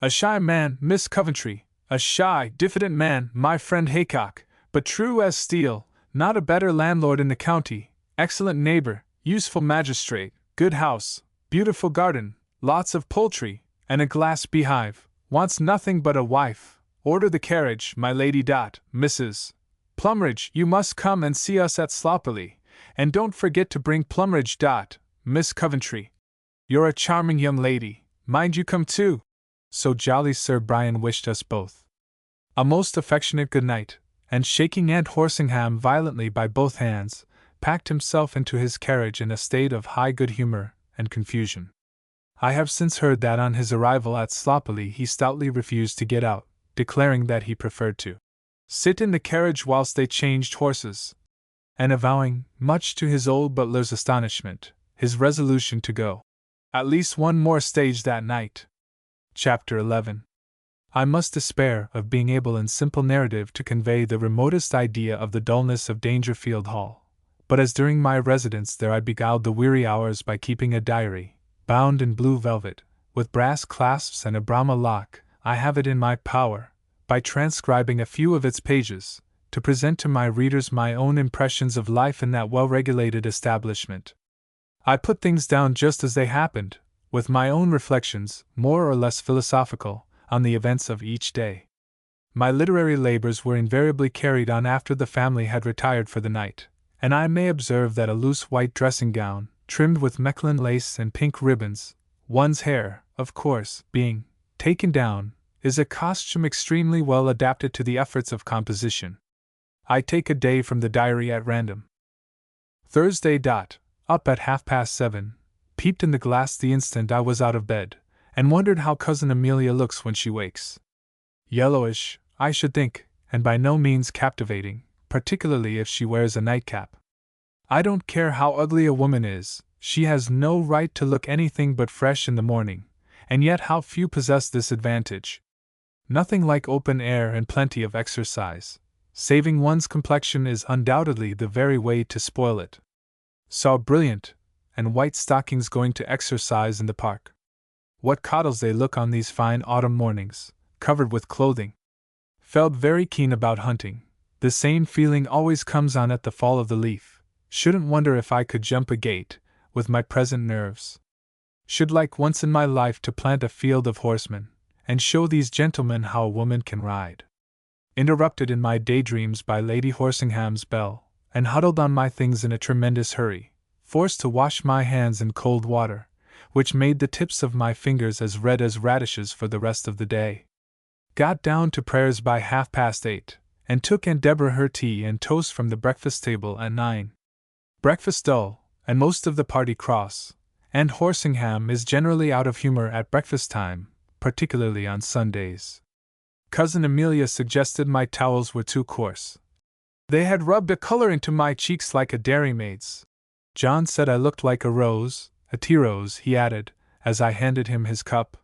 Speaker 1: "A shy man, Miss Coventry, a shy, diffident man, my friend Haycock, but true as steel, not a better landlord in the county, excellent neighbor, useful magistrate, good house, beautiful garden, lots of poultry, and a glass beehive, wants nothing but a wife. Order the carriage, my lady. Mrs. Plumridge, you must come and see us at Sloppily, and don't forget to bring Plumridge. Miss Coventry. You're a charming young lady, mind you come too." So jolly Sir Brian wished us both a most affectionate good night, and shaking Aunt Horsingham violently by both hands, packed himself into his carriage in a state of high good humor and confusion. I have since heard that on his arrival at Sloppily he stoutly refused to get out, declaring that he preferred to sit in the carriage whilst they changed horses, and avowing, much to his old butler's astonishment, his resolution to go at least one more stage that night. Chapter 11. I must despair of being able in simple narrative to convey the remotest idea of the dullness of Dangerfield Hall, but as during my residence there I beguiled the weary hours by keeping a diary, bound in blue velvet, with brass clasps and a Brahma lock, I have it in my power, by transcribing a few of its pages, to present to my readers my own impressions of life in that well-regulated establishment. I put things down just as they happened, with my own reflections, more or less philosophical, on the events of each day. My literary labors were invariably carried on after the family had retired for the night, and I may observe that a loose white dressing gown, trimmed with Mechlin lace and pink ribbons, one's hair, of course, being taken down, is a costume extremely well adapted to the efforts of composition. I take a day from the diary at random. Thursday. Up at 7:30, peeped in the glass the instant I was out of bed, and wondered how Cousin Amelia looks when she wakes. Yellowish, I should think, and by no means captivating, particularly if she wears a nightcap. I don't care how ugly a woman is, she has no right to look anything but fresh in the morning, and yet how few possess this advantage. Nothing like open air and plenty of exercise. Saving one's complexion is undoubtedly the very way to spoil it. Saw brilliant and white stockings going to exercise in the park. What coddles they look on these fine autumn mornings, covered with clothing. Felt very keen about hunting. The same feeling always comes on at the fall of the leaf. Shouldn't wonder if I could jump a gate, with my present nerves. Should like once in my life to plant a field of horsemen, and show these gentlemen how a woman can ride. Interrupted in my daydreams by Lady Horsingham's bell, and huddled on my things in a tremendous hurry, forced to wash my hands in cold water, which made the tips of my fingers as red as radishes for the rest of the day. Got down to prayers by 8:30, and took Aunt Deborah her tea and toast from the breakfast table at 9. Breakfast dull, and most of the party cross. Aunt Horsingham is generally out of humor at breakfast time, particularly on Sundays. Cousin Amelia suggested my towels were too coarse. They had rubbed a color into my cheeks like a dairymaid's. John said I looked like a rose, a tea rose, he added, as I handed him his cup.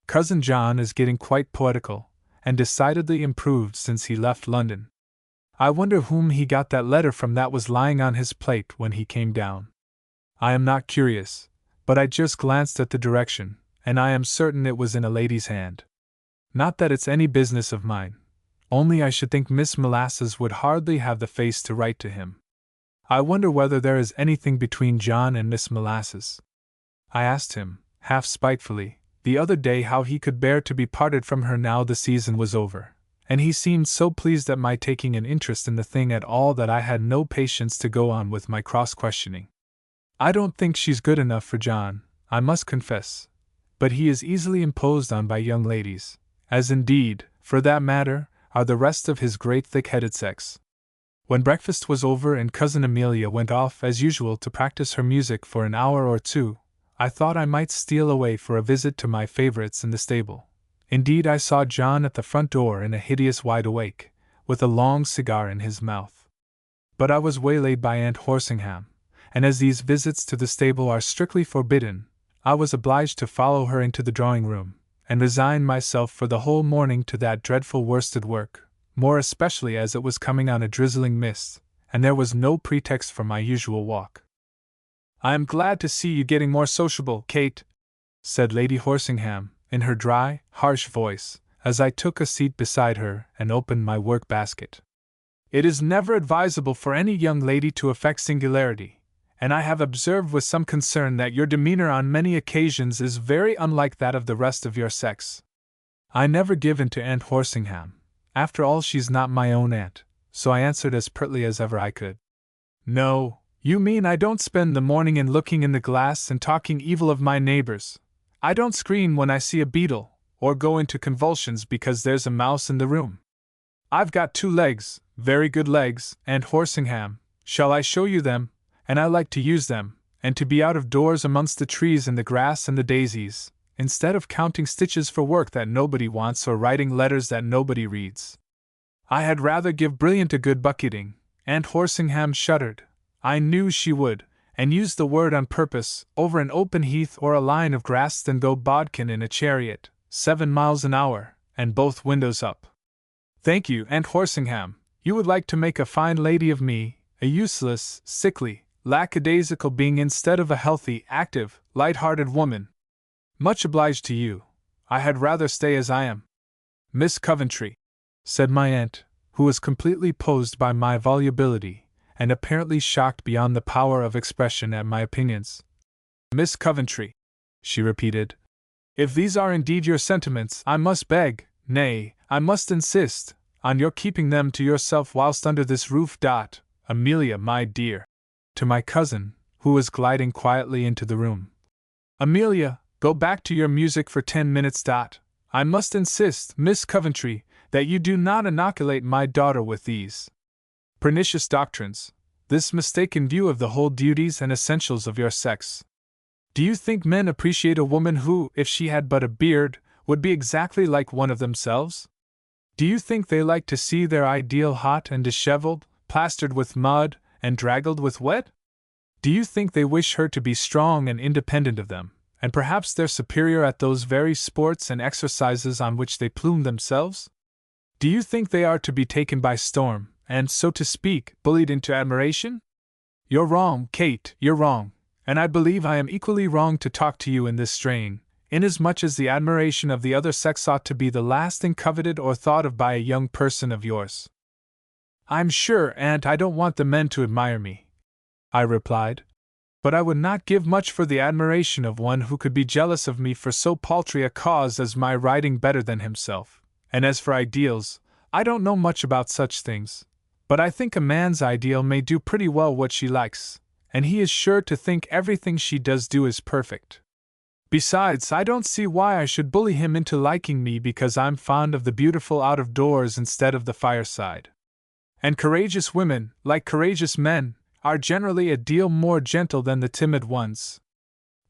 Speaker 1: Cousin John is getting quite poetical, and decidedly improved since he left London. I wonder whom he got that letter from that was lying on his plate when he came down. I am not curious, but I just glanced at the direction, and I am certain it was in a lady's hand. Not that it's any business of mine, only I should think Miss Molasses would hardly have the face to write to him. I wonder whether there is anything between John and Miss Molasses. I asked him, half spitefully, the other day how he could bear to be parted from her now the season was over, and he seemed so pleased at my taking an interest in the thing at all that I had no patience to go on with my cross-questioning. I don't think she's good enough for John, I must confess, but he is easily imposed on by young ladies, as indeed, for that matter, are the rest of his great thick-headed sex. When breakfast was over and Cousin Amelia went off as usual to practice her music for an hour or two, I thought I might steal away for a visit to my favorites in the stable. Indeed, I saw John at the front door in a hideous wide-awake, with a long cigar in his mouth. But I was waylaid by Aunt Horsingham, and as these visits to the stable are strictly forbidden, I was obliged to follow her into the drawing-room, and resign myself for the whole morning to that dreadful worsted work, more especially as it was coming on a drizzling mist, and there was no pretext for my usual walk. "I am glad to see you getting more sociable, Kate," said Lady Horsingham, in her dry, harsh voice, as I took a seat beside her and opened my work-basket. "It is never advisable for any young lady to affect singularity, and I have observed with some concern that your demeanor on many occasions is very unlike that of the rest of your sex." I never give in to Aunt Horsingham. After all, she's not my own aunt, so I answered as pertly as ever I could. "No, you mean I don't spend the morning in looking in the glass and talking evil of my neighbors. I don't scream when I see a beetle, or go into convulsions because there's a mouse in the room. I've got 2 legs, very good legs, Aunt Horsingham, shall I show you them? And I like to use them, and to be out of doors amongst the trees and the grass and the daisies, instead of counting stitches for work that nobody wants or writing letters that nobody reads. I had rather give Brilliant a good bucketing." Aunt Horsingham shuddered. I knew she would, and used the word on purpose, over an open heath or a line of grass than go bodkin in a chariot, 7 miles an hour, and both windows up. "Thank you, Aunt Horsingham, you would like to make a fine lady of me, a useless, sickly, lackadaisical being instead of a healthy, active, light-hearted woman. Much obliged to you. I had rather stay as I am." "Miss Coventry," said my aunt, who was completely posed by my volubility, and apparently shocked beyond the power of expression at my opinions. "Miss Coventry," she repeated, "if these are indeed your sentiments, I must beg, nay, I must insist, on your keeping them to yourself whilst under this roof. Amelia, my dear," to my cousin, who was gliding quietly into the room. "Amelia, go back to your music for 10 minutes. I must insist, Miss Coventry, that you do not inoculate my daughter with these pernicious doctrines, this mistaken view of the whole duties and essentials of your sex. Do you think men appreciate a woman who, if she had but a beard, would be exactly like one of themselves? Do you think they like to see their ideal hot and disheveled, plastered with mud and draggled with wet? Do you think they wish her to be strong and independent of them, and perhaps they're superior at those very sports and exercises on which they plume themselves? Do you think they are to be taken by storm, and, so to speak, bullied into admiration? You're wrong, Kate, you're wrong, and I believe I am equally wrong to talk to you in this strain, inasmuch as the admiration of the other sex ought to be the last thing coveted or thought of by a young person of yours. I'm sure, Aunt, I don't want the men to admire me, I replied, but I would not give much for the admiration of one who could be jealous of me for so paltry a cause as my writing better than himself. And as for ideals, I don't know much about such things, but I think a man's ideal may do pretty well what she likes, and he is sure to think everything she does do is perfect. Besides, I don't see why I should bully him into liking me because I'm fond of the beautiful out of doors instead of the fireside. And courageous women, like courageous men, are generally a deal more gentle than the timid ones.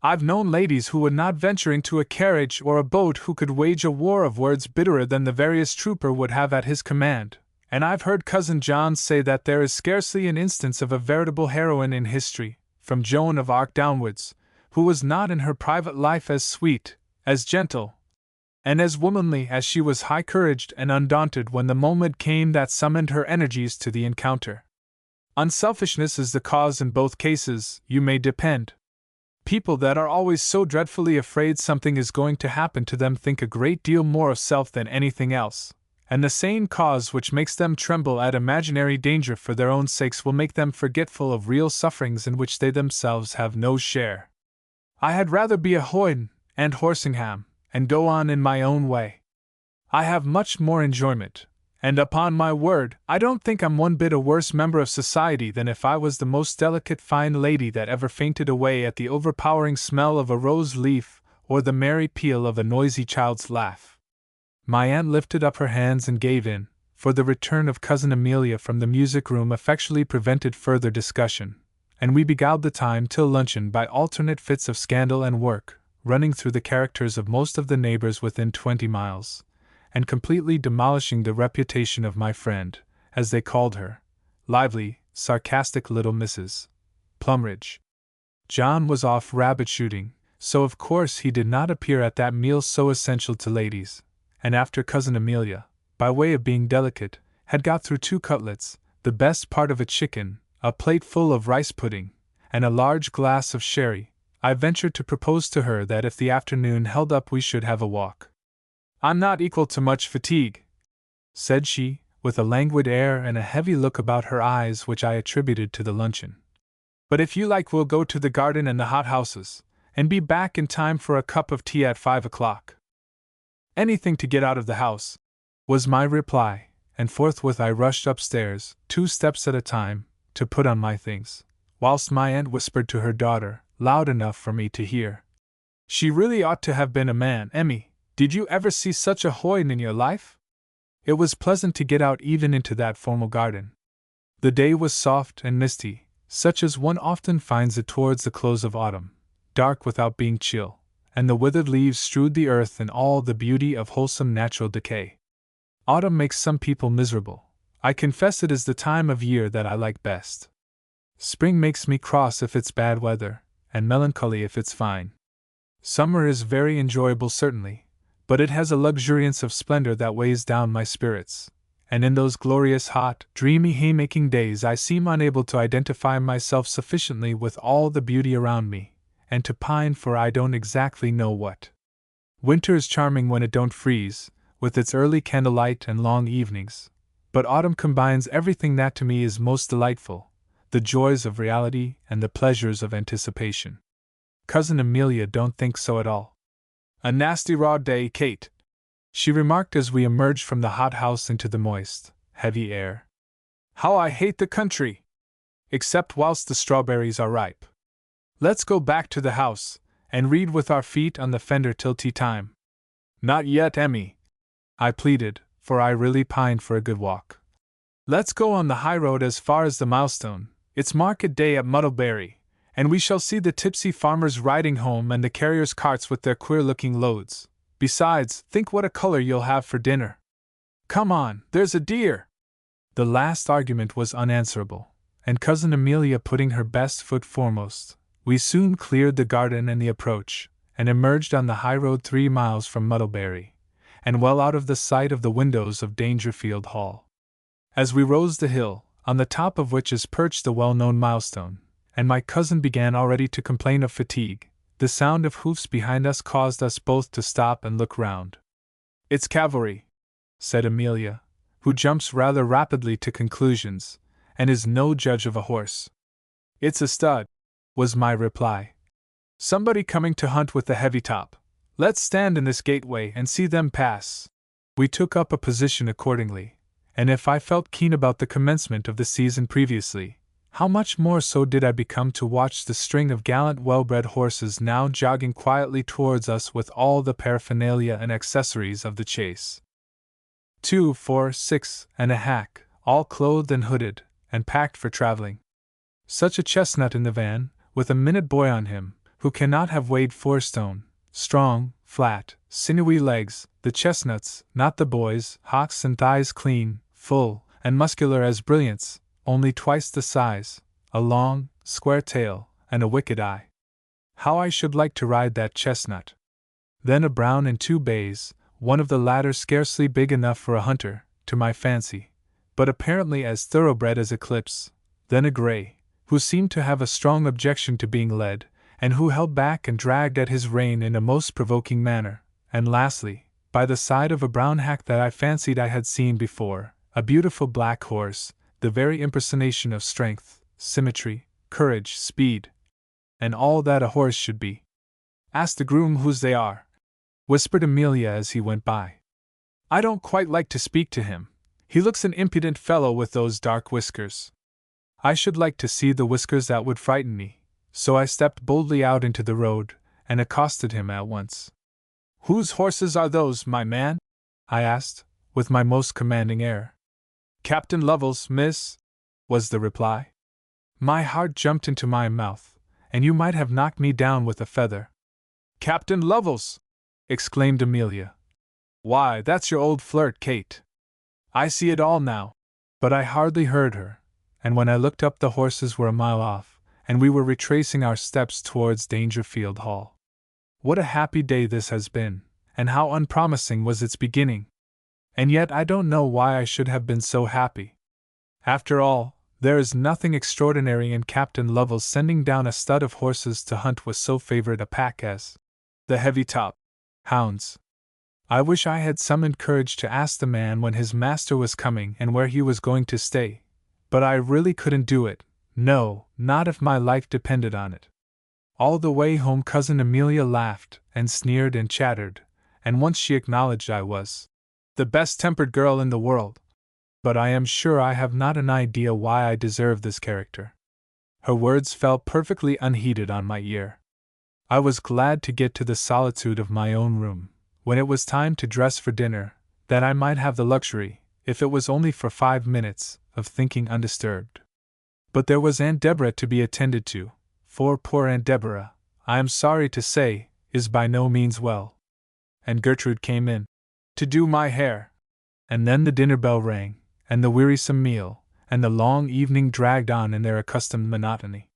Speaker 1: I've known ladies who would not venture into a carriage or a boat who could wage a war of words bitterer than the veriest trooper would have at his command, and I've heard Cousin John say that there is scarcely an instance of a veritable heroine in history, from Joan of Arc downwards, who was not in her private life as sweet, as gentle, and as womanly as she was high-couraged and undaunted when the moment came that summoned her energies to the encounter. Unselfishness is the cause in both cases, you may depend. People that are always so dreadfully afraid something is going to happen to them think a great deal more of self than anything else, and the same cause which makes them tremble at imaginary danger for their own sakes will make them forgetful of real sufferings in which they themselves have no share. I had rather be a hoyden and Horsingham, and go on in my own way. I have much more enjoyment, and upon my word, I don't think I'm one bit a worse member of society than if I was the most delicate fine lady that ever fainted away at the overpowering smell of a rose leaf or the merry peal of a noisy child's laugh. My aunt lifted up her hands and gave in, for the return of Cousin Amelia from the music-room effectually prevented further discussion, and we beguiled the time till luncheon by alternate fits of scandal and work, running through the characters of most of the neighbors within 20 miles, and completely demolishing the reputation of my friend, as they called her, lively, sarcastic little Mrs. Plumridge. John was off rabbit-shooting, so of course he did not appear at that meal so essential to ladies, and after Cousin Amelia, by way of being delicate, had got through 2 cutlets, the best part of a chicken, a plate full of rice pudding, and a large glass of sherry, I ventured to propose to her that if the afternoon held up we should have a walk. I'm not equal to much fatigue, said she, with a languid air and a heavy look about her eyes which I attributed to the luncheon. But if you like we'll go to the garden and the hothouses, and be back in time for a cup of tea at 5 o'clock. Anything to get out of the house, was my reply, and forthwith I rushed upstairs, 2 steps at a time, to put on my things, whilst my aunt whispered to her daughter, loud enough for me to hear. She really ought to have been a man, Emmy. Did you ever see such a hoyden in your life? It was pleasant to get out even into that formal garden. The day was soft and misty, such as one often finds it towards the close of autumn, dark without being chill, and the withered leaves strewed the earth in all the beauty of wholesome natural decay. Autumn makes some people miserable. I confess it is the time of year that I like best. Spring makes me cross if it's bad weather, and melancholy if it's fine. Summer is very enjoyable certainly, but it has a luxuriance of splendor that weighs down my spirits, and in those glorious hot, dreamy haymaking days I seem unable to identify myself sufficiently with all the beauty around me, and to pine for I don't exactly know what. Winter is charming when it don't freeze, with its early candlelight and long evenings, but autumn combines everything that to me is most delightful, the joys of reality and the pleasures of anticipation. Cousin Amelia don't think so at all. A nasty raw day, Kate, she remarked as we emerged from the hothouse into the moist, heavy air. How I hate the country! Except whilst the strawberries are ripe. Let's go back to the house, and read with our feet on the fender till tea time. Not yet, Emmy, I pleaded, for I really pined for a good walk. Let's go on the high road as far as the milestone. It's market day at Muddlebury, and we shall see the tipsy farmers riding home and the carriers' carts with their queer-looking loads. Besides, think what a color you'll have for dinner. Come on, there's a dear! The last argument was unanswerable, and Cousin Amelia putting her best foot foremost, we soon cleared the garden and the approach, and emerged on the high road 3 miles from Muddlebury, and well out of the sight of the windows of Dangerfield Hall. As we rose the hill, on the top of which is perched the well-known milestone, and my cousin began already to complain of fatigue, the sound of hoofs behind us caused us both to stop and look round. "It's cavalry," said Amelia, who jumps rather rapidly to conclusions, and is no judge of a horse. "It's a stud," was my reply. "Somebody coming to hunt with the heavy top. Let's stand in this gateway and see them pass." We took up a position accordingly, and if I felt keen about the commencement of the season previously, how much more so did I become to watch the string of gallant well-bred horses now jogging quietly towards us with all the paraphernalia and accessories of the chase. 2, 4, 6, and a hack, all clothed and hooded, and packed for traveling. Such a chestnut in the van, with a minute boy on him, who cannot have weighed 4 stone, strong, flat, sinewy legs, the chestnuts, not the boys, hocks and thighs clean, full, and muscular as brilliants, only twice the size, a long, square tail, and a wicked eye. How I should like to ride that chestnut! Then a brown and 2 bays, one of the latter scarcely big enough for a hunter, to my fancy, but apparently as thoroughbred as Eclipse, then a gray, who seemed to have a strong objection to being led, and who held back and dragged at his rein in a most provoking manner, and lastly, by the side of a brown hack that I fancied I had seen before, a beautiful black horse, the very impersonation of strength, symmetry, courage, speed, and all that a horse should be. "Ask the groom whose they are," whispered Amelia as he went by. "I don't quite like to speak to him. He looks an impudent fellow with those dark whiskers." I should like to see the whiskers that would frighten me, so I stepped boldly out into the road, and accosted him at once. "Whose horses are those, my man?" I asked, with my most commanding air. "Captain Lovell's, miss," was the reply. My heart jumped into my mouth, and you might have knocked me down with a feather. "Captain Lovell's!" exclaimed Amelia. "Why, that's your old flirt, Kate. I see it all now." But I hardly heard her, and when I looked up the horses were a mile off, and we were retracing our steps towards Dangerfield Hall. What a happy day this has been, and how unpromising was its beginning! And yet I don't know why I should have been so happy. After all, there is nothing extraordinary in Captain Lovell's sending down a stud of horses to hunt with so favored a pack as the heavy top hounds. I wish I had summoned courage to ask the man when his master was coming and where he was going to stay, but I really couldn't do it, no, not if my life depended on it. All the way home Cousin Amelia laughed and sneered and chattered, and once she acknowledged I was the best-tempered girl in the world. But I am sure I have not an idea why I deserve this character. Her words fell perfectly unheeded on my ear. I was glad to get to the solitude of my own room, when it was time to dress for dinner, that I might have the luxury, if it was only for 5 minutes, of thinking undisturbed. But there was Aunt Deborah to be attended to, for poor Aunt Deborah, I am sorry to say, is by no means well. And Gertrude came in to do my hair. And then the dinner bell rang, and the wearisome meal, and the long evening dragged on in their accustomed monotony.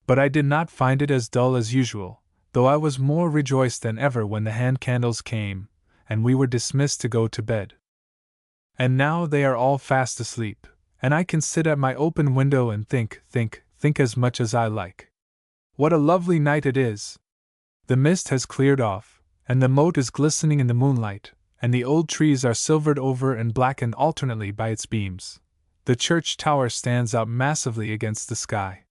Speaker 1: But I did not find it as dull as usual, though I was more rejoiced than ever when the hand candles came, and we were dismissed to go to bed. And now they are all fast asleep, and I can sit at my open window and think as much as I like. What a lovely night it is! The mist has cleared off, and the moat is glistening in the moonlight, and the old trees are silvered over and blackened alternately by its beams. The church tower stands out massively against the sky.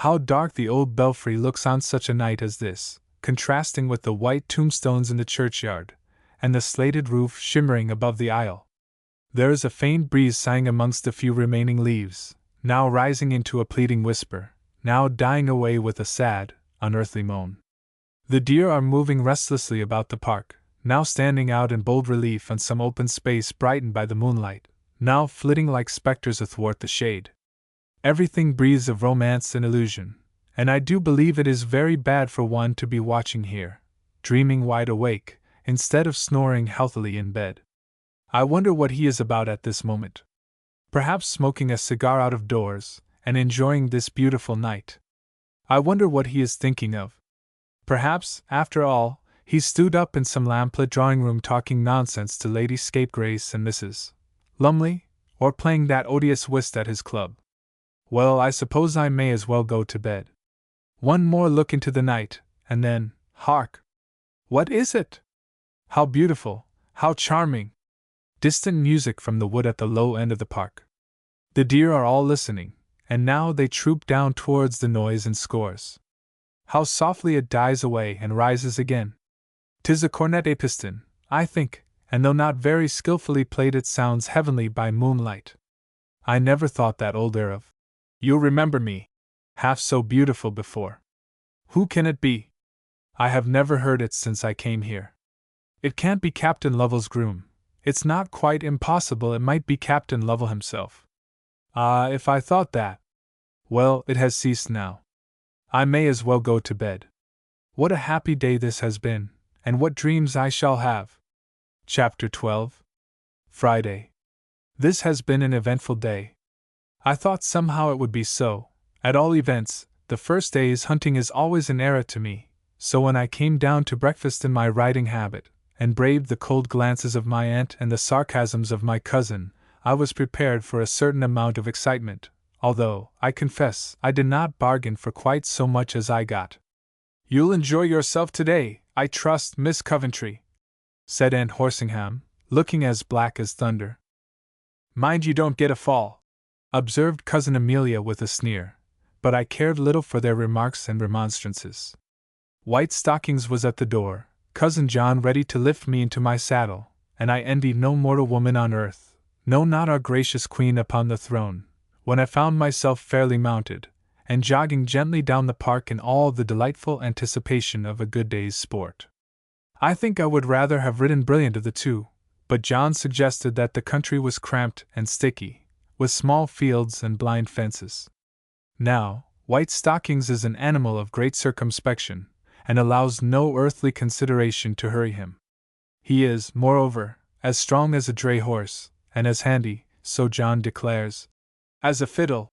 Speaker 1: How dark the old belfry looks on such a night as this, contrasting with the white tombstones in the churchyard, and the slated roof shimmering above the aisle. There is a faint breeze sighing amongst the few remaining leaves, now rising into a pleading whisper, now dying away with a sad, unearthly moan. The deer are moving restlessly about the park, now standing out in bold relief on some open space brightened by the moonlight, now flitting like spectres athwart the shade. Everything breathes of romance and illusion, and I do believe it is very bad for one to be watching here, dreaming wide awake, instead of snoring healthily in bed. I wonder what he is about at this moment. perhaps smoking a cigar out of doors, and enjoying this beautiful night. I wonder what he is thinking of. Perhaps, after all, he stood up in some lamplit drawing-room talking nonsense to Lady Scapegrace and Mrs. Lumley, or playing that odious whist at his club. Well, I suppose I may as well go to bed. One more look into the night, and then, hark! What is it? How beautiful, how charming! Distant music from the wood at the low end of the park. The deer are all listening, and now they troop down towards the noise in scores. How softly it dies away and rises again! 'Tis a cornet a piston, I think, and though not very skilfully played it sounds heavenly by moonlight. I never thought that old air of "You'll remember me" half so beautiful before. Who can it be? I have never heard it since I came here. It can't be Captain Lovell's groom. It's not quite impossible it might be Captain Lovell himself. Ah, if I thought that! Well, it has ceased now. I may as well go to bed. What a happy day this has been, and what dreams I shall have! Chapter 12. Friday. This has been an eventful day. I thought somehow it would be so. At all events, the first day's hunting is always an era to me, so when I came down to breakfast in my riding habit, and braved the cold glances of my aunt and the sarcasms of my cousin, I was prepared for a certain amount of excitement, although, I confess, I did not bargain for quite so much as I got. "You'll enjoy yourself today, I trust, Miss Coventry," said Aunt Horsingham, looking as black as thunder. "Mind you don't get a fall," observed Cousin Amelia with a sneer, but I cared little for their remarks and remonstrances. White-Stockings was at the door, Cousin John ready to lift me into my saddle, and I envied no mortal woman on earth, no, not our gracious Queen upon the throne, when I found myself fairly mounted, and jogging gently down the park in all the delightful anticipation of a good day's sport. I think I would rather have ridden Brilliant of the two, but John suggested that the country was cramped and sticky, with small fields and blind fences. Now, White-Stockings is an animal of great circumspection, and allows no earthly consideration to hurry him. He is, moreover, as strong as a dray horse, and as handy, so John declares, as a fiddle.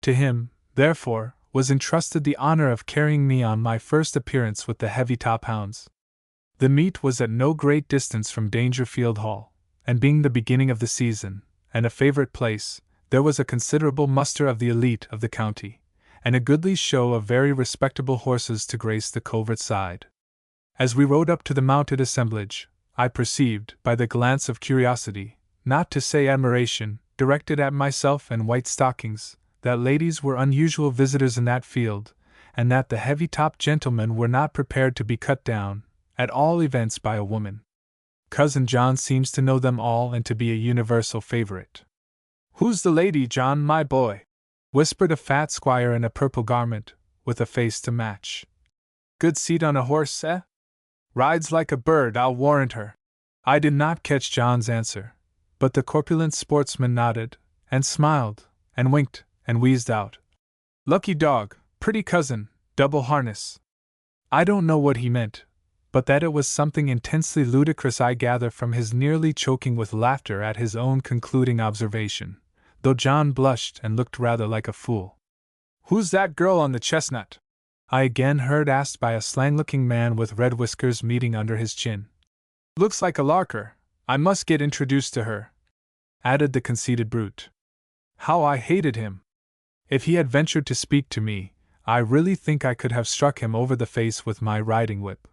Speaker 1: To him, therefore, was entrusted the honor of carrying me on my first appearance with the heavy-top hounds. The meet was at no great distance from Dangerfield Hall, and being the beginning of the season, and a favorite place, there was a considerable muster of the elite of the county, and a goodly show of very respectable horses to grace the covert side. As we rode up to the mounted assemblage, I perceived, by the glance of curiosity, not to say admiration, directed at myself and White-Stockings, that ladies were unusual visitors in that field, and that the heavy-topped gentlemen were not prepared to be cut down, at all events by a woman. Cousin John seems to know them all and to be a universal favorite. "Who's the lady, John, my boy?" whispered a fat squire in a purple garment, with a face to match. "Good seat on a horse, eh? Rides like a bird, I'll warrant her." I did not catch John's answer, but the corpulent sportsman nodded, and smiled, and winked, and wheezed out, "Lucky dog, pretty cousin, double harness." I don't know what he meant, but that it was something intensely ludicrous I gather from his nearly choking with laughter at his own concluding observation, though John blushed and looked rather like a fool. "Who's that girl on the chestnut?" I again heard asked by a slang-looking man with red whiskers meeting under his chin. "Looks like a larker, I must get introduced to her," added the conceited brute. How I hated him! If he had ventured to speak to me, I really think I could have struck him over the face with my riding whip.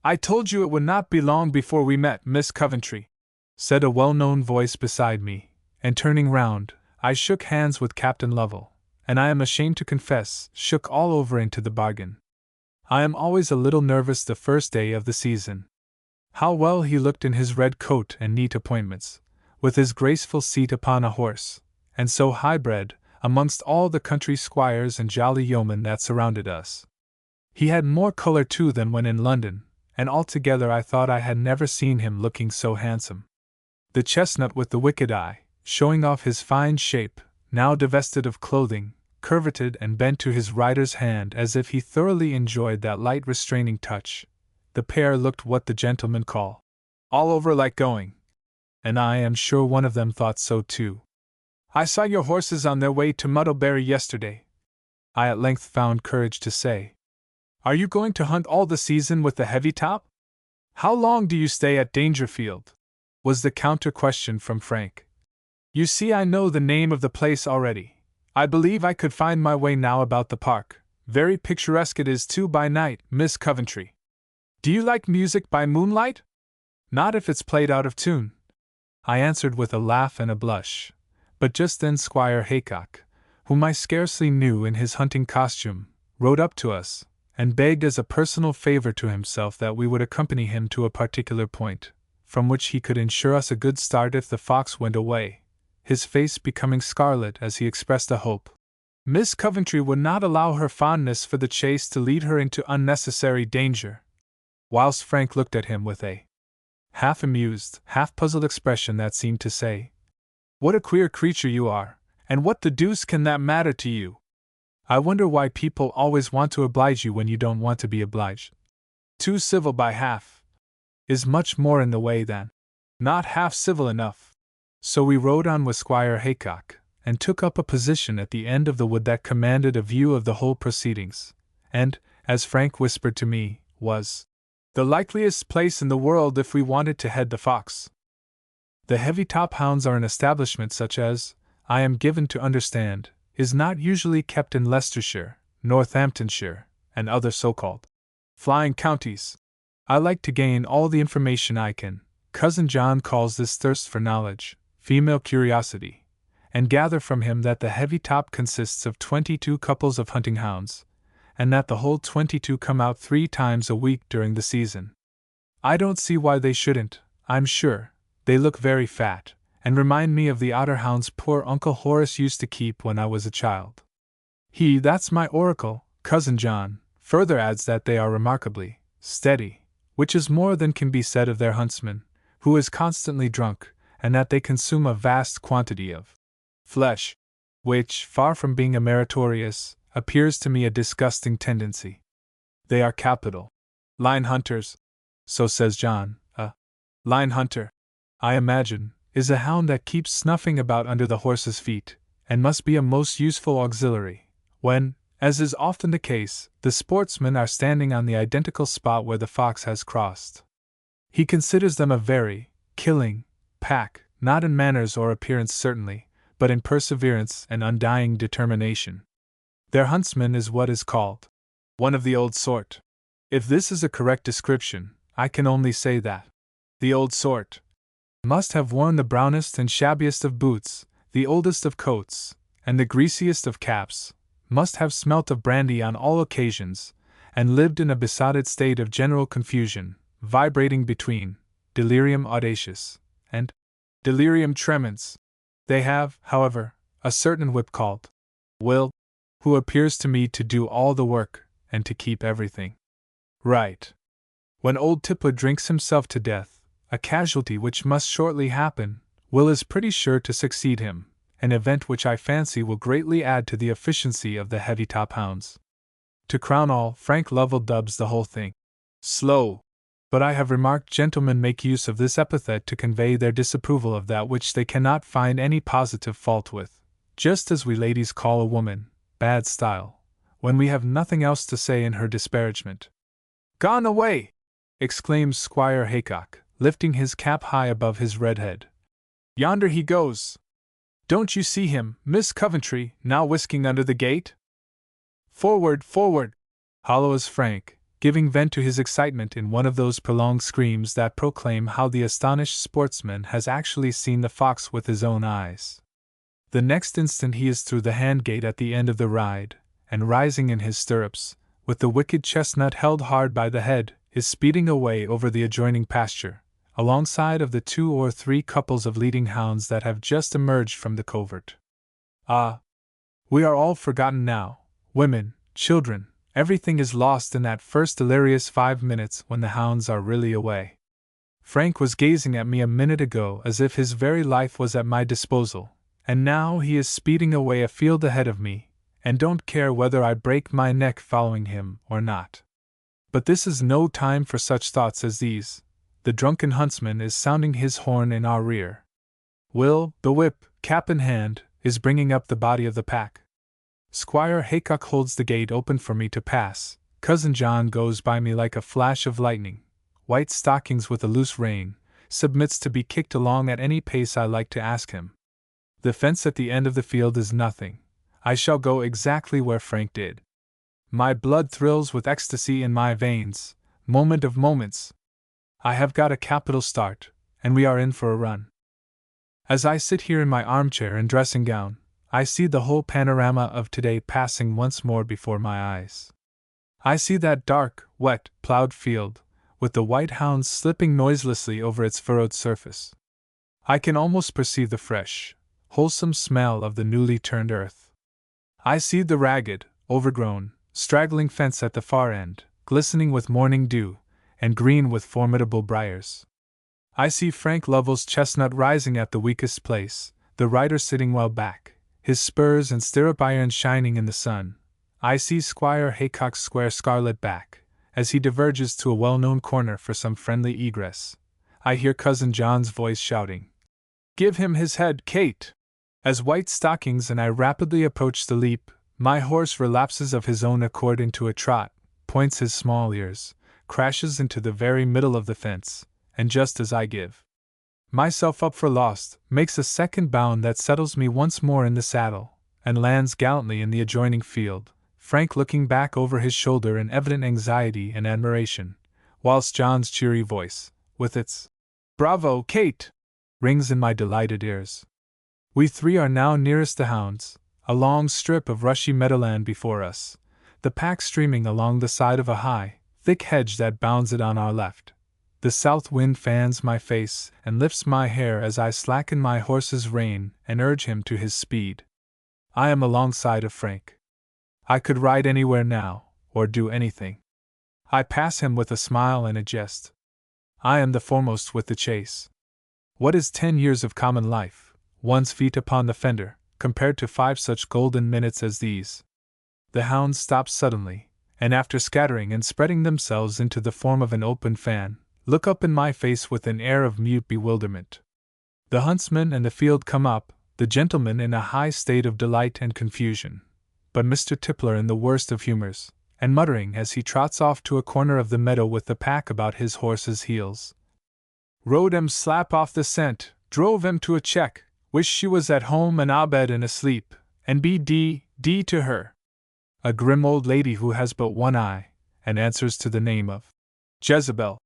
Speaker 1: "I told you it would not be long before we met, Miss Coventry," said a well-known voice beside me, and turning round, I shook hands with Captain Lovell, and I am ashamed to confess, shook all over into the bargain. I am always a little nervous the first day of the season. How well he looked in his red coat and neat appointments, with his graceful seat upon a horse, and so high-bred, amongst all the country squires and jolly yeomen that surrounded us. He had more colour too than when in London, and altogether I thought I had never seen him looking so handsome. The chestnut with the wicked eye, showing off his fine shape, now divested of clothing, curveted and bent to his rider's hand as if he thoroughly enjoyed that light restraining touch. The pair looked what the gentlemen call all over like going, and I am sure one of them thought so too. I saw your horses on their way to Muddlebury yesterday, I at length found courage to say. Are you going to hunt all the season with the heavy top? How long do you stay at Dangerfield? Was the counter question from Frank. You see, I know the name of the place already. I believe I could find my way now about the park. Very picturesque it is too by night, Miss Coventry. Do you like music by moonlight? Not if it's played out of tune, I answered with a laugh and a blush. But just then Squire Haycock, whom I scarcely knew in his hunting costume, rode up to us, and begged as a personal favor to himself that we would accompany him to a particular point, from which he could ensure us a good start if the fox went away, his face becoming scarlet as he expressed a hope. Miss Coventry would not allow her fondness for the chase to lead her into unnecessary danger. Whilst Frank looked at him with a half-amused, half-puzzled expression that seemed to say, "What a queer creature you are, and what the deuce can that matter to you? I wonder why people always want to oblige you when you don't want to be obliged. Too civil by half is much more in the way than not half civil enough." So we rode on with Squire Haycock, and took up a position at the end of the wood that commanded a view of the whole proceedings, and, as Frank whispered to me, was the likeliest place in the world if we wanted to head the fox. The heavy-top hounds are an establishment such as, I am given to understand, is not usually kept in Leicestershire, Northamptonshire, and other so-called flying counties. I like to gain all the information I can. Cousin John calls this thirst for knowledge, female curiosity, and gather from him that the heavy top consists of 22 couples of hunting hounds, and that the whole 22 come out 3 times a week during the season. I don't see why they shouldn't, I'm sure. They look very fat, and remind me of the otter hounds poor Uncle Horace used to keep when I was a child. That's my oracle, Cousin John, further adds that they are remarkably steady, which is more than can be said of their huntsman, who is constantly drunk, and that they consume a vast quantity of flesh, which, far from being a meritorious, appears to me a disgusting tendency. They are capital line hunters, so says John. A line hunter, I imagine, is a hound that keeps snuffing about under the horse's feet, and must be a most useful auxiliary, when, as is often the case, the sportsmen are standing on the identical spot where the fox has crossed. He considers them a very killing pack, not in manners or appearance certainly, but in perseverance and undying determination. Their huntsman is what is called one of the old sort. If this is a correct description, I can only say that the old sort must have worn the brownest and shabbiest of boots, the oldest of coats, and the greasiest of caps, must have smelt of brandy on all occasions, and lived in a besotted state of general confusion, vibrating between delirium audacious and delirium tremens. They have, however, a certain whip called Will, who appears to me to do all the work, and to keep everything right. When old Tippler drinks himself to death, a casualty which must shortly happen, Will is pretty sure to succeed him, an event which I fancy will greatly add to the efficiency of the heavy-top hounds. To crown all, Frank Lovell dubs the whole thing slow, but I have remarked gentlemen make use of this epithet to convey their disapproval of that which they cannot find any positive fault with, just as we ladies call a woman bad style, when we have nothing else to say in her disparagement. "Gone away!" exclaims Squire Haycock, lifting his cap high above his red head. "Yonder he goes! Don't you see him, Miss Coventry, now whisking under the gate? Forward, forward!" hollows Frank, giving vent to his excitement in one of those prolonged screams that proclaim how the astonished sportsman has actually seen the fox with his own eyes. The next instant he is through the hand-gate at the end of the ride, and rising in his stirrups, with the wicked chestnut held hard by the head, is speeding away over the adjoining pasture, alongside of the 2 or 3 couples of leading hounds that have just emerged from the covert. Ah! We are all forgotten now, women, children, everything is lost in that first delirious 5 minutes when the hounds are really away. Frank was gazing at me a minute ago as if his very life was at my disposal, and now he is speeding away a field ahead of me, and don't care whether I break my neck following him or not. But this is no time for such thoughts as these. The drunken huntsman is sounding his horn in our rear. Will, the whip, cap in hand, is bringing up the body of the pack. Squire Haycock holds the gate open for me to pass. Cousin John goes by me like a flash of lightning. White-Stockings with a loose rein submits to be kicked along at any pace I like to ask him. The fence at the end of the field is nothing. I shall go exactly where Frank did. My blood thrills with ecstasy in my veins. Moment of moments. I have got a capital start, and we are in for a run. As I sit here in my armchair and dressing gown, I see the whole panorama of today passing once more before my eyes. I see that dark, wet, plowed field, with the white hounds slipping noiselessly over its furrowed surface. I can almost perceive the fresh, wholesome smell of the newly turned earth. I see the ragged, overgrown, straggling fence at the far end, glistening with morning dew, and green with formidable briars. I see Frank Lovell's chestnut rising at the weakest place, the rider sitting well back, his spurs and stirrup iron shining in the sun. I see Squire Haycock's square scarlet back, as he diverges to a well-known corner for some friendly egress. I hear Cousin John's voice shouting, "Give him his head, Kate!" As White-Stockings and I rapidly approach the leap, my horse relapses of his own accord into a trot, points his small ears, crashes into the very middle of the fence, and just as I give myself up for lost, makes a second bound that settles me once more in the saddle, and lands gallantly in the adjoining field, Frank looking back over his shoulder in evident anxiety and admiration, whilst John's cheery voice, with its "Bravo, Kate!" rings in my delighted ears. We three are now nearest the hounds, a long strip of rushy meadowland before us, the pack streaming along the side of a high, thick hedge that bounds it on our left. The south wind fans my face and lifts my hair as I slacken my horse's rein and urge him to his speed. I am alongside of Frank. I could ride anywhere now, or do anything. I pass him with a smile and a jest. I am the foremost with the chase. What is 10 years of common life, one's feet upon the fender, compared to 5 such golden minutes as these? The hounds stop suddenly, and after scattering and spreading themselves into the form of an open fan, look up in my face with an air of mute bewilderment. The huntsman and the field come up, the gentleman in a high state of delight and confusion, but Mr. Tippler in the worst of humors, and muttering as he trots off to a corner of the meadow with the pack about his horse's heels. "Rode 'em slap off the scent, drove 'em to a check, wish she was at home and abed and asleep, and be d to her." A grim old lady who has but one eye, and answers to the name of Jezebel,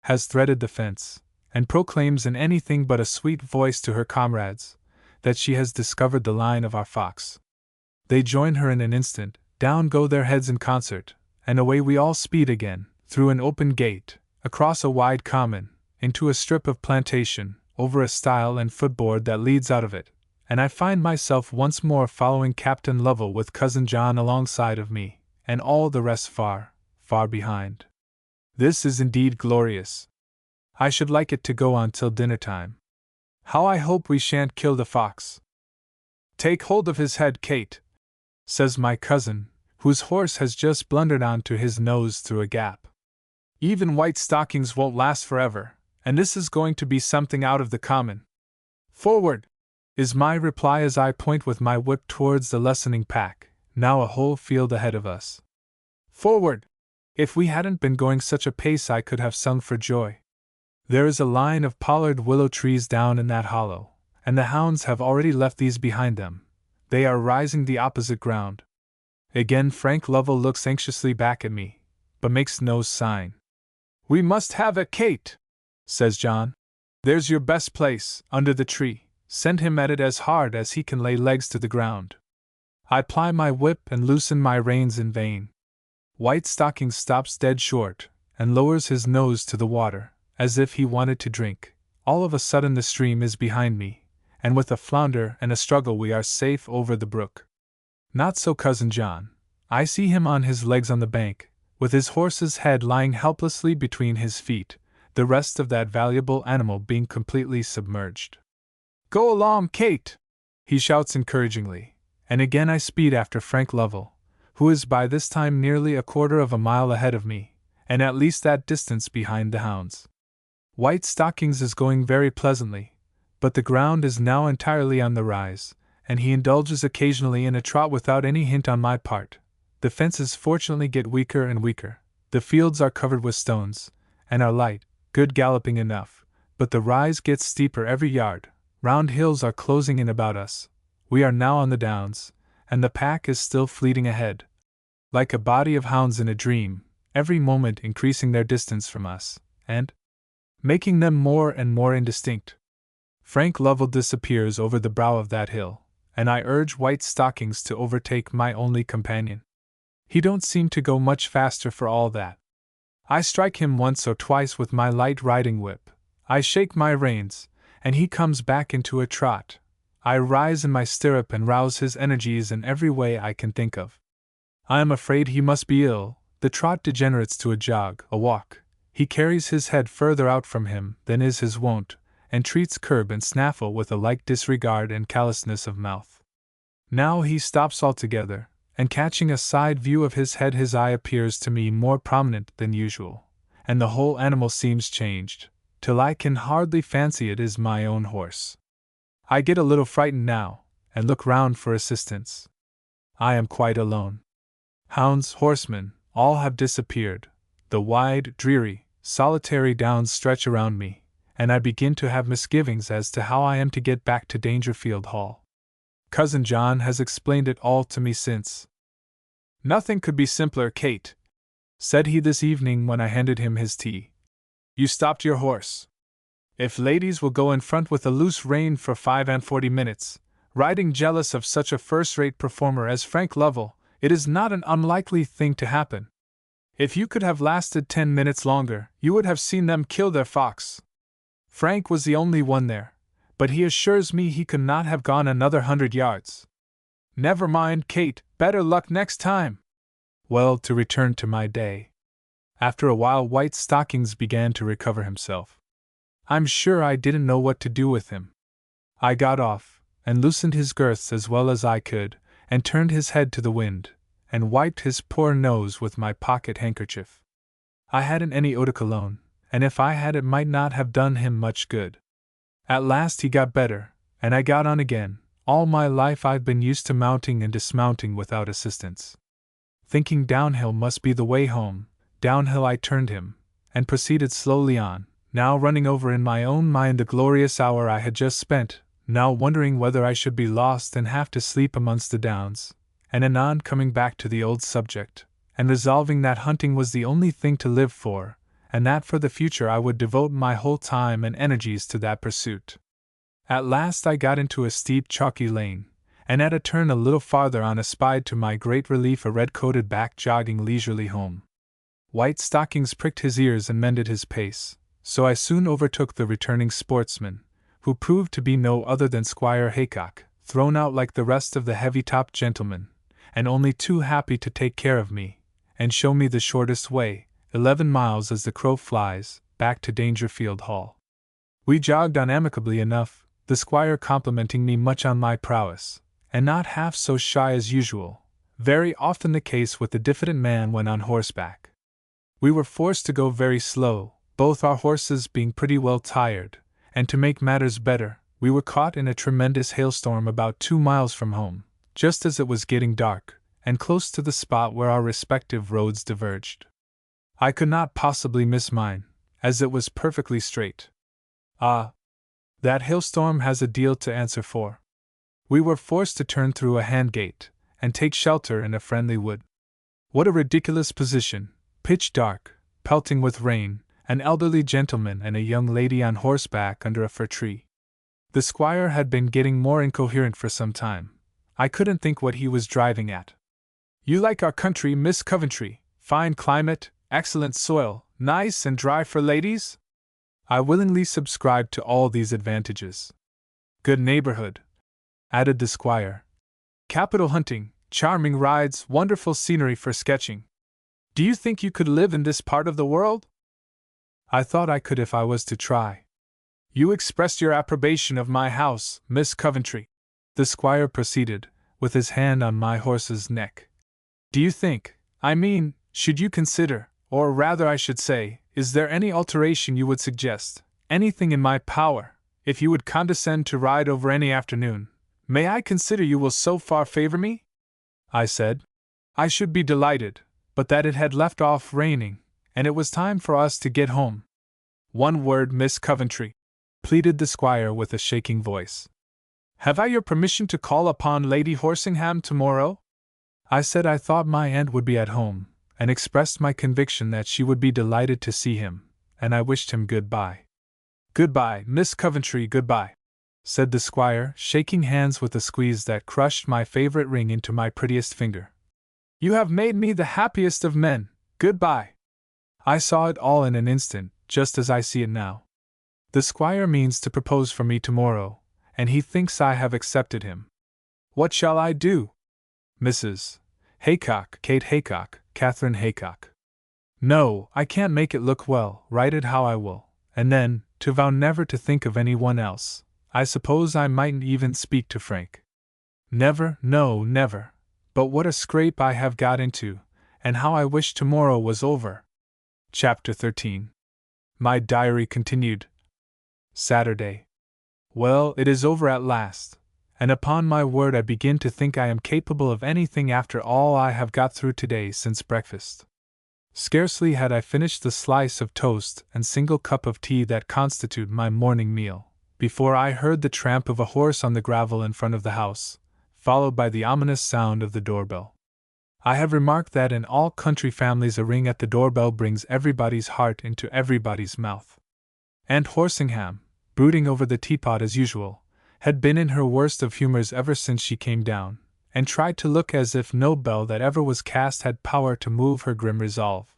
Speaker 1: has threaded the fence, and proclaims in anything but a sweet voice to her comrades that she has discovered the line of our fox. They join her in an instant, down go their heads in concert, and away we all speed again, through an open gate, across a wide common, into a strip of plantation, over a stile and footboard that leads out of it, and I find myself once more following Captain Lovell with Cousin John alongside of me, and all the rest far, far behind. This is indeed glorious. I should like it to go on till dinner time. How I hope we shan't kill the fox. "Take hold of his head, Kate," says my cousin, whose horse has just blundered on to his nose through a gap. "Even White-Stockings won't last forever, and this is going to be something out of the common." "Forward!" is my reply as I point with my whip towards the lessening pack, now a whole field ahead of us. "Forward!" If we hadn't been going such a pace I could have sung for joy. There is a line of pollard willow trees down in that hollow, and the hounds have already left these behind them. They are rising the opposite ground. Again Frank Lovell looks anxiously back at me, but makes no sign. "We must have it, Kate," says John. "There's your best place, under the tree. Send him at it as hard as he can lay legs to the ground." I ply my whip and loosen my reins in vain. White-Stockings stops dead short, and lowers his nose to the water, as if he wanted to drink. All of a sudden the stream is behind me, and with a flounder and a struggle we are safe over the brook. Not so Cousin John. I see him on his legs on the bank, with his horse's head lying helplessly between his feet, the rest of that valuable animal being completely submerged. "Go along, Kate!" he shouts encouragingly, and again I speed after Frank Lovell, who is by this time nearly a quarter of a mile ahead of me, and at least that distance behind the hounds. White-Stockings is going very pleasantly, but the ground is now entirely on the rise, and he indulges occasionally in a trot without any hint on my part. The fences fortunately get weaker and weaker. The fields are covered with stones, and are light, good galloping enough, but the rise gets steeper every yard. Round hills are closing in about us. We are now on the downs, and the pack is still fleeting ahead, like a body of hounds in a dream, every moment increasing their distance from us, and making them more and more indistinct. Frank Lovell disappears over the brow of that hill, and I urge White-Stockings to overtake my only companion. He don't seem to go much faster for all that. I strike him once or twice with my light riding whip. I shake my reins, and he comes back into a trot. I rise in my stirrup and rouse his energies in every way I can think of. I am afraid he must be ill. The trot degenerates to a jog, a walk. He carries his head further out from him than is his wont, and treats curb and snaffle with a like disregard and callousness of mouth. Now he stops altogether, and catching a side view of his head, his eye appears to me more prominent than usual, and the whole animal seems changed, till I can hardly fancy it is my own horse. I get a little frightened now, and look round for assistance. I am quite alone. Hounds, horsemen, all have disappeared. The wide, dreary, solitary downs stretch around me, and I begin to have misgivings as to how I am to get back to Dangerfield Hall. Cousin John has explained it all to me since. "Nothing could be simpler, Kate," said he this evening when I handed him his tea. "You stopped your horse. If ladies will go in front with a loose rein for 45 minutes, riding jealous of such a first-rate performer as Frank Lovell, it is not an unlikely thing to happen. If you could have lasted 10 minutes longer, you would have seen them kill their fox. Frank was the only one there, but he assures me he could not have gone another 100 yards. Never mind, Kate, better luck next time." Well, to return to my day. After a while White-Stockings began to recover himself. I'm sure I didn't know what to do with him. I got off, and loosened his girths as well as I could, and turned his head to the wind, and wiped his poor nose with my pocket handkerchief. I hadn't any eau de cologne, and if I had it might not have done him much good. At last he got better, and I got on again. All my life I've been used to mounting and dismounting without assistance. Thinking downhill must be the way home, downhill I turned him, and proceeded slowly on, now running over in my own mind the glorious hour I had just spent, now wondering whether I should be lost and have to sleep amongst the downs, and anon coming back to the old subject, and resolving that hunting was the only thing to live for, and that for the future I would devote my whole time and energies to that pursuit. At last I got into a steep chalky lane, and at a turn a little farther on espied to my great relief a red-coated back jogging leisurely home. White-Stockings pricked his ears and mended his pace, so I soon overtook the returning sportsman, who proved to be no other than Squire Haycock, thrown out like the rest of the heavy-topped gentlemen, and only too happy to take care of me, and show me the shortest way, 11 miles as the crow flies, back to Dangerfield Hall. We jogged on amicably enough, the squire complimenting me much on my prowess, and not half so shy as usual, very often the case with the diffident man when on horseback. We were forced to go very slow, both our horses being pretty well tired, and to make matters better, we were caught in a tremendous hailstorm about 2 miles from home, just as it was getting dark, and close to the spot where our respective roads diverged. I could not possibly miss mine, as it was perfectly straight. Ah! That hailstorm has a deal to answer for. We were forced to turn through a hand gate, and take shelter in a friendly wood. What a ridiculous position, pitch dark, pelting with rain, an elderly gentleman and a young lady on horseback under a fir tree. The squire had been getting more incoherent for some time. I couldn't think what he was driving at. "You like our country, Miss Coventry? Fine climate, excellent soil, nice and dry for ladies?" I willingly subscribed to all these advantages. "Good neighborhood," added the squire. "Capital hunting, charming rides, wonderful scenery for sketching. Do you think you could live in this part of the world?" I thought I could if I was to try. "You expressed your approbation of my house, Miss Coventry," the squire proceeded, with his hand on my horse's neck. "Do you think, I mean, should you consider, or rather I should say, is there any alteration you would suggest, anything in my power, if you would condescend to ride over any afternoon, May I consider you will so far favor me? I said. I should be delighted, but that it had left off raining, and it was time for us to get home. One word, Miss Coventry, pleaded the squire with a shaking voice. Have I your permission to call upon Lady Horsingham tomorrow? I said I thought my aunt would be at home, and expressed my conviction that she would be delighted to see him, and I wished him good-bye. Good-bye, Miss Coventry, good-bye, said the squire, shaking hands with a squeeze that crushed my favorite ring into my prettiest finger. You have made me the happiest of men, good-bye. I saw it all in an instant, just as I see it now. The squire means to propose for me tomorrow, and he thinks I have accepted him. What shall I do? Mrs. Haycock, Kate Haycock, Catherine Haycock. No, I can't make it look well, write it how I will, and then, to vow never to think of anyone else. I suppose I mightn't even speak to Frank. Never, no, never. But what a scrape I have got into, and how I wish tomorrow was over. Chapter 13. My diary continued. Saturday. Well, it is over at last, and upon my word I begin to think I am capable of anything after all I have got through today since breakfast. Scarcely had I finished the slice of toast and single cup of tea that constitute my morning meal, before I heard the tramp of a horse on the gravel in front of the house, followed by the ominous sound of the doorbell. I have remarked that in all country families a ring at the doorbell brings everybody's heart into everybody's mouth. Aunt Horsingham, brooding over the teapot as usual, had been in her worst of humors ever since she came down, and tried to look as if no bell that ever was cast had power to move her grim resolve.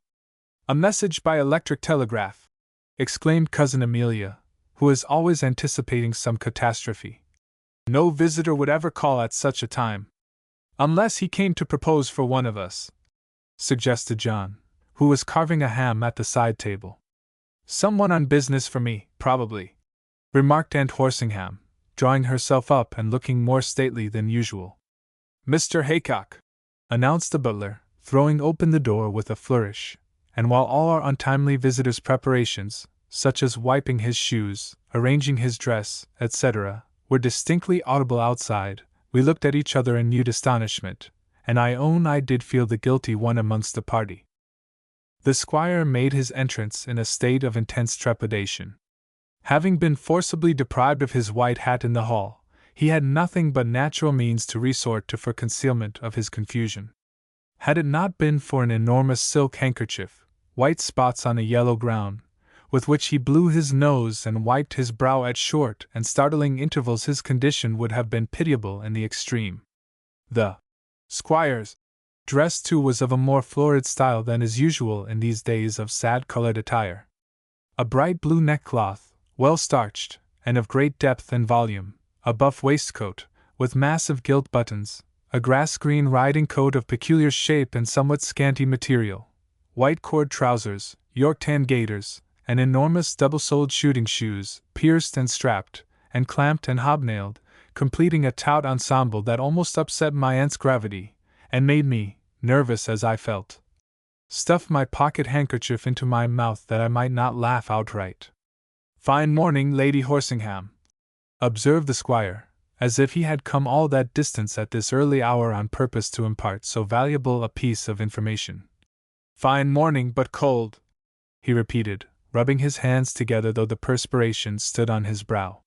Speaker 1: A message by electric telegraph! Exclaimed Cousin Amelia, who is always anticipating some catastrophe. No visitor would ever call at such a time. Unless he came to propose for one of us, suggested John, who was carving a ham at the side table. Someone on business for me, probably, remarked Aunt Horsingham, drawing herself up and looking more stately than usual. Mr. Haycock, announced the butler, throwing open the door with a flourish, and while all our untimely visitor's preparations, such as wiping his shoes, arranging his dress, etc., were distinctly audible outside, we looked at each other in mute astonishment, and I own I did feel the guilty one amongst the party. The squire made his entrance in a state of intense trepidation. Having been forcibly deprived of his white hat in the hall, he had nothing but natural means to resort to for concealment of his confusion. Had it not been for an enormous silk handkerchief, white spots on a yellow ground, with which he blew his nose and wiped his brow at short and startling intervals, his condition would have been pitiable in the extreme. The squire's dress, too, was of a more florid style than is usual in these days of sad-colored attire. A bright blue neckcloth, well starched, and of great depth and volume, a buff waistcoat, with massive gilt buttons, a grass-green riding-coat of peculiar shape and somewhat scanty material, white cord trousers, York-tan gaiters, and enormous double-soled shooting shoes, pierced and strapped, and clamped and hobnailed, completing a tout ensemble that almost upset my aunt's gravity, and made me, nervous as I felt, stuff my pocket handkerchief into my mouth that I might not laugh outright. Fine morning, Lady Horsingham, observed the squire, as if he had come all that distance at this early hour on purpose to impart so valuable a piece of information. Fine morning, but cold, he repeated, rubbing his hands together though the perspiration stood on his brow.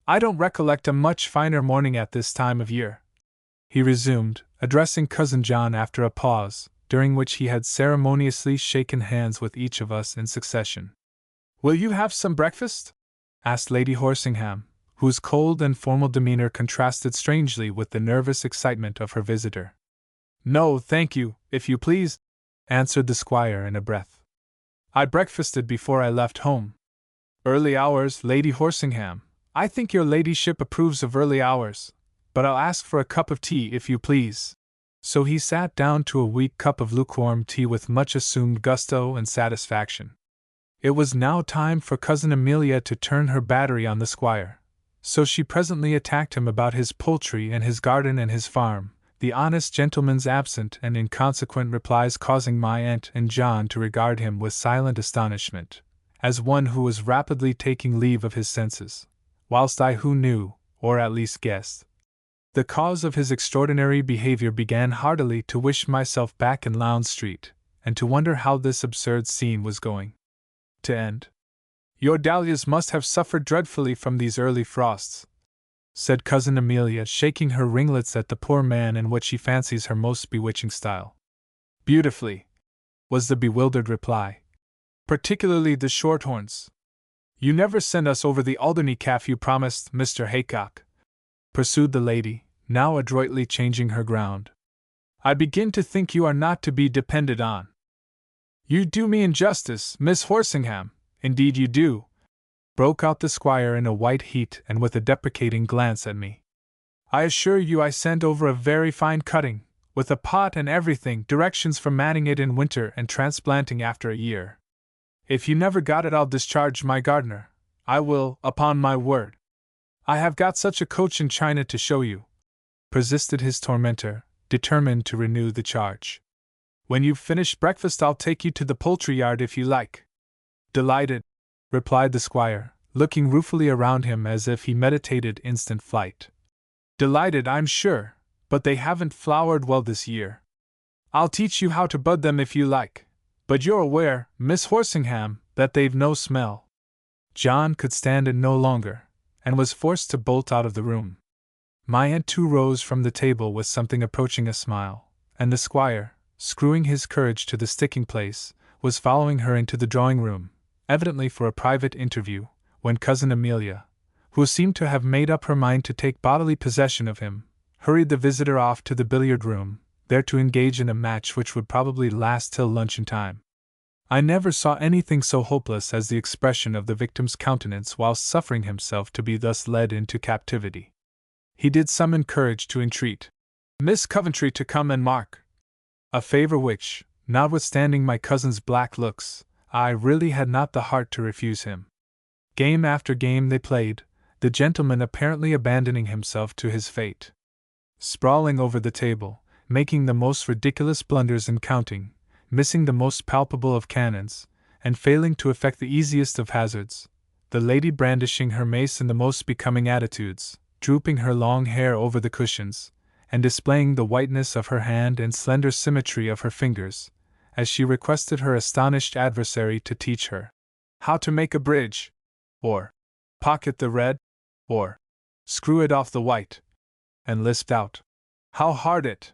Speaker 1: I don't recollect a much finer morning at this time of year, he resumed, addressing Cousin John after a pause, during which he had ceremoniously shaken hands with each of us in succession. Will you have some breakfast? Asked Lady Horsingham, whose cold and formal demeanor contrasted strangely with the nervous excitement of her visitor. No, thank you, if you please, answered the squire in a breath. I breakfasted before I left home. Early hours, Lady Horsingham. I think your ladyship approves of early hours, but I'll ask for a cup of tea if you please. So he sat down to a weak cup of lukewarm tea with much assumed gusto and satisfaction. It was now time for Cousin Amelia to turn her battery on the squire, so she presently attacked him about his poultry and his garden and his farm, the honest gentleman's absent and inconsequent replies causing my aunt and John to regard him with silent astonishment, as one who was rapidly taking leave of his senses, whilst I who knew, or at least guessed, The cause of his extraordinary behavior began heartily to wish myself back in Lowndes Street, and to wonder how this absurd scene was going to end. Your dahlias must have suffered dreadfully from these early frosts, said Cousin Amelia, shaking her ringlets at the poor man in what she fancies her most bewitching style. Beautifully, was the bewildered reply. Particularly the shorthorns. You never send us over the Alderney calf you promised, Mr. Haycock, pursued the lady, now adroitly changing her ground. I begin to think you are not to be depended on. You do me injustice, Miss Horsingham, indeed you do, broke out the squire in a white heat and with a deprecating glance at me. I assure you I sent over a very fine cutting, with a pot and everything, directions for manning it in winter and transplanting after a year. If you never got it, I'll discharge my gardener. I will, upon my word. I have got such a coach in China to show you, persisted his tormentor, determined to renew the charge. When you've finished breakfast, I'll take you to the poultry yard if you like. Delighted, replied the squire, looking ruefully around him as if he meditated instant flight. Delighted, I'm sure, but they haven't flowered well this year. I'll teach you how to bud them if you like, but you're aware, Miss Horsingham, that they've no smell. John could stand it no longer, and was forced to bolt out of the room. My aunt too rose from the table with something approaching a smile, and the squire, screwing his courage to the sticking place, was following her into the drawing-room, evidently for a private interview, when Cousin Amelia, who seemed to have made up her mind to take bodily possession of him, hurried the visitor off to the billiard-room, there to engage in a match which would probably last till luncheon time. I never saw anything so hopeless as the expression of the victim's countenance whilst suffering himself to be thus led into captivity. He did summon courage to entreat Miss Coventry to come and mark, a favor which, notwithstanding my cousin's black looks, I really had not the heart to refuse him. Game after game they played, the gentleman apparently abandoning himself to his fate. Sprawling over the table, making the most ridiculous blunders in counting, missing the most palpable of cannons, and failing to effect the easiest of hazards, the lady brandishing her mace in the most becoming attitudes, drooping her long hair over the cushions, and displaying the whiteness of her hand and slender symmetry of her fingers, as she requested her astonished adversary to teach her how to make a bridge, or pocket the red, or screw it off the white, and lisped out how hard it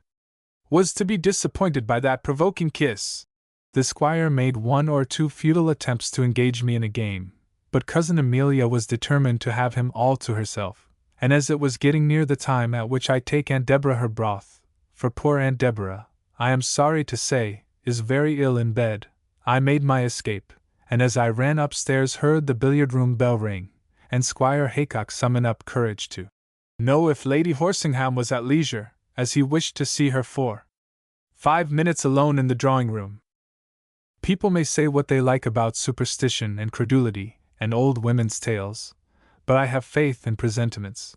Speaker 1: was to be disappointed by that provoking kiss. The squire made one or two futile attempts to engage me in a game, but Cousin Amelia was determined to have him all to herself, and as it was getting near the time at which I take Aunt Deborah her broth, for poor Aunt Deborah, I am sorry to say, is very ill in bed, I made my escape, and as I ran upstairs heard the billiard-room bell ring, and Squire Haycock summon up courage to know if Lady Horsingham was at leisure, as he wished to see her for 5 minutes alone in the drawing-room. People may say what they like about superstition and credulity and old women's tales, but I have faith in presentiments.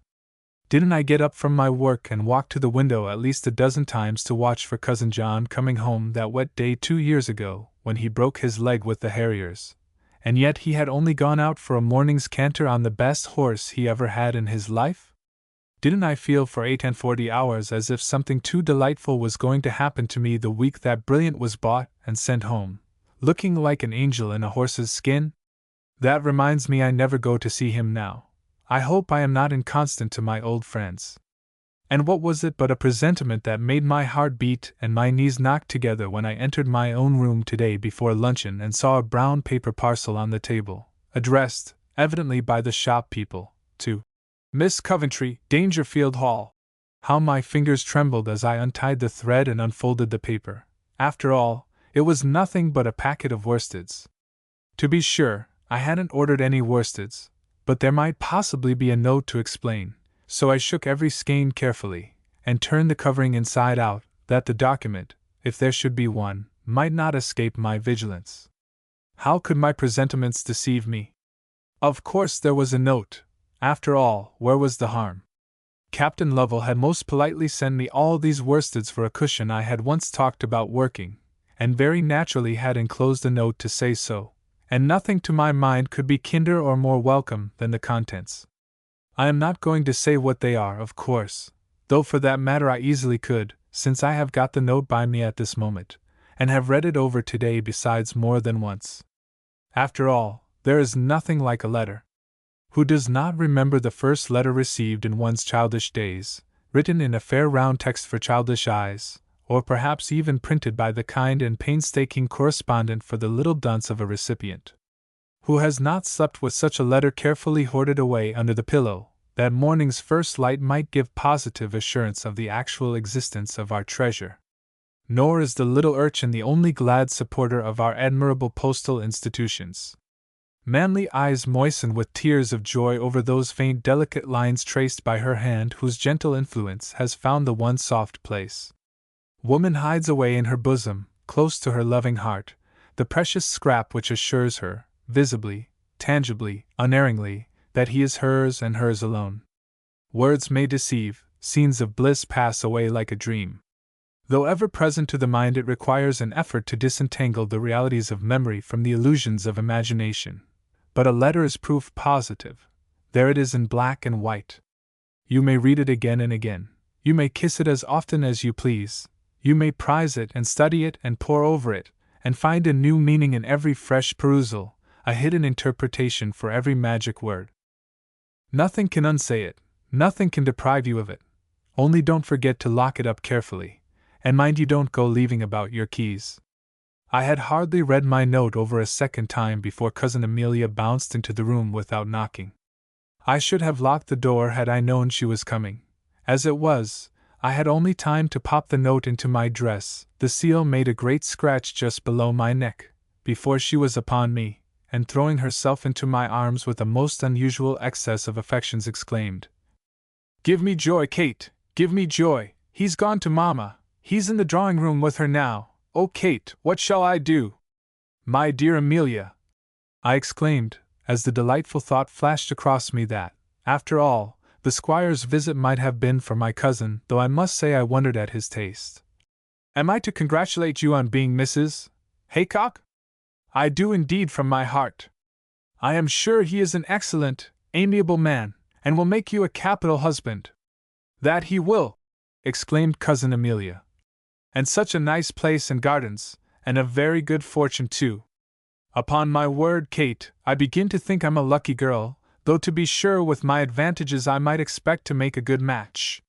Speaker 1: Didn't I get up from my work and walk to the window at least a dozen times to watch for Cousin John coming home that wet day 2 years ago, when he broke his leg with the harriers, and yet he had only gone out for a morning's canter on the best horse he ever had in his life? Didn't I feel for 48 hours as if something too delightful was going to happen to me the week that Brilliant was bought and sent home, looking like an angel in a horse's skin? That reminds me I never go to see him now. I hope I am not inconstant to my old friends. And what was it but a presentiment that made my heart beat and my knees knock together when I entered my own room today before luncheon and saw a brown paper parcel on the table, addressed, evidently by the shop people, to Miss Coventry, Dangerfield Hall. How my fingers trembled as I untied the thread and unfolded the paper. After all, it was nothing but a packet of worsteds. To be sure, I hadn't ordered any worsteds, but there might possibly be a note to explain, so I shook every skein carefully, and turned the covering inside out, that the document, if there should be one, might not escape my vigilance. How could my presentiments deceive me? Of course there was a note. After all, where was the harm? Captain Lovell had most politely sent me all these worsteds for a cushion I had once talked about working, and very naturally had enclosed a note to say so, and nothing to my mind could be kinder or more welcome than the contents. I am not going to say what they are, of course. though for that matter I easily could, since I have got the note by me at this moment, and have read it over today besides more than once. After all, there is nothing like a letter. Who does not remember the first letter received in one's childish days, written in a fair round text for childish eyes, or perhaps even printed by the kind and painstaking correspondent for the little dunce of a recipient? Who has not slept with such a letter carefully hoarded away under the pillow, that morning's first light might give positive assurance of the actual existence of our treasure? Nor is the little urchin the only glad supporter of our admirable postal institutions. Manly eyes moisten with tears of joy over those faint delicate lines traced by her hand whose gentle influence has found the one soft place. Woman hides away in her bosom, close to her loving heart, the precious scrap which assures her, visibly, tangibly, unerringly, that he is hers and hers alone. Words may deceive, scenes of bliss pass away like a dream. Though ever present to the mind, it requires an effort to disentangle the realities of memory from the illusions of imagination. But a letter is proof positive. There it is in black and white. You may read it again and again. You may kiss it as often as you please. You may prize it and study it and pore over it, and find a new meaning in every fresh perusal, a hidden interpretation for every magic word. Nothing can unsay it, nothing can deprive you of it. Only don't forget to lock it up carefully, and mind you don't go leaving about your keys. I had hardly read my note over a second time before Cousin Amelia bounced into the room without knocking. I should have locked the door had I known she was coming. As it was, I had only time to pop the note into my dress. The seal made a great scratch just below my neck, before she was upon me, and throwing herself into my arms with a most unusual excess of affections exclaimed, "Give me joy, Kate, give me joy, he's gone to Mamma, he's in the drawing-room with her now. Oh, Kate, what shall I do?" "My dear Amelia," I exclaimed, as the delightful thought flashed across me that, after all, the squire's visit might have been for my cousin, though I must say I wondered at his taste. "Am I to congratulate you on being Mrs. Haycock? I do indeed from my heart. I am sure he is an excellent, amiable man, and will make you a capital husband." "That he will!" exclaimed Cousin Amelia. "And such a nice place and gardens, and a very good fortune too. Upon my word, Kate, I begin to think I'm a lucky girl, though to be sure with my advantages I might expect to make a good match.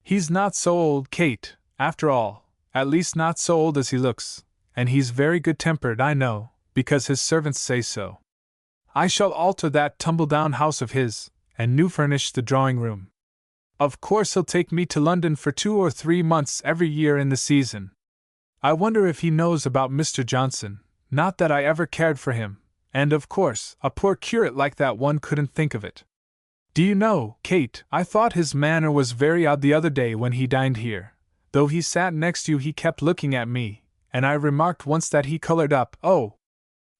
Speaker 1: He's not so old, Kate, after all, at least not so old as he looks, and he's very good-tempered, I know, because his servants say so. I shall alter that tumble-down house of his, and new-furnish the drawing-room. Of course he'll take me to London for 2 or 3 months every year in the season. I wonder if he knows about Mr. Johnson, not that I ever cared for him, and of course, a poor curate like that one couldn't think of it. Do you know, Kate, I thought his manner was very odd the other day when he dined here. Though he sat next you he kept looking at me, and I remarked once that he colored up, oh,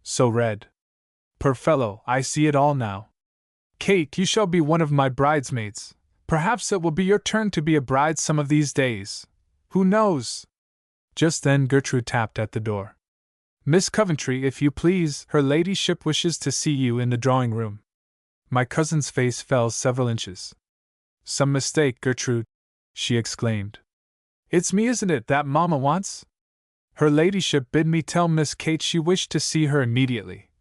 Speaker 1: so red. Poor fellow, I see it all now. Kate, you shall be one of my bridesmaids. Perhaps it will be your turn to be a bride some of these days. Who knows?" Just then Gertrude tapped at the door. "Miss Coventry, if you please, her ladyship wishes to see you in the drawing-room." My cousin's face fell several inches. "Some mistake, Gertrude," she exclaimed. "It's me, isn't it, that Mamma wants? Her ladyship bid me tell Miss Kate she wished to see her immediately,"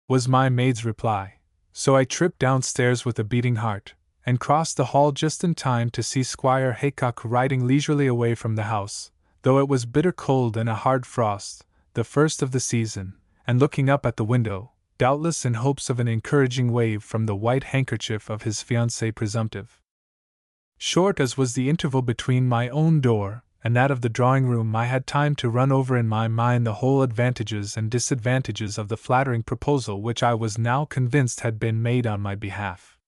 Speaker 1: was my maid's reply, so I tripped downstairs with a beating heart, and crossed the hall just in time to see Squire Haycock riding leisurely away from the house, though it was bitter cold and a hard frost, the first of the season, and looking up at the window, doubtless in hopes of an encouraging wave from the white handkerchief of his fiancée presumptive. Short as was the interval between my own door and that of the drawing-room, I had time to run over in my mind the whole advantages and disadvantages of the flattering proposal which I was now convinced had been made on my behalf.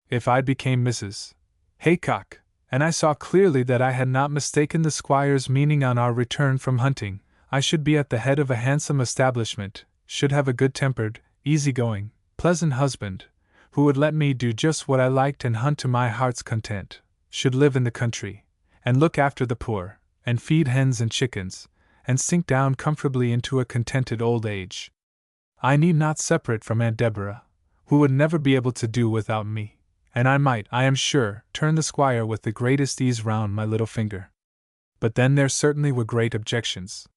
Speaker 1: If I became Mrs. Haycock, and I saw clearly that I had not mistaken the squire's meaning on our return from hunting, I should be at the head of a handsome establishment, should have a good-tempered, easy-going, pleasant husband, who would let me do just what I liked and hunt to my heart's content, should live in the country, and look after the poor, and feed hens and chickens, and sink down comfortably into a contented old age. I need not separate from Aunt Deborah, who would never be able to do without me, and I might, I am sure, turn the squire with the greatest ease round my little finger. But then there certainly were great objections.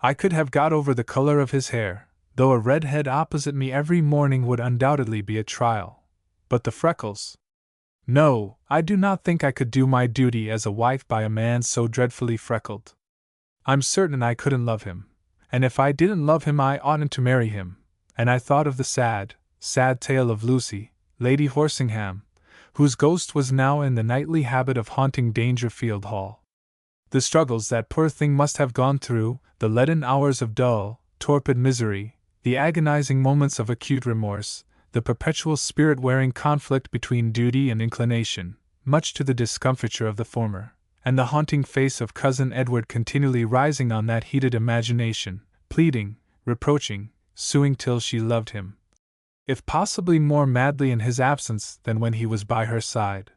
Speaker 1: I could have got over the color of his hair, though a red head opposite me every morning would undoubtedly be a trial. But the freckles? No, I do not think I could do my duty as a wife by a man so dreadfully freckled. I'm certain I couldn't love him, and if I didn't love him I oughtn't to marry him, and I thought of the sad, sad tale of Lucy, Lady Horsingham, whose ghost was now in the nightly habit of haunting Dangerfield Hall. The struggles that poor thing must have gone through, the leaden hours of dull, torpid misery, the agonizing moments of acute remorse, the perpetual spirit-wearing conflict between duty and inclination, much to the discomfiture of the former, and the haunting face of Cousin Edward continually rising on that heated imagination, pleading, reproaching, suing till she loved him, if possibly more madly in his absence than when he was by her side.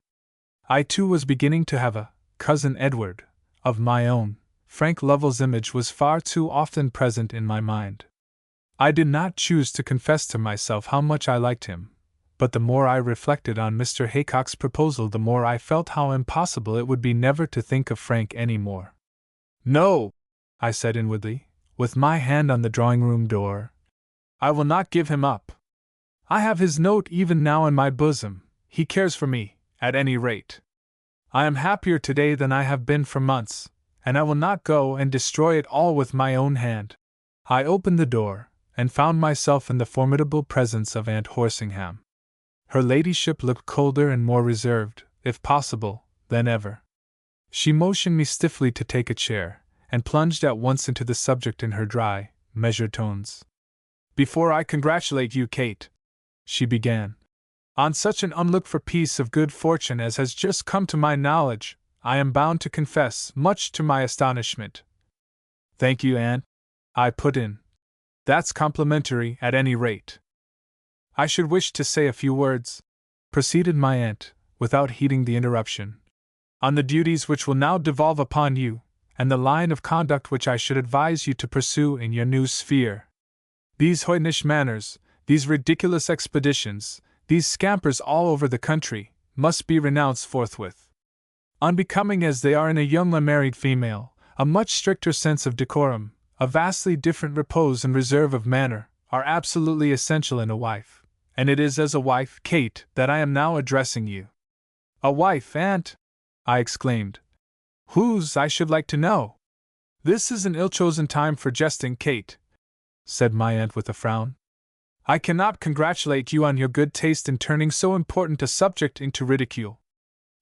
Speaker 1: I too was beginning to have a Cousin Edward of my own. Frank Lovell's image was far too often present in my mind. I did not choose to confess to myself how much I liked him, but the more I reflected on Mr. Haycock's proposal the more I felt how impossible it would be never to think of Frank any more. No, I said inwardly, with my hand on the drawing-room door, I will not give him up. I have his note even now in my bosom. He cares for me, at any rate. I am happier today than I have been for months, and I will not go and destroy it all with my own hand. I opened the door, and found myself in the formidable presence of Aunt Horsingham. Her ladyship looked colder and more reserved, if possible, than ever. She motioned me stiffly to take a chair, and plunged at once into the subject in her dry, measured tones. "Before I congratulate you, Kate," she began, "on such an unlooked-for piece of good fortune as has just come to my knowledge, I am bound to confess, much to my astonishment." "Thank you, Aunt," I put in. "That's complimentary, at any rate." "I should wish to say a few words," proceeded my aunt, without heeding the interruption, "on the duties which will now devolve upon you, and the line of conduct which I should advise you to pursue in your new sphere. These hoydenish manners, these ridiculous expeditions, these scampers all over the country, must be renounced forthwith. Unbecoming as they are in a young unmarried female, a much stricter sense of decorum, a vastly different repose and reserve of manner, are absolutely essential in a wife, and it is as a wife, Kate, that I am now addressing you." "A wife, Aunt?" I exclaimed. "Whose, I should like to know?" "This is an ill-chosen time for jesting, Kate," said my aunt with a frown. "I cannot congratulate you on your good taste in turning so important a subject into ridicule.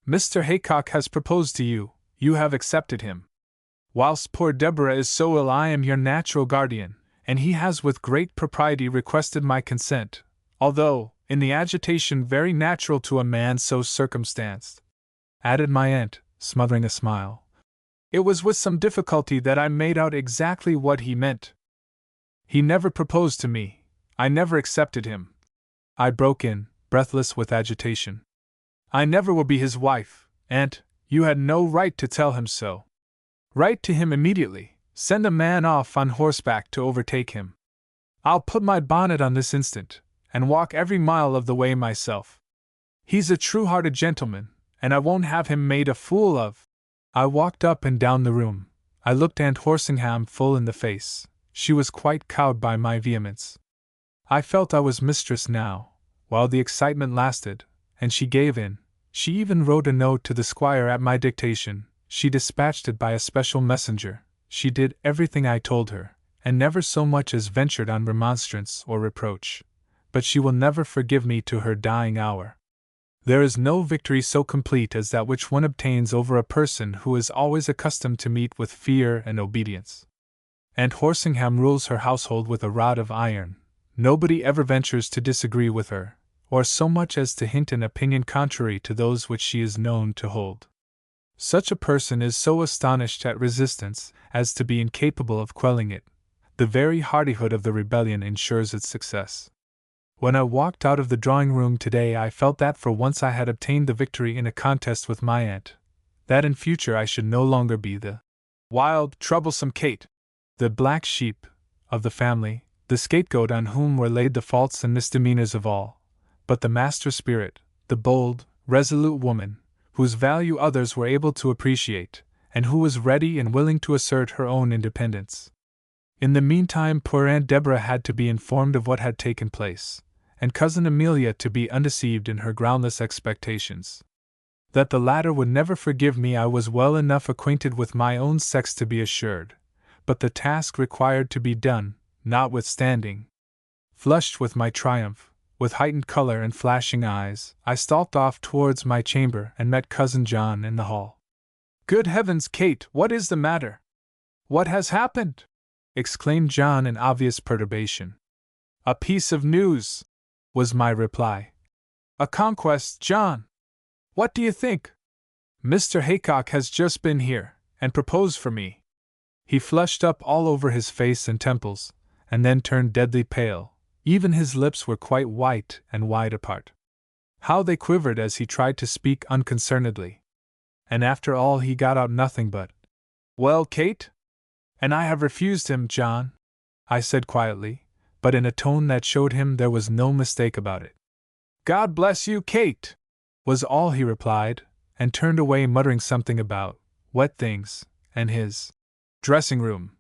Speaker 1: Mr. Haycock has proposed to you, you have accepted him. Whilst poor Deborah is so ill I am your natural guardian, and he has with great propriety requested my consent, although, in the agitation very natural to a man so circumstanced," added my aunt, smothering a smile, "it was with some difficulty that I made out exactly what he meant." "He never proposed to me. I never accepted him," I broke in, breathless with agitation. "I never will be his wife, Aunt. You had no right to tell him so. Write to him immediately. Send a man off on horseback to overtake him. I'll put my bonnet on this instant, and walk every mile of the way myself. He's a true-hearted gentleman, and I won't have him made a fool of." I walked up and down the room. I looked Aunt Horsingham full in the face. She was quite cowed by my vehemence. I felt I was mistress now, while the excitement lasted, and she gave in. She even wrote a note to the squire at my dictation. She dispatched it by a special messenger. She did everything I told her, and never so much as ventured on remonstrance or reproach. But she will never forgive me to her dying hour. There is no victory so complete as that which one obtains over a person who is always accustomed to meet with fear and obedience. Aunt Horsingham rules her household with a rod of iron. Nobody ever ventures to disagree with her, or so much as to hint an opinion contrary to those which she is known to hold. Such a person is so astonished at resistance as to be incapable of quelling it. The very hardihood of the rebellion ensures its success. When I walked out of the drawing-room today I felt that for once I had obtained the victory in a contest with my aunt, that in future I should no longer be the wild, troublesome Kate, the black sheep of the family, the scapegoat on whom were laid the faults and misdemeanors of all, but the master spirit, the bold, resolute woman, whose value others were able to appreciate, and who was ready and willing to assert her own independence. In the meantime, poor Aunt Deborah had to be informed of what had taken place, and Cousin Amelia to be undeceived in her groundless expectations. That the latter would never forgive me I was well enough acquainted with my own sex to be assured, but the task required to be done, notwithstanding. Flushed with my triumph, with heightened color and flashing eyes, I stalked off towards my chamber and met Cousin John in the hall. "Good heavens, Kate, what is the matter? What has happened?" exclaimed John in obvious perturbation. "A piece of news," was my reply. "A conquest, John. What do you think? Mr. Haycock has just been here, and proposed for me." He flushed up all over his face and temples, and then turned deadly pale. Even his lips were quite white and wide apart. How they quivered as he tried to speak unconcernedly. And after all he got out nothing but, "Well, Kate?" "And I have refused him, John," I said quietly, but in a tone that showed him there was no mistake about it. "God bless you, Kate!" was all he replied, and turned away muttering something about wet things and his dressing room.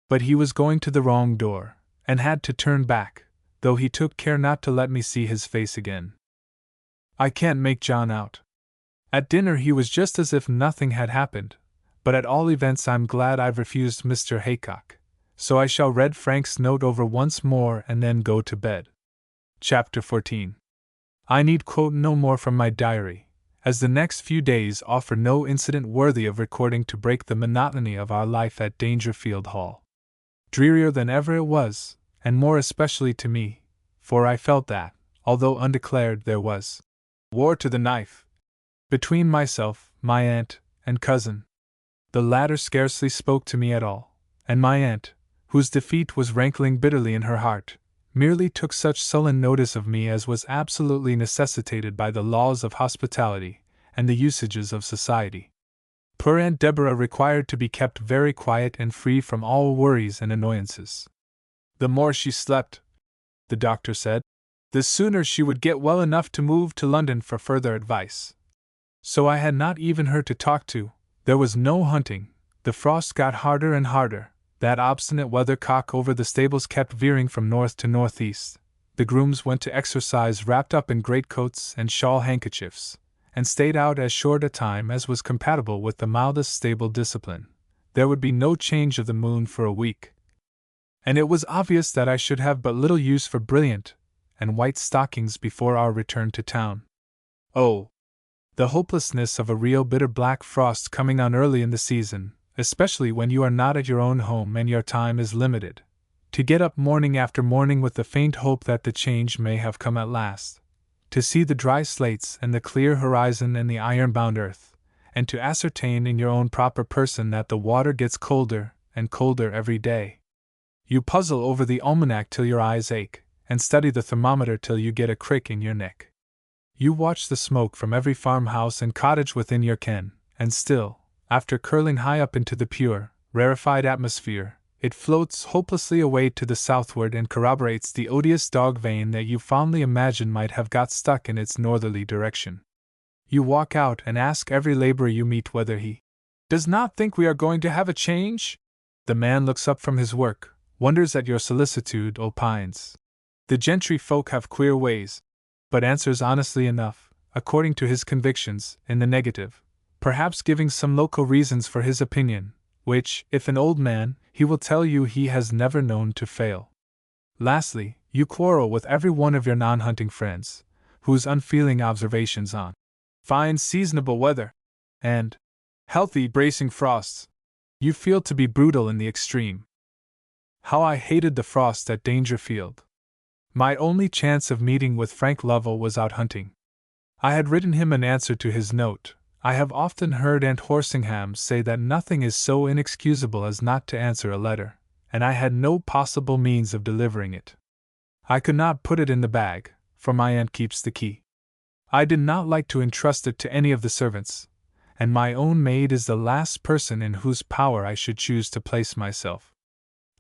Speaker 1: But he was going to the wrong door, and had to turn back, though he took care not to let me see his face again. I can't make John out. At dinner he was just as if nothing had happened, but at all events I'm glad I've refused Mr. Haycock, so I shall read Frank's note over once more and then go to bed. Chapter 14. I need quote no more from my diary, as the next few days offer no incident worthy of recording to break the monotony of our life at Dangerfield Hall. Drearier than ever it was, and more especially to me, for I felt that, although undeclared, there was war to the knife between myself, my aunt, and cousin. The latter scarcely spoke to me at all, and my aunt, whose defeat was rankling bitterly in her heart, merely took such sullen notice of me as was absolutely necessitated by the laws of hospitality and the usages of society. Poor Aunt Deborah required to be kept very quiet and free from all worries and annoyances. The more she slept, the doctor said, the sooner she would get well enough to move to London for further advice. So I had not even her to talk to. There was no hunting, the frost got harder and harder, that obstinate weathercock over the stables kept veering from north to northeast, the grooms went to exercise wrapped up in greatcoats and shawl handkerchiefs, and stayed out as short a time as was compatible with the mildest stable discipline. There would be no change of the moon for a week, and it was obvious that I should have but little use for brilliant and white stockings before our return to town. Oh, the hopelessness of a real bitter black frost coming on early in the season, especially when you are not at your own home and your time is limited. To get up morning after morning with the faint hope that the change may have come at last. To see the dry slates and the clear horizon and the iron-bound earth, and to ascertain in your own proper person that the water gets colder and colder every day. You puzzle over the almanac till your eyes ache, and study the thermometer till you get a crick in your neck. You watch the smoke from every farmhouse and cottage within your ken, and still, after curling high up into the pure, rarefied atmosphere, it floats hopelessly away to the southward and corroborates the odious dog vane that you fondly imagine might have got stuck in its northerly direction. You walk out and ask every laborer you meet whether he does not think we are going to have a change. The man looks up from his work, wonders at your solicitude, opines the gentry folk have queer ways, but answers honestly enough, according to his convictions, in the negative, perhaps giving some local reasons for his opinion, which, if an old man, he will tell you he has never known to fail. Lastly, you quarrel with every one of your non-hunting friends, whose unfeeling observations on fine seasonable weather and healthy bracing frosts you feel to be brutal in the extreme. How I hated the frost at Dangerfield! My only chance of meeting with Frank Lovell was out hunting. I had written him an answer to his note. I have often heard Aunt Horsingham say that nothing is so inexcusable as not to answer a letter, and I had no possible means of delivering it. I could not put it in the bag, for my aunt keeps the key. I did not like to entrust it to any of the servants, and my own maid is the last person in whose power I should choose to place myself.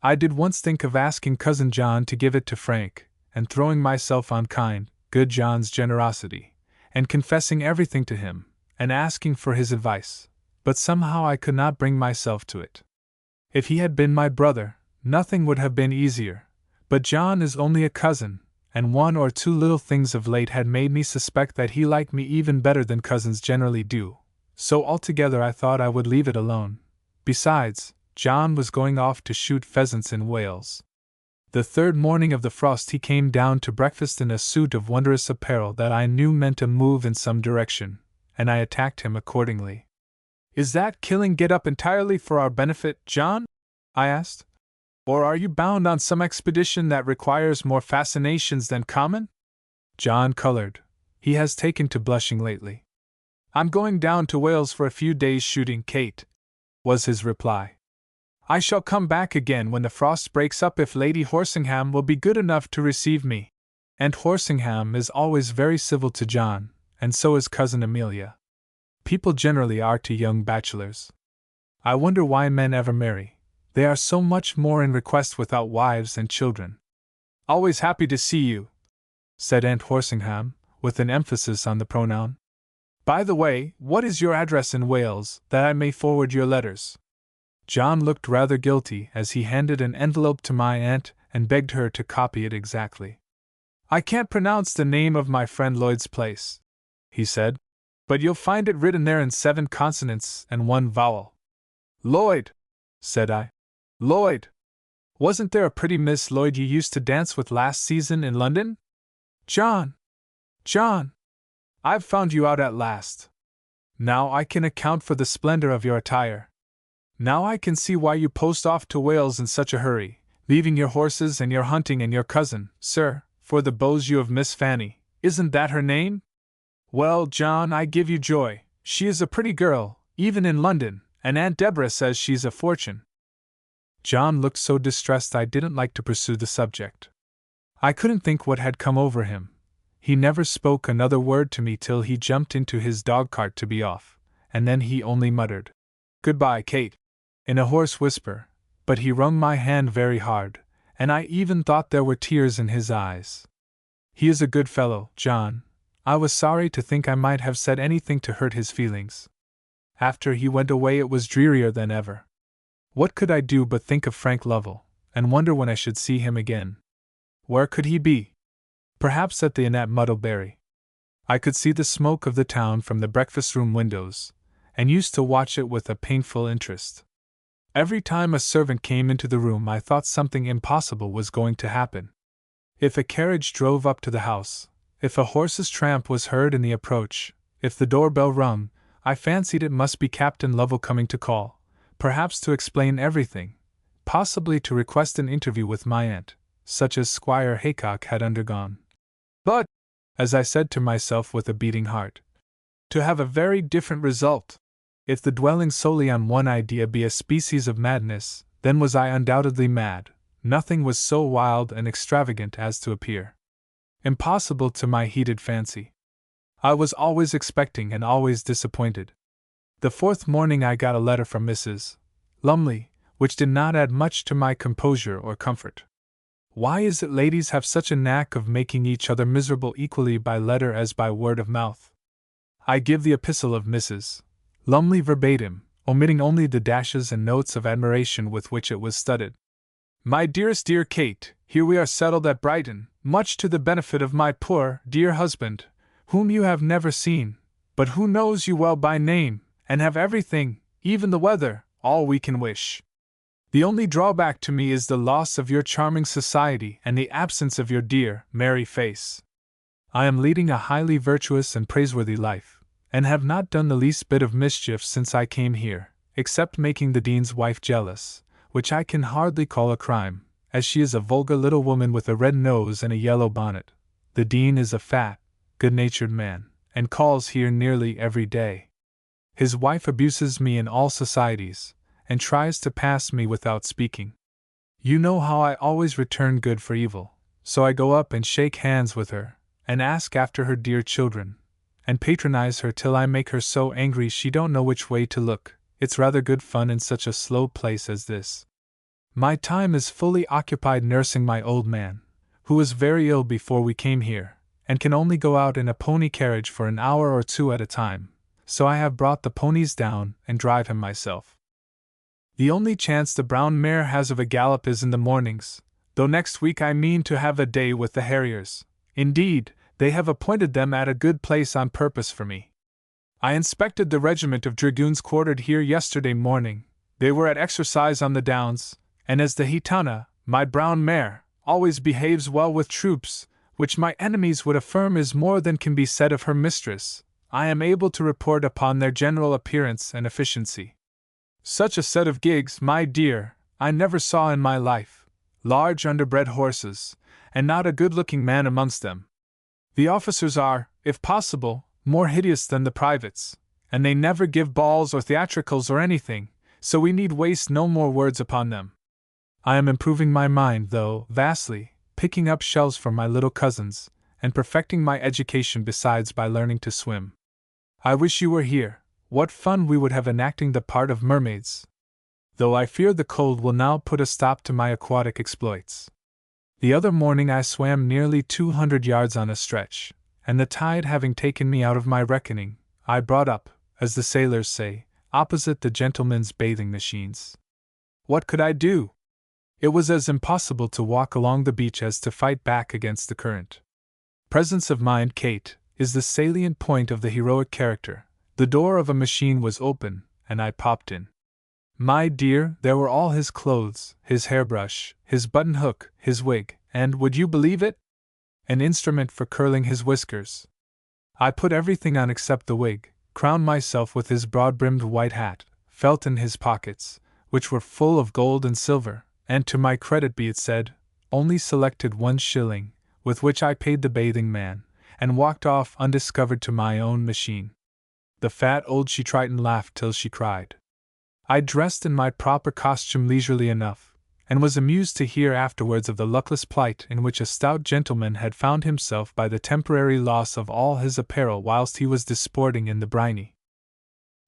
Speaker 1: I did once think of asking Cousin John to give it to Frank, and throwing myself on kind, good John's generosity, and confessing everything to him, and asking for his advice, but somehow I could not bring myself to it. If he had been my brother, nothing would have been easier, but John is only a cousin, and one or two little things of late had made me suspect that he liked me even better than cousins generally do, so altogether I thought I would leave it alone. Besides, John was going off to shoot pheasants in Wales. The third morning of the frost he came down to breakfast in a suit of wondrous apparel that I knew meant a move in some direction, and I attacked him accordingly. "Is that killing get-up entirely for our benefit, John?" I asked. "Or are you bound on some expedition that requires more fascinations than common?" John colored. He has taken to blushing lately. "I'm going down to Wales for a few days shooting, Kate," was his reply. "I shall come back again when the frost breaks up if Lady Horsingham will be good enough to receive me." And Horsingham is always very civil to John, and so is Cousin Amelia. People generally are to young bachelors. I wonder why men ever marry. They are so much more in request without wives and children. "Always happy to see you," said Aunt Horsingham, with an emphasis on the pronoun. "By the way, what is your address in Wales, that I may forward your letters?" John looked rather guilty as he handed an envelope to my aunt and begged her to copy it exactly. "I can't pronounce the name of my friend Lloyd's place," he said, "but you'll find it written there in 7 consonants and 1 vowel." "Lloyd," said I. "Lloyd. Wasn't there a pretty Miss Lloyd you used to dance with last season in London?" "John! John! I've found you out at last. Now I can account for the splendor of your attire. Now I can see why you post off to Wales in such a hurry, leaving your horses and your hunting and your cousin, sir, for the beaux-yeux of Miss Fanny. Isn't that her name? Well, John, I give you joy. She is a pretty girl, even in London, and Aunt Deborah says she's a fortune." John looked so distressed I didn't like to pursue the subject. I couldn't think what had come over him. He never spoke another word to me till he jumped into his dog-cart to be off, and then he only muttered, "Goodbye, Kate," in a hoarse whisper, but he wrung my hand very hard, and I even thought there were tears in his eyes. He is a good fellow, John. I was sorry to think I might have said anything to hurt his feelings. After he went away it was drearier than ever. What could I do but think of Frank Lovell, and wonder when I should see him again? Where could he be? Perhaps at the inn at Muddlebury. I could see the smoke of the town from the breakfast-room windows, and used to watch it with a painful interest. Every time a servant came into the room I thought something impossible was going to happen. If a carriage drove up to the house, if a horse's tramp was heard in the approach, if the doorbell rung, I fancied it must be Captain Lovell coming to call, perhaps to explain everything, possibly to request an interview with my aunt, such as Squire Haycock had undergone. But, as I said to myself with a beating heart, to have a very different result. If the dwelling solely on one idea be a species of madness, then was I undoubtedly mad. Nothing was so wild and extravagant as to appear impossible to my heated fancy. I was always expecting and always disappointed. The 4th morning I got a letter from Mrs. Lumley, which did not add much to my composure or comfort. Why is it ladies have such a knack of making each other miserable equally by letter as by word of mouth? I give the epistle of Mrs. Lumley verbatim, omitting only the dashes and notes of admiration with which it was studded. "My dearest dear Kate, here we are settled at Brighton, much to the benefit of my poor, dear husband, whom you have never seen, but who knows you well by name, and have everything, even the weather, all we can wish. The only drawback to me is the loss of your charming society and the absence of your dear, merry face. I am leading a highly virtuous and praiseworthy life, and have not done the least bit of mischief since I came here, except making the Dean's wife jealous, which I can hardly call a crime, as she is a vulgar little woman with a red nose and a yellow bonnet. The Dean is a fat, good-natured man, and calls here nearly every day. His wife abuses me in all societies, and tries to pass me without speaking. You know how I always return good for evil, so I go up and shake hands with her, and ask after her dear children, and patronize her till I make her so angry she don't know which way to look. It's rather good fun in such a slow place as this. My time is fully occupied nursing my old man, who was very ill before we came here, and can only go out in a pony carriage for an hour or two at a time, so I have brought the ponies down and drive him myself. The only chance the brown mare has of a gallop is in the mornings, though next week I mean to have a day with the harriers. Indeed, they have appointed them at a good place on purpose for me. I inspected the regiment of dragoons quartered here yesterday morning. They were at exercise on the downs, and as the Gitana, my brown mare, always behaves well with troops, which my enemies would affirm is more than can be said of her mistress, I am able to report upon their general appearance and efficiency. Such a set of gigs, my dear, I never saw in my life. Large underbred horses, and not a good-looking man amongst them. The officers are, if possible, more hideous than the privates, and they never give balls or theatricals or anything, so we need waste no more words upon them. I am improving my mind, though, vastly, picking up shells for my little cousins, and perfecting my education besides by learning to swim. I wish you were here. What fun we would have enacting the part of mermaids! Though I fear the cold will now put a stop to my aquatic exploits. The other morning I swam nearly 200 yards on a stretch, and the tide having taken me out of my reckoning, I brought up, as the sailors say, opposite the gentlemen's bathing machines. What could I do? It was as impossible to walk along the beach as to fight back against the current. Presence of mind, Kate, is the salient point of the heroic character. The door of a machine was open, and I popped in. My dear, there were all his clothes, his hairbrush, his button-hook, his wig, and, would you believe it? An instrument for curling his whiskers. I put everything on except the wig, crowned myself with his broad-brimmed white hat, felt in his pockets, which were full of gold and silver, and, to my credit be it said, only selected 1 shilling, with which I paid the bathing man, and walked off undiscovered to my own machine. The fat old she-triton laughed till she cried. I dressed in my proper costume leisurely enough, and was amused to hear afterwards of the luckless plight in which a stout gentleman had found himself by the temporary loss of all his apparel whilst he was disporting in the briny.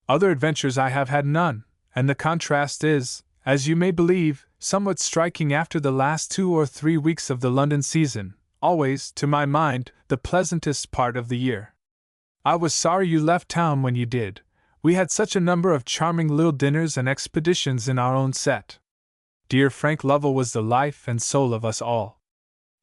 Speaker 1: Other adventures I have had none, and the contrast is, as you may believe, somewhat striking after the last 2 or 3 weeks of the London season, always, to my mind, the pleasantest part of the year. I was sorry you left town when you did. We had such a number of charming little dinners and expeditions in our own set. Dear Frank Lovell was the life and soul of us all.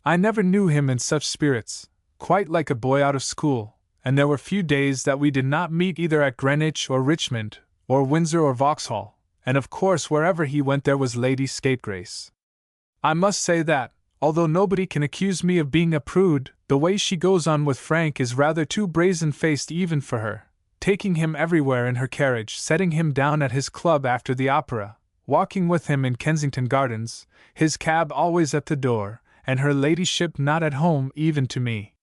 Speaker 1: I never knew him in such spirits, quite like a boy out of school, and there were few days that we did not meet either at Greenwich or Richmond, or Windsor or Vauxhall, and of course wherever he went there was Lady Scapegrace. I must say that, although nobody can accuse me of being a prude, the way she goes on with Frank is rather too brazen-faced even for her, taking him everywhere in her carriage, setting him down at his club after the opera, walking with him in Kensington Gardens, his cab always at the door, and her ladyship not at home even to me.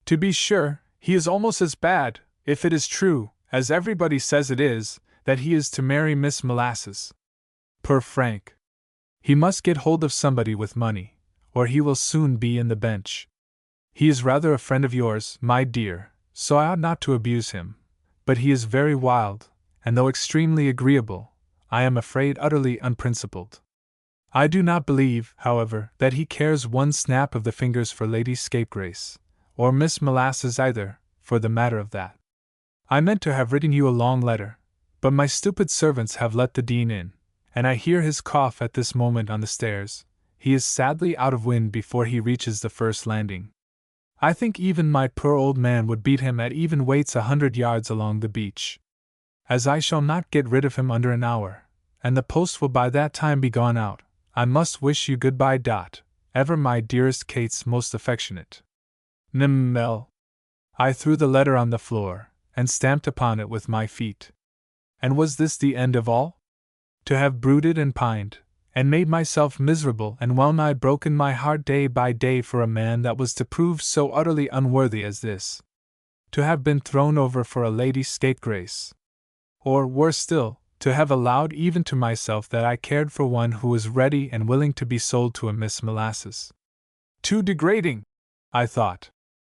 Speaker 1: To be sure, he is almost as bad, if it is true, as everybody says it is, that he is to marry Miss Molasses. Poor Frank! He must get hold of somebody with money, or he will soon be in the bench. He is rather a friend of yours, my dear, so I ought not to abuse him, but he is very wild, and though extremely agreeable, I am afraid utterly unprincipled. I do not believe, however, that he cares 1 snap of the fingers for Lady Scapegrace, or Miss Molasses either, for the matter of that. I meant to have written you a long letter, but my stupid servants have let the Dean in, and I hear his cough at this moment on the stairs. He is sadly out of wind before he reaches the first landing. I think even my poor old man would beat him at even weights 100 yards along the beach. As I shall not get rid of him under an hour, and the post will by that time be gone out, I must wish you goodbye. Ever my dearest Kate's most affectionate. N.M.L. I threw the letter on the floor, and stamped upon it with my feet. And was this the end of all? To have brooded and pined, and made myself miserable and well-nigh broken my heart day by day for a man that was to prove so utterly unworthy as this. To have been thrown over for a Lady Scapegrace. Or, worse still, to have allowed even to myself that I cared for one who was ready and willing to be sold to a Miss Molasses. Too degrading, I thought.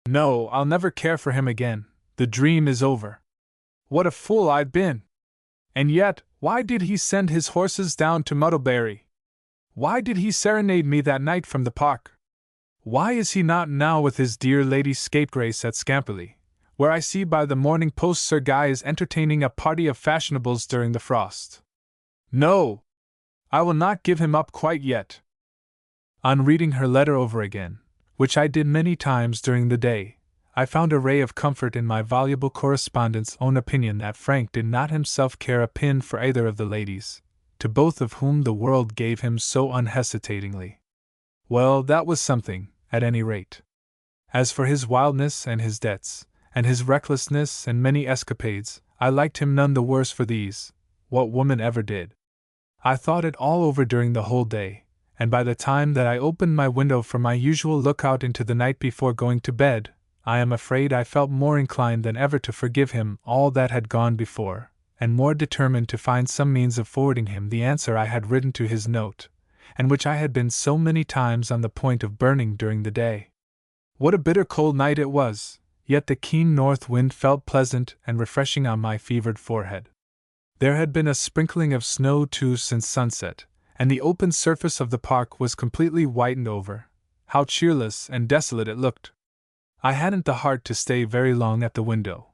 Speaker 1: No, I'll never care for him again. The dream is over. What a fool I'd been! And yet, why did he send his horses down to Muddlebury? Why did he serenade me that night from the park? Why is he not now with his dear Lady Scapegrace at Scamperley, where I see by the Morning Post Sir Guy is entertaining a party of fashionables during the frost? No! I will not give him up quite yet. On reading her letter over again, which I did many times during the day, I found a ray of comfort in my voluble correspondent's own opinion that Frank did not himself care a pin for either of the ladies, to both of whom the world gave him so unhesitatingly. Well, that was something, at any rate. As for his wildness and his debts, and his recklessness and many escapades, I liked him none the worse for these. What woman ever did? I thought it all over during the whole day, and by the time that I opened my window for my usual lookout into the night before going to bed, I am afraid I felt more inclined than ever to forgive him all that had gone before, and more determined to find some means of forwarding him the answer I had written to his note, and which I had been so many times on the point of burning during the day. What a bitter cold night it was, yet the keen north wind felt pleasant and refreshing on my fevered forehead. There had been a sprinkling of snow too since sunset, and the open surface of the park was completely whitened over. How cheerless and desolate it looked! I hadn't the heart to stay very long at the window.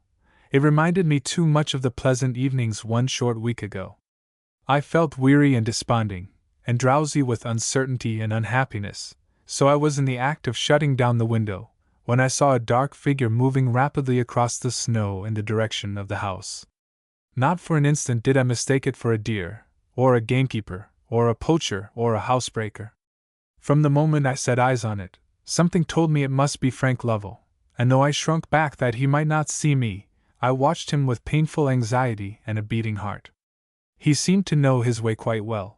Speaker 1: It reminded me too much of the pleasant evenings one short week ago. I felt weary and desponding, and drowsy with uncertainty and unhappiness, so I was in the act of shutting down the window, when I saw a dark figure moving rapidly across the snow in the direction of the house. Not for an instant did I mistake it for a deer, or a gamekeeper, or a poacher, or a housebreaker. From the moment I set eyes on it, something told me it must be Frank Lovell, and though I shrunk back that he might not see me, I watched him with painful anxiety and a beating heart. He seemed to know his way quite well.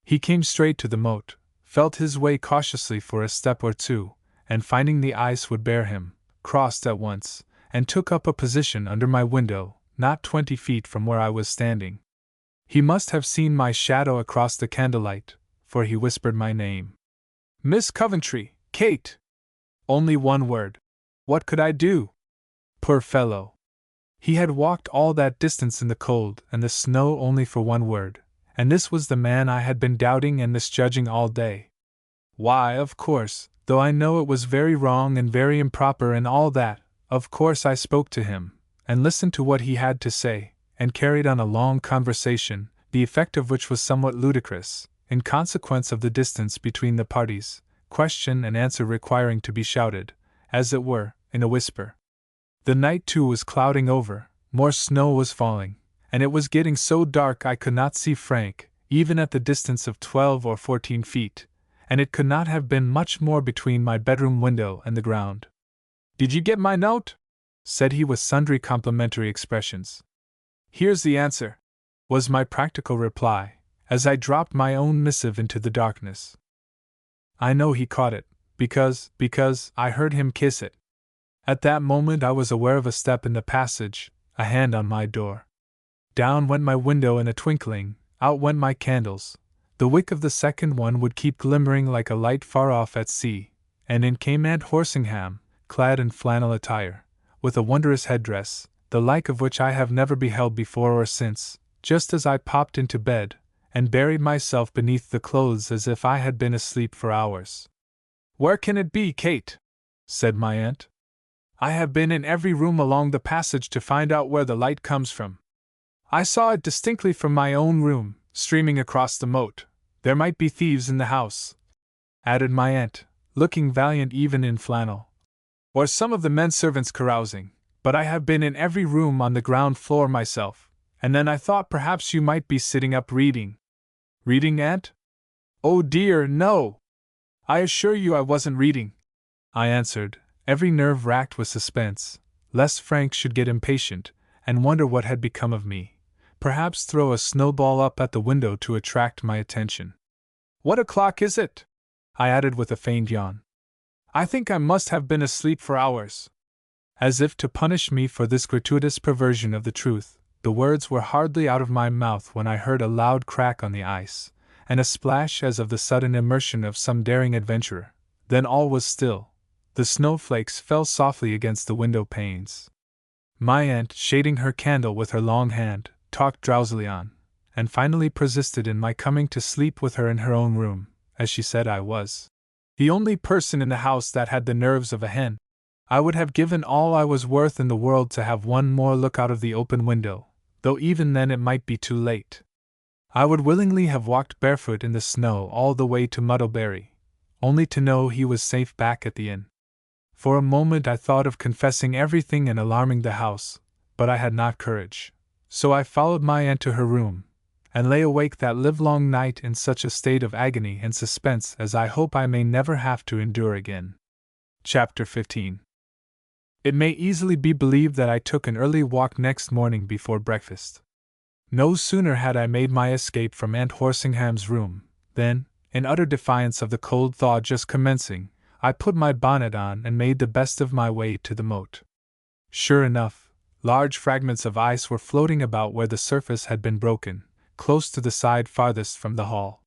Speaker 1: He came straight to the moat, felt his way cautiously for a step or two, and finding the ice would bear him, crossed at once, and took up a position under my window, not 20 feet from where I was standing. He must have seen my shadow across the candlelight, for he whispered my name. "Miss Coventry, Kate!" Only one word. What could I do? Poor fellow! He had walked all that distance in the cold and the snow only for one word, and this was the man I had been doubting and misjudging all day. Why, of course, though I know it was very wrong and very improper and all that, of course I spoke to him, and listened to what he had to say, and carried on a long conversation, the effect of which was somewhat ludicrous, in consequence of the distance between the parties, question and answer requiring to be shouted, as it were, in a whisper. The night too was clouding over, more snow was falling, and it was getting so dark I could not see Frank, even at the distance of 12 or 14 feet, and it could not have been much more between my bedroom window and the ground. "Did you get my note?" said he with sundry complimentary expressions. "Here's the answer," was my practical reply, as I dropped my own missive into the darkness. I know he caught it, because I heard him kiss it. At that moment I was aware of a step in the passage, a hand on my door. Down went my window in a twinkling, out went my candles. The wick of the second one would keep glimmering like a light far off at sea, and in came Aunt Horsingham, clad in flannel attire, with a wondrous headdress, the like of which I have never beheld before or since, just as I popped into bed, and buried myself beneath the clothes as if I had been asleep for hours. "Where can it be, Kate?" said my aunt. "I have been in every room along the passage to find out where the light comes from. I saw it distinctly from my own room, streaming across the moat. There might be thieves in the house," added my aunt, looking valiant even in flannel, "or some of the men servants carousing, but I have been in every room on the ground floor myself, and then I thought perhaps you might be sitting up reading." "Reading, Aunt? Oh dear, no! I assure you I wasn't reading," I answered, every nerve racked with suspense, lest Frank should get impatient, and wonder what had become of me, perhaps throw a snowball up at the window to attract my attention. "What o'clock is it?" I added with a faint yawn. "I think I must have been asleep for hours." As if to punish me for this gratuitous perversion of the truth, the words were hardly out of my mouth when I heard a loud crack on the ice, and a splash as of the sudden immersion of some daring adventurer. Then all was still. The snowflakes fell softly against the window panes. My aunt, shading her candle with her long hand, talked drowsily on, and finally persisted in my coming to sleep with her in her own room, as she said I was. The only person in the house that had the nerves of a hen. I would have given all I was worth in the world to have one more look out of the open window, though even then it might be too late. I would willingly have walked barefoot in the snow all the way to Muddlebury, only to know he was safe back at the inn. For a moment I thought of confessing everything and alarming the house, but I had not courage, so I followed my aunt to her room, and lay awake that livelong night in such a state of agony and suspense as I hope I may never have to endure again. Chapter 15. It may easily be believed that I took an early walk next morning before breakfast. No sooner had I made my escape from Aunt Horsingham's room, than, in utter defiance of the cold thaw just commencing, I put my bonnet on and made the best of my way to the moat. Sure enough, large fragments of ice were floating about where the surface had been broken, close to the side farthest from the hall.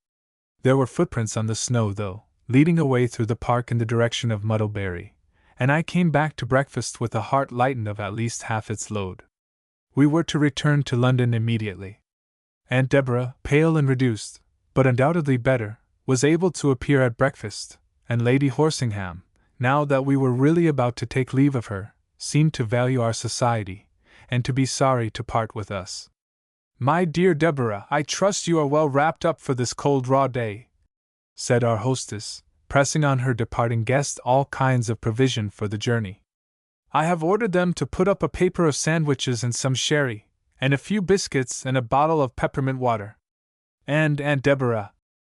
Speaker 1: There were footprints on the snow, though, leading away through the park in the direction of Muddlebury, and I came back to breakfast with a heart lightened of at least half its load. We were to return to London immediately. Aunt Deborah, pale and reduced, but undoubtedly better, was able to appear at breakfast, and Lady Horsingham, now that we were really about to take leave of her, seemed to value our society, and to be sorry to part with us. "My dear Deborah, I trust you are well wrapped up for this cold raw day," said our hostess, pressing on her departing guest all kinds of provision for the journey. "I have ordered them to put up a paper of sandwiches and some sherry, and a few biscuits and a bottle of peppermint water." "And, Aunt Deborah,"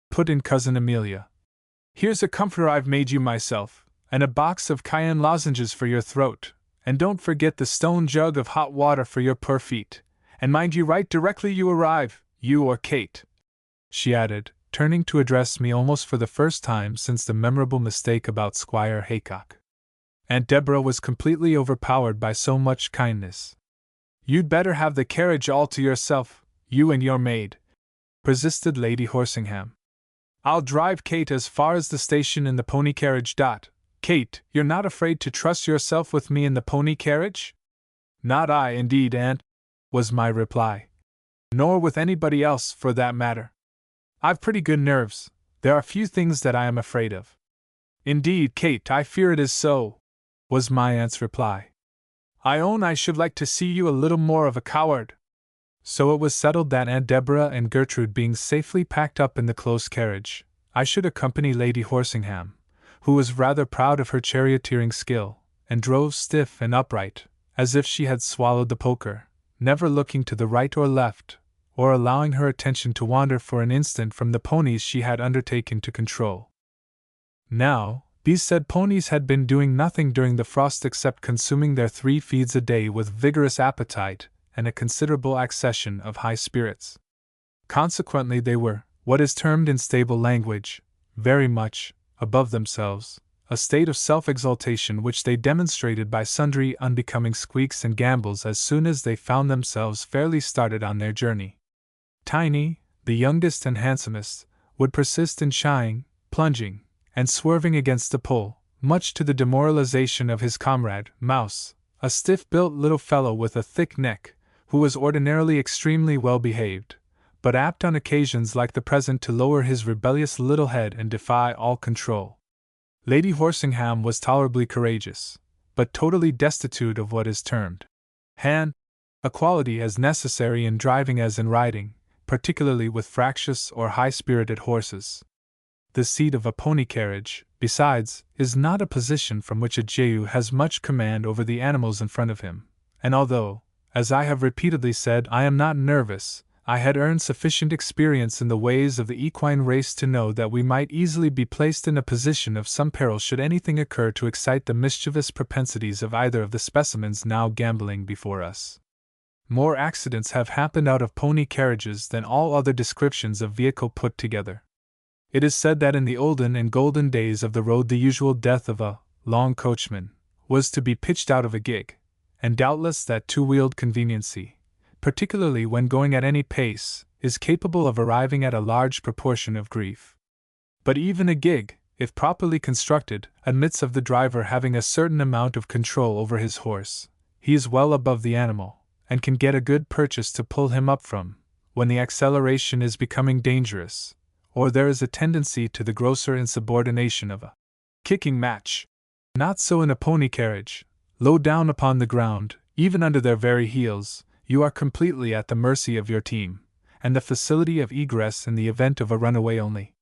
Speaker 1: put in Cousin Amelia, "here's a comforter I've made you myself, and a box of cayenne lozenges for your throat, and don't forget the stone jug of hot water for your poor feet, and mind you write directly you arrive, you or Kate," she added, turning to address me almost for the first time since the memorable mistake about Squire Haycock. Aunt Deborah was completely overpowered by so much kindness. "You'd better have the carriage all to yourself, you and your maid," persisted Lady Horsingham. "I'll drive Kate as far as the station in the pony carriage. Kate, you're not afraid to trust yourself with me in the pony carriage?" "Not I, indeed, Aunt," was my reply. "Nor with anybody else, for that matter. I've pretty good nerves. There are few things that I am afraid of." "Indeed, Kate, I fear it is so," was my aunt's reply. "I own I should like to see you a little more of a coward." So it was settled that Aunt Deborah and Gertrude being safely packed up in the close carriage, I should accompany Lady Horsingham, who was rather proud of her charioteering skill, and drove stiff and upright, as if she had swallowed the poker, never looking to the right or left, or allowing her attention to wander for an instant from the ponies she had undertaken to control. Now, these said ponies had been doing nothing during the frost except consuming their 3 feeds a day with vigorous appetite and a considerable accession of high spirits. Consequently they were, what is termed in stable language, very much above themselves, a state of self-exaltation which they demonstrated by sundry unbecoming squeaks and gambols as soon as they found themselves fairly started on their journey. Tiny, the youngest and handsomest, would persist in shying, plunging, and swerving against the pole, much to the demoralization of his comrade, Mouse, a stiff-built little fellow with a thick neck, who was ordinarily extremely well behaved, but apt on occasions like the present to lower his rebellious little head and defy all control. Lady Horsingham was tolerably courageous, but totally destitute of what is termed hand, a quality as necessary in driving as in riding, particularly with fractious or high-spirited horses. The seat of a pony carriage, besides, is not a position from which a Jehu has much command over the animals in front of him, and although, as I have repeatedly said, I am not nervous, I had earned sufficient experience in the ways of the equine race to know that we might easily be placed in a position of some peril should anything occur to excite the mischievous propensities of either of the specimens now gambolling before us. More accidents have happened out of pony carriages than all other descriptions of vehicle put together. It is said that in the olden and golden days of the road the usual death of a long coachman was to be pitched out of a gig, and doubtless that two-wheeled conveniency, particularly when going at any pace, is capable of arriving at a large proportion of grief. But even a gig, if properly constructed, admits of the driver having a certain amount of control over his horse. He is well above the animal, and can get a good purchase to pull him up from, when the acceleration is becoming dangerous, or there is a tendency to the grosser insubordination of a Kicking match. Not so in a pony carriage. Low down upon the ground, even under their very heels, you are completely at the mercy of your team, and the facility of egress in the event of a runaway only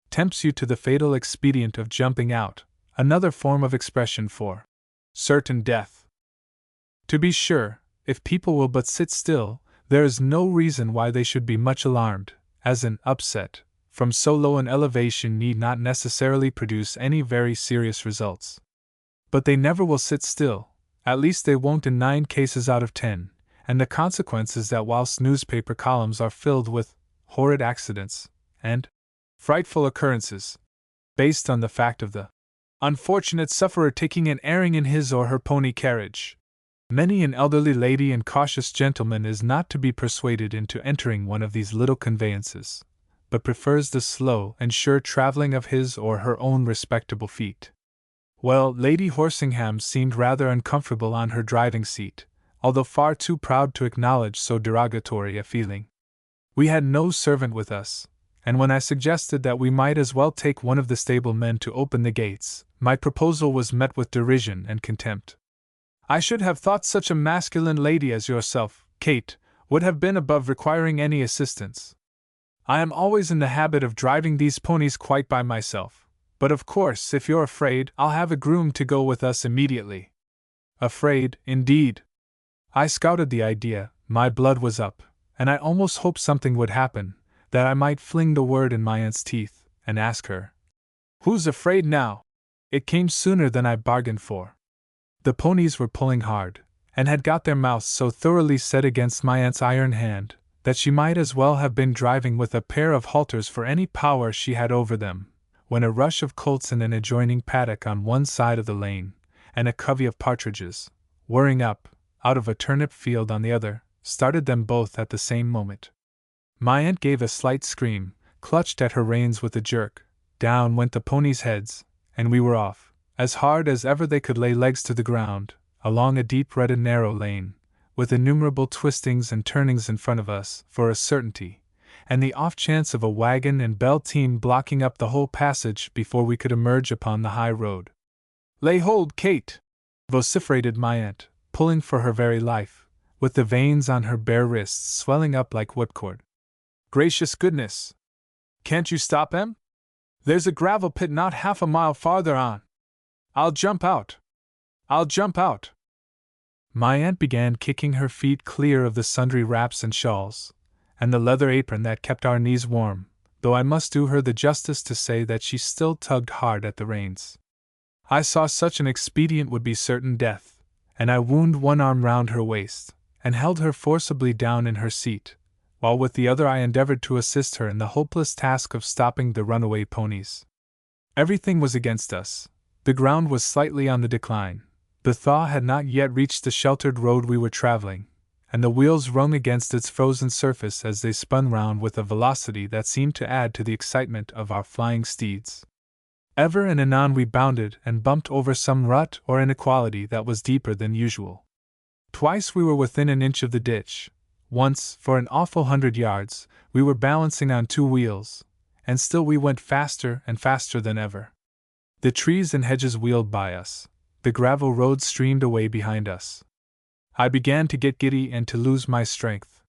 Speaker 1: tempts you to the fatal expedient of jumping out, another form of expression for certain death. To be sure, if people will but sit still, there is no reason why they should be much alarmed, as an upset from so low an elevation need not necessarily produce any very serious results. But they never will sit still, at least they won't in 9 cases out of 10, and the consequence is that whilst newspaper columns are filled with horrid accidents and frightful occurrences, based on the fact of the unfortunate sufferer taking an airing in his or her pony carriage, many an elderly lady and cautious gentleman is not to be persuaded into entering one of these little conveyances, but prefers the slow and sure travelling of his or her own respectable feet. Well, Lady Horsingham seemed rather uncomfortable on her driving seat, although far too proud to acknowledge so derogatory a feeling. We had no servant with us, and when I suggested that we might as well take one of the stable men to open the gates, my proposal was met with derision and contempt. I should have thought such a masculine lady as yourself, Kate, would have been above requiring any assistance. I am always in the habit of driving these ponies quite by myself, but of course, if you're afraid, I'll have a groom to go with us immediately. Afraid, indeed. I scouted the idea, my blood was up, and I almost hoped something would happen, that I might fling the word in my aunt's teeth, and ask her, "Who's afraid now?" It came sooner than I bargained for. The ponies were pulling hard, and had got their mouths so thoroughly set against my aunt's iron hand, that she might as well have been driving with a pair of halters for any power she had over them, when a rush of colts in an adjoining paddock on one side of the lane, and a covey of partridges, whirring up, out of a turnip field on the other, started them both at the same moment. My aunt gave a slight scream, clutched at her reins with a jerk, down went the ponies' heads, and we were off, as hard as ever they could lay legs to the ground, along a deep rutted narrow lane, with innumerable twistings and turnings in front of us, for a certainty, and the off chance of a wagon and bell team blocking up the whole passage before we could emerge upon the high road. "Lay hold, Kate!" vociferated my aunt, pulling for her very life, with the veins on her bare wrists swelling up like whipcord. "Gracious goodness! Can't you stop him? There's a gravel pit not half a mile farther on. I'll jump out! I'll jump out!" My aunt began kicking her feet clear of the sundry wraps and shawls, and the leather apron that kept our knees warm, though I must do her the justice to say that she still tugged hard at the reins. I saw such an expedient would be certain death, and I wound one arm round her waist, and held her forcibly down in her seat, while with the other I endeavored to assist her in the hopeless task of stopping the runaway ponies. Everything was against us. The ground was slightly on the decline. The thaw had not yet reached the sheltered road we were traveling, and the wheels rung against its frozen surface as they spun round with a velocity that seemed to add to the excitement of our flying steeds. Ever and anon we bounded and bumped over some rut or inequality that was deeper than usual. Twice we were within an inch of the ditch. Once, for an awful 100 yards, we were balancing on 2 wheels, and still we went faster and faster than ever. The trees and hedges wheeled by us. The gravel road streamed away behind us. I began to get giddy and to lose my strength.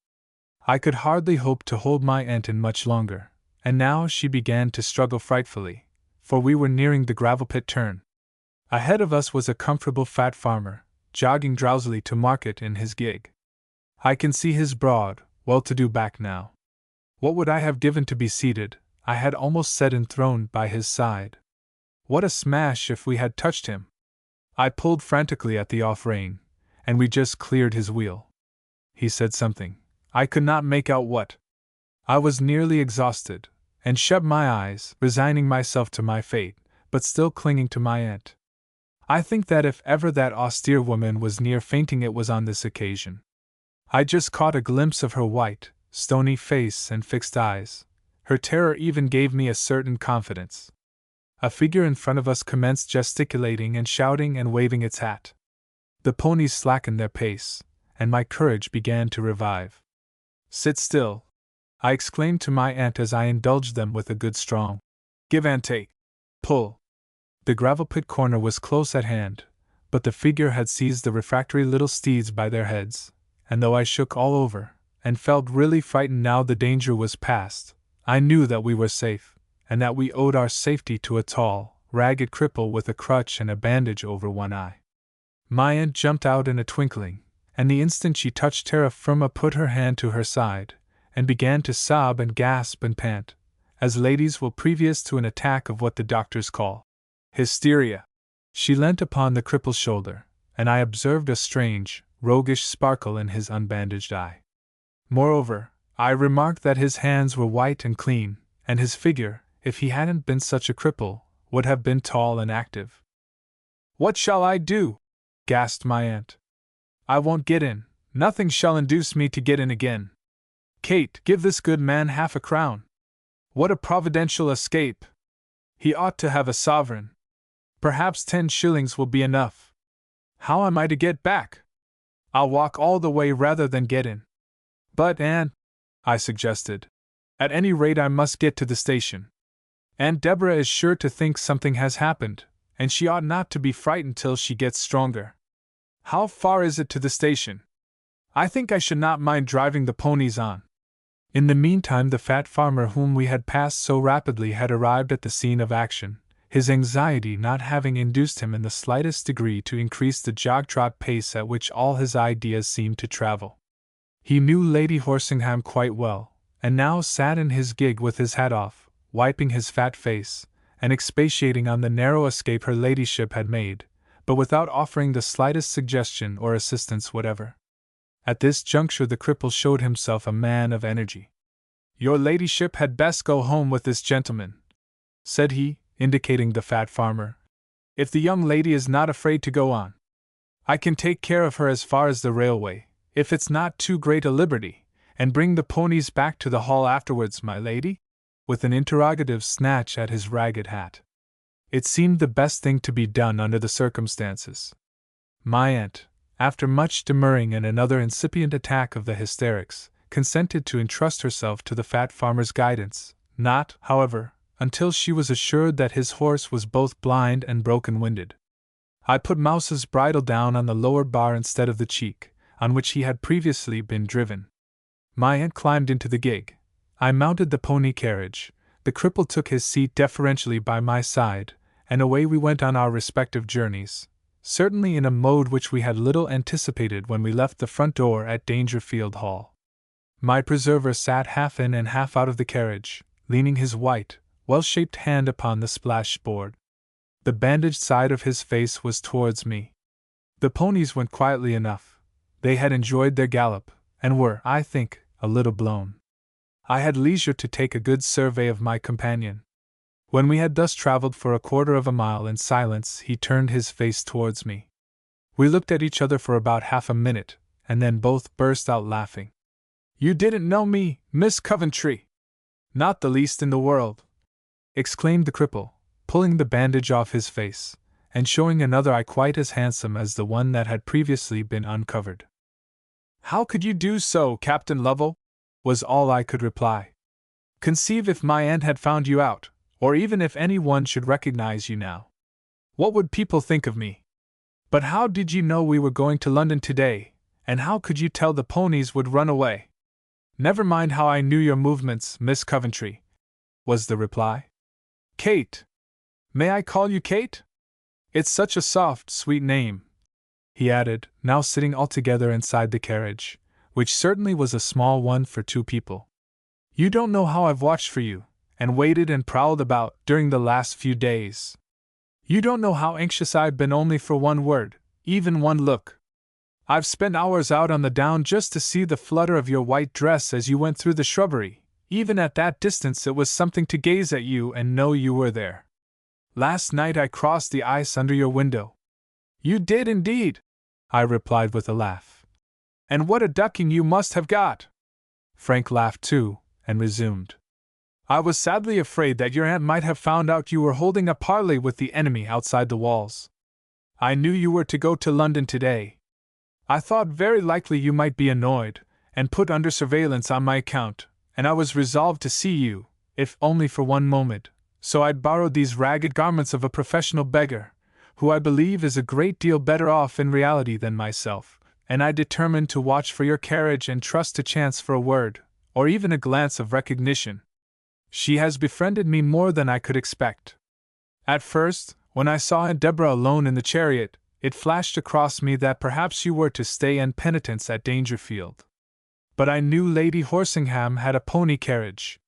Speaker 1: I could hardly hope to hold my aunt in much longer, and now she began to struggle frightfully, for we were nearing the gravel pit turn. Ahead of us was a comfortable fat farmer, jogging drowsily to market in his gig. I can see his broad, well-to-do back now. What would I have given to be seated, I had almost said enthroned, by his side? What a smash if we had touched him! I pulled frantically at the off-rein, and we just cleared his wheel. He said something. I could not make out what. I was nearly exhausted, and shut my eyes, resigning myself to my fate, but still clinging to my aunt. I think that if ever that austere woman was near fainting it was on this occasion. I just caught a glimpse of her white, stony face and fixed eyes. Her terror even gave me a certain confidence. A figure in front of us commenced gesticulating and shouting and waving its hat. The ponies slackened their pace, and my courage began to revive. "Sit still," I exclaimed to my aunt as I indulged them with a good strong give and take. "Pull. The gravel pit corner was close at hand, but the figure had seized the refractory little steeds by their heads, and though I shook all over, and felt really frightened now the danger was past, I knew that we were safe, and that we owed our safety to a tall, ragged cripple with a crutch and a bandage over one eye. My aunt jumped out in a twinkling, and the instant she touched terra firma put her hand to her side, and began to sob and gasp and pant, as ladies will previous to an attack of what the doctors call hysteria. She leant upon the cripple's shoulder, and I observed a strange, roguish sparkle in his unbandaged eye. Moreover, I remarked that his hands were white and clean, and his figure, if he hadn't been such a cripple, would have been tall and active. "What shall I do?" gasped my aunt. "I won't get in. Nothing shall induce me to get in again. Kate, give this good man half a crown. What a providential escape! He ought to have a sovereign. Perhaps 10 shillings will be enough. How am I to get back? I'll walk all the way rather than get in." "But, Aunt," I suggested, "at any rate I must get to the station. Aunt Deborah is sure to think something has happened, and she ought not to be frightened till she gets stronger. How far is it to the station? I think I should not mind driving the ponies on." In the meantime the fat farmer whom we had passed so rapidly had arrived at the scene of action, his anxiety not having induced him in the slightest degree to increase the jog-trot pace at which all his ideas seemed to travel. He knew Lady Horsingham quite well, and now sat in his gig with his hat off, wiping his fat face, and expatiating on the narrow escape her ladyship had made, but without offering the slightest suggestion or assistance whatever. At this juncture the cripple showed himself a man of energy. "Your ladyship had best go home with this gentleman," said he, indicating the fat farmer, "if the young lady is not afraid to go on. I can take care of her as far as the railway, if it's not too great a liberty, and bring the ponies back to the hall afterwards, my lady?" with an interrogative snatch at his ragged hat. It seemed the best thing to be done under the circumstances. My aunt, after much demurring and another incipient attack of the hysterics, consented to entrust herself to the fat farmer's guidance, not, however, until she was assured that his horse was both blind and broken-winded. I put Mouse's bridle down on the lower bar instead of the cheek, on which he had previously been driven. My aunt climbed into the gig. I mounted the pony carriage, the cripple took his seat deferentially by my side, and away we went on our respective journeys, certainly in a mode which we had little anticipated when we left the front door at Dangerfield Hall. My preserver sat half in and half out of the carriage, leaning his white, well-shaped hand upon the splash-board. The bandaged side of his face was towards me. The ponies went quietly enough. They had enjoyed their gallop, and were, I think, a little blown. I had leisure to take a good survey of my companion. When we had thus travelled for a quarter of a mile in silence, he turned his face towards me. We looked at each other for about half a minute, and then both burst out laughing. "You didn't know me, Miss Coventry?" "Not the least in the world," exclaimed the cripple, pulling the bandage off his face, and showing another eye quite as handsome as the one that had previously been uncovered. "How could you do so, Captain Lovell?" was all I could reply. "Conceive if my aunt had found you out, or even if any one should recognize you now. What would people think of me? But how did you know we were going to London today, and how could you tell the ponies would run away?" "Never mind how I knew your movements, Miss Coventry," was the reply. "Kate. May I call you Kate? It's such a soft, sweet name," he added, now sitting altogether inside the carriage, which certainly was a small one for 2 people. "You don't know how I've watched for you, and waited and prowled about during the last few days. You don't know how anxious I've been only for one word, even one look. I've spent hours out on the down just to see the flutter of your white dress as you went through the shrubbery. Even at that distance it was something to gaze at you and know you were there. Last night I crossed the ice under your window." "You did indeed," I replied with a laugh. "And what a ducking you must have got!" Frank laughed too, and resumed. "I was sadly afraid that your aunt might have found out you were holding a parley with the enemy outside the walls. I knew you were to go to London today. I thought very likely you might be annoyed, and put under surveillance on my account, and I was resolved to see you, if only for one moment, So I'd borrowed these ragged garments of a professional beggar, who I believe is a great deal better off in reality than myself, and I determined to watch for your carriage and trust to chance for a word, or even a glance of recognition. She has befriended me more than I could expect. At first, when I saw Aunt Deborah alone in the chariot, it flashed across me that perhaps you were to stay en penitence at Dangerfield. But I knew Lady Horsingham had a pony carriage.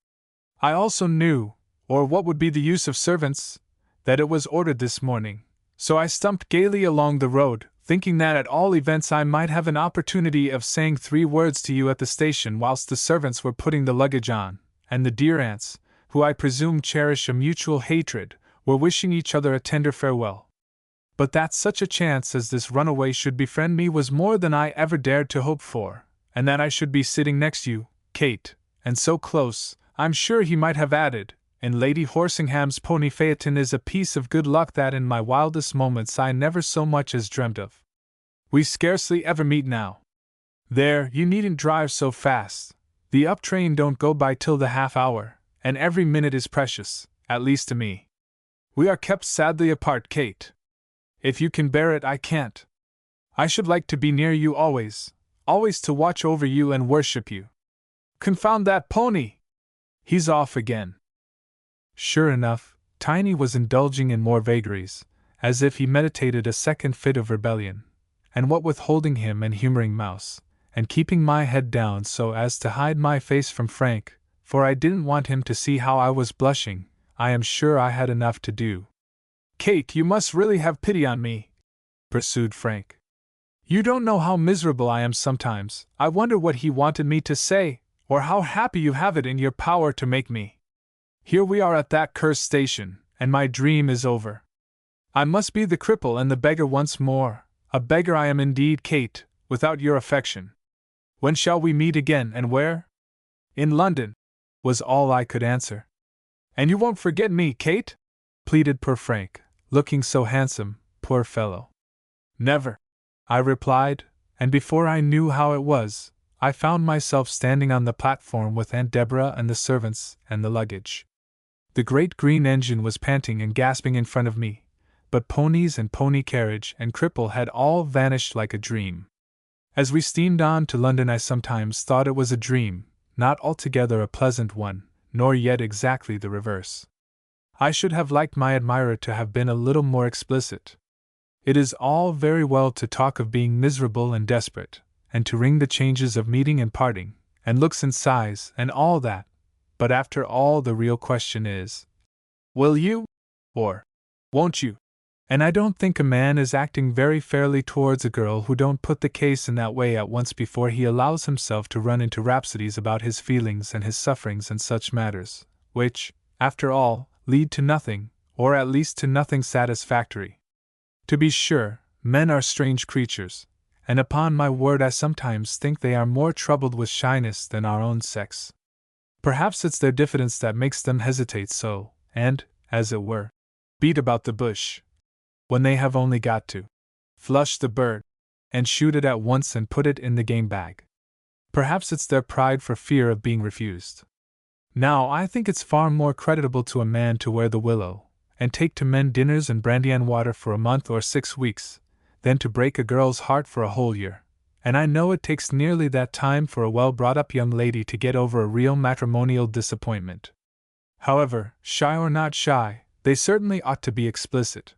Speaker 1: I also knew, or what would be the use of servants, that it was ordered this morning, so I stumped gaily along the road, thinking that at all events I might have an opportunity of saying 3 words to you at the station whilst the servants were putting the luggage on, and the dear aunts, who I presume cherish a mutual hatred, were wishing each other a tender farewell. But that such a chance as this runaway should befriend me was more than I ever dared to hope for, and that I should be sitting next you, Kate, and so close, I'm sure he might have added, in Lady Horsingham's pony phaeton is a piece of good luck that in my wildest moments I never so much as dreamt of. We scarcely ever meet now. There, you needn't drive so fast. The up train don't go by till the half hour, and every minute is precious, at least to me. We are kept sadly apart, Kate. If you can bear it, I can't. I should like to be near you always to watch over you and worship you. Confound that pony! He's off again. Sure enough, Tiny was indulging in more vagaries, as if he meditated a second fit of rebellion, and what with holding him and humoring Mouse, and keeping my head down so as to hide my face from Frank, for I didn't want him to see how I was blushing, I am sure I had enough to do. Kate, you must really have pity on me, pursued Frank. You don't know how miserable I am sometimes. I wonder what he wanted me to say, or how happy you have it in your power to make me. Here we are at that cursed station, and my dream is over. I must be the cripple and the beggar once more. A beggar I am indeed, Kate, without your affection. When shall we meet again, and where? In London, was all I could answer. And you won't forget me, Kate? Pleaded poor Frank, looking so handsome, poor fellow. Never, I replied, and before I knew how it was, I found myself standing on the platform with Aunt Deborah and the servants and the luggage. The great green engine was panting and gasping in front of me, but ponies and pony carriage and cripple had all vanished like a dream. As we steamed on to London, I sometimes thought it was a dream, not altogether a pleasant one, nor yet exactly the reverse. I should have liked my admirer to have been a little more explicit. It is all very well to talk of being miserable and desperate, and to ring the changes of meeting and parting, and looks and sighs, and all that, but after all the real question is, will you? Or won't you? And I don't think a man is acting very fairly towards a girl who don't put the case in that way at once before he allows himself to run into rhapsodies about his feelings and his sufferings and such matters, which, after all, lead to nothing, or at least to nothing satisfactory. To be sure, men are strange creatures, and upon my word I sometimes think they are more troubled with shyness than our own sex. Perhaps it's their diffidence that makes them hesitate so, and, as it were, beat about the bush, when they have only got to flush the bird, and shoot it at once and put it in the game bag. Perhaps it's their pride for fear of being refused. Now I think it's far more creditable to a man to wear the willow, and take to men dinners and brandy and water for a month or 6 weeks, than to break a girl's heart for a whole year, and I know it takes nearly that time for a well-brought-up young lady to get over a real matrimonial disappointment. However, shy or not shy, they certainly ought to be explicit.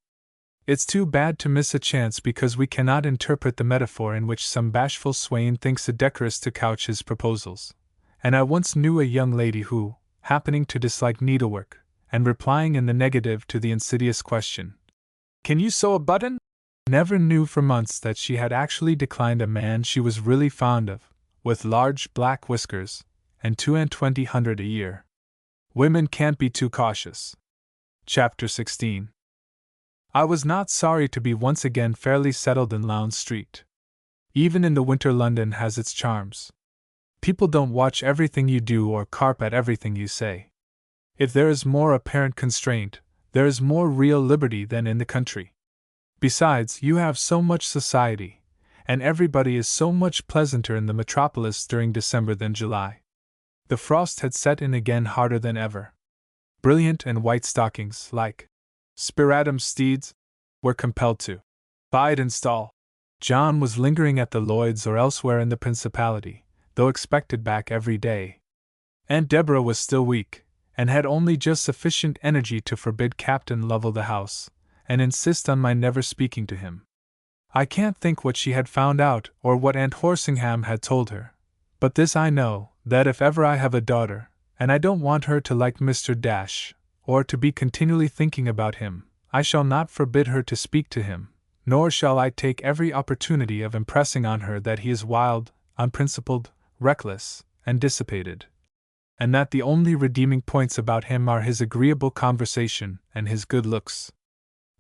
Speaker 1: It's too bad to miss a chance because we cannot interpret the metaphor in which some bashful swain thinks it decorous to couch his proposals, and I once knew a young lady who, happening to dislike needlework, and replying in the negative to the insidious question, "Can you sew a button?" never knew for months that she had actually declined a man she was really fond of, with large black whiskers, and 2200 a year. Women can't be too cautious. Chapter 16. I was not sorry to be once again fairly settled in Lowndes Street. Even in the winter London has its charms. People don't watch everything you do or carp at everything you say. If there is more apparent constraint, there is more real liberty than in the country. Besides, you have so much society, and everybody is so much pleasanter in the metropolis during December than July. The frost had set in again harder than ever. brilliant and white stockings, like spiratum steeds, were compelled to bide and stall. John was lingering at the Lloyds or elsewhere in the Principality, though expected back every day. Aunt Deborah was still weak, and had only just sufficient energy to forbid Captain Lovell the house, and insist on my never speaking to him. I can't think what she had found out or what Aunt Horsingham had told her, but this I know, that if ever I have a daughter, and I don't want her to like Mr. Dash, or to be continually thinking about him, I shall not forbid her to speak to him, nor shall I take every opportunity of impressing on her that he is wild, unprincipled, reckless, and dissipated, and that the only redeeming points about him are his agreeable conversation and his good looks.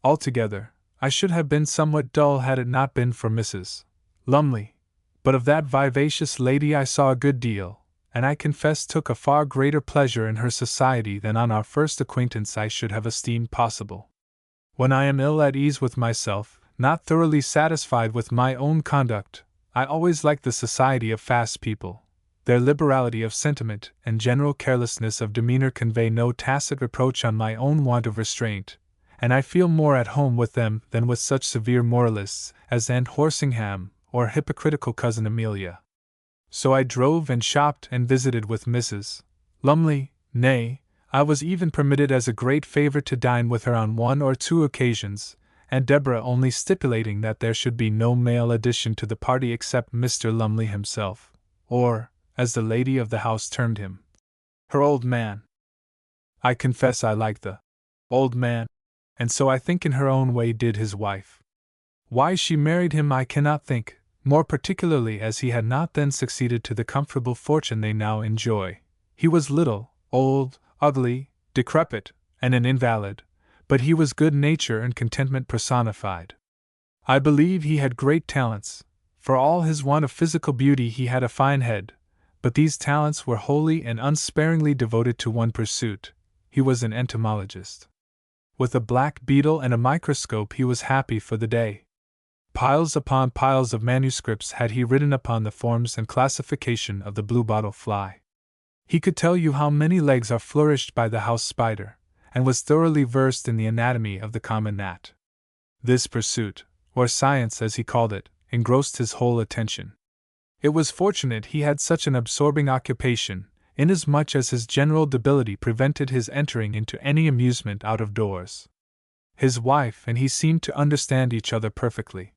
Speaker 1: Altogether, I should have been somewhat dull had it not been for Mrs. Lumley, but of that vivacious lady I saw a good deal, and I confess took a far greater pleasure in her society than on our first acquaintance I should have esteemed possible. When I am ill at ease with myself, not thoroughly satisfied with my own conduct, I always like the society of fast people. Their liberality of sentiment and general carelessness of demeanor convey no tacit reproach on my own want of restraint, and I feel more at home with them than with such severe moralists as Aunt Horsingham or hypocritical cousin Amelia. So I drove and shopped and visited with Mrs. Lumley, nay, I was even permitted as a great favor to dine with her on 1 or 2 occasions, Aunt Deborah only stipulating that there should be no male addition to the party except Mr. Lumley himself, or, as the lady of the house termed him, her old man. I confess I like the old man, and so I think in her own way did his wife. Why she married him I cannot think, more particularly as he had not then succeeded to the comfortable fortune they now enjoy. He was little, old, ugly, decrepit, and an invalid, but he was good nature and contentment personified. I believe he had great talents. For all his want of physical beauty he had a fine head, but these talents were wholly and unsparingly devoted to one pursuit. He was an entomologist. With a black beetle and a microscope he was happy for the day. Piles upon piles of manuscripts had he written upon the forms and classification of the bluebottle fly. He could tell you how many legs are flourished by the house spider, and was thoroughly versed in the anatomy of the common gnat. This pursuit, or science as he called it, engrossed his whole attention. It was fortunate he had such an absorbing occupation, inasmuch as his general debility prevented his entering into any amusement out of doors. His wife and he seemed to understand each other perfectly.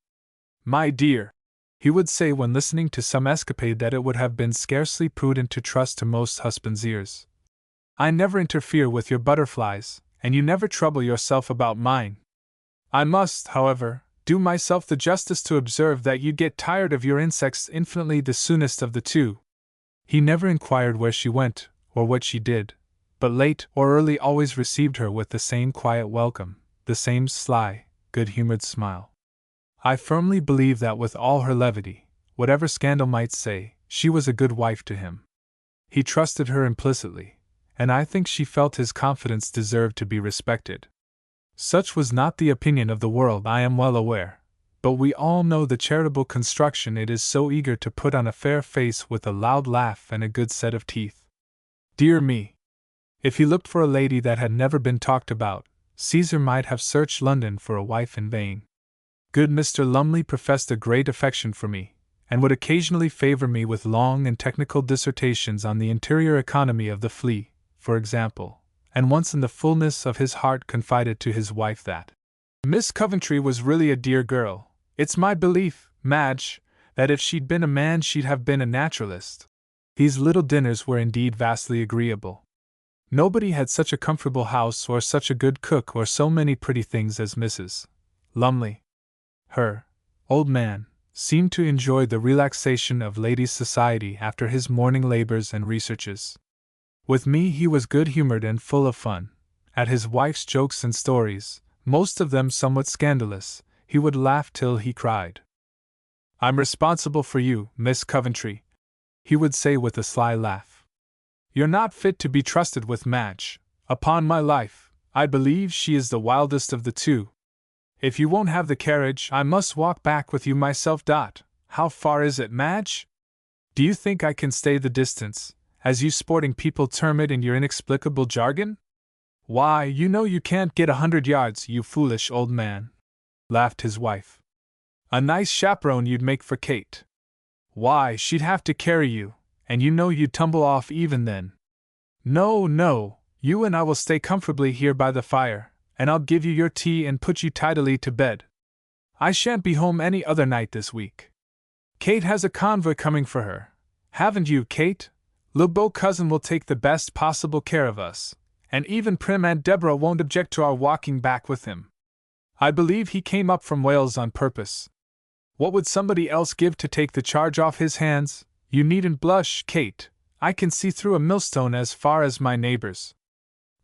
Speaker 1: "My dear," he would say when listening to some escapade that it would have been scarcely prudent to trust to most husbands' ears, "I never interfere with your butterflies, and you never trouble yourself about mine. I must, however, do myself the justice to observe that you get tired of your insects infinitely the soonest of the two." He never inquired where she went, or what she did, but late or early always received her with the same quiet welcome, the same sly, good-humored smile. I firmly believe that with all her levity, whatever scandal might say, she was a good wife to him. He trusted her implicitly, and I think she felt his confidence deserved to be respected. Such was not the opinion of the world, I am well aware, but we all know the charitable construction it is so eager to put on a fair face with a loud laugh and a good set of teeth. Dear me! If he looked for a lady that had never been talked about, Caesar might have searched London for a wife in vain. Good Mr. Lumley professed a great affection for me, and would occasionally favor me with long and technical dissertations on the interior economy of the flea, for example, and once in the fullness of his heart confided to his wife that Miss Coventry was really a dear girl. It's my belief, Madge, that if she'd been a man she'd have been a naturalist. These little dinners were indeed vastly agreeable. Nobody had such a comfortable house or such a good cook or so many pretty things as Mrs. Lumley. Her old man seemed to enjoy the relaxation of ladies' society after his morning labors and researches. With me he was good-humored and full of fun. At his wife's jokes and stories, most of them somewhat scandalous, he would laugh till he cried. "I'm responsible for you, Miss Coventry," he would say with a sly laugh. "You're not fit to be trusted with Madge. Upon my life, I believe she is the wildest of the two. If you won't have the carriage, I must walk back with you myself. How far is it, Madge? Do you think I can stay the distance, as you sporting people term it in your inexplicable jargon?" Why, you know you can't get 100 yards, you foolish old man, laughed his wife. A nice chaperone you'd make for Kate. Why, she'd have to carry you, and you know you'd tumble off even then. No, no, you and I will stay comfortably here by the fire, and I'll give you your tea and put you tidily to bed. I shan't be home any other night this week. Kate has a convoy coming for her. Haven't you, Kate? Le beau cousin will take the best possible care of us, and even prim Aunt Deborah won't object to our walking back with him. I believe he came up from Wales on purpose. What would somebody else give to take the charge off his hands? You needn't blush, Kate. I can see through a millstone as far as my neighbors.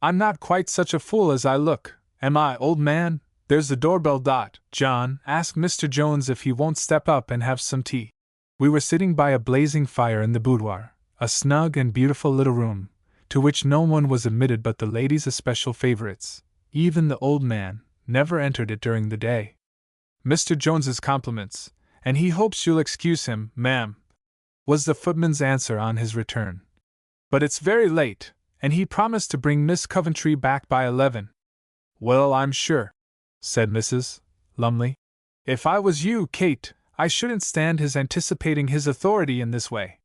Speaker 1: I'm not quite such a fool as I look, am I, old man? There's the doorbell. John, ask Mr. Jones if he won't step up and have some tea. We were sitting by a blazing fire in the boudoir, a snug and beautiful little room, to which no one was admitted but the ladies' especial favorites. Even the old man never entered it during the day. Mr. Jones's compliments, and he hopes you'll excuse him, ma'am, was the footman's answer on his return. But it's very late, and he promised to bring Miss Coventry back by 11. Well, I'm sure, said Mrs. Lumley. If I was you, Kate, I shouldn't stand his anticipating his authority in this way.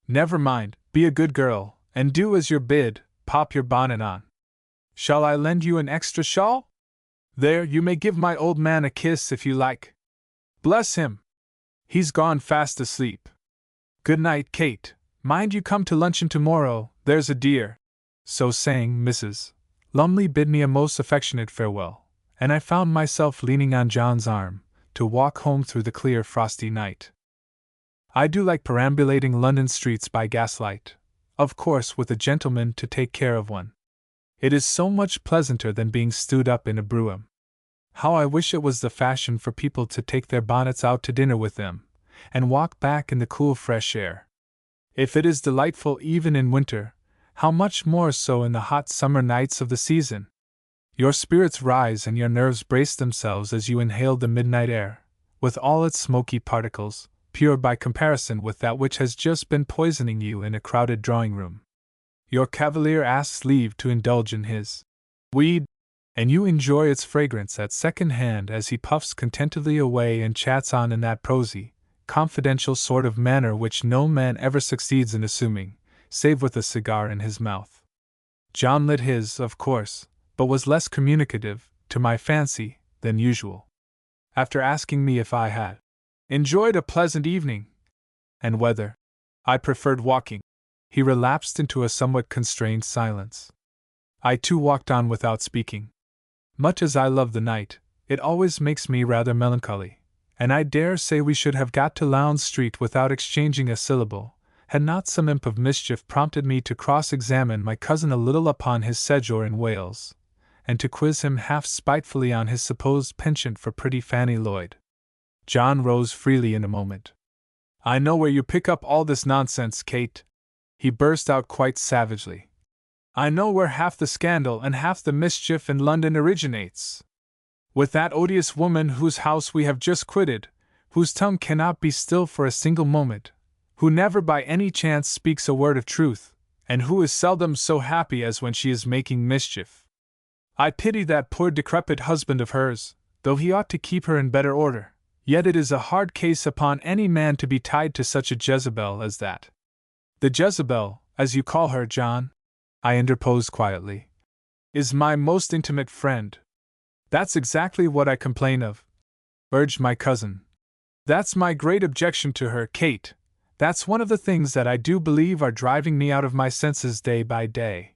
Speaker 1: Never mind, be a good girl, and do as you're bid, pop your bonnet on. Shall I lend you an extra shawl? There, you may give my old man a kiss if you like. Bless him! He's gone fast asleep. Good night, Kate. Mind you come to luncheon tomorrow, there's a dear. So saying, Mrs. Lumley bid me a most affectionate farewell, and I found myself leaning on John's arm, to walk home through the clear frosty night. I do like perambulating London streets by gaslight, of course with a gentleman to take care of one. It is so much pleasanter than being stewed up in a brougham. How I wish it was the fashion for people to take their bonnets out to dinner with them, and walk back in the cool fresh air. If it is delightful even in winter, how much more so in the hot summer nights of the season? Your spirits rise and your nerves brace themselves as you inhale the midnight air, with all its smoky particles, pure by comparison with that which has just been poisoning you in a crowded drawing-room. Your cavalier asks leave to indulge in his weed, and you enjoy its fragrance at second hand as he puffs contentedly away and chats on in that prosy, confidential sort of manner which no man ever succeeds in assuming, save with a cigar in his mouth. John lit his, of course, but was less communicative, to my fancy, than usual. After asking me if I had enjoyed a pleasant evening, and whether I preferred walking, he relapsed into a somewhat constrained silence. I too walked on without speaking. Much as I love the night, it always makes me rather melancholy, and I dare say we should have got to Lowndes Street without exchanging a syllable, had not some imp of mischief prompted me to cross-examine my cousin a little upon his sojourn in Wales, and to quiz him half spitefully on his supposed penchant for pretty Fanny Lloyd. John rose freely in a moment. I know where you pick up all this nonsense, Kate, he burst out quite savagely. I know where half the scandal and half the mischief in London originates. With that odious woman whose house we have just quitted, whose tongue cannot be still for a single moment, who never by any chance speaks a word of truth, and who is seldom so happy as when she is making mischief. I pity that poor decrepit husband of hers, though he ought to keep her in better order, yet it is a hard case upon any man to be tied to such a Jezebel as that. The Jezebel, as you call her, John, I interposed quietly, is my most intimate friend. That's exactly what I complain of, urged my cousin. That's my great objection to her, Kate. That's one of the things that I do believe are driving me out of my senses day by day.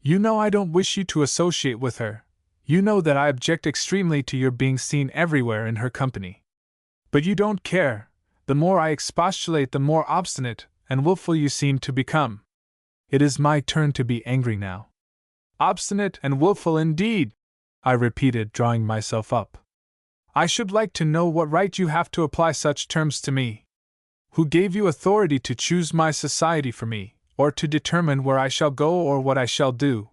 Speaker 1: You know I don't wish you to associate with her. You know that I object extremely to your being seen everywhere in her company. But you don't care. The more I expostulate, the more obstinate and wilful you seem to become. It is my turn to be angry now. Obstinate and wilful indeed, I repeated, drawing myself up. I should like to know what right you have to apply such terms to me. Who gave you authority to choose my society for me, or to determine where I shall go or what I shall do?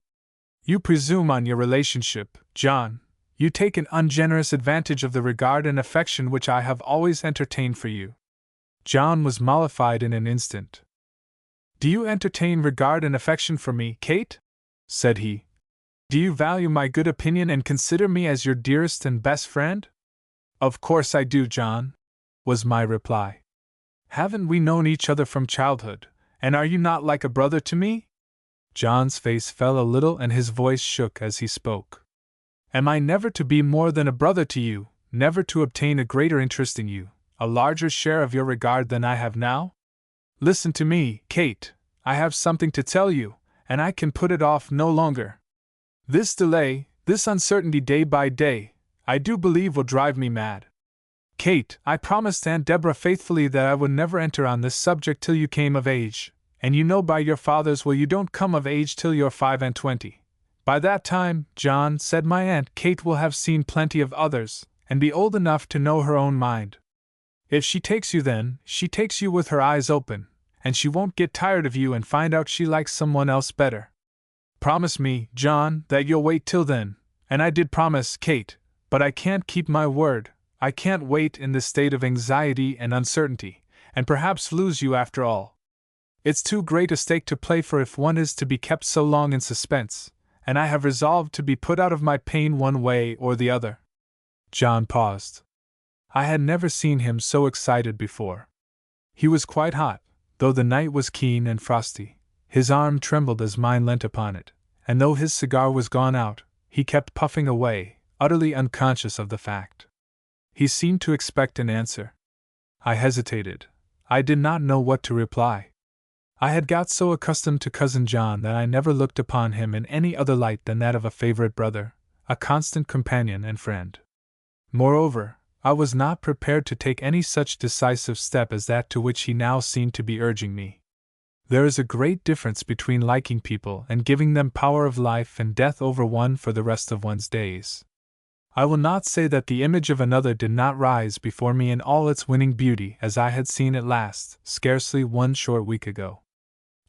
Speaker 1: You presume on your relationship, John. You take an ungenerous advantage of the regard and affection which I have always entertained for you. John was mollified in an instant. Do you entertain regard and affection for me, Kate? Said he. Do you value my good opinion and consider me as your dearest and best friend? Of course I do, John, was my reply. Haven't we known each other from childhood, and are you not like a brother to me? John's face fell a little and his voice shook as he spoke. Am I never to be more than a brother to you, never to obtain a greater interest in you, a larger share of your regard than I have now? Listen to me, Kate, I have something to tell you, and I can put it off no longer. This delay, this uncertainty day by day, I do believe will drive me mad. Kate, I promised Aunt Deborah faithfully that I would never enter on this subject till you came of age, and you know by your father's will you don't come of age till you're 25. By that time, John, said my Aunt Kate, will have seen plenty of others, and be old enough to know her own mind. If she takes you then, she takes you with her eyes open, and she won't get tired of you and find out she likes someone else better. Promise me, John, that you'll wait till then, and I did promise, Kate, but I can't keep my word. I can't wait in this state of anxiety and uncertainty, and perhaps lose you after all. It's too great a stake to play for if one is to be kept so long in suspense, and I have resolved to be put out of my pain one way or the other. John paused. I had never seen him so excited before. He was quite hot, though the night was keen and frosty. His arm trembled as mine leant upon it, and though his cigar was gone out, he kept puffing away, utterly unconscious of the fact. He seemed to expect an answer. I hesitated. I did not know what to reply. I had got so accustomed to Cousin John that I never looked upon him in any other light than that of a favorite brother, a constant companion and friend. Moreover, I was not prepared to take any such decisive step as that to which he now seemed to be urging me. There is a great difference between liking people and giving them power of life and death over one for the rest of one's days. I will not say that the image of another did not rise before me in all its winning beauty as I had seen it last, scarcely 1 short week ago.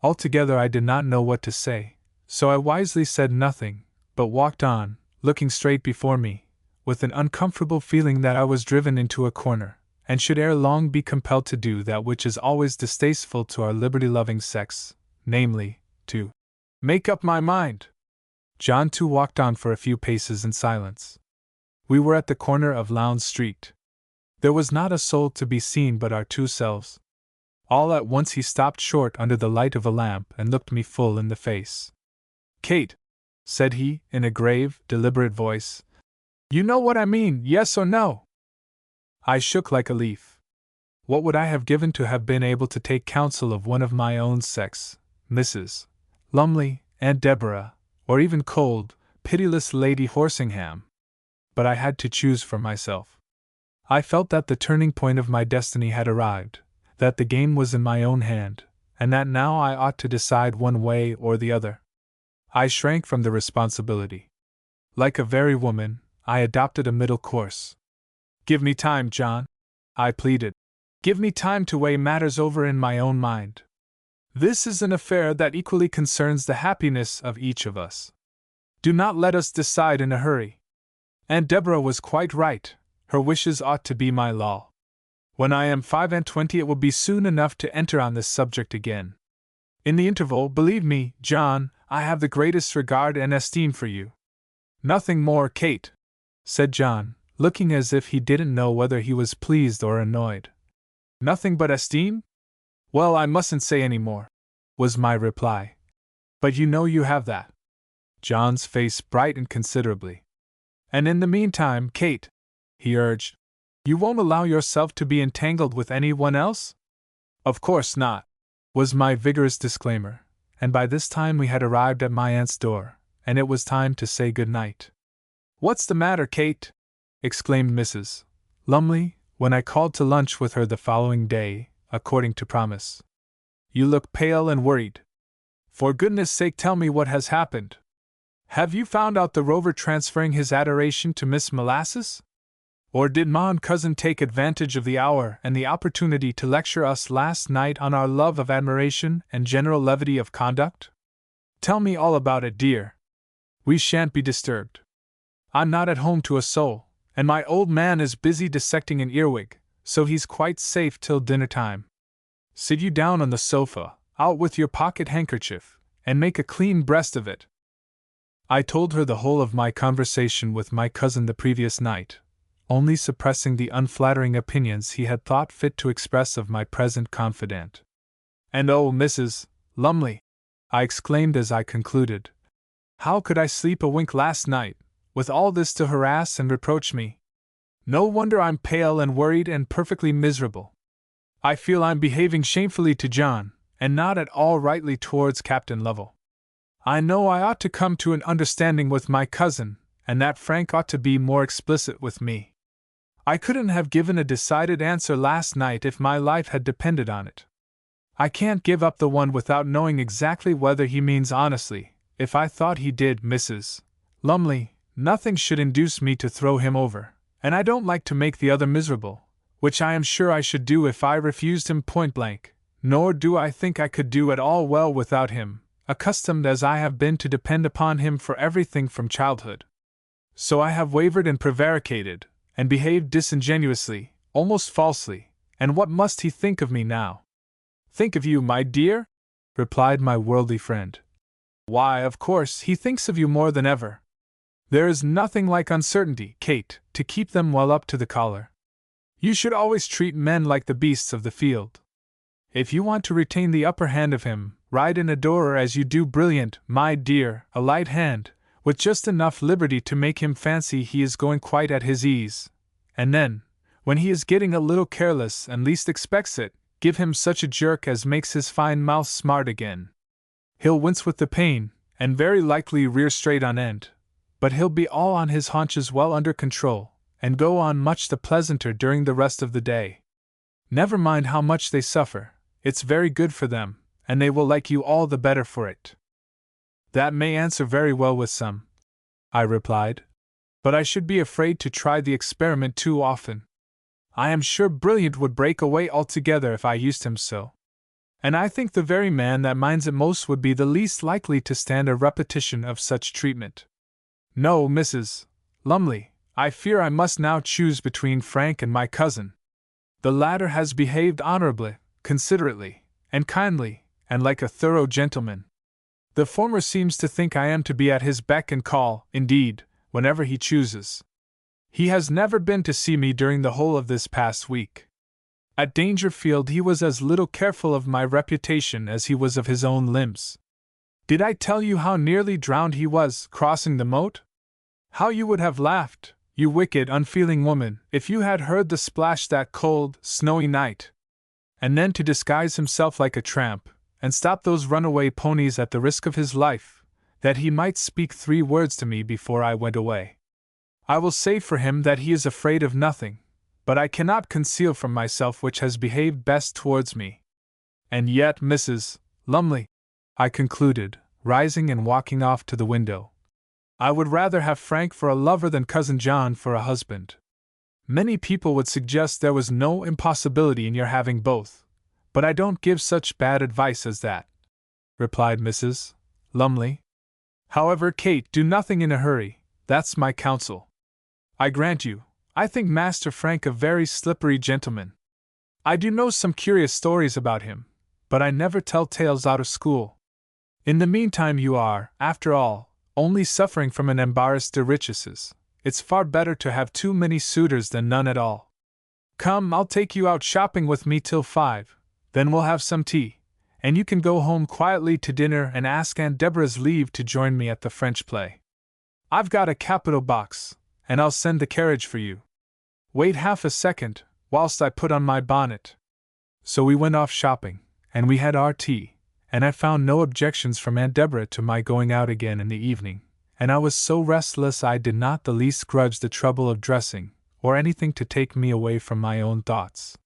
Speaker 1: Altogether I did not know what to say, so I wisely said nothing, but walked on, looking straight before me, with an uncomfortable feeling that I was driven into a corner, and should ere long be compelled to do that which is always distasteful to our liberty-loving sex, namely, to make up my mind. John too walked on for a few paces in silence. We were at the corner of Lowndes Street. There was not a soul to be seen but our two selves. All at once he stopped short under the light of a lamp and looked me full in the face. Kate, said he, in a grave, deliberate voice, you know what I mean, yes or no? I shook like a leaf. What would I have given to have been able to take counsel of one of my own sex, Mrs. Lumley, Aunt Deborah, or even cold, pitiless Lady Horsingham? But I had to choose for myself. I felt that the turning point of my destiny had arrived, that the game was in my own hand, and that now I ought to decide one way or the other. I shrank from the responsibility. Like a very woman, I adopted a middle course. Give me time, John, I pleaded. Give me time to weigh matters over in my own mind. This is an affair that equally concerns the happiness of each of us. Do not let us decide in a hurry. Aunt Deborah was quite right, her wishes ought to be my law. When I am 25 it will be soon enough to enter on this subject again. In the interval, believe me, John, I have the greatest regard and esteem for you. Nothing more, Kate, said John, looking as if he didn't know whether he was pleased or annoyed. Nothing but esteem? Well, I mustn't say any more, was my reply. But you know you have that. John's face brightened considerably. And in the meantime, Kate, he urged, you won't allow yourself to be entangled with anyone else? Of course not, was my vigorous disclaimer, and by this time we had arrived at my aunt's door, and it was time to say good night. What's the matter, Kate? Exclaimed Mrs. Lumley, when I called to lunch with her the following day, according to promise. You look pale and worried. For goodness' sake tell me what has happened. Have you found out the rover transferring his adoration to Miss Molasses? Or did Ma and Cousin take advantage of the hour and the opportunity to lecture us last night on our love of admiration and general levity of conduct? Tell me all about it, dear. We shan't be disturbed. I'm not at home to a soul, and my old man is busy dissecting an earwig, so he's quite safe till dinner time. Sit you down on the sofa, out with your pocket handkerchief, and make a clean breast of it. I told her the whole of my conversation with my cousin the previous night, only suppressing the unflattering opinions he had thought fit to express of my present confidant. And oh, Mrs. Lumley, I exclaimed as I concluded, how could I sleep a wink last night, with all this to harass and reproach me? No wonder I'm pale and worried and perfectly miserable. I feel I'm behaving shamefully to John, and not at all rightly towards Captain Lovell. I know I ought to come to an understanding with my cousin, and that Frank ought to be more explicit with me. I couldn't have given a decided answer last night if my life had depended on it. I can't give up the one without knowing exactly whether he means honestly. If I thought he did, Mrs. Lumley, nothing should induce me to throw him over, and I don't like to make the other miserable, which I am sure I should do if I refused him point blank, nor do I think I could do at all well without him, accustomed as I have been to depend upon him for everything from childhood. So I have wavered and prevaricated, and behaved disingenuously, almost falsely, and what must he think of me now? Think of you, my dear? Replied my worldly friend. Why, of course, he thinks of you more than ever. There is nothing like uncertainty, Kate, to keep them well up to the collar. You should always treat men like the beasts of the field. If you want to retain the upper hand of him, ride and adore her as you do brilliant, my dear, a light hand, with just enough liberty to make him fancy he is going quite at his ease, and then, when he is getting a little careless and least expects it, give him such a jerk as makes his fine mouth smart again. He'll wince with the pain, and very likely rear straight on end, but he'll be all on his haunches well under control, and go on much the pleasanter during the rest of the day. Never mind how much they suffer, it's very good for them, and they will like you all the better for it. That may answer very well with some, I replied, but I should be afraid to try the experiment too often. I am sure Brilliant would break away altogether if I used him so. And I think the very man that minds it most would be the least likely to stand a repetition of such treatment. No, Mrs. Lumley, I fear I must now choose between Frank and my cousin. The latter has behaved honorably, considerately, and kindly, and like a thorough gentleman. The former seems to think I am to be at his beck and call, indeed, whenever he chooses. He has never been to see me during the whole of this past week. At Dangerfield he was as little careful of my reputation as he was of his own limbs. Did I tell you how nearly drowned he was crossing the moat? How you would have laughed, you wicked, unfeeling woman, if you had heard the splash that cold, snowy night. And then to disguise himself like a tramp, and stop those runaway ponies at the risk of his life, that he might speak 3 words to me before I went away. I will say for him that he is afraid of nothing, but I cannot conceal from myself which has behaved best towards me. And yet, Mrs. Lumley, I concluded, rising and walking off to the window, I would rather have Frank for a lover than Cousin John for a husband. Many people would suggest there was no impossibility in your having both, but I don't give such bad advice as that, replied Mrs. Lumley. However, Kate, do nothing in a hurry, that's my counsel. I grant you, I think Master Frank a very slippery gentleman. I do know some curious stories about him, but I never tell tales out of school. In the meantime you are, after all, only suffering from an embarras de riches. It's far better to have too many suitors than none at all. Come, I'll take you out shopping with me till 5, then we'll have some tea, and you can go home quietly to dinner and ask Aunt Deborah's leave to join me at the French play. I've got a capital box, and I'll send the carriage for you. Wait half a second, whilst I put on my bonnet. So we went off shopping, and we had our tea, and I found no objections from Aunt Deborah to my going out again in the evening, and I was so restless I did not the least grudge the trouble of dressing, or anything to take me away from my own thoughts.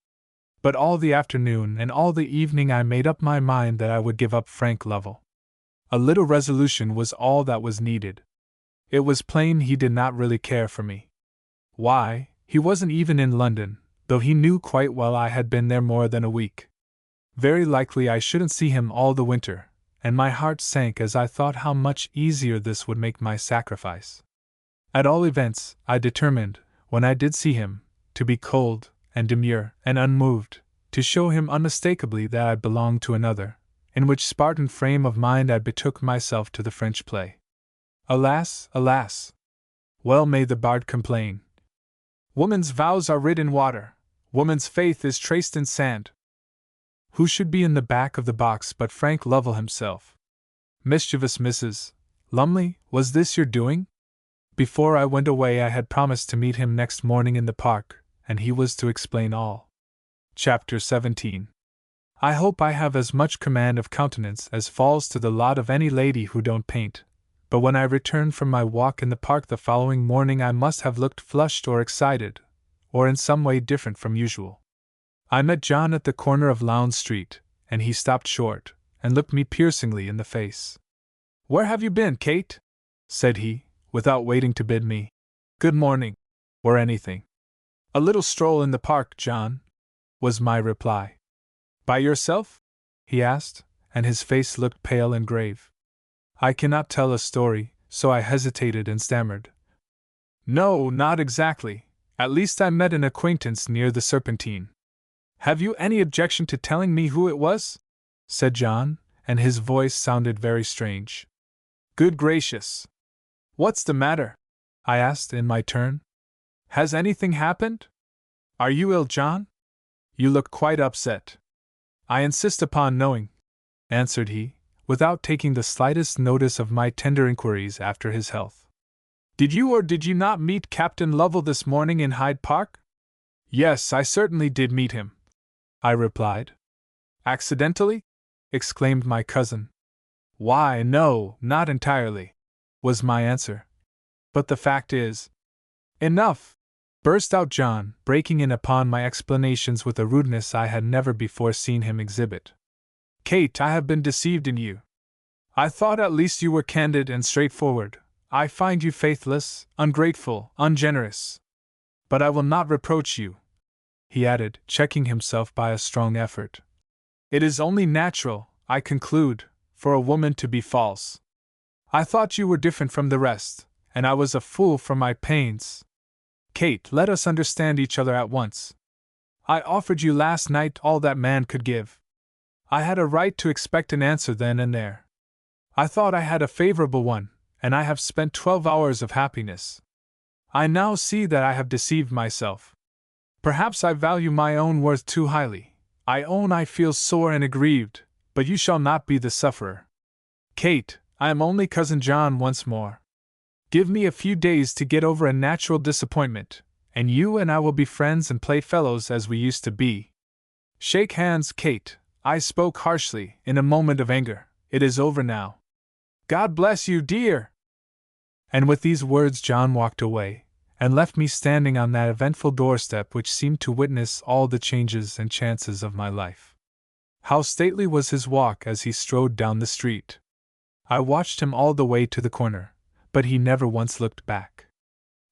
Speaker 1: But all the afternoon and all the evening I made up my mind that I would give up Frank Lovell. A little resolution was all that was needed. It was plain he did not really care for me. Why, he wasn't even in London, though he knew quite well I had been there more than a week. Very likely I shouldn't see him all the winter, and my heart sank as I thought how much easier this would make my sacrifice. At all events, I determined, when I did see him, to be cold, and demure, and unmoved, to show him unmistakably that I belonged to another, in which Spartan frame of mind I betook myself to the French play. Alas, alas! Well may the bard complain. Woman's vows are writ in water, woman's faith is traced in sand. Who should be in the back of the box but Frank Lovell himself? Mischievous Mrs. Lumley, was this your doing? Before I went away I had promised to meet him next morning in the park, and he was to explain all. Chapter 17. I hope I have as much command of countenance as falls to the lot of any lady who don't paint, but when I returned from my walk in the park the following morning I must have looked flushed or excited, or in some way different from usual. I met John at the corner of Lowndes Street, and he stopped short, and looked me piercingly in the face. "Where have you been, Kate?" said he, without waiting to bid me good morning, or anything. "A little stroll in the park, John," was my reply. "By yourself?" he asked, and his face looked pale and grave. I cannot tell a story, so I hesitated and stammered. "No, not exactly. At least I met an acquaintance near the Serpentine." "Have you any objection to telling me who it was?" said John, and his voice sounded very strange. "Good gracious! What's the matter?" I asked in my turn. "Has anything happened? Are you ill, John? You look quite upset." "I insist upon knowing," answered he, without taking the slightest notice of my tender inquiries after his health. "Did you or did you not meet Captain Lovell this morning in Hyde Park?" "Yes, I certainly did meet him," I replied. "Accidentally?" exclaimed my cousin. "Why, no, not entirely," was my answer. "But the fact is—" "Enough!" burst out John, breaking in upon my explanations with a rudeness I had never before seen him exhibit. "Kate, I have been deceived in you. I thought at least you were candid and straightforward. I find you faithless, ungrateful, ungenerous. But I will not reproach you," he added, checking himself by a strong effort. "It is only natural, I conclude, for a woman to be false. I thought you were different from the rest, and I was a fool for my pains. Kate, let us understand each other at once. I offered you last night all that man could give. I had a right to expect an answer then and there. I thought I had a favorable one, and I have spent 12 hours of happiness. I now see that I have deceived myself. Perhaps I value my own worth too highly. I own I feel sore and aggrieved, but you shall not be the sufferer. Kate, I am only Cousin John once more. Give me a few days to get over a natural disappointment, and you and I will be friends and playfellows as we used to be. Shake hands, Kate. I spoke harshly, in a moment of anger. It is over now. God bless you, dear!" And with these words John walked away, and left me standing on that eventful doorstep which seemed to witness all the changes and chances of my life. How stately was his walk as he strode down the street! I watched him all the way to the corner, but he never once looked back.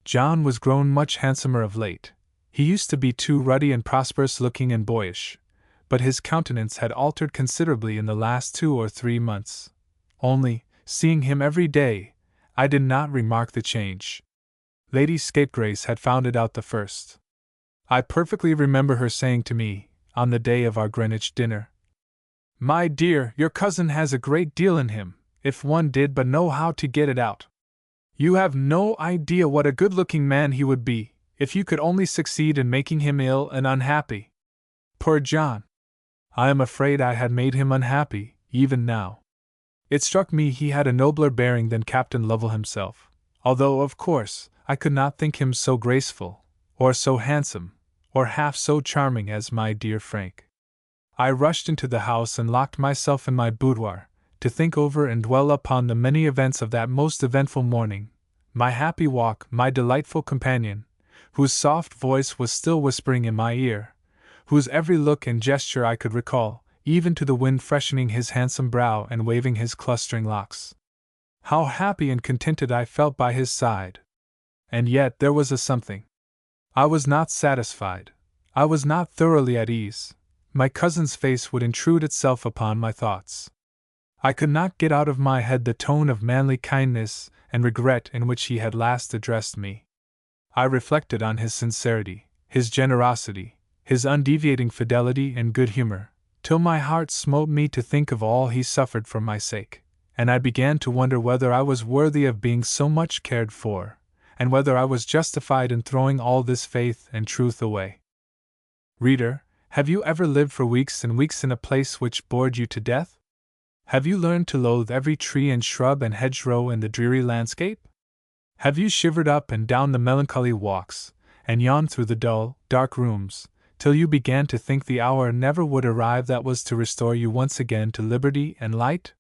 Speaker 1: John was grown much handsomer of late. He used to be too ruddy and prosperous-looking and boyish, but his countenance had altered considerably in the last 2 or 3 months. Only, seeing him every day, I did not remark the change. Lady Scapegrace had found it out the first. I perfectly remember her saying to me, on the day of our Greenwich dinner, "My dear, your cousin has a great deal in him, if one did but know how to get it out. You have no idea what a good-looking man he would be, if you could only succeed in making him ill and unhappy." Poor John! I am afraid I had made him unhappy, even now. It struck me he had a nobler bearing than Captain Lovell himself, although, of course, I could not think him so graceful, or so handsome, or half so charming as my dear Frank. I rushed into the house and locked myself in my boudoir, to think over and dwell upon the many events of that most eventful morning, my happy walk, my delightful companion, whose soft voice was still whispering in my ear, whose every look and gesture I could recall, even to the wind freshening his handsome brow and waving his clustering locks. How happy and contented I felt by his side! And yet there was a something. I was not satisfied. I was not thoroughly at ease. My cousin's face would intrude itself upon my thoughts. I could not get out of my head the tone of manly kindness and regret in which he had last addressed me. I reflected on his sincerity, his generosity, his undeviating fidelity and good humor, till my heart smote me to think of all he suffered for my sake, and I began to wonder whether I was worthy of being so much cared for, and whether I was justified in throwing all this faith and truth away. Reader, have you ever lived for weeks and weeks in a place which bored you to death? Have you learned to loathe every tree and shrub and hedgerow in the dreary landscape? Have you shivered up and down the melancholy walks, and yawned through the dull, dark rooms, till you began to think the hour never would arrive that was to restore you once again to liberty and light?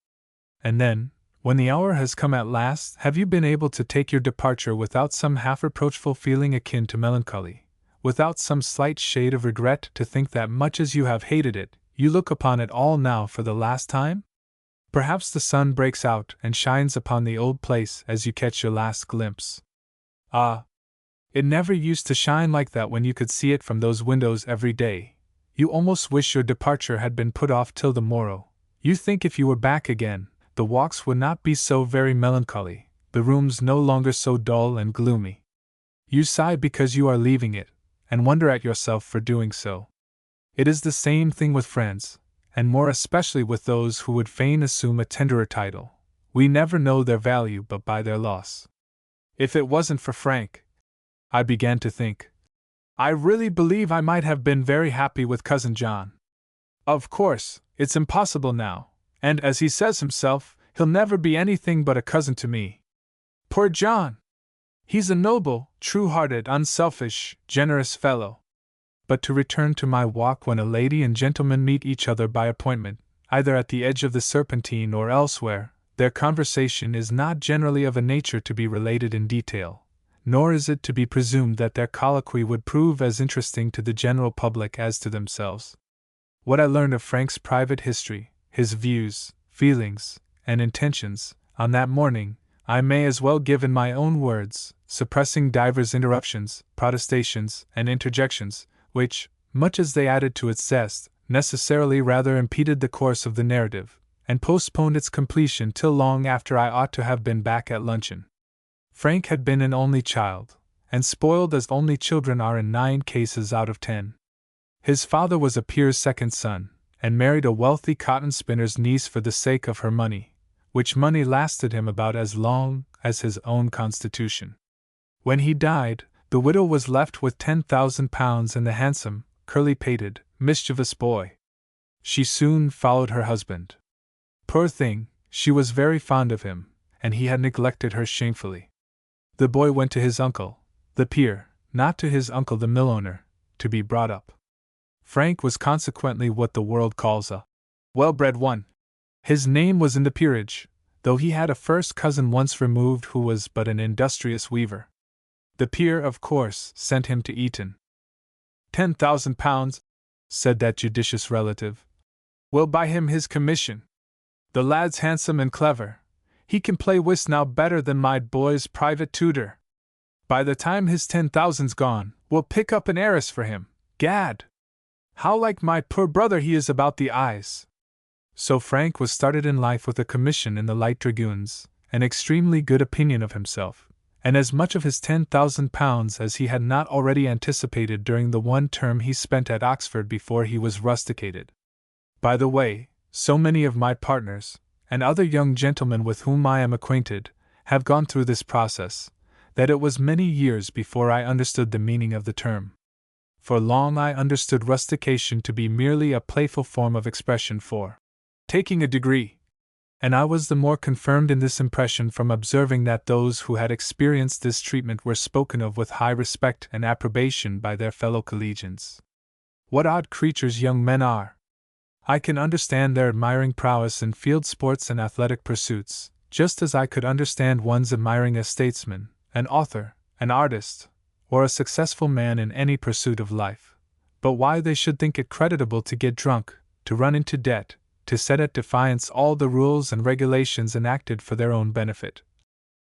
Speaker 1: And then, when the hour has come at last, have you been able to take your departure without some half-reproachful feeling akin to melancholy, without some slight shade of regret to think that much as you have hated it, you look upon it all now for the last time? Perhaps the sun breaks out and shines upon the old place as you catch your last glimpse. Ah! It never used to shine like that when you could see it from those windows every day. You almost wish your departure had been put off till the morrow. You think if you were back again, the walks would not be so very melancholy, the rooms no longer so dull and gloomy. You sigh because you are leaving it, and wonder at yourself for doing so. It is the same thing with friends, and more especially with those who would fain assume a tenderer title. We never know their value but by their loss. If it wasn't for Frank, I began to think, I really believe I might have been very happy with Cousin John. Of course, it's impossible now, and as he says himself, he'll never be anything but a cousin to me. Poor John! He's a noble, true-hearted, unselfish, generous fellow. But to return to my walk, when a lady and gentleman meet each other by appointment, either at the edge of the Serpentine or elsewhere, their conversation is not generally of a nature to be related in detail, nor is it to be presumed that their colloquy would prove as interesting to the general public as to themselves. What I learned of Frank's private history, his views, feelings, and intentions, on that morning, I may as well give in my own words, suppressing divers interruptions, protestations, and interjections, which, much as they added to its zest, necessarily rather impeded the course of the narrative, and postponed its completion till long after I ought to have been back at luncheon. Frank had been an only child, and spoiled as only children are in 9 cases out of 10. His father was a peer's second son, and married a wealthy cotton spinner's niece for the sake of her money, which money lasted him about as long as his own constitution. When he died, the widow was left with £10,000 and the handsome, curly-pated, mischievous boy. She soon followed her husband. Poor thing, she was very fond of him, and he had neglected her shamefully. The boy went to his uncle, the peer, not to his uncle the mill-owner, to be brought up. Frank was consequently what the world calls a well-bred one. His name was in the peerage, though he had a first cousin once removed who was but an industrious weaver. The peer, of course, sent him to Eton. £10,000, said that judicious relative, will buy him his commission. The lad's handsome and clever. He can play whist now better than my boy's private tutor. By the time his 10,000's gone, we'll pick up an heiress for him. Gad! How like my poor brother he is about the eyes! So Frank was started in life with a commission in the Light Dragoons, an extremely good opinion of himself, and as much of his £10,000 as he had not already anticipated during the one term he spent at Oxford before he was rusticated. By the way, so many of my partners, and other young gentlemen with whom I am acquainted, have gone through this process, that it was many years before I understood the meaning of the term. For long I understood rustication to be merely a playful form of expression for taking a degree, and I was the more confirmed in this impression from observing that those who had experienced this treatment were spoken of with high respect and approbation by their fellow collegians. What odd creatures young men are! I can understand their admiring prowess in field sports and athletic pursuits, just as I could understand one's admiring a statesman, an author, an artist, or a successful man in any pursuit of life. But why they should think it creditable to get drunk, to run into debt, to set at defiance all the rules and regulations enacted for their own benefit,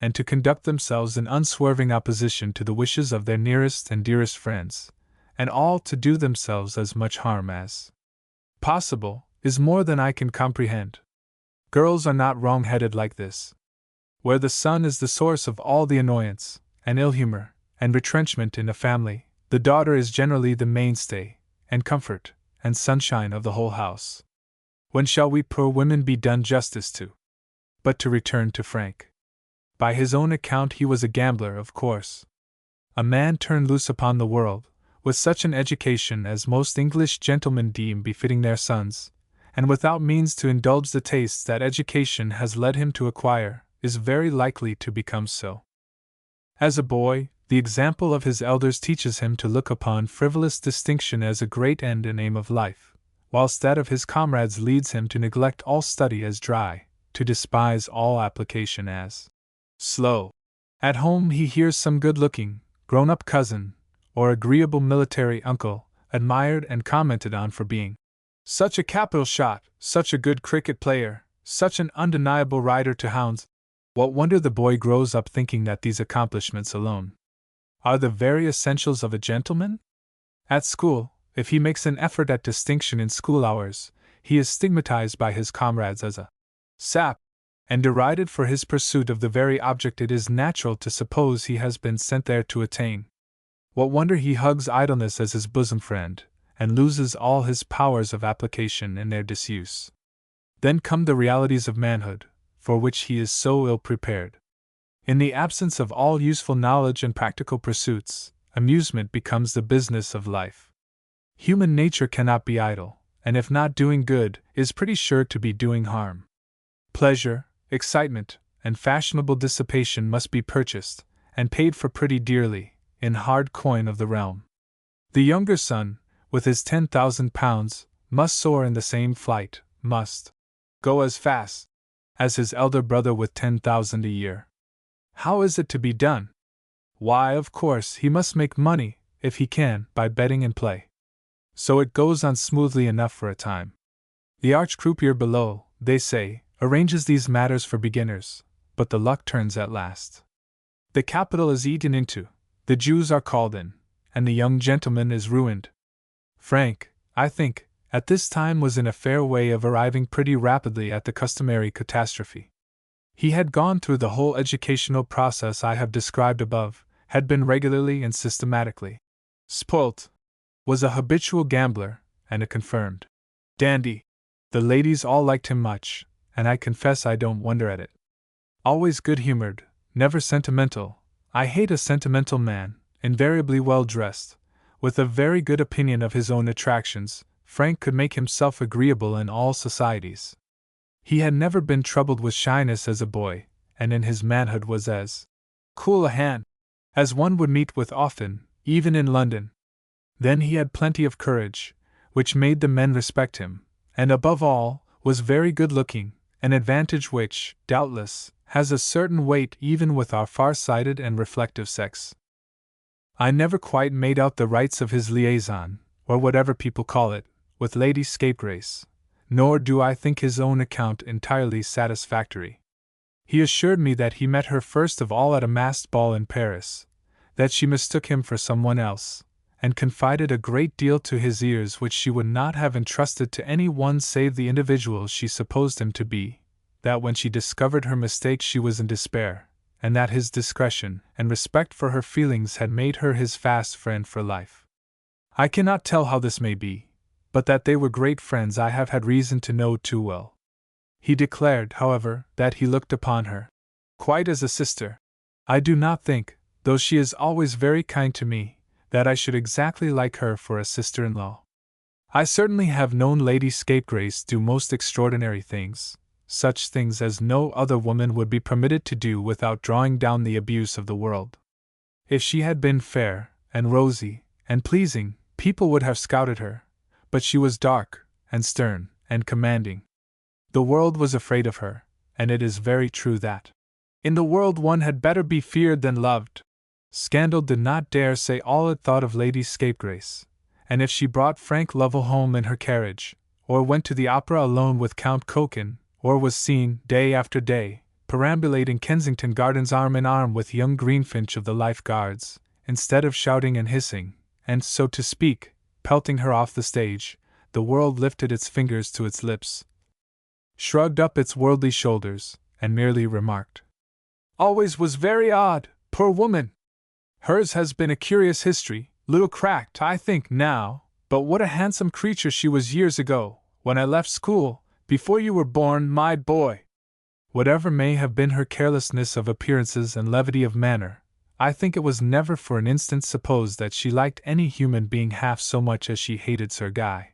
Speaker 1: and to conduct themselves in unswerving opposition to the wishes of their nearest and dearest friends, and all to do themselves as much harm as possible, is more than I can comprehend. Girls are not wrong-headed like this. Where the son is the source of all the annoyance, and ill-humor, and retrenchment in a family, the daughter is generally the mainstay, and comfort, and sunshine of the whole house. When shall we poor women be done justice to? But to return to Frank. By his own account he was a gambler, of course. A man turned loose upon the world, with such an education as most English gentlemen deem befitting their sons, and without means to indulge the tastes that education has led him to acquire, is very likely to become so. As a boy, the example of his elders teaches him to look upon frivolous distinction as a great end and aim of life, whilst that of his comrades leads him to neglect all study as dry, to despise all application as slow. At home he hears some good-looking, grown-up cousin, or agreeable military uncle, admired and commented on for being such a capital shot, such a good cricket player, such an undeniable rider to hounds. What wonder the boy grows up thinking that these accomplishments alone are the very essentials of a gentleman? At school, if he makes an effort at distinction in school hours, he is stigmatized by his comrades as a sap, and derided for his pursuit of the very object it is natural to suppose he has been sent there to attain. What wonder he hugs idleness as his bosom friend, and loses all his powers of application in their disuse. Then come the realities of manhood, for which he is so ill prepared. In the absence of all useful knowledge and practical pursuits, amusement becomes the business of life. Human nature cannot be idle, and if not doing good, is pretty sure to be doing harm. Pleasure, excitement, and fashionable dissipation must be purchased, and paid for pretty dearly, in hard coin of the realm. The younger son, with his £10,000, must soar in the same flight, must go as fast as his elder brother with 10,000 a year. How is it to be done? Why, of course, he must make money, if he can, by betting and play. So it goes on smoothly enough for a time. The arch-croupier below, they say, arranges these matters for beginners, but the luck turns at last. The capital is eaten into, the Jews are called in, and the young gentleman is ruined. Frank, I think, at this time was in a fair way of arriving pretty rapidly at the customary catastrophe. He had gone through the whole educational process I have described above, had been regularly and systematically spoilt, was a habitual gambler, and a confirmed dandy. The ladies all liked him much, and I confess I don't wonder at it. Always good-humored, never sentimental. I hate a sentimental man, invariably well-dressed, with a very good opinion of his own attractions. Frank could make himself agreeable in all societies. He had never been troubled with shyness as a boy, and in his manhood was as cool a hand as one would meet with often, even in London. Then he had plenty of courage, which made the men respect him, and above all, was very good-looking, an advantage which, doubtless, has a certain weight even with our far-sighted and reflective sex. I never quite made out the rights of his liaison, or whatever people call it, with Lady Scapegrace, nor do I think his own account entirely satisfactory. He assured me that he met her first of all at a masked ball in Paris, that she mistook him for someone else, and confided a great deal to his ears which she would not have entrusted to any one save the individual she supposed him to be, that when she discovered her mistake she was in despair, and that his discretion and respect for her feelings had made her his fast friend for life. I cannot tell how this may be, but that they were great friends I have had reason to know too well. He declared, however, that he looked upon her quite as a sister. I do not think, though she is always very kind to me, that I should exactly like her for a sister-in-law. I certainly have known Lady Scapegrace do most extraordinary things, such things as no other woman would be permitted to do without drawing down the abuse of the world. If she had been fair, and rosy, and pleasing, people would have scouted her, but she was dark, and stern, and commanding. The world was afraid of her, and it is very true that in the world one had better be feared than loved. Scandal did not dare say all it thought of Lady Scapegrace, and if she brought Frank Lovell home in her carriage, or went to the opera alone with Count Cochin, or was seen, day after day, perambulating Kensington Gardens arm in arm with young Greenfinch of the Life Guards, instead of shouting and hissing, and, so to speak, pelting her off the stage, the world lifted its fingers to its lips, shrugged up its worldly shoulders, and merely remarked, "Always was very odd, poor woman! Hers has been a curious history, little cracked, I think, now, but what a handsome creature she was years ago, when I left school, before you were born, my boy! Whatever may have been her carelessness of appearances and levity of manner, I think it was never for an instant supposed that she liked any human being half so much as she hated Sir Guy.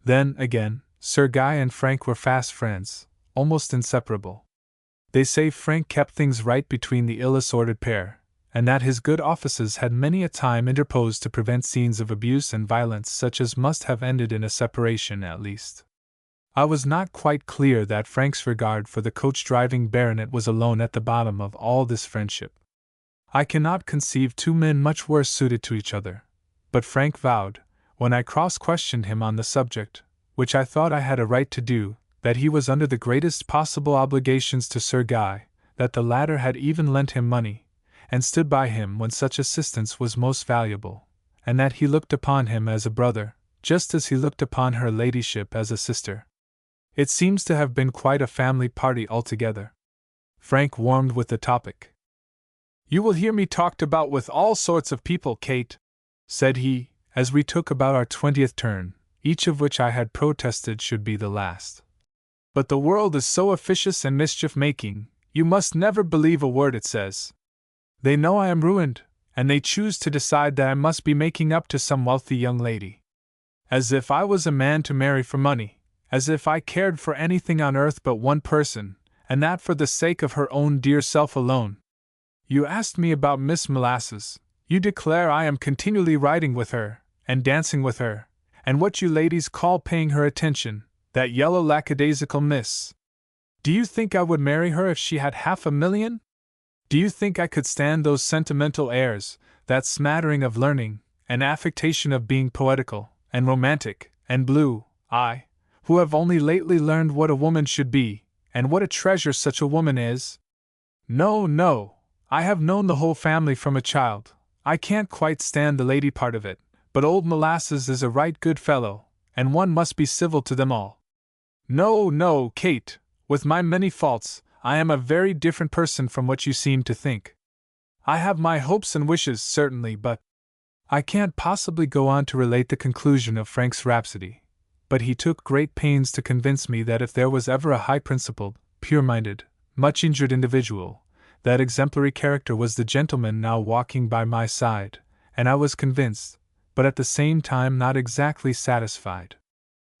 Speaker 1: Then, again, Sir Guy and Frank were fast friends, almost inseparable. They say Frank kept things right between the ill-assorted pair, and that his good offices had many a time interposed to prevent scenes of abuse and violence such as must have ended in a separation at least. I was not quite clear that Frank's regard for the coach-driving baronet was alone at the bottom of all this friendship. I cannot conceive two men much worse suited to each other, but Frank vowed, when I cross-questioned him on the subject, which I thought I had a right to do, that he was under the greatest possible obligations to Sir Guy, that the latter had even lent him money, and stood by him when such assistance was most valuable, and that he looked upon him as a brother, just as he looked upon her ladyship as a sister. It seems to have been quite a family party altogether. Frank warmed with the topic. "You will hear me talked about with all sorts of people, Kate," said he, as we took about our 20th turn, each of which I had protested should be the last. "But the world is so officious and mischief-making, you must never believe a word it says. They know I am ruined, and they choose to decide that I must be making up to some wealthy young lady. As if I was a man to marry for money, as if I cared for anything on earth but one person, and that for the sake of her own dear self alone. You asked me about Miss Molasses. You declare I am continually riding with her, and dancing with her, and what you ladies call paying her attention, that yellow lackadaisical miss. Do you think I would marry her if she had $500,000? Do you think I could stand those sentimental airs, that smattering of learning, and affectation of being poetical, and romantic, and blue, I, who have only lately learned what a woman should be, and what a treasure such a woman is? No, no, I have known the whole family from a child. I can't quite stand the lady part of it, but old Molasses is a right good fellow, and one must be civil to them all. No, no, Kate, with my many faults, I am a very different person from what you seem to think. I have my hopes and wishes, certainly, but—" I can't possibly go on to relate the conclusion of Frank's rhapsody, but he took great pains to convince me that if there was ever a high-principled, pure-minded, much-injured individual, that exemplary character was the gentleman now walking by my side, and I was convinced, but at the same time not exactly satisfied.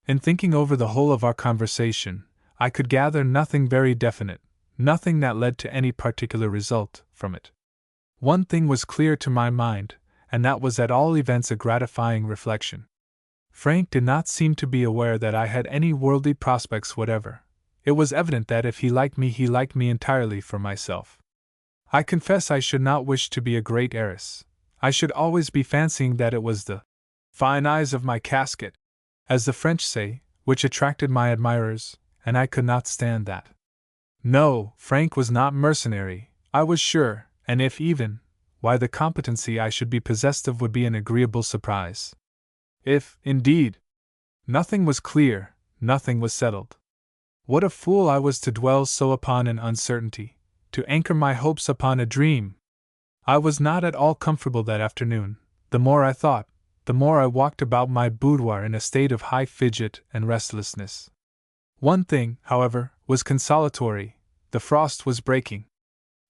Speaker 1: In thinking over the whole of our conversation, I could gather nothing very definite, nothing that led to any particular result from it. One thing was clear to my mind, and that was at all events a gratifying reflection. Frank did not seem to be aware that I had any worldly prospects whatever. It was evident that if he liked me entirely for myself. I confess I should not wish to be a great heiress. I should always be fancying that it was the fine eyes of my casket, as the French say, which attracted my admirers, and I could not stand that. No, Frank was not mercenary, I was sure, and if even, why the competency I should be possessed of would be an agreeable surprise. If, indeed, nothing was clear, nothing was settled. What a fool I was to dwell so upon an uncertainty, to anchor my hopes upon a dream! I was not at all comfortable that afternoon. The more I thought, the more I walked about my boudoir in a state of high fidget and restlessness. One thing, however, was consolatory: the frost was breaking.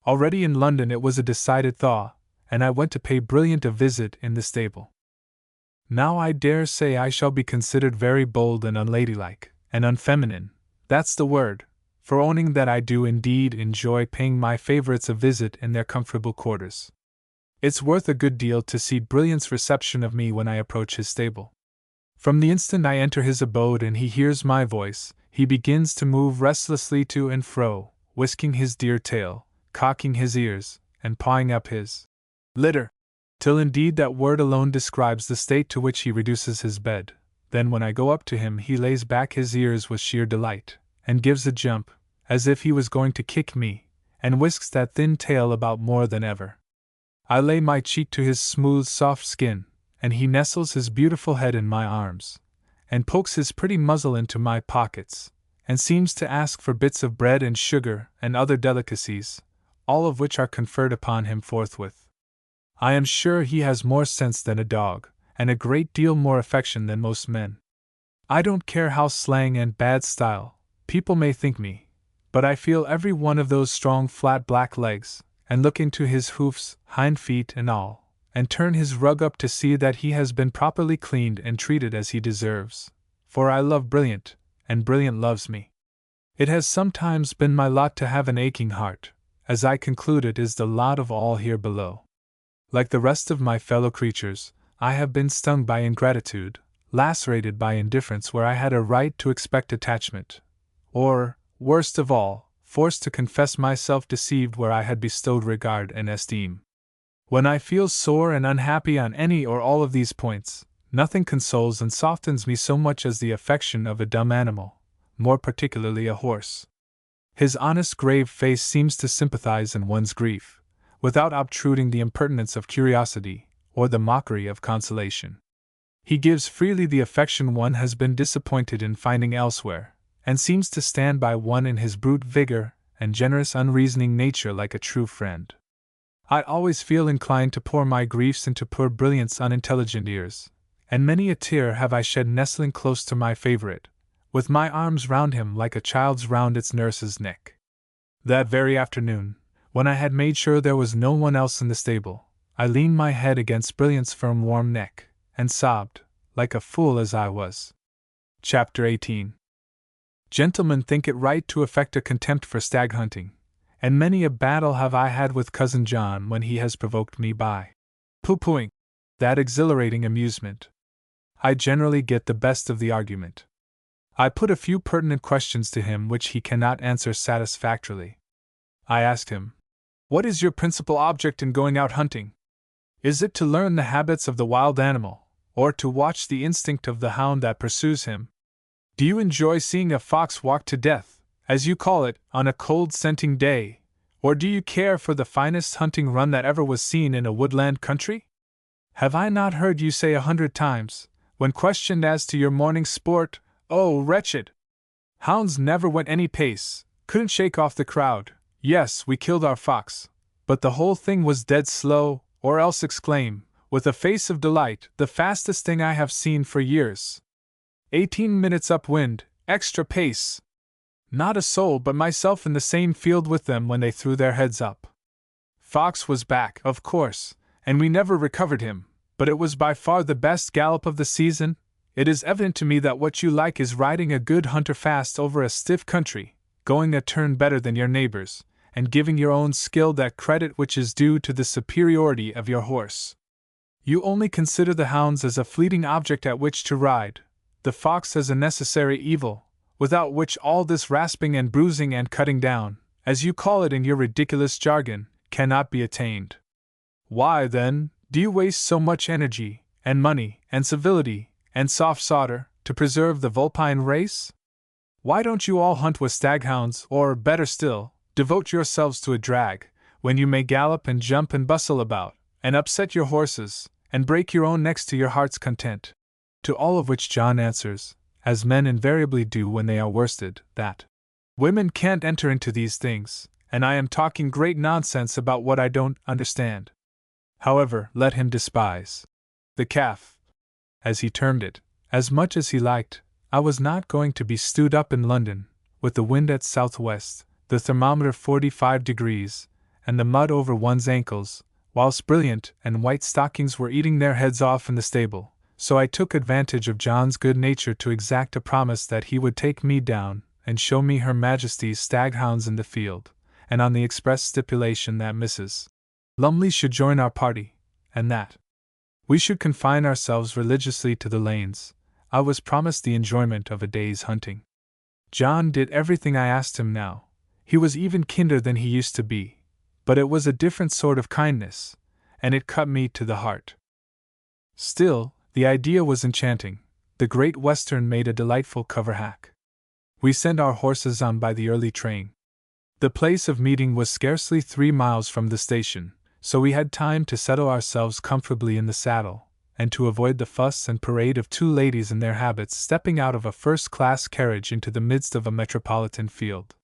Speaker 1: Already in London it was a decided thaw, and I went to pay Brilliant a visit in the stable. Now I dare say I shall be considered very bold and unladylike, and unfeminine, that's the word, for owning that I do indeed enjoy paying my favorites a visit in their comfortable quarters. It's worth a good deal to see Brilliant's reception of me when I approach his stable. From the instant I enter his abode and he hears my voice, he begins to move restlessly to and fro, whisking his dear tail, cocking his ears, and pawing up his litter, till indeed that word alone describes the state to which he reduces his bed. Then when I go up to him he lays back his ears with sheer delight, and gives a jump, as if he was going to kick me, and whisks that thin tail about more than ever. I lay my cheek to his smooth soft skin, and he nestles his beautiful head in my arms, and pokes his pretty muzzle into my pockets, and seems to ask for bits of bread and sugar and other delicacies, all of which are conferred upon him forthwith. I am sure he has more sense than a dog, and a great deal more affection than most men. I don't care how slang and bad style people may think me, but I feel every one of those strong flat black legs, and look into his hoofs, hind feet and all, and turn his rug up to see that he has been properly cleaned and treated as he deserves. For I love Brilliant, and Brilliant loves me. It has sometimes been my lot to have an aching heart, as I conclude it is the lot of all here below. Like the rest of my fellow creatures, I have been stung by ingratitude, lacerated by indifference where I had a right to expect attachment, or, worst of all, forced to confess myself deceived where I had bestowed regard and esteem. When I feel sore and unhappy on any or all of these points, nothing consoles and softens me so much as the affection of a dumb animal, more particularly a horse. His honest grave face seems to sympathize in one's grief, without obtruding the impertinence of curiosity, or the mockery of consolation. He gives freely the affection one has been disappointed in finding elsewhere, and seems to stand by one in his brute vigor and generous unreasoning nature like a true friend. I always feel inclined to pour my griefs into poor Brilliant's unintelligent ears, and many a tear have I shed nestling close to my favorite, with my arms round him like a child's round its nurse's neck. That very afternoon, when I had made sure there was no one else in the stable, I leaned my head against Brilliant's firm warm neck, and sobbed, like a fool as I was. Chapter 18. Gentlemen think it right to affect a contempt for stag hunting, and many a battle have I had with Cousin John when he has provoked me by pooh-poohing that exhilarating amusement. I generally get the best of the argument. I put a few pertinent questions to him which he cannot answer satisfactorily. I asked him, "What is your principal object in going out hunting? Is it to learn the habits of the wild animal, or to watch the instinct of the hound that pursues him? Do you enjoy seeing a fox walk to death, as you call it, on a cold-scenting day, or do you care for the finest hunting run that ever was seen in a woodland country? Have I not heard you say 100 times, when questioned as to your morning sport, 'Oh, wretched! Hounds never went any pace, couldn't shake off the crowd. Yes, we killed our fox, but the whole thing was dead slow,' or else exclaim, with a face of delight, 'the fastest thing I have seen for years. 18 minutes upwind, extra pace.' Not a soul but myself in the same field with them when they threw their heads up. Fox was back, of course, and we never recovered him, but it was by far the best gallop of the season. It is evident to me that what you like is riding a good hunter fast over a stiff country, going a turn better than your neighbors, and giving your own skill that credit which is due to the superiority of your horse. You only consider the hounds as a fleeting object at which to ride, the fox as a necessary evil, without which all this rasping and bruising and cutting down, as you call it in your ridiculous jargon, cannot be attained. Why, then, do you waste so much energy, and money, and civility, and soft sawder, to preserve the vulpine race? Why don't you all hunt with staghounds, or, better still, devote yourselves to a drag, when you may gallop and jump and bustle about, and upset your horses, and break your own necks to your heart's content?" To all of which John answers, as men invariably do when they are worsted, that women can't enter into these things, and I am talking great nonsense about what I don't understand. However, let him despise the calf, as he termed it, as much as he liked. I was not going to be stewed up in London, with the wind at southwest, the thermometer 45 degrees, and the mud over one's ankles, whilst Brilliant and White Stockings were eating their heads off in the stable, so I took advantage of John's good nature to exact a promise that he would take me down and show me Her Majesty's staghounds in the field, and on the express stipulation that Mrs. Lumley should join our party, and that we should confine ourselves religiously to the lanes, I was promised the enjoyment of a day's hunting. John did everything I asked him now. He was even kinder than he used to be, but it was a different sort of kindness, and it cut me to the heart. Still, the idea was enchanting. The Great Western made a delightful cover hack. We sent our horses on by the early train. The place of meeting was scarcely 3 miles from the station, so we had time to settle ourselves comfortably in the saddle, and to avoid the fuss and parade of 2 ladies in their habits stepping out of a first-class carriage into the midst of a metropolitan field.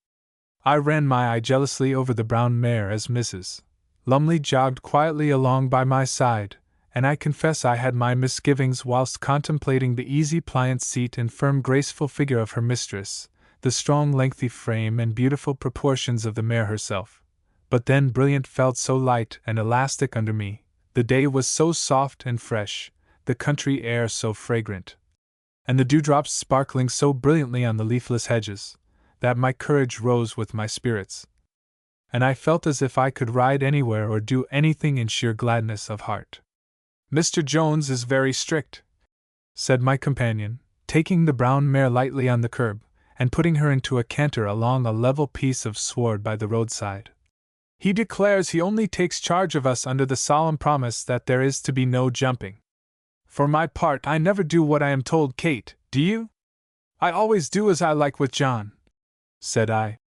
Speaker 1: I ran my eye jealously over the brown mare as Mrs. Lumley jogged quietly along by my side, and I confess I had my misgivings whilst contemplating the easy pliant seat and firm graceful figure of her mistress, the strong lengthy frame and beautiful proportions of the mare herself. But then Brilliant felt so light and elastic under me, the day was so soft and fresh, the country air so fragrant, and the dewdrops sparkling so brilliantly on the leafless hedges, that my courage rose with my spirits, and I felt as if I could ride anywhere or do anything in sheer gladness of heart. "Mr. Jones is very strict," said my companion, taking the brown mare lightly on the curb, and putting her into a canter along a level piece of sward by the roadside. "He declares he only takes charge of us under the solemn promise that there is to be no jumping. For my part, I never do what I am told, Kate, do you?" "I always do as I like with John," said I.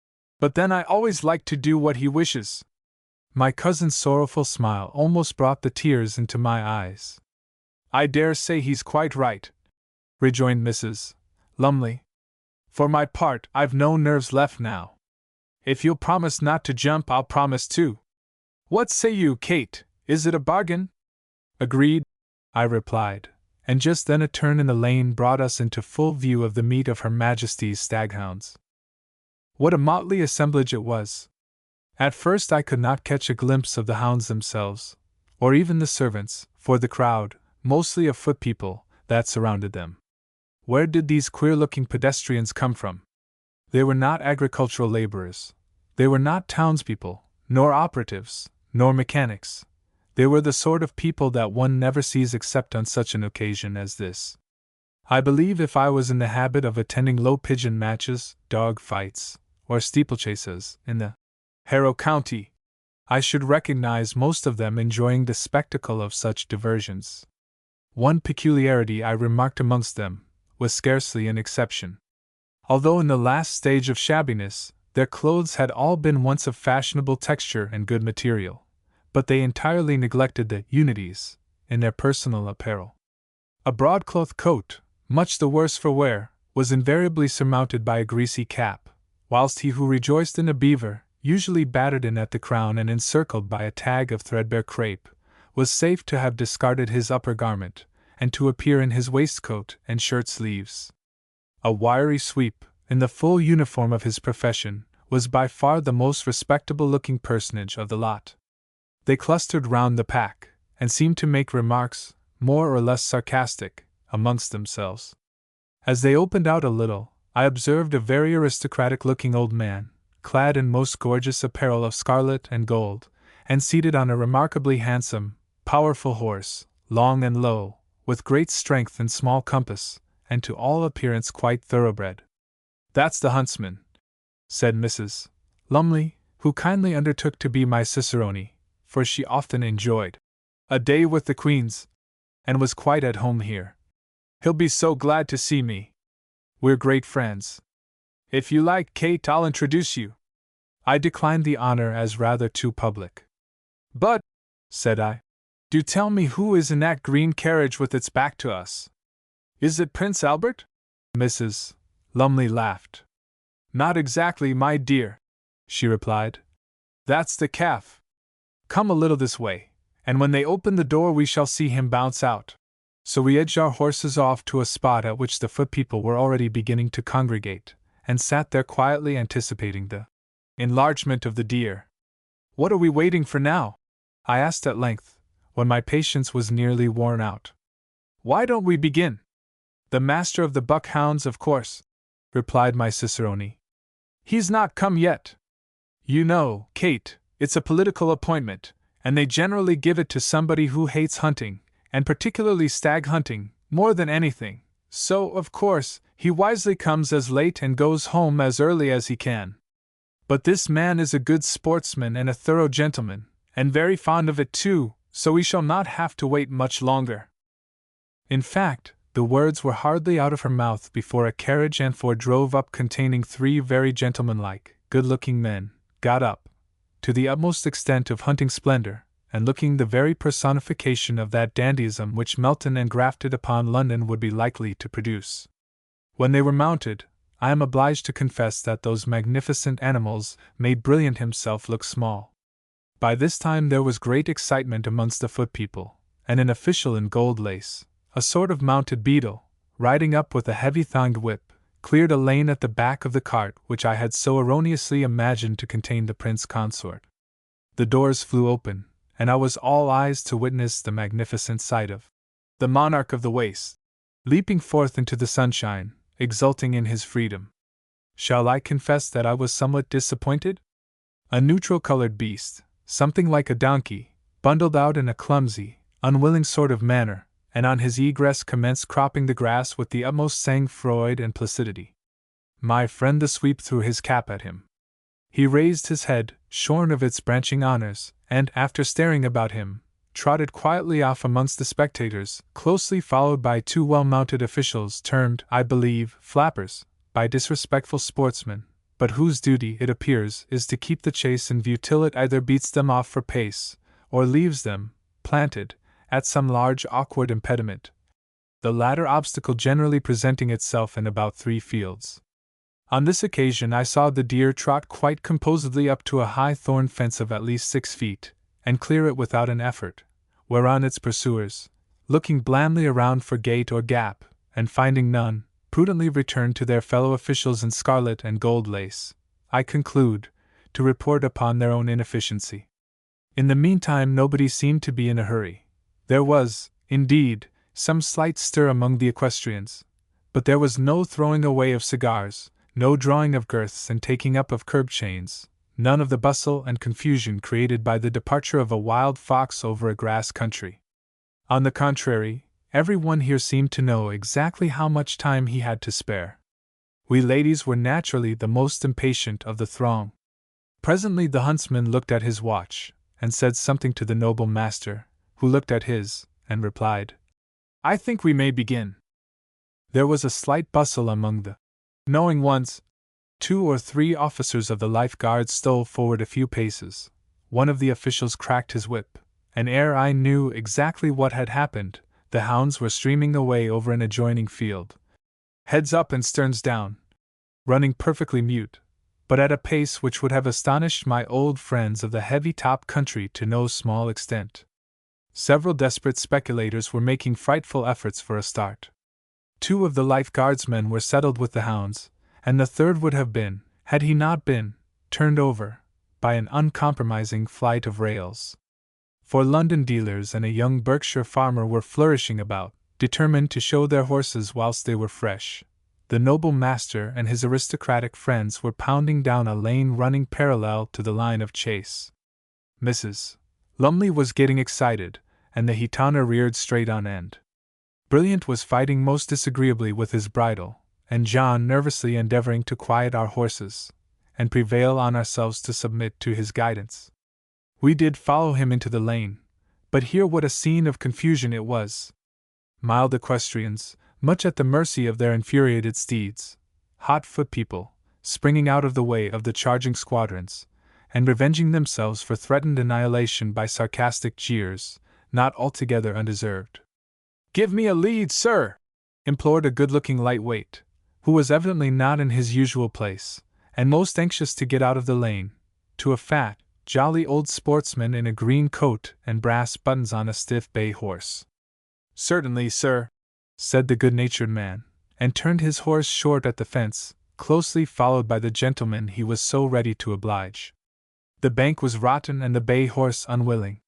Speaker 1: "But then I always like to do what he wishes." My cousin's sorrowful smile almost brought the tears into my eyes. "I dare say he's quite right," rejoined Mrs. Lumley. "For my part, I've no nerves left now. If you'll promise not to jump, I'll promise too. What say you, Kate? Is it a bargain?" "Agreed," I replied, and just then a turn in the lane brought us into full view of the meet of Her Majesty's staghounds. What a motley assemblage it was! At first I could not catch a glimpse of the hounds themselves, or even the servants, for the crowd, mostly of foot people, that surrounded them. Where did these queer-looking pedestrians come from? They were not agricultural laborers. They were not townspeople, nor operatives, nor mechanics. They were the sort of people that one never sees except on such an occasion as this. I believe if I was in the habit of attending low pigeon matches, dog fights, or steeplechases in the Harrow County, I should recognize most of them enjoying the spectacle of such diversions. One peculiarity I remarked amongst them was scarcely an exception. Although in the last stage of shabbiness, their clothes had all been once of fashionable texture and good material, but they entirely neglected the unities in their personal apparel. A broadcloth coat, much the worse for wear, was invariably surmounted by a greasy cap, whilst he who rejoiced in a beaver, usually battered in at the crown and encircled by a tag of threadbare crape, was safe to have discarded his upper garment, and to appear in his waistcoat and shirt sleeves. A wiry sweep, in the full uniform of his profession, was by far the most respectable-looking personage of the lot. They clustered round the pack, and seemed to make remarks, more or less sarcastic, amongst themselves. As they opened out a little, I observed a very aristocratic-looking old man, clad in most gorgeous apparel of scarlet and gold, and seated on a remarkably handsome, powerful horse, long and low, with great strength and small compass, and to all appearance quite thoroughbred. "That's the huntsman," said Mrs. Lumley, who kindly undertook to be my cicerone, for she often enjoyed a day with the queens, and was quite at home here. "He'll be so glad to see me. We're great friends. If you like, Kate, I'll introduce you." I declined the honor as rather too public. "But," said I, "do tell me who is in that green carriage with its back to us? Is it Prince Albert?" Mrs. Lumley laughed. "Not exactly, my dear," she replied. "That's the calf. Come a little this way, and when they open the door we shall see him bounce out." So we edged our horses off to a spot at which the foot people were already beginning to congregate, and sat there quietly anticipating the enlargement of the deer. "What are we waiting for now?" I asked at length, when my patience was nearly worn out. "Why don't we begin?" "The master of the buckhounds, of course," replied my cicerone. "He's not come yet. You know, Kate, it's a political appointment, and they generally give it to somebody who hates hunting, and particularly stag hunting, more than anything, so, of course, he wisely comes as late and goes home as early as he can. But this man is a good sportsman and a thorough gentleman, and very fond of it too, so we shall not have to wait much longer." In fact, the words were hardly out of her mouth before a carriage and four drove up containing three very gentlemanlike, good-looking men, got up, to the utmost extent of hunting splendor, and looking the very personification of that dandyism which Melton and grafted upon London would be likely to produce. When they were mounted, I am obliged to confess that those magnificent animals made Brilliant himself look small. By this time there was great excitement amongst the foot people, and an official in gold lace, a sort of mounted beadle, riding up with a heavy-thonged whip, cleared a lane at the back of the cart which I had so erroneously imagined to contain the prince consort. The doors flew open, and I was all eyes to witness the magnificent sight of the monarch of the waste, leaping forth into the sunshine, exulting in his freedom. Shall I confess that I was somewhat disappointed? A neutral-colored beast, something like a donkey, bundled out in a clumsy, unwilling sort of manner, and on his egress commenced cropping the grass with the utmost sang-froid and placidity. My friend the sweep threw his cap at him. He raised his head, shorn of its branching honors, and, after staring about him, trotted quietly off amongst the spectators, closely followed by two well-mounted officials termed, I believe, flappers, by disrespectful sportsmen, but whose duty, it appears, is to keep the chase in view till it either beats them off for pace, or leaves them, planted, at some large awkward impediment, the latter obstacle generally presenting itself in about 3 fields. On this occasion I saw the deer trot quite composedly up to a high thorn fence of at least 6 feet, and clear it without an effort, whereon its pursuers, looking blandly around for gate or gap, and finding none, prudently returned to their fellow officials in scarlet and gold lace, I conclude, to report upon their own inefficiency. In the meantime nobody seemed to be in a hurry. There was, indeed, some slight stir among the equestrians, but there was no throwing away of cigars, no drawing of girths and taking up of curb chains, none of the bustle and confusion created by the departure of a wild fox over a grass country. On the contrary, every one here seemed to know exactly how much time he had to spare. We ladies were naturally the most impatient of the throng. Presently the huntsman looked at his watch, and said something to the noble master, who looked at his, and replied, I think we may begin. There was a slight bustle among the knowing ones. 2 or 3 officers of the Life Guards stole forward a few paces. One of the officials cracked his whip, and ere I knew exactly what had happened, the hounds were streaming away over an adjoining field, heads up and sterns down, running perfectly mute, but at a pace which would have astonished my old friends of the heavy-top country to no small extent. Several desperate speculators were making frightful efforts for a start. 2 of the Life Guardsmen were settled with the hounds, and the third would have been, had he not been, turned over, by an uncompromising flight of rails. 4 London dealers and a young Berkshire farmer were flourishing about, determined to show their horses whilst they were fresh. The noble master and his aristocratic friends were pounding down a lane running parallel to the line of chase. Mrs. Lumley was getting excited, and the gitana reared straight on end. Brilliant was fighting most disagreeably with his bridle, and John nervously endeavoring to quiet our horses, and prevail on ourselves to submit to his guidance. We did follow him into the lane, but here what a scene of confusion it was! Mild equestrians, much at the mercy of their infuriated steeds, hot-foot people, springing out of the way of the charging squadrons, and revenging themselves for threatened annihilation by sarcastic jeers, not altogether undeserved. "Give me a lead, sir!" implored a good-looking lightweight, who was evidently not in his usual place, and most anxious to get out of the lane, to a fat, jolly old sportsman in a green coat and brass buttons on a stiff bay horse. "Certainly, sir," said the good-natured man, and turned his horse short at the fence, closely followed by the gentleman he was so ready to oblige. The bank was rotten and the bay horse unwilling.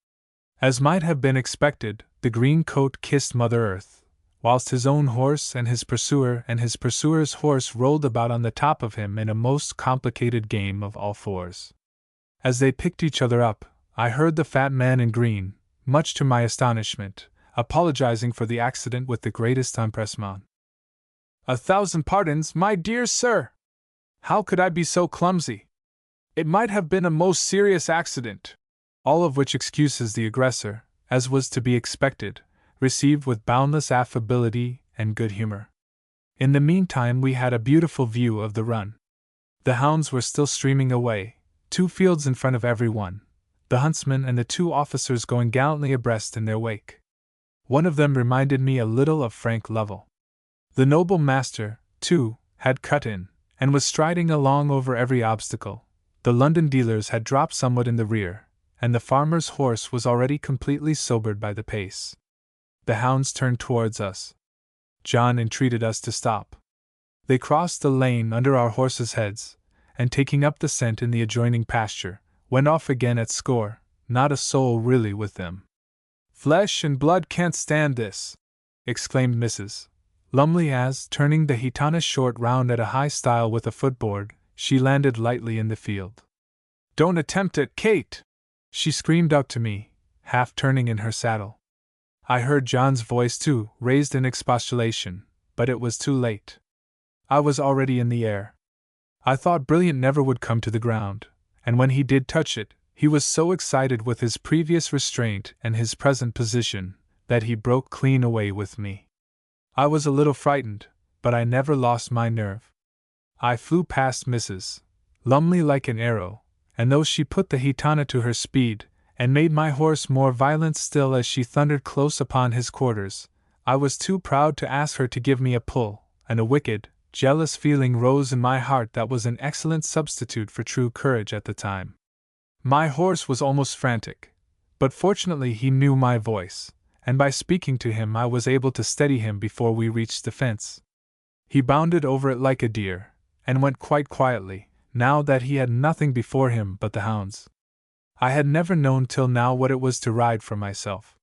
Speaker 1: As might have been expected, the green coat kissed Mother Earth, whilst his own horse and his pursuer's horse rolled about on the top of him in a most complicated game of all fours. As they picked each other up, I heard the fat man in green, much to my astonishment, apologizing for the accident with the greatest empressement. "1,000 pardons, my dear sir! How could I be so clumsy? It might have been a most serious accident." All of which excuses the aggressor, as was to be expected, received with boundless affability and good humor. In the meantime we had a beautiful view of the run. The hounds were still streaming away, 2 fields in front of every one, the huntsman and the 2 officers going gallantly abreast in their wake. One of them reminded me a little of Frank Lovell. The noble master, too, had cut in, and was striding along over every obstacle. The London dealers had dropped somewhat in the rear, and the farmer's horse was already completely sobered by the pace. The hounds turned towards us. John entreated us to stop. They crossed the lane under our horses' heads, and taking up the scent in the adjoining pasture, went off again at score, not a soul really with them. "Flesh and blood can't stand this!" exclaimed Mrs. Lumley as, turning the gitana short round at a high stile with a footboard, she landed lightly in the field. "Don't attempt it, Kate!" she screamed out to me, half turning in her saddle. I heard John's voice too, raised in expostulation, but it was too late. I was already in the air. I thought Brilliant never would come to the ground, and when he did touch it, he was so excited with his previous restraint and his present position, that he broke clean away with me. I was a little frightened, but I never lost my nerve. I flew past Mrs. Lumley like an arrow, and though she put the gitana to her speed, and made my horse more violent still as she thundered close upon his quarters, I was too proud to ask her to give me a pull, and a wicked, jealous feeling rose in my heart that was an excellent substitute for true courage at the time. My horse was almost frantic, but fortunately he knew my voice, and by speaking to him I was able to steady him before we reached the fence. He bounded over it like a deer, and went quite quietly, now that he had nothing before him but the hounds. I had never known till now what it was to ride for myself.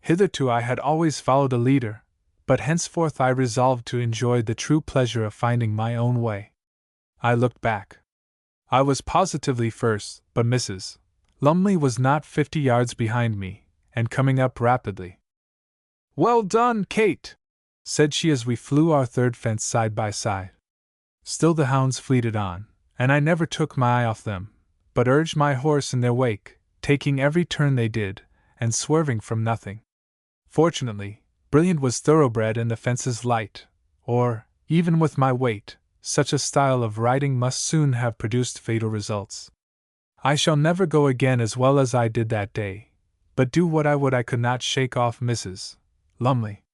Speaker 1: Hitherto I had always followed a leader, but henceforth I resolved to enjoy the true pleasure of finding my own way. I looked back. I was positively first, but Mrs. Lumley was not 50 yards behind me, and coming up rapidly. "Well done, Kate!" said she as we flew our third fence side by side. Still the hounds fleeted on, and I never took my eye off them, but urged my horse in their wake, taking every turn they did, and swerving from nothing. Fortunately, Brilliant was thoroughbred and the fences light, or, even with my weight, such a style of riding must soon have produced fatal results. I shall never go again as well as I did that day, but do what I would I could not shake off Mrs. Lumley.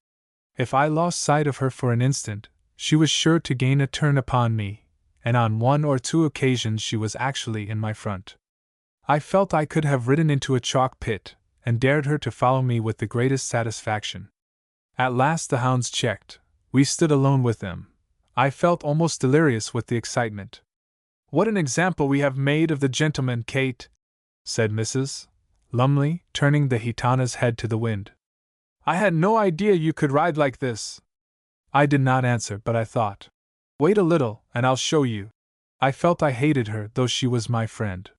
Speaker 1: If I lost sight of her for an instant, she was sure to gain a turn upon me, and on one or two occasions she was actually in my front. I felt I could have ridden into a chalk pit, and dared her to follow me with the greatest satisfaction. At last the hounds checked. We stood alone with them. I felt almost delirious with the excitement. "What an example we have made of the gentleman, Kate," said Mrs. Lumley, turning the gitana's head to the wind. "I had no idea you could ride like this." I did not answer, but I thought, "Wait a little, and I'll show you." I felt I hated her, though she was my friend.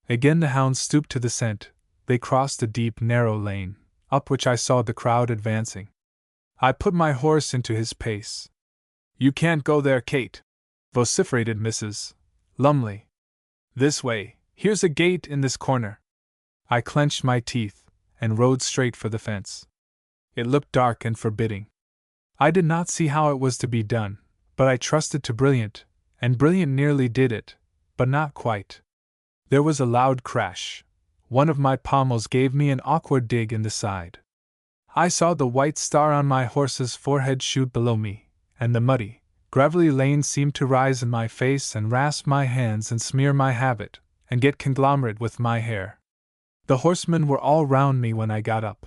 Speaker 1: Again the hounds stooped to the scent. They crossed a deep, narrow lane, up which I saw the crowd advancing. I put my horse into his pace. "You can't go there, Kate," vociferated Mrs. Lumley. "This way, here's a gate in this corner." I clenched my teeth, and rode straight for the fence. It looked dark and forbidding. I did not see how it was to be done, but I trusted to Brilliant, and Brilliant nearly did it, but not quite. There was a loud crash. One of my pommels gave me an awkward dig in the side. I saw the white star on my horse's forehead shoot below me, and the muddy, gravelly lane seemed to rise in my face and rasp my hands and smear my habit, and get conglomerate with my hair. The horsemen were all round me when I got up.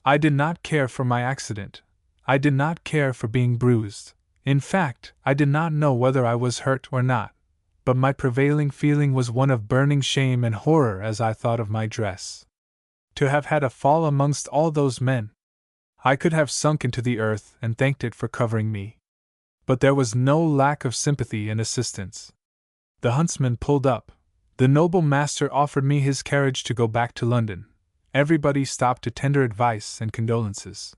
Speaker 1: I did not care for my accident. I did not care for being bruised. In fact, I did not know whether I was hurt or not, but my prevailing feeling was one of burning shame and horror as I thought of my dress. To have had a fall amongst all those men! I could have sunk into the earth and thanked it for covering me. But there was no lack of sympathy and assistance. The huntsman pulled up. The noble master offered me his carriage to go back to London. Everybody stopped to tender advice and condolences.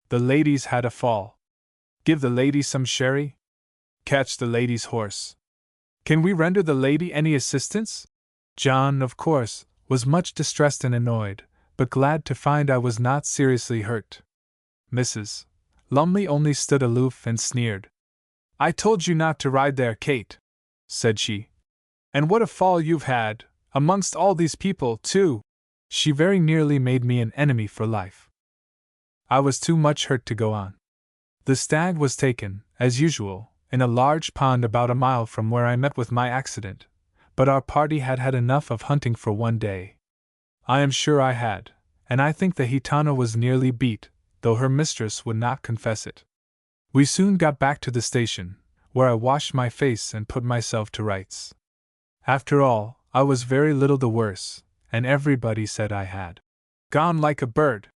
Speaker 1: The ladies had a fall. Give the lady some sherry? Catch the lady's horse. Can we render the lady any assistance? John, of course, was much distressed and annoyed, but glad to find I was not seriously hurt. Mrs. Lumley only stood aloof and sneered. "I told you not to ride there, Kate," said she. "And what a fall you've had, amongst all these people, too!" She very nearly made me an enemy for life. I was too much hurt to go on. The stag was taken, as usual, in a large pond about a mile from where I met with my accident, but our party had had enough of hunting for one day. I am sure I had, and I think the gitana was nearly beat, though her mistress would not confess it. We soon got back to the station, where I washed my face and put myself to rights. After all, I was very little the worse, and everybody said I had gone like a bird.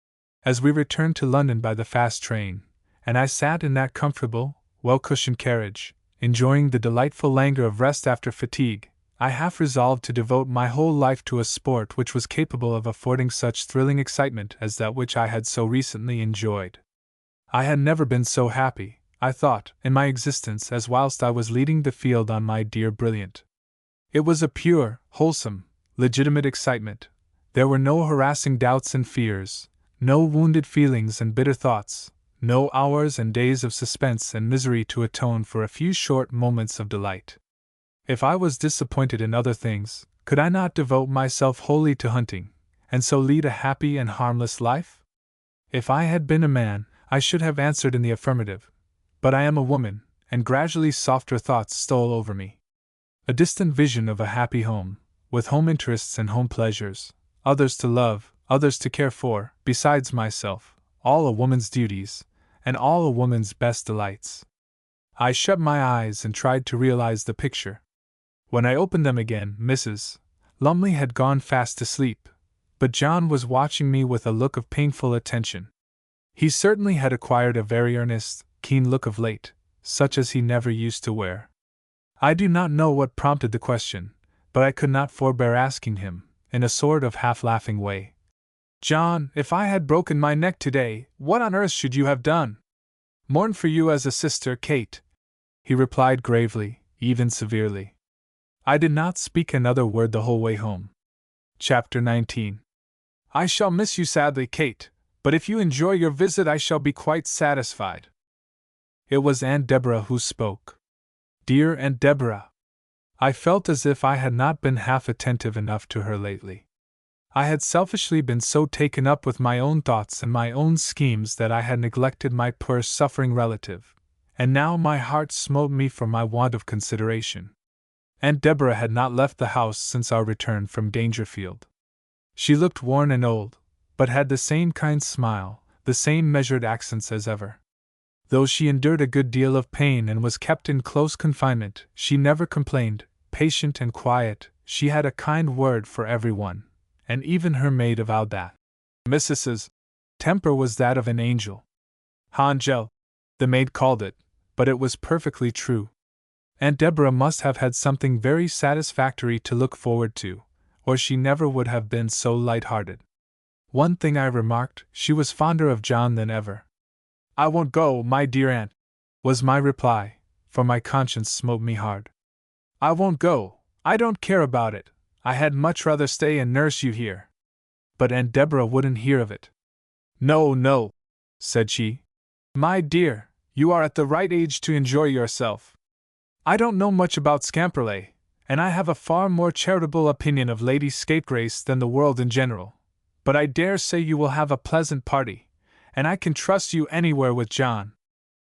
Speaker 1: As we returned to London by the fast train, and I sat in that comfortable, well-cushioned carriage, enjoying the delightful languor of rest after fatigue, I half resolved to devote my whole life to a sport which was capable of affording such thrilling excitement as that which I had so recently enjoyed. I had never been so happy, I thought, in my existence as whilst I was leading the field on my dear Brilliant. It was a pure, wholesome, legitimate excitement. There were no harassing doubts and fears, no wounded feelings and bitter thoughts, no hours and days of suspense and misery to atone for a few short moments of delight. If I was disappointed in other things, could I not devote myself wholly to hunting, and so lead a happy and harmless life? If I had been a man, I should have answered in the affirmative, but I am a woman, and gradually softer thoughts stole over me. A distant vision of a happy home, with home interests and home pleasures, others to love, others to care for, besides myself, all a woman's duties, and all a woman's best delights. I shut my eyes and tried to realize the picture. When I opened them again, Mrs. Lumley had gone fast to sleep, but John was watching me with a look of painful attention. He certainly had acquired a very earnest, keen look of late, such as he never used to wear. I do not know what prompted the question, but I could not forbear asking him, in a sort of half-laughing way, "John, if I had broken my neck today, what on earth should you have done?" "Mourn for you as a sister, Kate," he replied gravely, even severely. I did not speak another word the whole way home. Chapter 19. I shall miss you sadly, Kate, but if you enjoy your visit I shall be quite satisfied. It was Aunt Deborah who spoke. Dear Aunt Deborah! I felt as if I had not been half attentive enough to her lately. I had selfishly been so taken up with my own thoughts and my own schemes that I had neglected my poor suffering relative, and now my heart smote me for my want of consideration. Aunt Deborah had not left the house since our return from Dangerfield. She looked worn and old, but had the same kind smile, the same measured accents as ever. Though she endured a good deal of pain and was kept in close confinement, she never complained. Patient and quiet, she had a kind word for everyone, and even her maid avowed that Mrs.'s temper was that of an angel. Angel, the maid called it, but it was perfectly true. Aunt Deborah must have had something very satisfactory to look forward to, or she never would have been so light-hearted. One thing I remarked, she was fonder of John than ever. "I won't go, my dear aunt," was my reply, for my conscience smote me hard. "I won't go, I don't care about it, I had much rather stay and nurse you here." But Aunt Deborah wouldn't hear of it. "No, no," said she. "My dear, you are at the right age to enjoy yourself. I don't know much about Scamperley, and I have a far more charitable opinion of Lady Scapegrace than the world in general, but I dare say you will have a pleasant party, and I can trust you anywhere with John."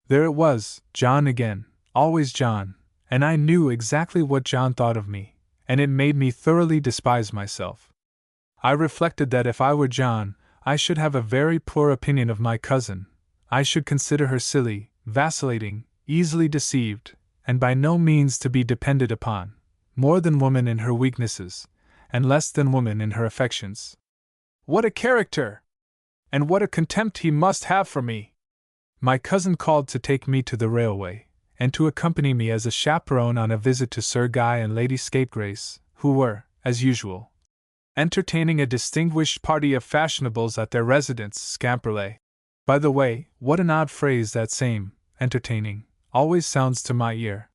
Speaker 1: There it was, John again, always John, and I knew exactly what John thought of me, and it made me thoroughly despise myself. I reflected that if I were John, I should have a very poor opinion of my cousin. I should consider her silly, vacillating, easily deceived, and by no means to be depended upon, more than woman in her weaknesses, and less than woman in her affections. What a character! And what a contempt he must have for me! My cousin called to take me to the railway, and to accompany me as a chaperone on a visit to Sir Guy and Lady Scapegrace, who were, as usual, entertaining a distinguished party of fashionables at their residence, Scamperley. By the way, what an odd phrase that same, entertaining, always sounds to my ear.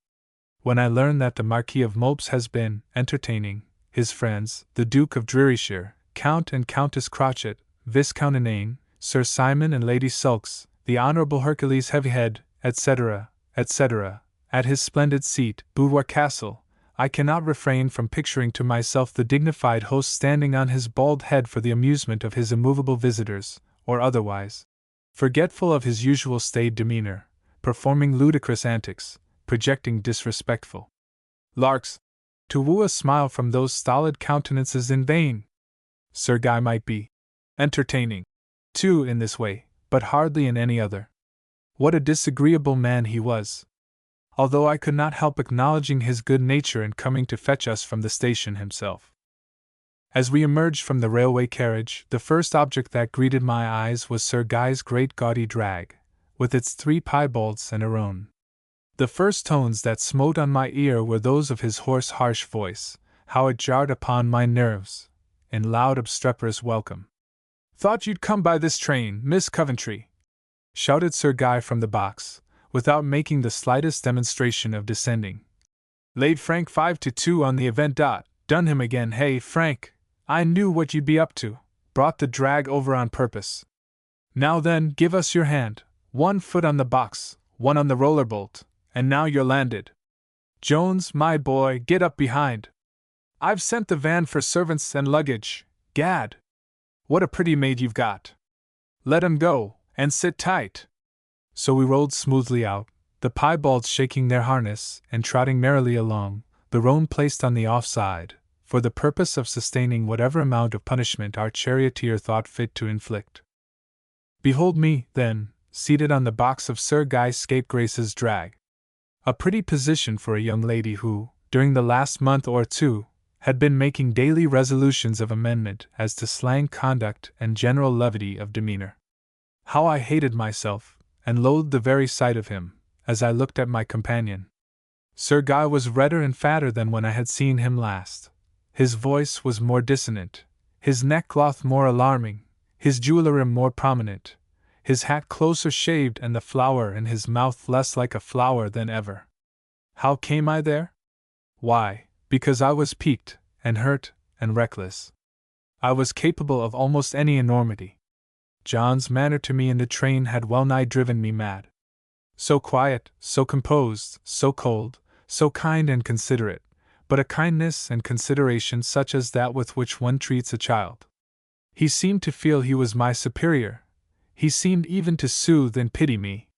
Speaker 1: When I learn that the Marquis of Mopes has been entertaining his friends, the Duke of Drearyshire, Count and Countess Crotchet, Viscount Inane, Sir Simon and Lady Sulks, the Honourable Hercules Heavyhead, etc., etc., at his splendid seat, Boudoir Castle, I cannot refrain from picturing to myself the dignified host standing on his bald head for the amusement of his immovable visitors, or otherwise, forgetful of his usual staid demeanour, performing ludicrous antics, projecting disrespectful larks, to woo a smile from those stolid countenances in vain. Sir Guy might be entertaining, too, in this way, but hardly in any other. What a disagreeable man he was! although I could not help acknowledging his good nature in coming to fetch us from the station himself. As we emerged from the railway carriage, the first object that greeted my eyes was Sir Guy's great gaudy drag, with its 3 piebalds and a roan. The first tones that smote on my ear were those of his hoarse, harsh voice. How it jarred upon my nerves, in loud obstreperous welcome. "Thought you'd come by this train, Miss Coventry," shouted Sir Guy from the box, without making the slightest demonstration of descending. "Laid Frank 5-2 on the event. Done him again. Hey, Frank, I knew what you'd be up to. Brought the drag over on purpose. Now then, give us your hand. 1 foot on the box, 1 on the roller bolt, and now you're landed. Jones, my boy, get up behind. I've sent the van for servants and luggage. Gad! What a pretty maid you've got. Let 'em go, and sit tight." So we rolled smoothly out, the piebalds shaking their harness and trotting merrily along, the roan placed on the off side, for the purpose of sustaining whatever amount of punishment our charioteer thought fit to inflict. Behold me, then, seated on the box of Sir Guy Scapegrace's drag. A pretty position for a young lady who, during the last month or 2, had been making daily resolutions of amendment as to slang conduct and general levity of demeanor. How I hated myself, and loathed the very sight of him, as I looked at my companion. Sir Guy was redder and fatter than when I had seen him last. His voice was more dissonant, his neckcloth more alarming, his jewellery more prominent, his hat closer shaved and the flower in his mouth less like a flower than ever. How came I there? Why, because I was piqued, and hurt, and reckless. I was capable of almost any enormity. John's manner to me in the train had well nigh driven me mad. So quiet, so composed, so cold, so kind and considerate, but a kindness and consideration such as that with which one treats a child. He seemed to feel he was my superior. He seemed even to soothe and pity me.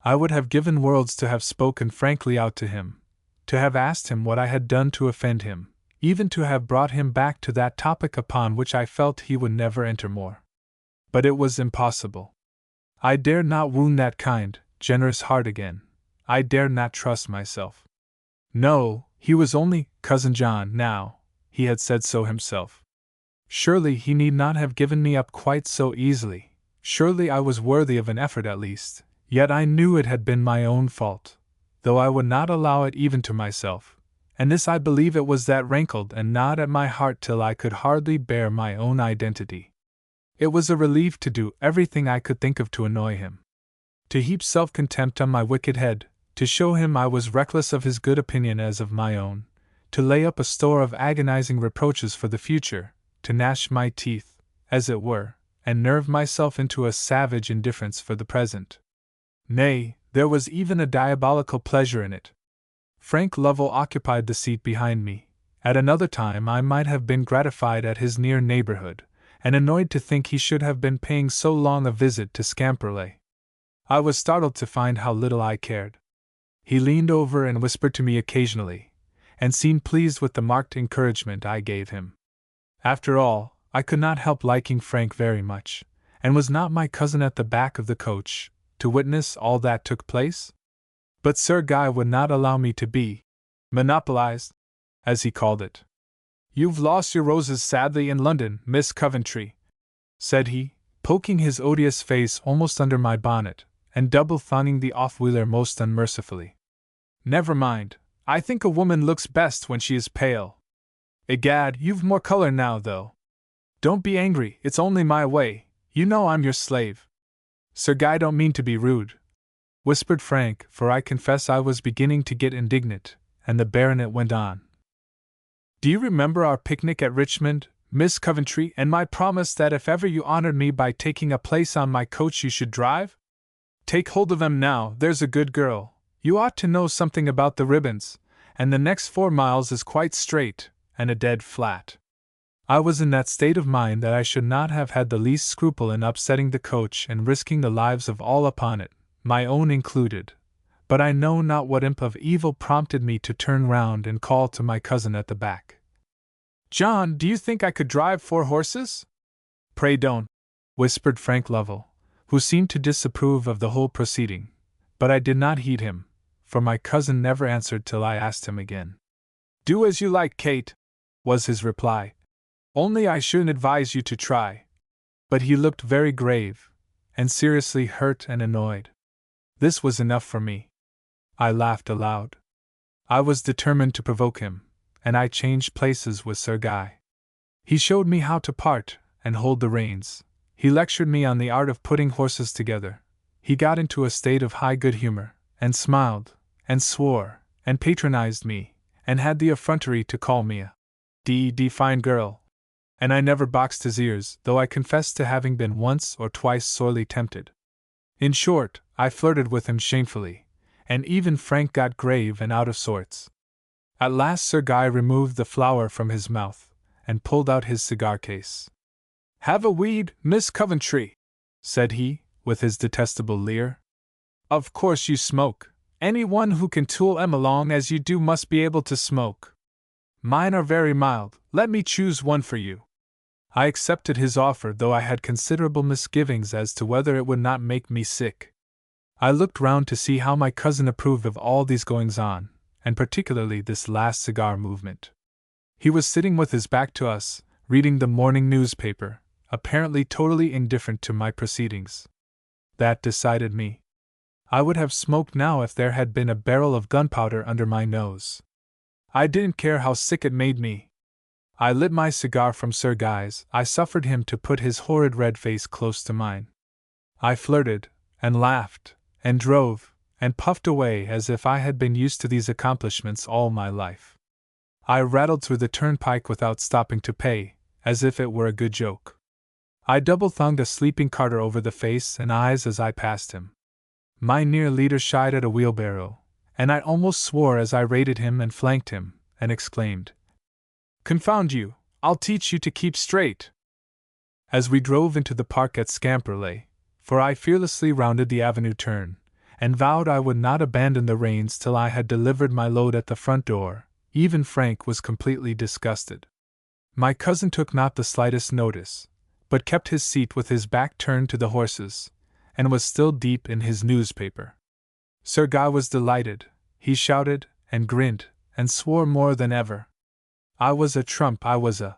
Speaker 1: I would have given worlds to have spoken frankly out to him, to have asked him what I had done to offend him, even to have brought him back to that topic upon which I felt he would never enter more. But it was impossible. I dared not wound that kind, generous heart again. I dared not trust myself. No, he was only Cousin John now, he had said so himself. Surely he need not have given me up quite so easily. Surely I was worthy of an effort at least, yet I knew it had been my own fault, though I would not allow it even to myself, and this I believe it was that rankled and gnawed at my heart till I could hardly bear my own identity. It was a relief to do everything I could think of to annoy him, to heap self-contempt on my wicked head, to show him I was reckless of his good opinion as of my own, to lay up a store of agonizing reproaches for the future, to gnash my teeth, as it were, and nerve myself into a savage indifference for the present. Nay, there was even a diabolical pleasure in it. Frank Lovell occupied the seat behind me. At another time I might have been gratified at his near neighborhood, and annoyed to think he should have been paying so long a visit to Scamperley. I was startled to find how little I cared. He leaned over and whispered to me occasionally, and seemed pleased with the marked encouragement I gave him. After all, I could not help liking Frank very much, and was not my cousin at the back of the coach, to witness all that took place? But Sir Guy would not allow me to be monopolized, as he called it. "You've lost your roses sadly in London, Miss Coventry," said he, poking his odious face almost under my bonnet, and double-thonging the off-wheeler most unmercifully. "Never mind, I think a woman looks best when she is pale. Egad, you've more color now, though. Don't be angry, it's only my way, you know I'm your slave." "Sir Guy don't mean to be rude," whispered Frank, for I confess I was beginning to get indignant, and the baronet went on. "Do you remember our picnic at Richmond, Miss Coventry, and my promise that if ever you honored me by taking a place on my coach you should drive? Take hold of 'em now, there's a good girl. You ought to know something about the ribbons, and the next 4 miles is quite straight, and a dead flat." I was in that state of mind that I should not have had the least scruple in upsetting the coach and risking the lives of all upon it, my own included, but I know not what imp of evil prompted me to turn round and call to my cousin at the back. "John, do you think I could drive 4 horses?" "Pray don't," whispered Frank Lovell, who seemed to disapprove of the whole proceeding, but I did not heed him, for my cousin never answered till I asked him again. "Do as you like, Kate," was his reply. "Only I shouldn't advise you to try." But he looked very grave, and seriously hurt and annoyed. This was enough for me. I laughed aloud. I was determined to provoke him, and I changed places with Sir Guy. He showed me how to part and hold the reins. He lectured me on the art of putting horses together. He got into a state of high good humor, and smiled, and swore, and patronized me, and had the effrontery to call me a d fine girl. And I never boxed his ears, though I confess to having been once or twice sorely tempted. In short, I flirted with him shamefully, and even Frank got grave and out of sorts. At last Sir Guy removed the flower from his mouth, and pulled out his cigar case. "Have a weed, Miss Coventry," said he, with his detestable leer. "Of course you smoke. Any one who can tool 'em along as you do must be able to smoke. Mine are very mild, let me choose one for you." I accepted his offer, though I had considerable misgivings as to whether it would not make me sick. I looked round to see how my cousin approved of all these goings-on, and particularly this last cigar movement. He was sitting with his back to us, reading the morning newspaper, apparently totally indifferent to my proceedings. That decided me. I would have smoked now if there had been a barrel of gunpowder under my nose. I didn't care how sick it made me. I lit my cigar from Sir Guy's. I suffered him to put his horrid red face close to mine. I flirted, and laughed, and drove, and puffed away as if I had been used to these accomplishments all my life. I rattled through the turnpike without stopping to pay, as if it were a good joke. I double-thonged a sleeping carter over the face and eyes as I passed him. My near leader shied at a wheelbarrow, and I almost swore as I rated him and flanked him, and exclaimed, "Confound you, I'll teach you to keep straight!" As we drove into the park at Scamperley, for I fearlessly rounded the avenue turn, and vowed I would not abandon the reins till I had delivered my load at the front door, even Frank was completely disgusted. My cousin took not the slightest notice, but kept his seat with his back turned to the horses, and was still deep in his newspaper. Sir Guy was delighted. He shouted, and grinned, and swore more than ever. I was a trump, I was a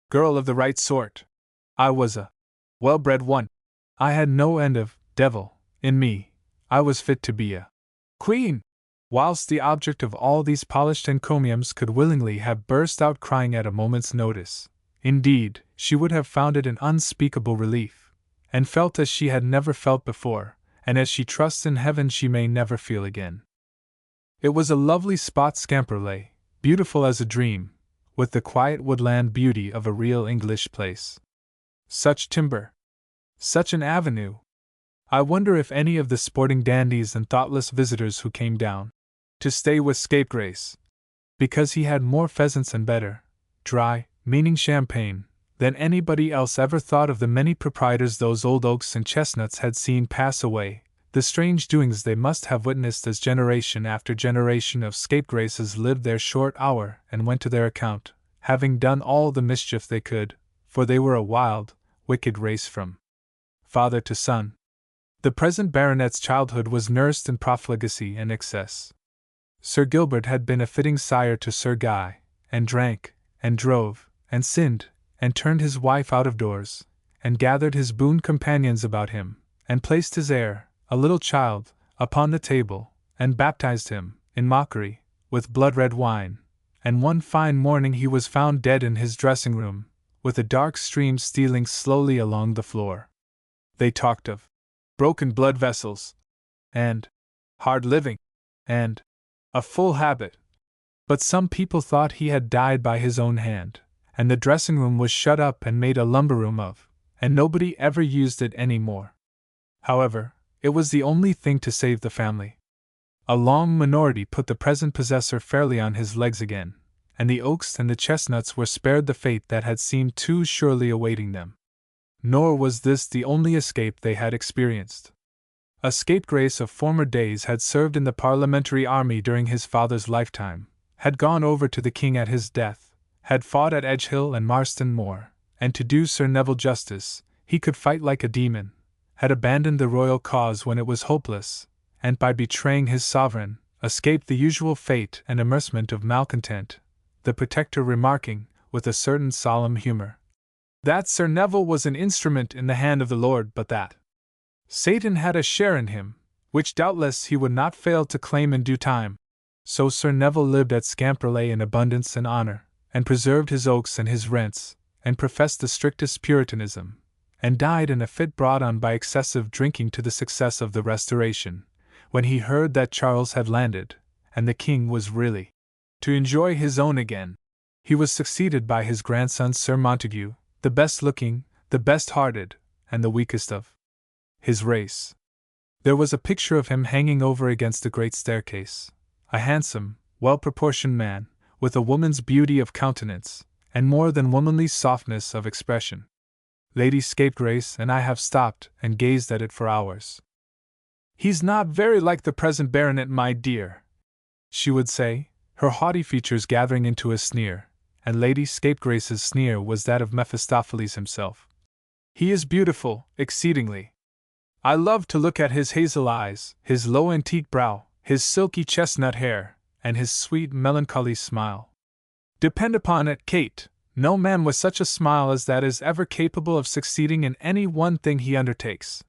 Speaker 1: girl of the right sort. I was a well-bred one. I had no end of devil in me. I was fit to be a queen, whilst the object of all these polished encomiums could willingly have burst out crying at a moment's notice. Indeed, she would have found it an unspeakable relief, and felt as she had never felt before, and as she trusts in heaven she may never feel again. It was a lovely spot, Scamperley, beautiful as a dream, with the quiet woodland beauty of a real English place. Such timber! Such an avenue! I wonder if any of the sporting dandies and thoughtless visitors who came down to stay with Scapegrace, because he had more pheasants and better, dry, meaning champagne, than anybody else ever thought of the many proprietors those old oaks and chestnuts had seen pass away, the strange doings they must have witnessed as generation after generation of scapegraces lived their short hour and went to their account, having done all the mischief they could, for they were a wild, wicked race from father to son. The present baronet's childhood was nursed in profligacy and excess. Sir Gilbert had been a fitting sire to Sir Guy, and drank, and drove, and sinned, and turned his wife out of doors, and gathered his boon companions about him, and placed his heir, a little child, upon the table, and baptized him, in mockery, with blood-red wine, and one fine morning he was found dead in his dressing-room, with a dark stream stealing slowly along the floor. They talked of broken blood vessels, and hard living, and a full habit. But some people thought he had died by his own hand, and the dressing-room was shut up and made a lumber-room of, and nobody ever used it any more. However, it was the only thing to save the family. A long minority put the present possessor fairly on his legs again, and the oaks and the chestnuts were spared the fate that had seemed too surely awaiting them. Nor was this the only escape they had experienced. A scapegrace of former days had served in the parliamentary army during his father's lifetime, had gone over to the king at his death, had fought at Edgehill and Marston Moor, and to do Sir Neville justice, he could fight like a demon, had abandoned the royal cause when it was hopeless, and by betraying his sovereign, escaped the usual fate and amercement of malcontent, the protector remarking, with a certain solemn humor, that Sir Neville was an instrument in the hand of the Lord, but that Satan had a share in him, which doubtless he would not fail to claim in due time. So Sir Neville lived at Scamperley in abundance and honor, and preserved his oaks and his rents, and professed the strictest Puritanism, and died in a fit brought on by excessive drinking to the success of the Restoration, when he heard that Charles had landed, and the king was really to enjoy his own again. He was succeeded by his grandson Sir Montague, the best-looking, the best-hearted, and the weakest of his race. There was a picture of him hanging over against the great staircase, a handsome, well-proportioned man, with a woman's beauty of countenance, and more than womanly softness of expression. Lady Scapegrace and I have stopped and gazed at it for hours. "He's not very like the present baronet, my dear," she would say, her haughty features gathering into a sneer, and Lady Scapegrace's sneer was that of Mephistopheles himself. "He is beautiful, exceedingly. I love to look at his hazel eyes, his low antique brow, his silky chestnut hair, and his sweet melancholy smile. Depend upon it, Kate, no man with such a smile as that is ever capable of succeeding in any one thing he undertakes.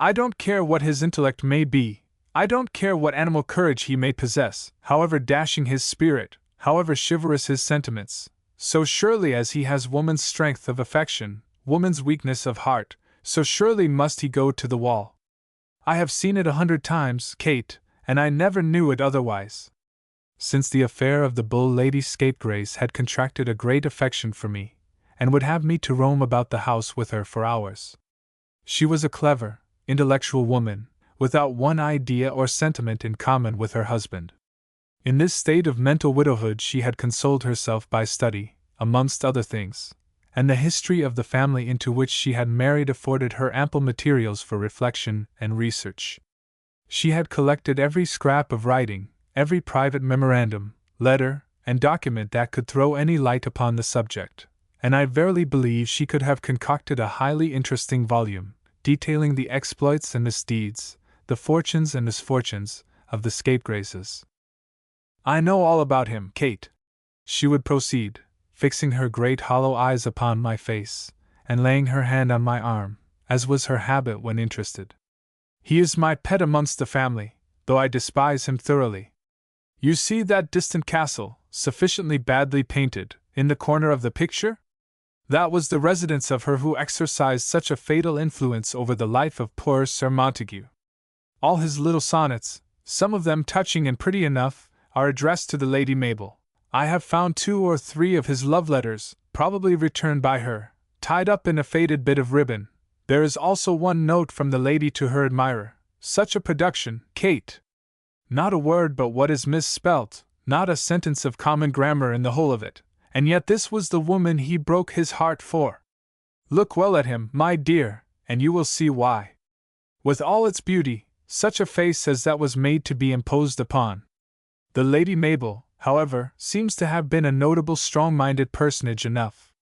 Speaker 1: I don't care what his intellect may be, I don't care what animal courage he may possess, however dashing his spirit, however chivalrous his sentiments, so surely as he has woman's strength of affection, woman's weakness of heart, so surely must he go to the wall. I have seen it 100 times, Kate, and I never knew it otherwise." Since the affair of the bull, Lady Scapegrace had contracted a great affection for me, and would have me to roam about the house with her for hours. She was a clever, intellectual woman, without one idea or sentiment in common with her husband. In this state of mental widowhood she had consoled herself by study, amongst other things, and the history of the family into which she had married afforded her ample materials for reflection and research. She had collected every scrap of writing, every private memorandum, letter, and document that could throw any light upon the subject, and I verily believe she could have concocted a highly interesting volume, detailing the exploits and misdeeds, the fortunes and misfortunes, of the Scapegraces. "I know all about him, Kate," she would proceed, fixing her great hollow eyes upon my face, and laying her hand on my arm, as was her habit when interested. "He is my pet amongst the family, though I despise him thoroughly. You see that distant castle, sufficiently badly painted, in the corner of the picture? That was the residence of her who exercised such a fatal influence over the life of poor Sir Montague. All his little sonnets, some of them touching and pretty enough, are addressed to the Lady Mabel. I have found 2 or 3 of his love letters, probably returned by her, tied up in a faded bit of ribbon. There is also one note from the lady to her admirer. Such a production, Kate! Not a word but what is misspelt, not a sentence of common grammar in the whole of it, and yet this was the woman he broke his heart for. Look well at him, my dear, and you will see why. With all its beauty, such a face as that was made to be imposed upon. The Lady Mabel, however, seems to have been a notable strong-minded personage enough.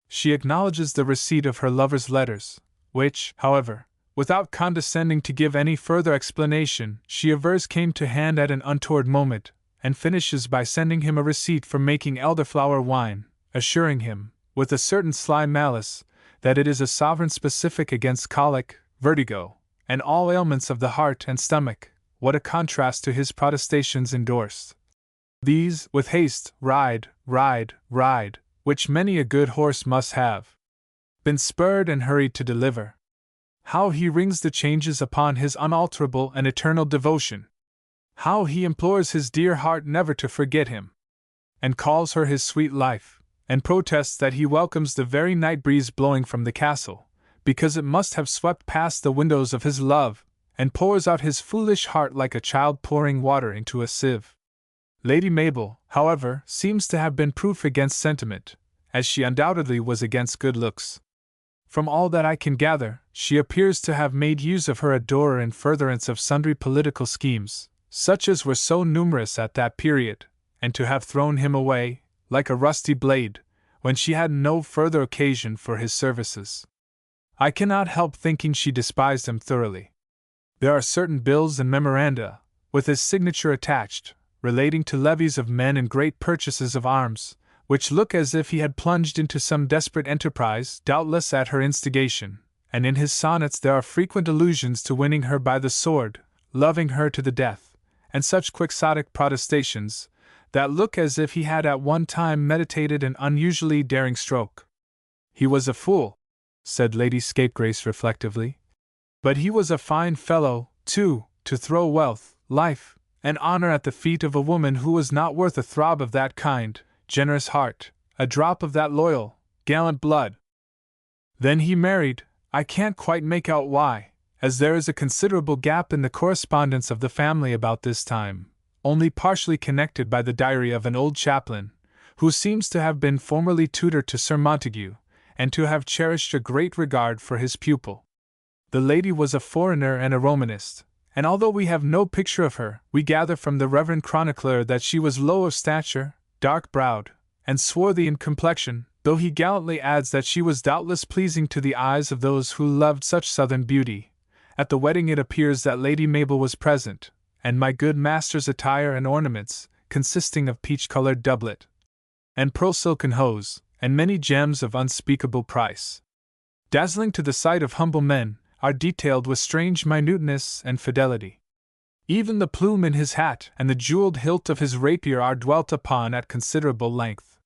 Speaker 1: She acknowledges the receipt of her lover's letters, which, however, without condescending to give any further explanation, she avers came to hand at an untoward moment, and finishes by sending him a receipt for making elderflower wine, assuring him, with a certain sly malice, that it is a sovereign specific against colic, vertigo, and all ailments of the heart and stomach. What a contrast to his protestations endorsed! These, with haste, ride, which many a good horse must have been spurred and hurried to deliver. How he rings the changes upon his unalterable and eternal devotion! How he implores his dear heart never to forget him, and calls her his sweet life, and protests that he welcomes the very night breeze blowing from the castle, because it must have swept past the windows of his love, and pours out his foolish heart like a child pouring water into a sieve. Lady Mabel, however, seems to have been proof against sentiment, as she undoubtedly was against good looks. From all that I can gather, she appears to have made use of her adorer in furtherance of sundry political schemes, such as were so numerous at that period, and to have thrown him away, like a rusty blade, when she had no further occasion for his services. I cannot help thinking she despised him thoroughly. There are certain bills and memoranda, with his signature attached, relating to levies of men and great purchases of arms, which look as if he had plunged into some desperate enterprise, doubtless at her instigation, and in his sonnets there are frequent allusions to winning her by the sword, loving her to the death, and such quixotic protestations, that look as if he had at one time meditated an unusually daring stroke. "He was a fool," said Lady Scapegrace reflectively. "But he was a fine fellow, too, to throw wealth, life, and honor at the feet of a woman who was not worth a throb of that kind, generous heart, a drop of that loyal, gallant blood. Then he married, I can't quite make out why, as there is a considerable gap in the correspondence of the family about this time, only partially connected by the diary of an old chaplain, who seems to have been formerly tutor to Sir Montague, and to have cherished a great regard for his pupil. The lady was a foreigner and a Romanist, and although we have no picture of her, we gather from the Reverend Chronicler that she was low of stature, dark-browed, and swarthy in complexion, though he gallantly adds that she was doubtless pleasing to the eyes of those who loved such southern beauty. At the wedding it appears that Lady Mabel was present, and my good master's attire and ornaments, consisting of peach-colored doublet, and pearl silken hose, and many gems of unspeakable price, dazzling to the sight of humble men, are detailed with strange minuteness and fidelity. Even the plume in his hat and the jeweled hilt of his rapier are dwelt upon at considerable length.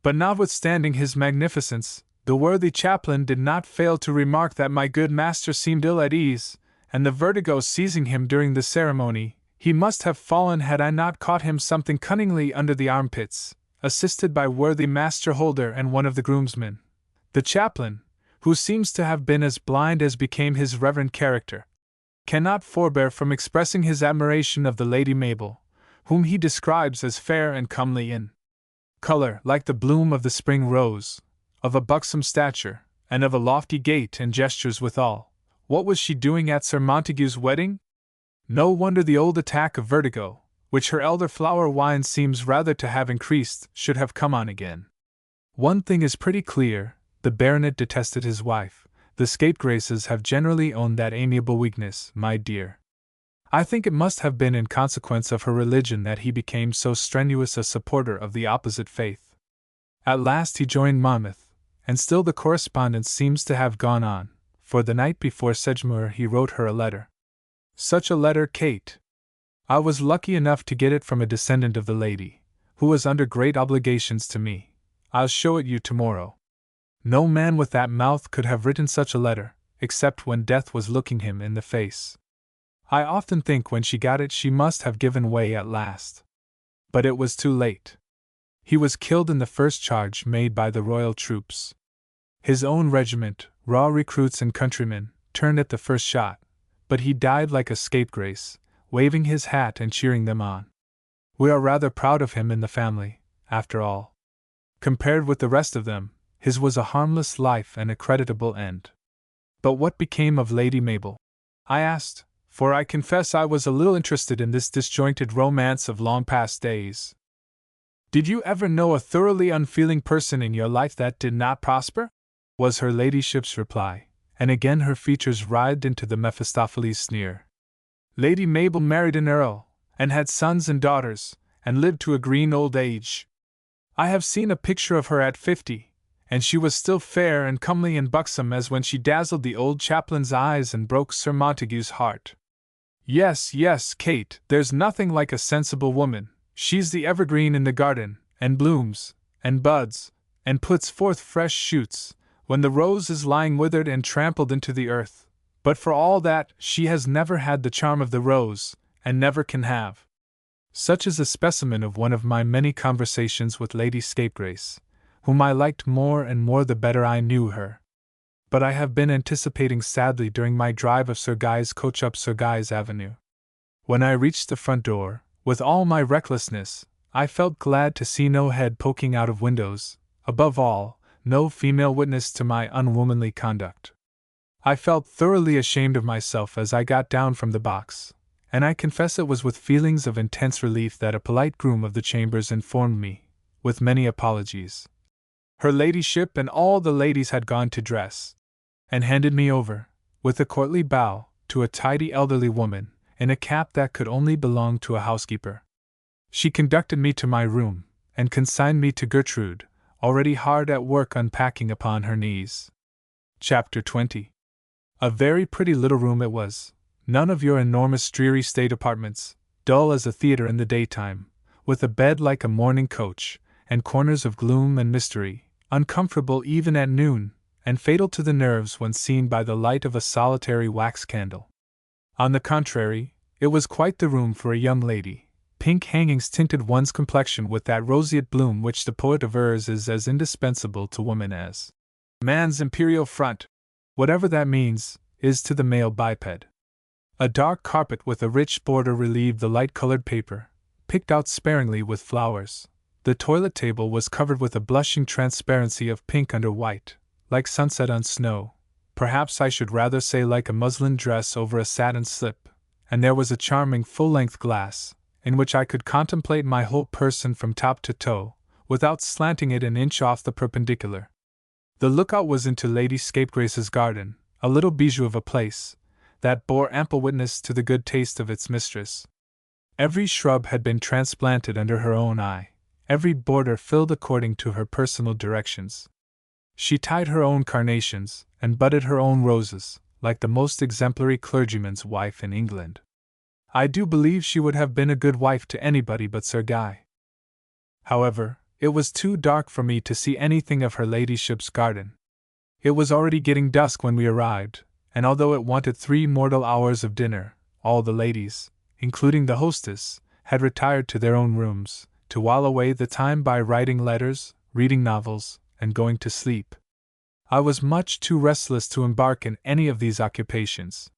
Speaker 1: But notwithstanding his magnificence, the worthy chaplain did not fail to remark that my good master seemed ill at ease, and the vertigo seizing him during the ceremony, he must have fallen had I not caught him something cunningly under the armpits, assisted by worthy Master Holder and one of the groomsmen. The chaplain, who seems to have been as blind as became his reverend character, cannot forbear from expressing his admiration of the Lady Mabel, whom he describes as fair and comely in color like the bloom of the spring rose, of a buxom stature, and of a lofty gait and gestures withal. What was she doing at Sir Montague's wedding? No wonder the old attack of vertigo, which her elder-flower wine seems rather to have increased, should have come on again. One thing is pretty clear, the baronet detested his wife. The Scapegraces have generally owned that amiable weakness, my dear. I think it must have been in consequence of her religion that he became so strenuous a supporter of the opposite faith. At last he joined Monmouth, and still the correspondence seems to have gone on, for the night before Sedgemoor he wrote her a letter. Such a letter, Kate! I was lucky enough to get it from a descendant of the lady, who was under great obligations to me. I'll show it you tomorrow. No man with that mouth could have written such a letter, except when death was looking him in the face. I often think when she got it she must have given way at last. But it was too late. He was killed in the first charge made by the royal troops. His own regiment, raw recruits and countrymen, turned at the first shot, but he died like a scapegrace, waving his hat and cheering them on. We are rather proud of him in the family, after all. Compared with the rest of them, his was a harmless life and a creditable end. But what became of Lady Mabel? I asked, for I confess I was a little interested in this disjointed romance of long past days. Did you ever know a thoroughly unfeeling person in your life that did not prosper? Was her ladyship's reply, and again her features writhed into the Mephistopheles sneer. Lady Mabel married an earl, and had sons and daughters, and lived to a green old age. I have seen a picture of her at 50, and she was still fair and comely and buxom as when she dazzled the old chaplain's eyes and broke Sir Montague's heart. Yes, yes, Kate, there's nothing like a sensible woman. She's the evergreen in the garden, and blooms, and buds, and puts forth fresh shoots, when the rose is lying withered and trampled into the earth. But for all that, she has never had the charm of the rose, and never can have. Such is a specimen of one of my many conversations with Lady Scapegrace, whom I liked more and more the better I knew her. But I have been anticipating sadly during my drive of Sir Guy's coach up Sir Guy's Avenue. When I reached the front door, with all my recklessness, I felt glad to see no head poking out of windows, above all, no female witness to my unwomanly conduct. I felt thoroughly ashamed of myself as I got down from the box, and I confess it was with feelings of intense relief that a polite groom of the chambers informed me, with many apologies, her ladyship and all the ladies had gone to dress, and handed me over, with a courtly bow, to a tidy elderly woman, in a cap that could only belong to a housekeeper. She conducted me to my room, and consigned me to Gertrude, already hard at work unpacking upon her knees. Chapter 20. A very pretty little room it was, none of your enormous dreary state apartments, dull as a theatre in the daytime, with a bed like a mourning coach, and corners of gloom and mystery, uncomfortable even at noon, and fatal to the nerves when seen by the light of a solitary wax candle. On the contrary, it was quite the room for a young lady. Pink hangings tinted one's complexion with that roseate bloom which the poet avers is as indispensable to woman as man's imperial front, whatever that means, is to the male biped. A dark carpet with a rich border relieved the light-colored paper, picked out sparingly with flowers. The toilet table was covered with a blushing transparency of pink under white, like sunset on snow, perhaps I should rather say like a muslin dress over a satin slip, and there was a charming full-length glass, in which I could contemplate my whole person from top to toe, without slanting it an inch off the perpendicular. The lookout was into Lady Scapegrace's garden, a little bijou of a place, that bore ample witness to the good taste of its mistress. Every shrub had been transplanted under her own eye, every border filled according to her personal directions. She tied her own carnations, and budded her own roses, like the most exemplary clergyman's wife in England. I do believe she would have been a good wife to anybody but Sir Guy. However, it was too dark for me to see anything of her ladyship's garden. It was already getting dusk when we arrived, and although it wanted 3 mortal hours of dinner, all the ladies, including the hostess, had retired to their own rooms, to while away the time by writing letters, reading novels, and going to sleep. I was much too restless to embark in any of these occupations.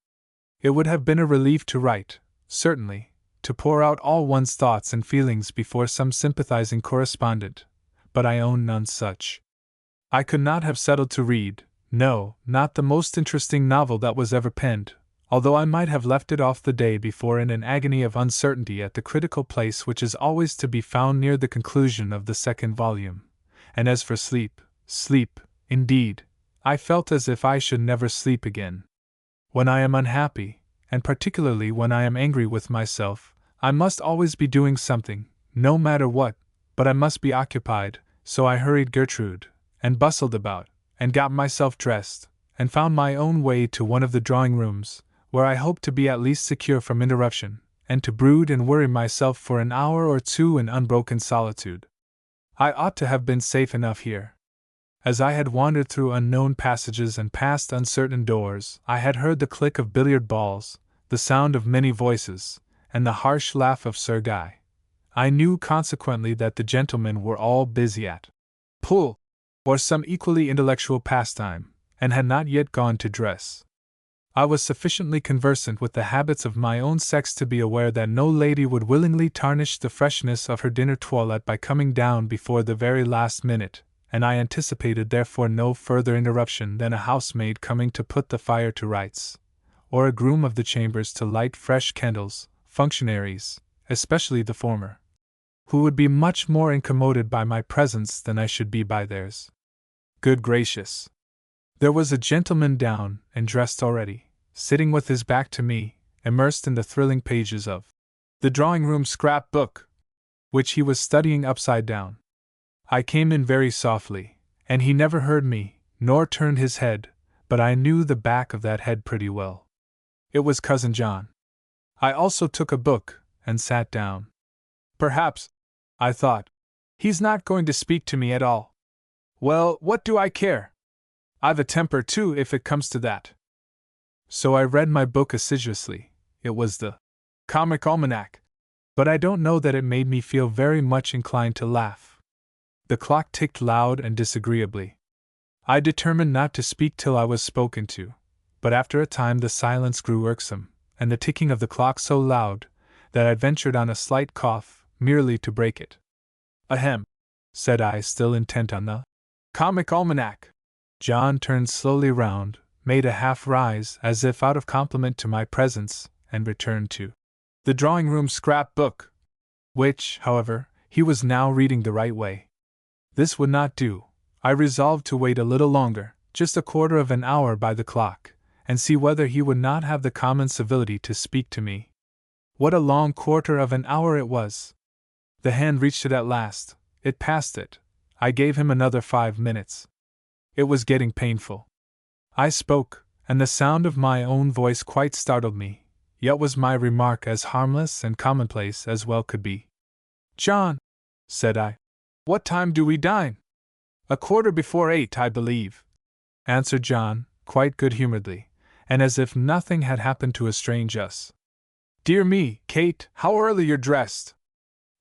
Speaker 1: It would have been a relief to write, certainly, to pour out all one's thoughts and feelings before some sympathizing correspondent, but I own none such. I could not have settled to read, no, not the most interesting novel that was ever penned, although I might have left it off the day before in an agony of uncertainty at the critical place which is always to be found near the conclusion of the 2nd volume. And as for sleep, indeed, I felt as if I should never sleep again. When I am unhappy, and particularly when I am angry with myself, I must always be doing something, no matter what, but I must be occupied, so I hurried Gertrude, and bustled about, and got myself dressed, and found my own way to one of the drawing-rooms, where I hoped to be at least secure from interruption, and to brood and worry myself for an hour or two in unbroken solitude. I ought to have been safe enough here. As I had wandered through unknown passages and passed uncertain doors, I had heard the click of billiard balls, the sound of many voices, and the harsh laugh of Sir Guy. I knew consequently that the gentlemen were all busy at pool, or some equally intellectual pastime, and had not yet gone to dress. I was sufficiently conversant with the habits of my own sex to be aware that no lady would willingly tarnish the freshness of her dinner toilette by coming down before the very last minute, and I anticipated therefore no further interruption than a housemaid coming to put the fire to rights, or a groom of the chambers to light fresh candles, functionaries, especially the former, who would be much more incommoded by my presence than I should be by theirs. Good gracious! There was a gentleman down and dressed already, sitting with his back to me, immersed in the thrilling pages of the drawing-room scrap-book, which he was studying upside down. I came in very softly, and he never heard me, nor turned his head, but I knew the back of that head pretty well. It was Cousin John. I also took a book, and sat down. Perhaps, I thought, he's not going to speak to me at all. Well, what do I care? I've a temper too, if it comes to that. So I read my book assiduously. It was the Comic Almanac, but I don't know that it made me feel very much inclined to laugh. The clock ticked loud and disagreeably. I determined not to speak till I was spoken to, but after a time the silence grew irksome, and the ticking of the clock so loud, that I ventured on a slight cough, merely to break it. Ahem, said I, still intent on the Comic Almanac. John turned slowly round, made a half-rise as if out of compliment to my presence, and returned to the drawing-room scrap-book, which, however, he was now reading the right way. This would not do. I resolved to wait a little longer, just a quarter of an hour by the clock, and see whether he would not have the common civility to speak to me. What a long quarter of an hour it was! The hand reached it at last. It passed it. I gave him another 5 minutes. It was getting painful. I spoke, and the sound of my own voice quite startled me, yet was my remark as harmless and commonplace as well could be. "John," said I, "what time do we dine?" "8:15, I believe," answered John, quite good-humoredly, and as if nothing had happened to estrange us. "Dear me, Kate, how early you're dressed!"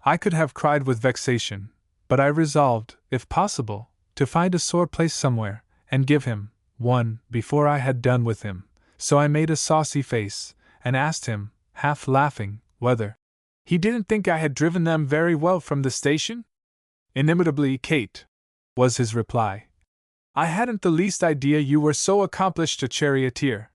Speaker 1: I could have cried with vexation, but I resolved, if possible, to find a sore place somewhere, and give him one before I had done with him, so I made a saucy face, and asked him, half laughing, whether he didn't think I had driven them very well from the station? "Inimitably, Kate," was his reply. "I hadn't the least idea you were so accomplished a charioteer."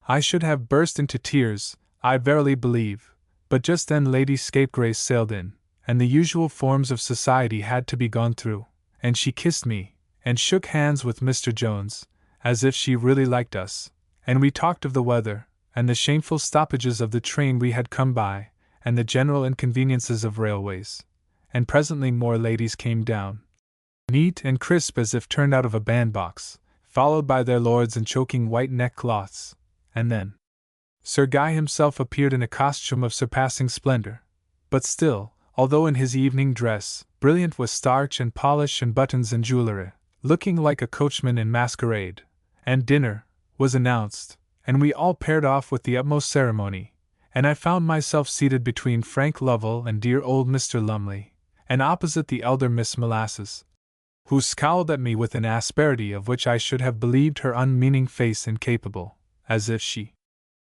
Speaker 1: I should have burst into tears, I verily believe, but just then Lady Scapegrace sailed in, and the usual forms of society had to be gone through, and she kissed me, and shook hands with Mr. Jones, as if she really liked us, and we talked of the weather, and the shameful stoppages of the train we had come by, and the general inconveniences of railways, and presently more ladies came down, neat and crisp as if turned out of a bandbox, followed by their lords in choking white neckcloths, and then Sir Guy himself appeared in a costume of surpassing splendor, but still, although in his evening dress, brilliant with starch and polish and buttons and jewellery, looking like a coachman in masquerade, and dinner was announced, and we all paired off with the utmost ceremony, and I found myself seated between Frank Lovell and dear old Mr. Lumley, and opposite the elder Miss Molasses, who scowled at me with an asperity of which I should have believed her unmeaning face incapable, as if she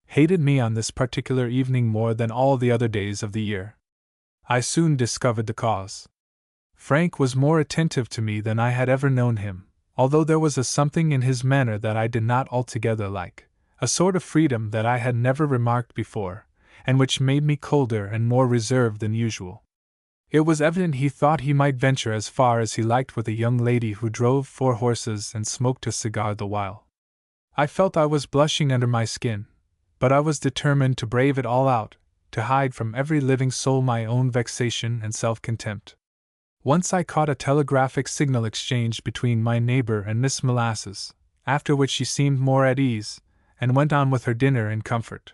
Speaker 1: hated me on this particular evening more than all the other days of the year. I soon discovered the cause. Frank was more attentive to me than I had ever known him, although there was a something in his manner that I did not altogether like, a sort of freedom that I had never remarked before, and which made me colder and more reserved than usual. It was evident he thought he might venture as far as he liked with a young lady who drove 4 horses and smoked a cigar the while. I felt I was blushing under my skin, but I was determined to brave it all out, to hide from every living soul my own vexation and self-contempt. Once I caught a telegraphic signal exchanged between my neighbor and Miss Molasses, after which she seemed more at ease, and went on with her dinner in comfort.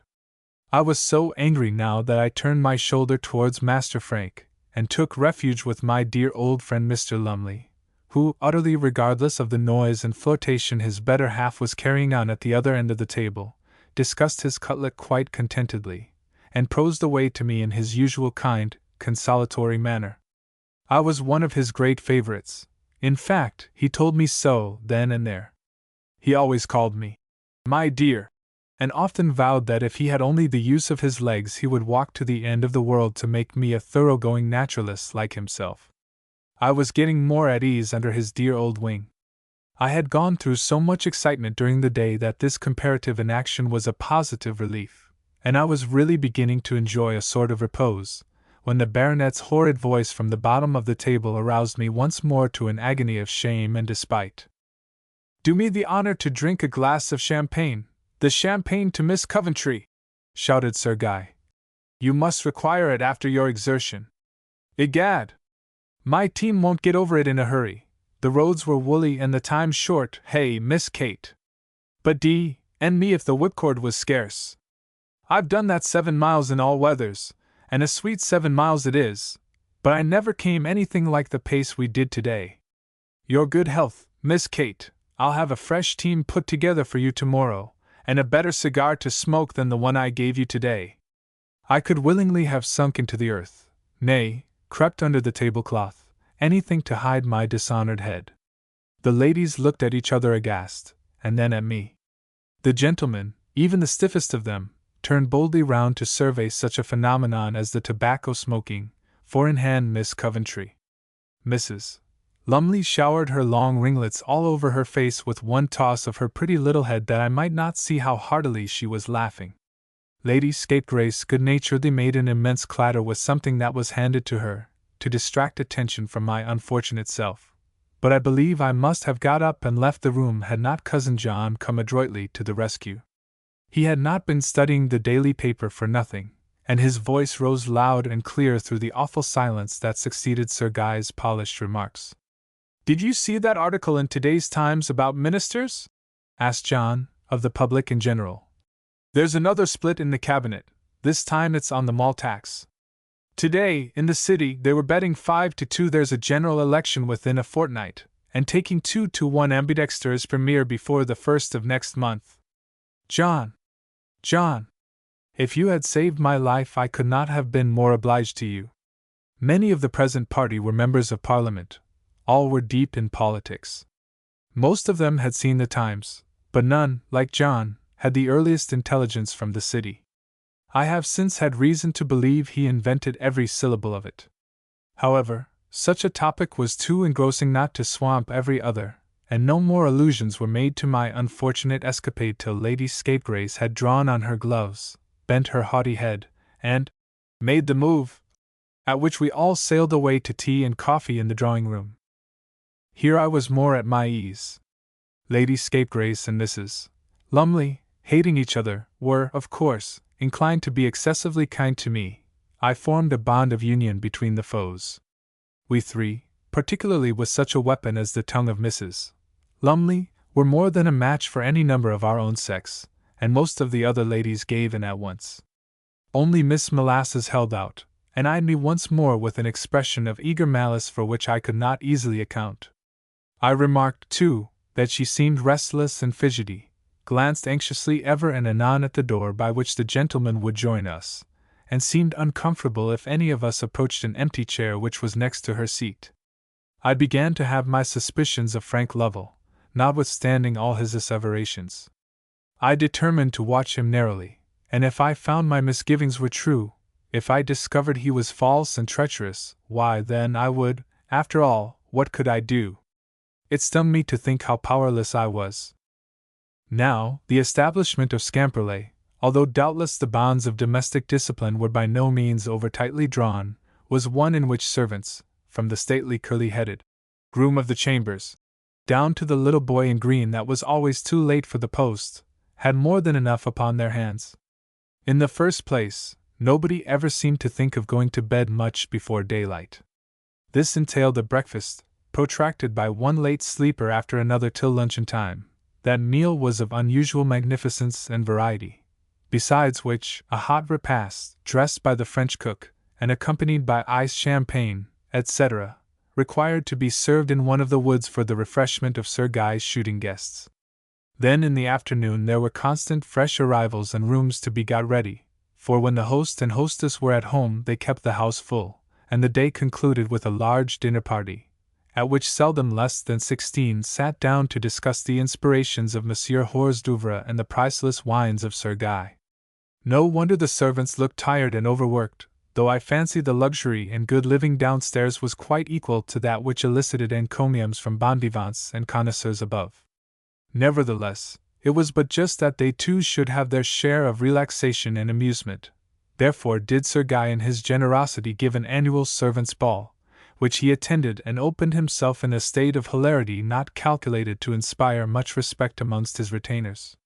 Speaker 1: I was so angry now that I turned my shoulder towards Master Frank, and took refuge with my dear old friend Mr. Lumley, who, utterly regardless of the noise and flirtation his better half was carrying on at the other end of the table, discussed his cutlet quite contentedly, and prosed away to me in his usual kind, consolatory manner. I was one of his great favorites. In fact, he told me so then and there. He always called me "my dear," and often vowed that if he had only the use of his legs he would walk to the end of the world to make me a thoroughgoing naturalist like himself. I was getting more at ease under his dear old wing. I had gone through so much excitement during the day that this comparative inaction was a positive relief, and I was really beginning to enjoy a sort of repose, when the baronet's horrid voice from the bottom of the table aroused me once more to an agony of shame and despite. "Do me the honor to drink a glass of champagne, the champagne to Miss Coventry!" shouted Sir Guy. "You must require it after your exertion. Egad! My team won't get over it in a hurry. The roads were woolly and the time short, hey, Miss Kate? But d—n me if the whipcord was scarce. I've done that 7 miles in all weathers, and a sweet 7 miles it is, but I never came anything like the pace we did today. Your good health, Miss Kate. I'll have a fresh team put together for you tomorrow, and a better cigar to smoke than the one I gave you today." I could willingly have sunk into the earth, nay, crept under the tablecloth, anything to hide my dishonored head. The ladies looked at each other aghast, and then at me. The gentlemen, even the stiffest of them, turned boldly round to survey such a phenomenon as the tobacco-smoking, four-in-hand Miss Coventry. Mrs. Lumley showered her long ringlets all over her face with one toss of her pretty little head that I might not see how heartily she was laughing. Lady Scapegrace good-naturedly made an immense clatter with something that was handed to her, to distract attention from my unfortunate self, but I believe I must have got up and left the room had not Cousin John come adroitly to the rescue. He had not been studying the daily paper for nothing, and his voice rose loud and clear through the awful silence that succeeded Sir Guy's polished remarks. "Did you see that article in today's Times about ministers?" asked John, of the public in general. "There's another split in the cabinet, this time it's on the malt tax. Today, in the city, they were betting 5-2 there's a general election within a fortnight, and taking 2-1 ambidextrous premier before the 1st of next month. John! If you had saved my life, I could not have been more obliged to you." Many of the present party were members of Parliament. All were deep in politics. Most of them had seen the Times, but none, like John, had the earliest intelligence from the city. I have since had reason to believe he invented every syllable of it. However, such a topic was too engrossing not to swamp every other, and no more allusions were made to my unfortunate escapade till Lady Scapegrace had drawn on her gloves, bent her haughty head, and made the move, at which we all sailed away to tea and coffee in the drawing-room. Here I was more at my ease. Lady Scapegrace and Mrs. Lumley, hating each other, were, of course, inclined to be excessively kind to me. I formed a bond of union between the foes. We three, particularly with such a weapon as the tongue of Mrs. Lumley, were more than a match for any number of our own sex, and most of the other ladies gave in at once. Only Miss Molasses held out, and eyed me once more with an expression of eager malice for which I could not easily account. I remarked, too, that she seemed restless and fidgety, glanced anxiously ever and anon at the door by which the gentleman would join us, and seemed uncomfortable if any of us approached an empty chair which was next to her seat. I began to have my suspicions of Frank Lovell, notwithstanding all his asseverations. I determined to watch him narrowly, and if I found my misgivings were true, if I discovered he was false and treacherous, why, then I would, after all, what could I do? It stung me to think how powerless I was. Now, the establishment of Scamperley, although doubtless the bounds of domestic discipline were by no means over-tightly drawn, was one in which servants, from the stately curly-headed groom of the chambers, down to the little boy in green that was always too late for the post, had more than enough upon their hands. In the first place, nobody ever seemed to think of going to bed much before daylight. This entailed a breakfast, protracted by one late sleeper after another till luncheon time. That meal was of unusual magnificence and variety. Besides which, a hot repast, dressed by the French cook, and accompanied by iced champagne, etc., required to be served in one of the woods for the refreshment of Sir Guy's shooting guests. Then in the afternoon there were constant fresh arrivals and rooms to be got ready, for when the host and hostess were at home they kept the house full, and the day concluded with a large dinner party, at which seldom less than 16 sat down to discuss the inspirations of Monsieur Horsdouvre and the priceless wines of Sir Guy. No wonder the servants looked tired and overworked, though I fancy the luxury and good living downstairs was quite equal to that which elicited encomiums from bon vivants and connoisseurs above. Nevertheless, it was but just that they too should have their share of relaxation and amusement. Therefore did Sir Guy in his generosity give an annual servants' ball, which he attended and opened himself in a state of hilarity not calculated to inspire much respect amongst his retainers.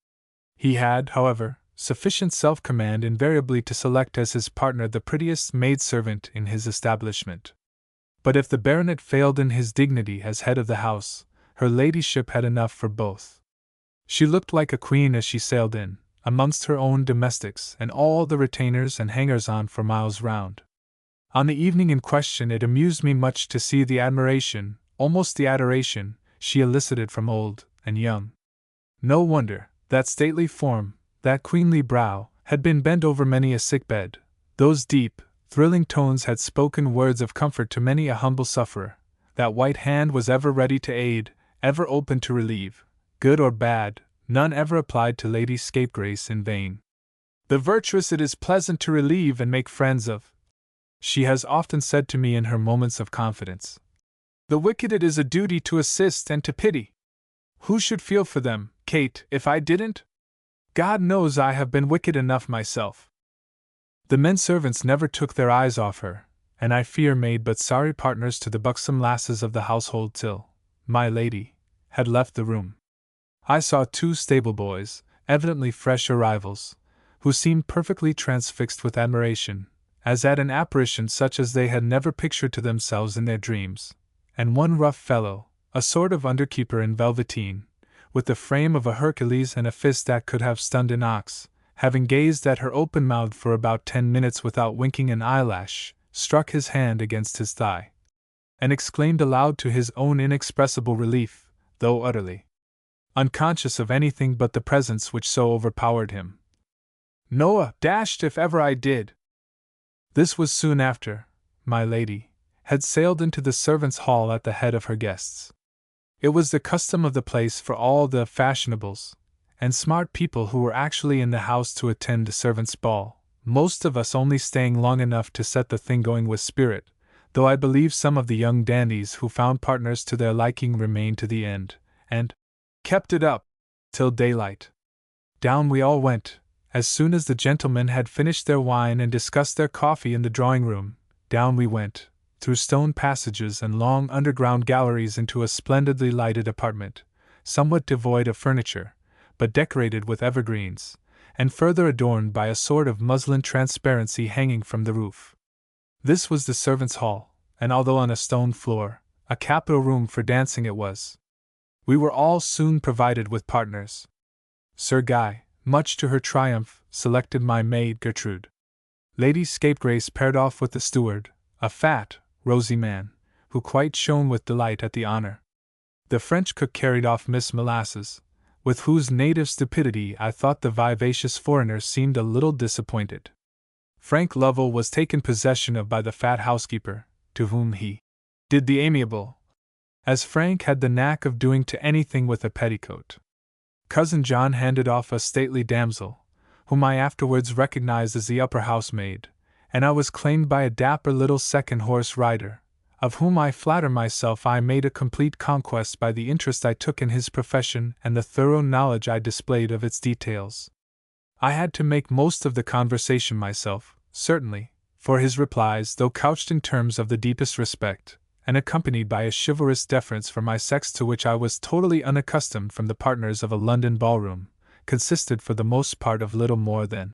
Speaker 1: He had, however, sufficient self-command invariably to select as his partner the prettiest maidservant in his establishment. But if the baronet failed in his dignity as head of the house, her ladyship had enough for both. She looked like a queen as she sailed in, amongst her own domestics and all the retainers and hangers-on for miles round. On the evening in question it amused me much to see the admiration, almost the adoration, she elicited from old and young. No wonder, that stately form, that queenly brow, had been bent over many a sick bed. Those deep, thrilling tones had spoken words of comfort to many a humble sufferer. That white hand was ever ready to aid, ever open to relieve. Good or bad, none ever applied to Lady Scapegrace in vain. The virtuous it is pleasant to relieve and make friends of, she has often said to me in her moments of confidence. The wicked it is a duty to assist and to pity. Who should feel for them, Kate, if I didn't? God knows I have been wicked enough myself. The men servants never took their eyes off her, and I fear made but sorry partners to the buxom lasses of the household till my lady had left the room. I saw 2 stable boys, evidently fresh arrivals, who seemed perfectly transfixed with admiration, as at an apparition such as they had never pictured to themselves in their dreams, and one rough fellow, a sort of underkeeper in velveteen, with the frame of a Hercules and a fist that could have stunned an ox, having gazed at her open-mouthed for about 10 minutes without winking an eyelash, struck his hand against his thigh, and exclaimed aloud to his own inexpressible relief, though utterly unconscious of anything but the presence which so overpowered him, "Noah, dashed if ever I did!" This was soon after my lady had sailed into the servants' hall at the head of her guests. It was the custom of the place for all the fashionables and smart people who were actually in the house to attend the servants' ball, most of us only staying long enough to set the thing going with spirit, though I believe some of the young dandies who found partners to their liking remained to the end, and kept it up till daylight. Down we all went, as soon as the gentlemen had finished their wine and discussed their coffee in the drawing-room. Down we went, through stone passages and long underground galleries into a splendidly lighted apartment, somewhat devoid of furniture, but decorated with evergreens, and further adorned by a sort of muslin transparency hanging from the roof. This was the servants' hall, and although on a stone floor, a capital room for dancing it was. We were all soon provided with partners. Sir Guy, much to her triumph, selected my maid Gertrude. Lady Scapegrace paired off with the steward, a fat, rosy man, who quite shone with delight at the honor. The French cook carried off Miss Molasses, with whose native stupidity I thought the vivacious foreigner seemed a little disappointed. Frank Lovell was taken possession of by the fat housekeeper, to whom he did the amiable, as Frank had the knack of doing to anything with a petticoat. Cousin John handed off a stately damsel, whom I afterwards recognized as the upper housemaid, and I was claimed by a dapper little second-horse rider, of whom I flatter myself I made a complete conquest by the interest I took in his profession and the thorough knowledge I displayed of its details. I had to make most of the conversation myself, certainly, for his replies, though couched in terms of the deepest respect, and accompanied by a chivalrous deference for my sex to which I was totally unaccustomed from the partners of a London ballroom, consisted for the most part of little more than,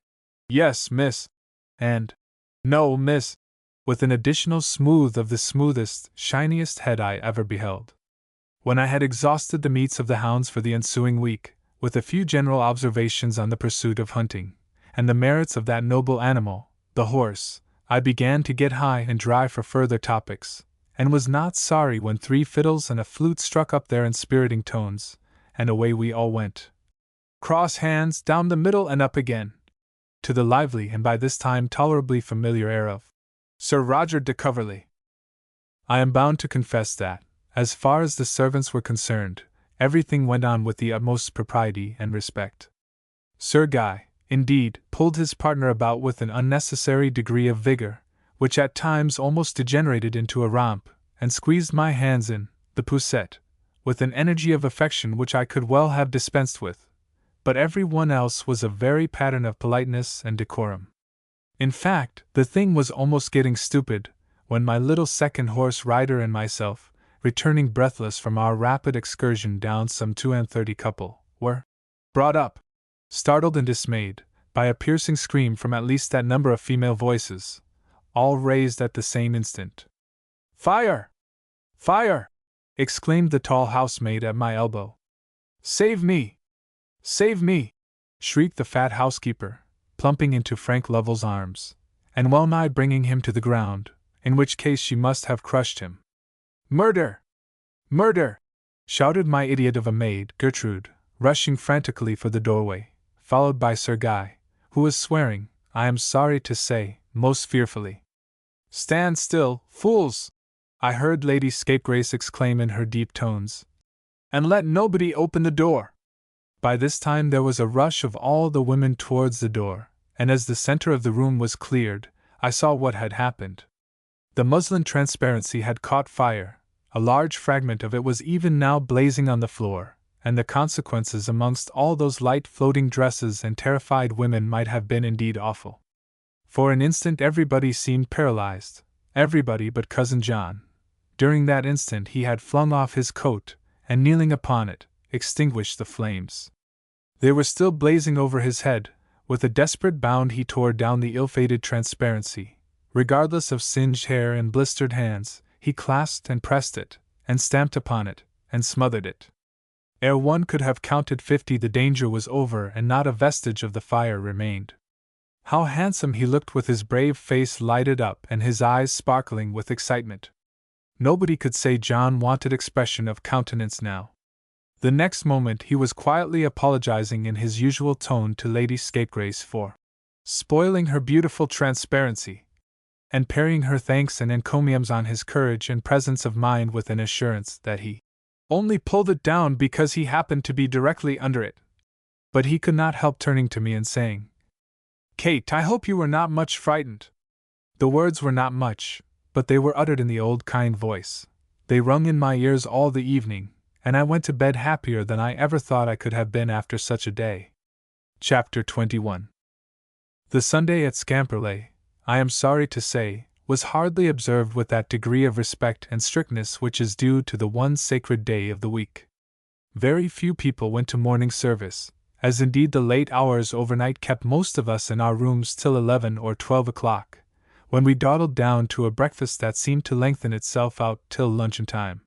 Speaker 1: "Yes, miss," and "No, miss," with an additional smooth of the smoothest, shiniest head I ever beheld. When I had exhausted the meats of the hounds for the ensuing week, with a few general observations on the pursuit of hunting, and the merits of that noble animal, the horse, I began to get high and dry for further topics, and was not sorry when 3 fiddles and a flute struck up their inspiriting tones, and away we all went, cross hands, down the middle and up again, to the lively and by this time tolerably familiar air of Sir Roger de Coverley. I am bound to confess that, as far as the servants were concerned, everything went on with the utmost propriety and respect. Sir Guy, indeed, pulled his partner about with an unnecessary degree of vigor, which at times almost degenerated into a romp, and squeezed my hands in the poussette with an energy of affection which I could well have dispensed with, but every one else was a very pattern of politeness and decorum. In fact, the thing was almost getting stupid, when my little second-horse rider and myself, returning breathless from our rapid excursion down some 32 couple, were brought up, startled and dismayed, by a piercing scream from at least that number of female voices, all raised at the same instant. "Fire! Fire!" exclaimed the tall housemaid at my elbow. "Save me! Save me!" shrieked the fat housekeeper, plumping into Frank Lovell's arms, and well nigh bringing him to the ground, in which case she must have crushed him. "Murder! Murder!" shouted my idiot of a maid, Gertrude, rushing frantically for the doorway, followed by Sir Guy, who was swearing, I am sorry to say, most fearfully. "Stand still, fools!" I heard Lady Scapegrace exclaim in her deep tones, "and let nobody open the door." By this time there was a rush of all the women towards the door, and as the center of the room was cleared, I saw what had happened. The muslin transparency had caught fire, a large fragment of it was even now blazing on the floor, and the consequences amongst all those light floating dresses and terrified women might have been indeed awful. For an instant everybody seemed paralyzed, everybody but Cousin John. During that instant he had flung off his coat, and kneeling upon it, extinguished the flames. They were still blazing over his head, With a desperate bound he tore down the ill-fated transparency. Regardless of singed hair and blistered hands, he clasped and pressed it, and stamped upon it, and smothered it. Ere one could have counted 50, the danger was over and not a vestige of the fire remained. How handsome he looked with his brave face lighted up and his eyes sparkling with excitement. Nobody could say John wanted expression of countenance now. The next moment he was quietly apologizing in his usual tone to Lady Scapegrace for spoiling her beautiful transparency, and parrying her thanks and encomiums on his courage and presence of mind with an assurance that he only pulled it down because he happened to be directly under it. But he could not help turning to me and saying, "Kate, I hope you were not much frightened." The words were not much, but they were uttered in the old kind voice. They rung in my ears all the evening, and I went to bed happier than I ever thought I could have been after such a day. Chapter 21. The Sunday at Scamperley, I am sorry to say, was hardly observed with that degree of respect and strictness which is due to the one sacred day of the week. Very few people went to morning service, as indeed the late hours overnight kept most of us in our rooms till 11 or 12 o'clock, when we dawdled down to a breakfast that seemed to lengthen itself out till luncheon time.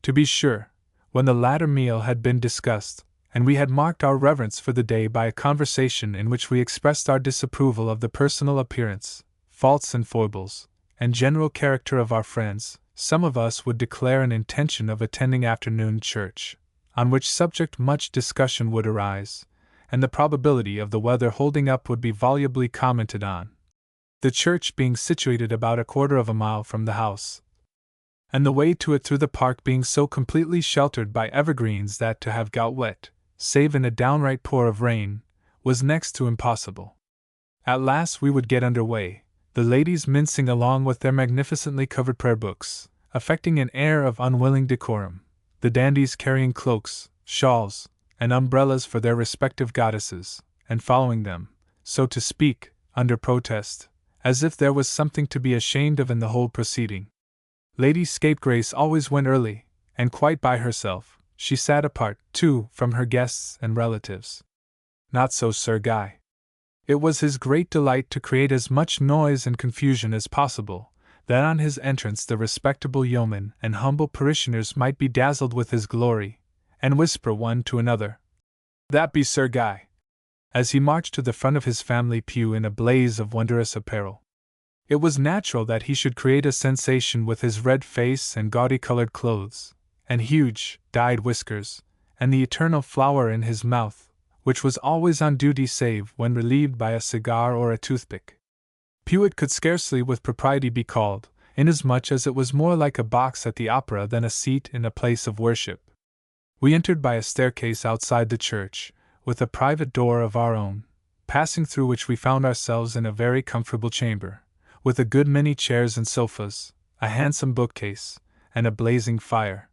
Speaker 1: To be sure, when the latter meal had been discussed, and we had marked our reverence for the day by a conversation in which we expressed our disapproval of the personal appearance, faults and foibles, and general character of our friends, some of us would declare an intention of attending afternoon church, on which subject much discussion would arise, and the probability of the weather holding up would be volubly commented on. The church being situated about a quarter of a mile from the house, and the way to it through the park being so completely sheltered by evergreens that to have got wet, save in a downright pour of rain, was next to impossible. At last we would get under way, the ladies mincing along with their magnificently covered prayer books, affecting an air of unwilling decorum, the dandies carrying cloaks, shawls, and umbrellas for their respective goddesses, and following them, so to speak, under protest, as if there was something to be ashamed of in the whole proceeding. Lady Scapegrace always went early, and quite by herself. She sat apart, too, from her guests and relatives. Not so Sir Guy. It was his great delight to create as much noise and confusion as possible, that on his entrance the respectable yeomen and humble parishioners might be dazzled with his glory, and whisper one to another, "That be Sir Guy," as he marched to the front of his family pew in a blaze of wondrous apparel. It was natural that he should create a sensation with his red face and gaudy-colored clothes, and huge, dyed whiskers, and the eternal flower in his mouth, which was always on duty save when relieved by a cigar or a toothpick. Pew it could scarcely with propriety be called, inasmuch as it was more like a box at the opera than a seat in a place of worship. We entered by a staircase outside the church, with a private door of our own, passing through which we found ourselves in a very comfortable chamber, with a good many chairs and sofas, a handsome bookcase, and a blazing fire.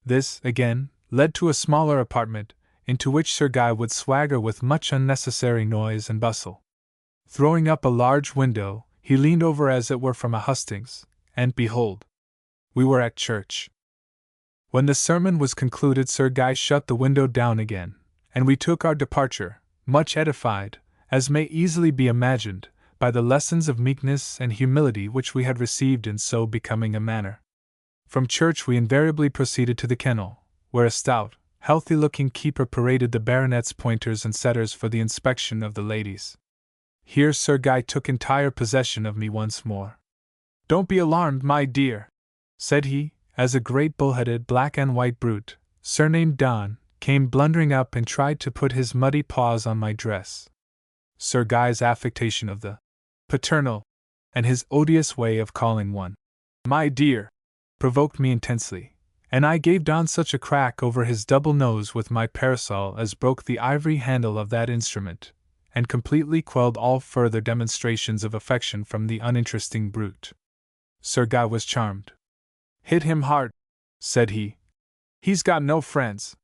Speaker 1: This, again, led to a smaller apartment, into which Sir Guy would swagger with much unnecessary noise and bustle. Throwing up a large window, he leaned over as it were from a hustings, and behold, we were at church. When the sermon was concluded, Sir Guy shut the window down again, and we took our departure, much edified, as may easily be imagined, by the lessons of meekness and humility which we had received in so becoming a manner. From church we invariably proceeded to the kennel, where a stout, healthy-looking keeper paraded the baronet's pointers and setters for the inspection of the ladies. Here Sir Guy took entire possession of me once more. "Don't be alarmed, my dear," said he, as a great bull-headed black and white brute, surnamed Don, came blundering up and tried to put his muddy paws on my dress. Sir Guy's affectation of the paternal, and his odious way of calling one "my dear," provoked me intensely, and I gave Don such a crack over his double nose with my parasol as broke the ivory handle of that instrument, and completely quelled all further demonstrations of affection from the uninteresting brute. Sir Guy was charmed. "Hit him hard," said he. "He's got no friends.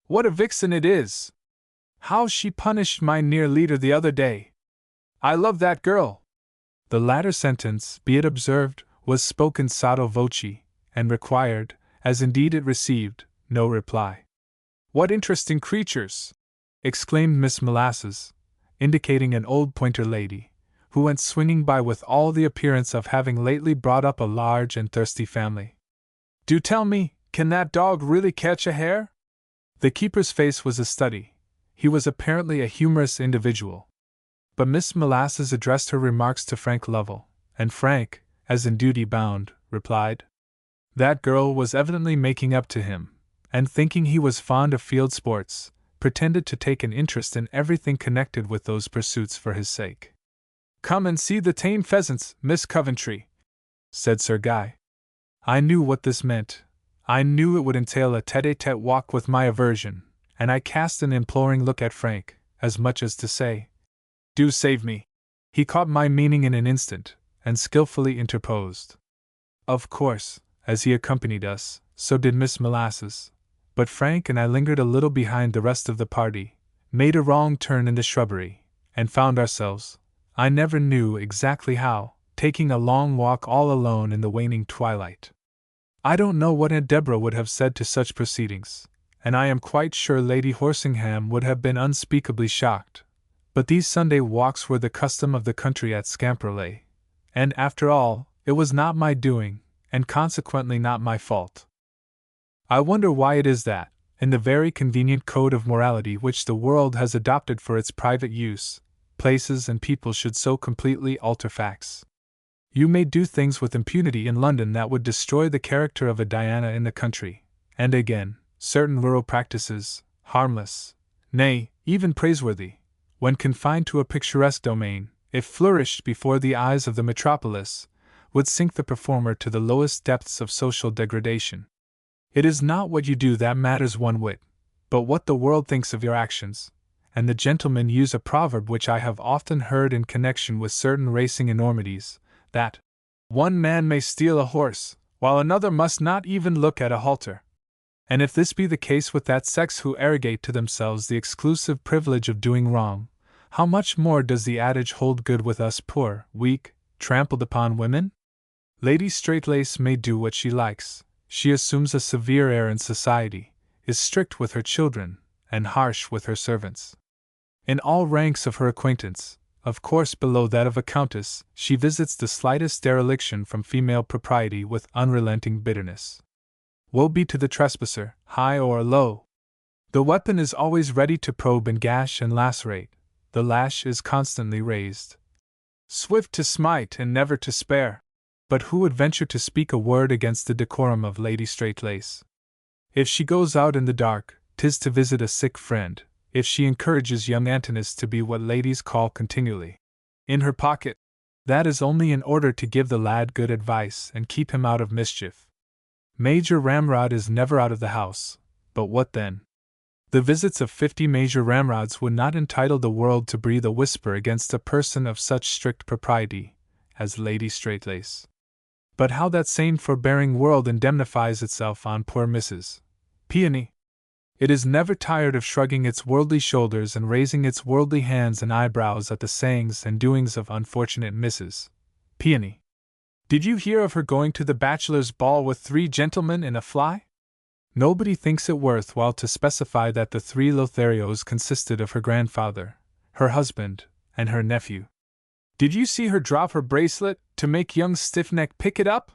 Speaker 1: What a vixen it is! How she punished my near leader the other day! I love that girl!" The latter sentence, be it observed, was spoken sotto voce, and required, as indeed it received, no reply. "What interesting creatures!" exclaimed Miss Molasses, indicating an old pointer lady, who went swinging by with all the appearance of having lately brought up a large and thirsty family. "Do tell me, can that dog really catch a hare?" The keeper's face was a study. He was apparently a humorous individual. But Miss Molasses addressed her remarks to Frank Lovell, and Frank, as in duty bound, replied. That girl was evidently making up to him, and thinking he was fond of field sports, pretended to take an interest in everything connected with those pursuits for his sake. "Come and see the tame pheasants, Miss Coventry," said Sir Guy. I knew what this meant. I knew it would entail a tete-a-tete walk with my aversion, and I cast an imploring look at Frank, as much as to say, "Do save me." He caught my meaning in an instant, and skillfully interposed. Of course, as he accompanied us, so did Miss Molasses, but Frank and I lingered a little behind the rest of the party, made a wrong turn in the shrubbery, and found ourselves, I never knew exactly how, taking a long walk all alone in the waning twilight. I don't know what Aunt Deborah would have said to such proceedings, and I am quite sure Lady Horsingham would have been unspeakably shocked, but these Sunday walks were the custom of the country at Scamperley, and after all, it was not my doing, and consequently not my fault. I wonder why it is that, in the very convenient code of morality which the world has adopted for its private use, places and people should so completely alter facts. You may do things with impunity in London that would destroy the character of a Diana in the country, and again, certain rural practices, harmless, nay, even praiseworthy, when confined to a picturesque domain, if flourished before the eyes of the metropolis, would sink the performer to the lowest depths of social degradation. It is not what you do that matters one whit, but what the world thinks of your actions, and the gentlemen use a proverb which I have often heard in connection with certain racing enormities, that one man may steal a horse, while another must not even look at a halter. And if this be the case with that sex who arrogate to themselves the exclusive privilege of doing wrong, how much more does the adage hold good with us poor, weak, trampled upon women? Lady Straight-Lace may do what she likes. She assumes a severe air in society, is strict with her children, and harsh with her servants. In all ranks of her acquaintance, of course below that of a countess, she visits the slightest dereliction from female propriety with unrelenting bitterness. Woe be to the trespasser, high or low! The weapon is always ready to probe and gash and lacerate, the lash is constantly raised. Swift to smite and never to spare. But who would venture to speak a word against the decorum of Lady Straight-Lace? If she goes out in the dark, 'tis to visit a sick friend. If she encourages young Antinous to be what ladies call continually in her pocket, that is only in order to give the lad good advice and keep him out of mischief. Major Ramrod is never out of the house, but what then? The visits of 50 Major Ramrods would not entitle the world to breathe a whisper against a person of such strict propriety as Lady Straight-Lace. But how that sane forbearing world indemnifies itself on poor Mrs. Peony! It is never tired of shrugging its worldly shoulders and raising its worldly hands and eyebrows at the sayings and doings of unfortunate Mrs. Peony. Did you hear of her going to the bachelor's ball with 3 gentlemen in a fly? Nobody thinks it worth while to specify that the 3 Lotharios consisted of her grandfather, her husband, and her nephew. Did you see her drop her bracelet to make young Stiffneck pick it up?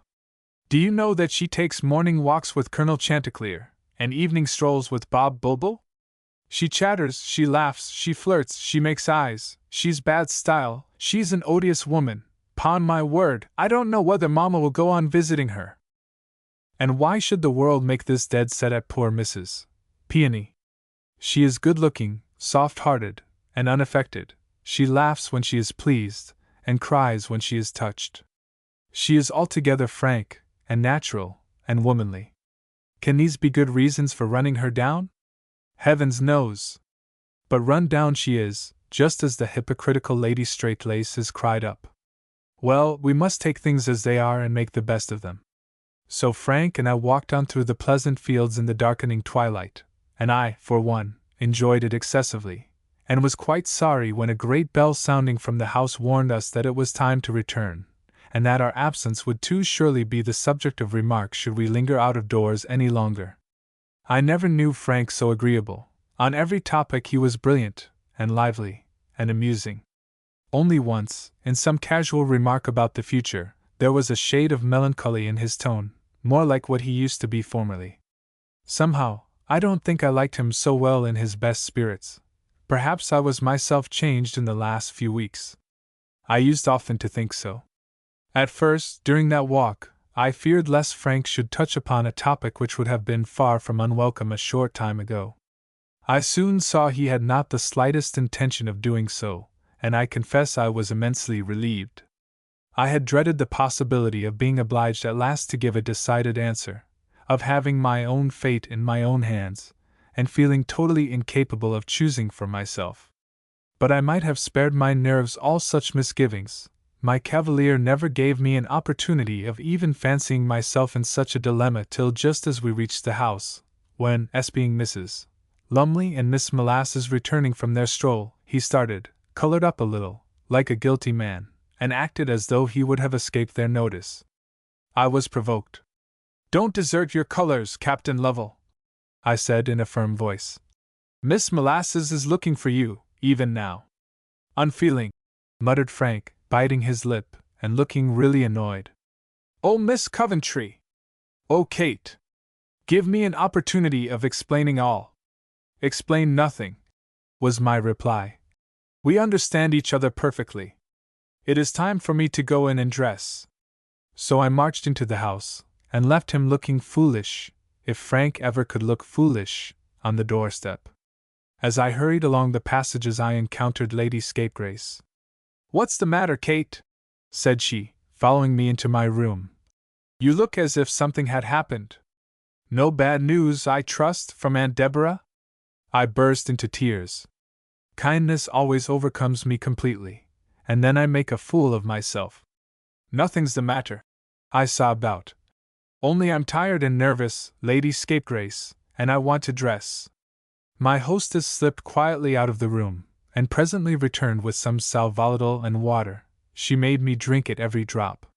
Speaker 1: Do you know that she takes morning walks with Colonel Chanticleer, and evening strolls with Bob Bulbul? She chatters, she laughs, she flirts, she makes eyes, she's bad style, she's an odious woman. 'Pon my word, I don't know whether Mamma will go on visiting her. And why should the world make this dead set at poor Mrs. Peony? She is good-looking, soft-hearted, and unaffected. She laughs when she is pleased, and cries when she is touched. She is altogether frank, and natural, and womanly. Can these be good reasons for running her down? Heavens knows! But run down she is, just as the hypocritical Lady Straight-Lace is cried up. Well, we must take things as they are and make the best of them. So Frank and I walked on through the pleasant fields in the darkening twilight, and I, for one, enjoyed it excessively, and was quite sorry when a great bell sounding from the house warned us that it was time to return, and that our absence would too surely be the subject of remark should we linger out of doors any longer. I never knew Frank so agreeable. On every topic he was brilliant, and lively, and amusing. Only once, in some casual remark about the future, there was a shade of melancholy in his tone, more like what he used to be formerly. Somehow, I don't think I liked him so well in his best spirits. Perhaps I was myself changed in the last few weeks. I used often to think so. At first, during that walk, I feared lest Frank should touch upon a topic which would have been far from unwelcome a short time ago. I soon saw he had not the slightest intention of doing so, and I confess I was immensely relieved. I had dreaded the possibility of being obliged at last to give a decided answer, of having my own fate in my own hands, and feeling totally incapable of choosing for myself. But I might have spared my nerves all such misgivings. My cavalier never gave me an opportunity of even fancying myself in such a dilemma till just as we reached the house, when, being Mrs. Lumley and Miss Molasses returning from their stroll, he started, colored up a little, like a guilty man, and acted as though he would have escaped their notice. I was provoked. "Don't desert your colors, Captain Lovell," I said in a firm voice. "Miss Molasses is looking for you, even now." "Unfeeling," muttered Frank, biting his lip, and looking really annoyed. "Oh, Miss Coventry! Oh, Kate! Give me an opportunity of explaining all." "Explain nothing," was my reply. "We understand each other perfectly. It is time for me to go in and dress." So I marched into the house, and left him looking foolish, if Frank ever could look foolish, on the doorstep. As I hurried along the passages I encountered Lady Scapegrace. "What's the matter, Kate?" said she, following me into my room. "You look as if something had happened. No bad news, I trust, from Aunt Deborah?" I burst into tears. Kindness always overcomes me completely, and then I make a fool of myself. "Nothing's the matter," I sobbed out. "Only I'm tired and nervous, Lady Scapegrace, and I want to dress." My hostess slipped quietly out of the room, and presently returned with some sal volatile and water. She made me drink it every drop.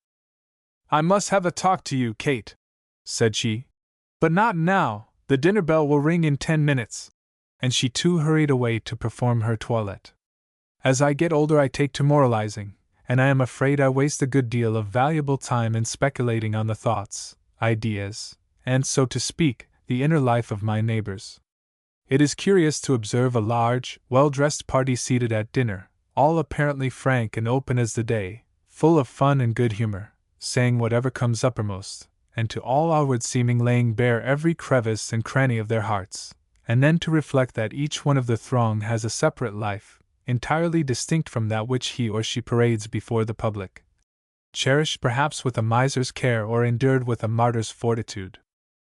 Speaker 1: "I must have a talk to you, Kate," said she. "But not now, the dinner bell will ring in 10 minutes. And she too hurried away to perform her toilette. As I get older I take to moralizing, and I am afraid I waste a good deal of valuable time in speculating on the thoughts, ideas, and, so to speak, the inner life of my neighbors. It is curious to observe a large, well-dressed party seated at dinner, all apparently frank and open as the day, full of fun and good humor, saying whatever comes uppermost, and to all outward seeming laying bare every crevice and cranny of their hearts, and then to reflect that each one of the throng has a separate life, entirely distinct from that which he or she parades before the public, cherished perhaps with a miser's care or endured with a martyr's fortitude.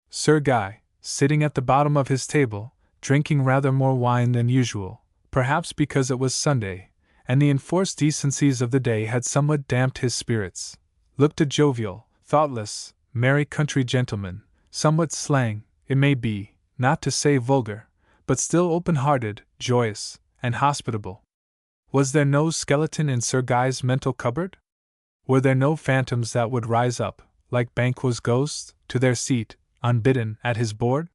Speaker 1: Sir Guy, sitting at the bottom of his table, drinking rather more wine than usual, perhaps because it was Sunday, and the enforced decencies of the day had somewhat damped his spirits, looked a jovial, thoughtless, merry country gentleman, somewhat slang, it may be, not to say vulgar, but still open-hearted, joyous, and hospitable. Was there no skeleton in Sir Guy's mental cupboard? Were there no phantoms that would rise up, like Banquo's ghost, to their seat, unbidden, at his board?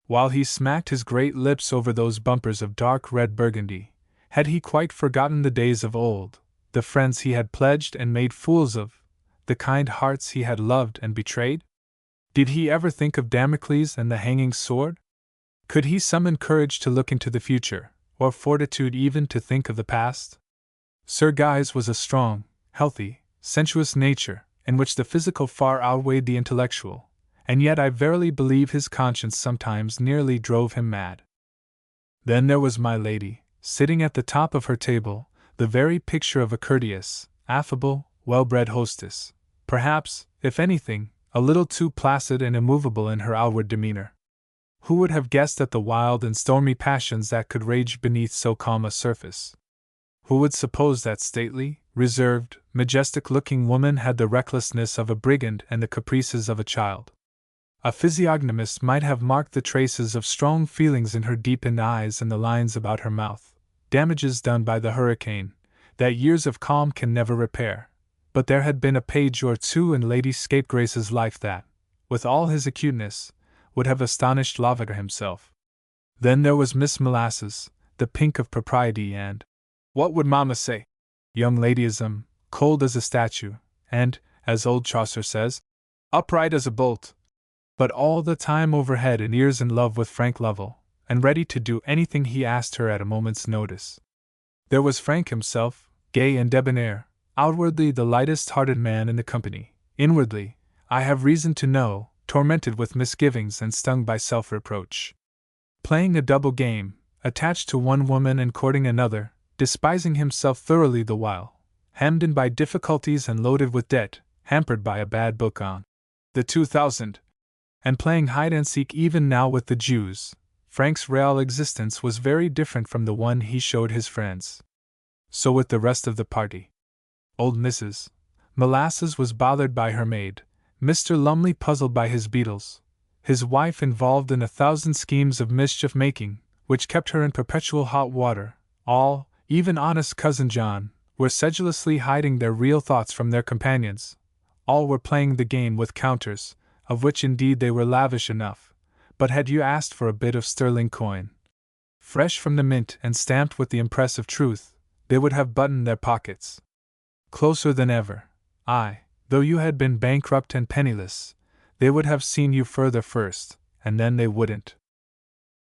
Speaker 1: While he smacked his great lips over those bumpers of dark red Burgundy, had he quite forgotten the days of old, the friends he had pledged and made fools of, the kind hearts he had loved and betrayed? Did he ever think of Damocles and the hanging sword? Could he summon courage to look into the future, or fortitude even to think of the past? Sir Guy's was a strong, healthy, sensuous nature, in which the physical far outweighed the intellectual, and yet I verily believe his conscience sometimes nearly drove him mad. Then there was my lady, sitting at the top of her table, the very picture of a courteous, affable, well-bred hostess, perhaps, if anything, a little too placid and immovable in her outward demeanor. Who would have guessed at the wild and stormy passions that could rage beneath so calm a surface? Who would suppose that stately, reserved, majestic-looking woman had the recklessness of a brigand and the caprices of a child? A physiognomist might have marked the traces of strong feelings in her deepened eyes and the lines about her mouth, damages done by the hurricane, that years of calm can never repair. But there had been a page or two in Lady Scapegrace's life that, with all his acuteness, would have astonished Lavater himself. Then there was Miss Molasses, the pink of propriety and, What would mamma say? Young ladyism, cold as a statue, and, as old Chaucer says, upright as a bolt. But all the time overhead and ears in love with Frank Lovell, and ready to do anything he asked her at a moment's notice. There was Frank himself, gay and debonair, outwardly the lightest-hearted man in the company, inwardly, I have reason to know, tormented with misgivings and stung by self-reproach. Playing a double game, attached to one woman and courting another, despising himself thoroughly the while, hemmed in by difficulties and loaded with debt, hampered by a bad book on the 2000, and playing hide-and-seek even now with the Jews, Frank's real existence was very different from the one he showed his friends. So with the rest of the party. Old Mrs. Molasses was bothered by her maid, Mr. Lumley puzzled by his beetles, his wife involved in 1,000 schemes of mischief-making, which kept her in perpetual hot water. All, even honest Cousin John, were sedulously hiding their real thoughts from their companions. All were playing the game with counters, of which indeed they were lavish enough, but had you asked for a bit of sterling coin, fresh from the mint and stamped with the impress of truth, they would have buttoned their pockets closer than ever. Aye, though you had been bankrupt and penniless, they would have seen you further first, and then they wouldn't.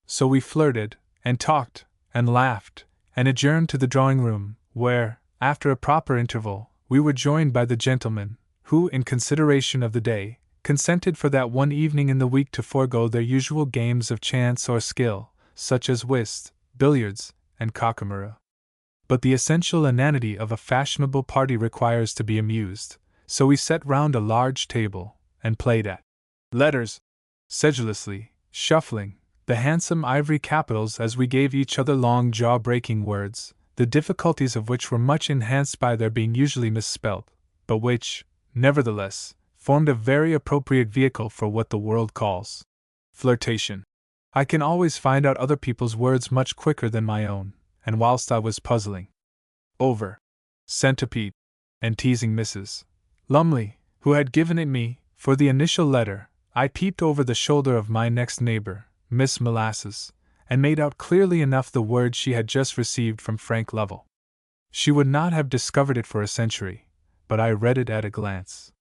Speaker 1: So we flirted, and talked, and laughed, and adjourned to the drawing-room, where, after a proper interval, we were joined by the gentlemen, who, in consideration of the day, consented for that one evening in the week to forego their usual games of chance or skill, such as whist, billiards, and cockamera. But the essential inanity of a fashionable party requires to be amused, so we sat round a large table, and played at letters, sedulously, shuffling the handsome ivory capitals as we gave each other long jaw-breaking words, the difficulties of which were much enhanced by their being usually misspelt, but which, nevertheless, formed a very appropriate vehicle for what the world calls flirtation. I can always find out other people's words much quicker than my own, and whilst I was puzzling over centipede and teasing Mrs. Lumley, who had given it me, for the initial letter, I peeped over the shoulder of my next neighbor, Miss Molasses, and made out clearly enough the word she had just received from Frank Lovell. She would not have discovered it for a century, but I read it at a glance.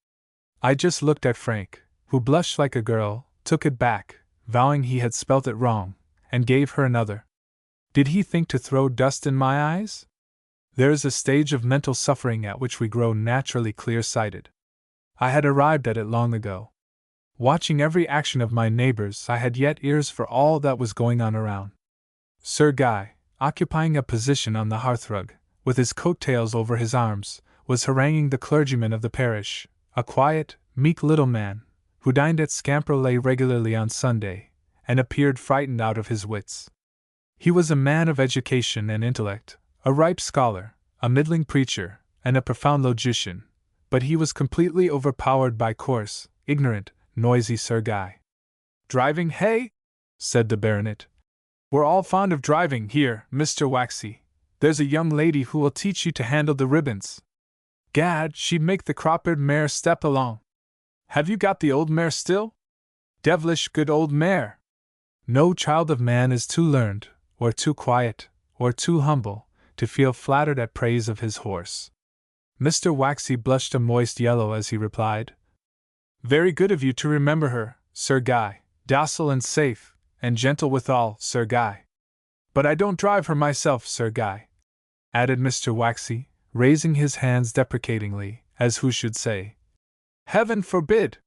Speaker 1: I just looked at Frank, who blushed like a girl, took it back, vowing he had spelt it wrong, and gave her another. Did he think to throw dust in my eyes? There is a stage of mental suffering at which we grow naturally clear-sighted. I had arrived at it long ago. Watching every action of my neighbors, I had yet ears for all that was going on around. Sir Guy, occupying a position on the hearthrug, with his coat-tails over his arms, was haranguing the clergyman of the parish, a quiet, meek little man, who dined at Scamperley regularly on Sunday, and appeared frightened out of his wits. He was a man of education and intellect, a ripe scholar, a middling preacher, and a profound logician, but he was completely overpowered by coarse, ignorant, noisy Sir Guy. "Driving, hey?" said the baronet. "We're all fond of driving here, Mr. Waxy. There's a young lady who will teach you to handle the ribbons. Gad, she'd make the croppered mare step along. Have you got the old mare still? Devilish good old mare." No child of man is too learned, or too quiet, or too humble, to feel flattered at praise of his horse. Mr. Waxy blushed a moist yellow as he replied, "Very good of you to remember her, Sir Guy, docile and safe, and gentle withal, Sir Guy. But I don't drive her myself, Sir Guy," added Mr. Waxy, raising his hands deprecatingly, as who should say, "Heaven forbid!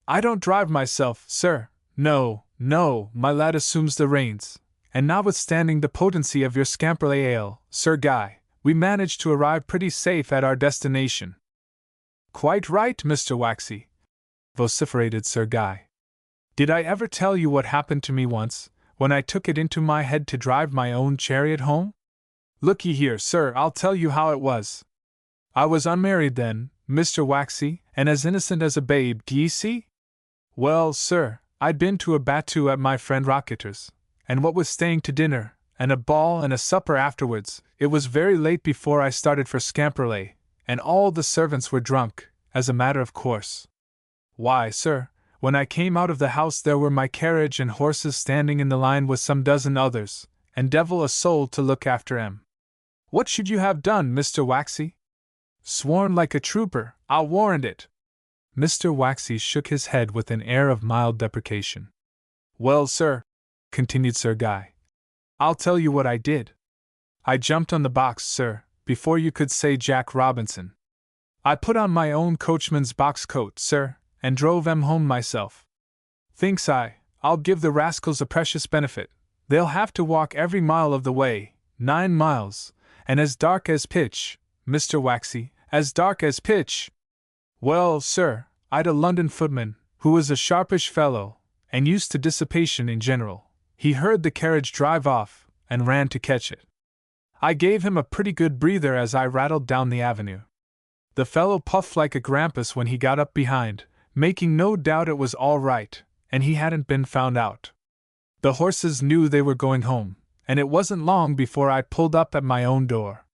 Speaker 1: I don't drive myself, sir. No, no, my lad assumes the reins, and notwithstanding the potency of your Scamperley ale, Sir Guy, we managed to arrive pretty safe at our destination." "Quite right, Mr. Waxy," vociferated Sir Guy. "Did I ever tell you what happened to me once, when I took it into my head to drive my own chariot home? Look ye here, sir, I'll tell you how it was. I was unmarried then, Mr. Waxy, and as innocent as a babe, d'ye see? Well, sir, I'd been to a battue at my friend Rocketer's, and what with staying to dinner, and a ball and a supper afterwards, it was very late before I started for Scamperley, and all the servants were drunk, as a matter of course. Why, sir, when I came out of the house there were my carriage and horses standing in the line with some dozen others, and devil a soul to look after 'em. What should you have done, Mr. Waxy? Sworn like a trooper, I'll warrant it. Mr. Waxy shook his head with an air of mild deprecation. Well, sir, continued Sir Guy, I'll tell you what I did. I jumped on the box, sir, before you could say Jack Robinson. I put on my own coachman's box coat, sir, and drove 'em home myself. Thinks I'll give the rascals a precious benefit. They'll have to walk every mile of the way, 9 miles, and as dark as pitch, Mr. Waxy, as dark as pitch. Well, sir, I'd a London footman, who was a sharpish fellow, and used to dissipation in general. He heard the carriage drive off, and ran to catch it. I gave him a pretty good breather as I rattled down the avenue. The fellow puffed like a grampus when he got up behind, making no doubt it was all right, and he hadn't been found out. The horses knew they were going home, and it wasn't long before I pulled up at my own door.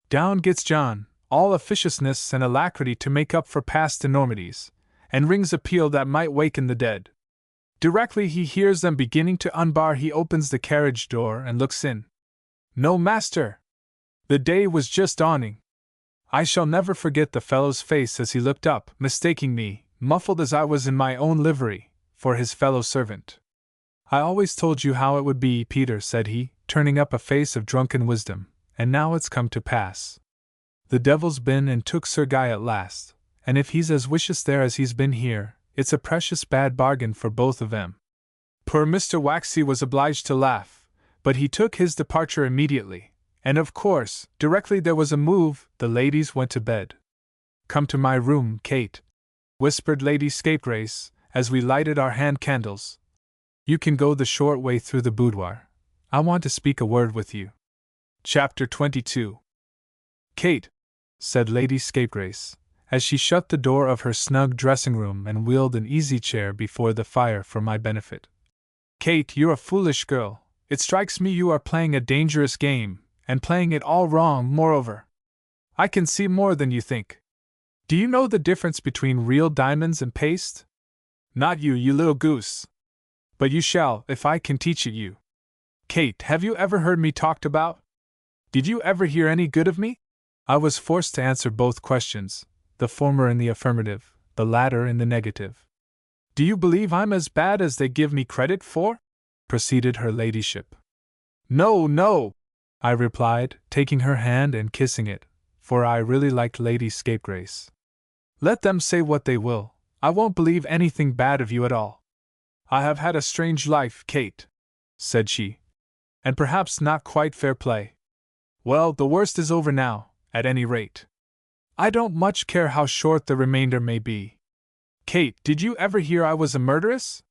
Speaker 1: Down gets John, all officiousness and alacrity to make up for past enormities, and rings a peal that might waken the dead. Directly he hears them beginning to unbar, he opens the carriage door and looks in. No, master! The day was just dawning. I shall never forget the fellow's face as he looked up, mistaking me, muffled as I was in my own livery, for his fellow servant. I always told you how it would be, Peter, said he, turning up a face of drunken wisdom, and now it's come to pass. The devil's been and took Sir Guy at last, and if he's as vicious there as he's been here, it's a precious bad bargain for both of them. Poor Mr. Waxy was obliged to laugh, but he took his departure immediately, and of course, directly there was a move, the ladies went to bed. Come to my room, Kate, whispered Lady Scapegrace, as we lighted our hand candles. You can go the short way through the boudoir. I want to speak a word with you. Chapter 22. Kate, said Lady Scapegrace, as she shut the door of her snug dressing-room and wheeled an easy-chair before the fire for my benefit. Kate, you're a foolish girl. It strikes me you are playing a dangerous game, and playing it all wrong, moreover. I can see more than you think. Do you know the difference between real diamonds and paste? Not you, you little goose. But you shall, if I can teach it you. Kate, have you ever heard me talked about? Did you ever hear any good of me? I was forced to answer both questions, the former in the affirmative, the latter in the negative. Do you believe I'm as bad as they give me credit for? Proceeded her ladyship. No, no, I replied, taking her hand and kissing it, for I really liked Lady Scapegrace. Let them say what they will, I won't believe anything bad of you at all. I have had a strange life, Kate, said she, and perhaps not quite fair play. Well, the worst is over now, at any rate. I don't much care how short the remainder may be. Kate, did you ever hear I was a murderess?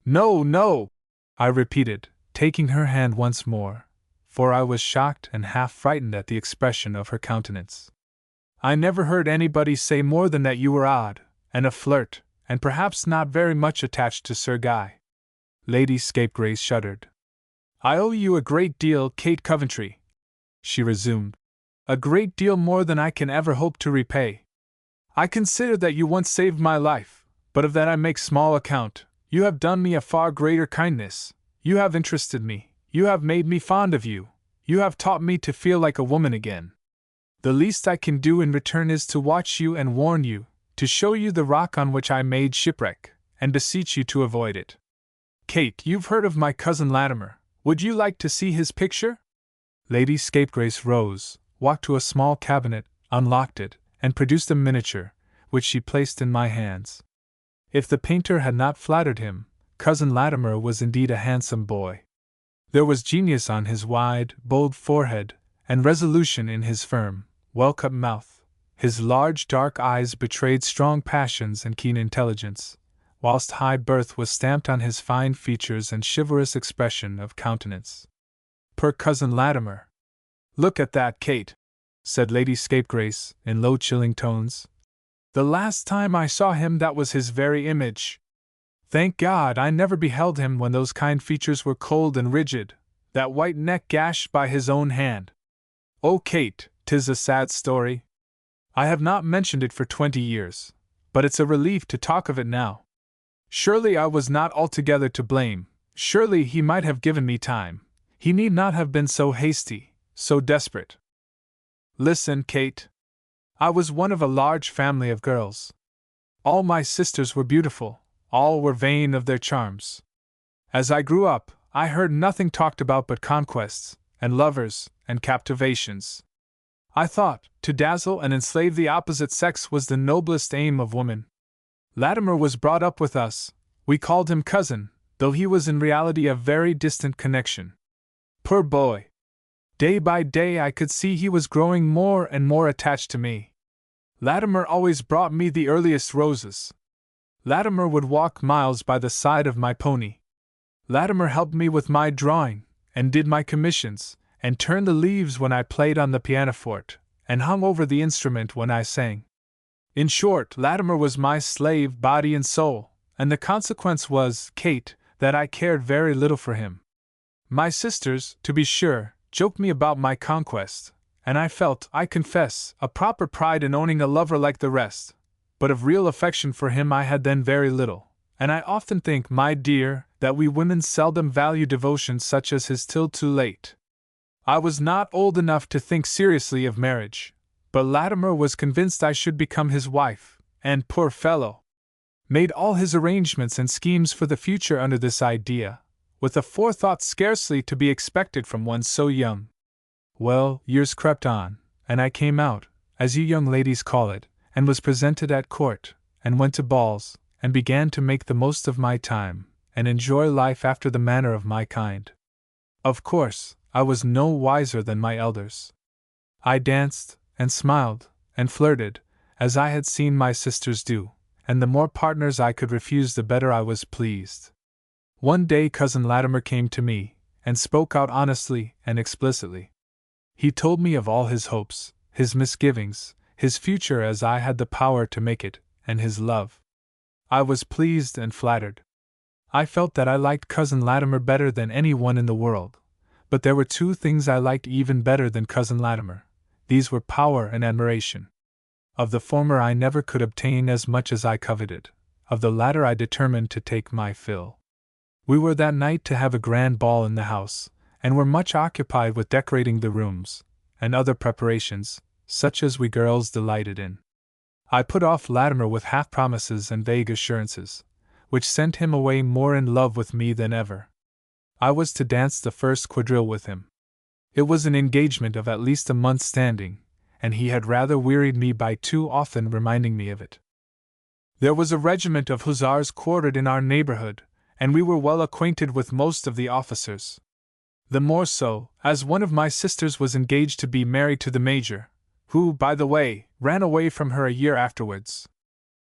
Speaker 1: No, no, I repeated, taking her hand once more, for I was shocked and half frightened at the expression of her countenance. I never heard anybody say more than that you were odd, and a flirt, and perhaps not very much attached to Sir Guy. Lady Scapegrace shuddered. I owe you a great deal, Kate Coventry, she resumed. A great deal more than I can ever hope to repay. I consider that you once saved my life, but of that I make small account. You have done me a far greater kindness. You have interested me. You have made me fond of you. You have taught me to feel like a woman again. The least I can do in return is to watch you and warn you, to show you the rock on which I made shipwreck, and beseech you to avoid it. Kate, you've heard of my cousin Latimer. Would you like to see his picture? Lady Scapegrace rose, walked to a small cabinet, unlocked it, and produced a miniature, which she placed in my hands. If the painter had not flattered him, Cousin Latimer was indeed a handsome boy. There was genius on his wide, bold forehead, and resolution in his firm, well-cut mouth. His large dark eyes betrayed strong passions and keen intelligence, whilst high birth was stamped on his fine features and chivalrous expression of countenance. Poor Cousin Latimer! Look at that, Kate, said Lady Scapegrace, in low chilling tones. The last time I saw him that was his very image. Thank God I never beheld him when those kind features were cold and rigid, that white neck gashed by his own hand. Oh, Kate, 'tis a sad story. I have not mentioned it for 20 years, but it's a relief to talk of it now. Surely I was not altogether to blame, surely he might have given me time, he need not have been so hasty, so desperate. Listen, Kate. I was one of a large family of girls. All my sisters were beautiful, all were vain of their charms. As I grew up, I heard nothing talked about but conquests, and lovers, and captivations. I thought, to dazzle and enslave the opposite sex was the noblest aim of woman. Latimer was brought up with us. We called him cousin, though he was in reality a very distant connection. Poor boy! Day by day I could see he was growing more and more attached to me. Latimer always brought me the earliest roses. Latimer would walk miles by the side of my pony. Latimer helped me with my drawing, and did my commissions, and turned the leaves when I played on the pianoforte, and hung over the instrument when I sang. In short, Latimer was my slave body and soul, and the consequence was, Kate, that I cared very little for him. My sisters, to be sure, joked me about my conquest, and I felt, I confess, a proper pride in owning a lover like the rest, but of real affection for him I had then very little, and I often think, my dear, that we women seldom value devotion such as his till too late. I was not old enough to think seriously of marriage, but Latimer was convinced I should become his wife, and, poor fellow, made all his arrangements and schemes for the future under this idea, with a forethought scarcely to be expected from one so young. Well, years crept on, and I came out, as you young ladies call it, and was presented at court, and went to balls, and began to make the most of my time, and enjoy life after the manner of my kind. Of course, I was no wiser than my elders. I danced, and smiled, and flirted, as I had seen my sisters do, and the more partners I could refuse the better I was pleased. One day Cousin Latimer came to me, and spoke out honestly and explicitly. He told me of all his hopes, his misgivings, his future as I had the power to make it, and his love. I was pleased and flattered. I felt that I liked Cousin Latimer better than any one in the world, but there were two things I liked even better than Cousin Latimer. These were power and admiration. Of the former I never could obtain as much as I coveted, of the latter I determined to take my fill. We were that night to have a grand ball in the house, and were much occupied with decorating the rooms, and other preparations, such as we girls delighted in. I put off Latimer with half-promises and vague assurances, which sent him away more in love with me than ever. I was to dance the first quadrille with him. It was an engagement of at least a month's standing, and he had rather wearied me by too often reminding me of it. There was a regiment of hussars quartered in our neighborhood, and we were well acquainted with most of the officers. The more so, as one of my sisters was engaged to be married to the major, who, by the way, ran away from her a year afterwards.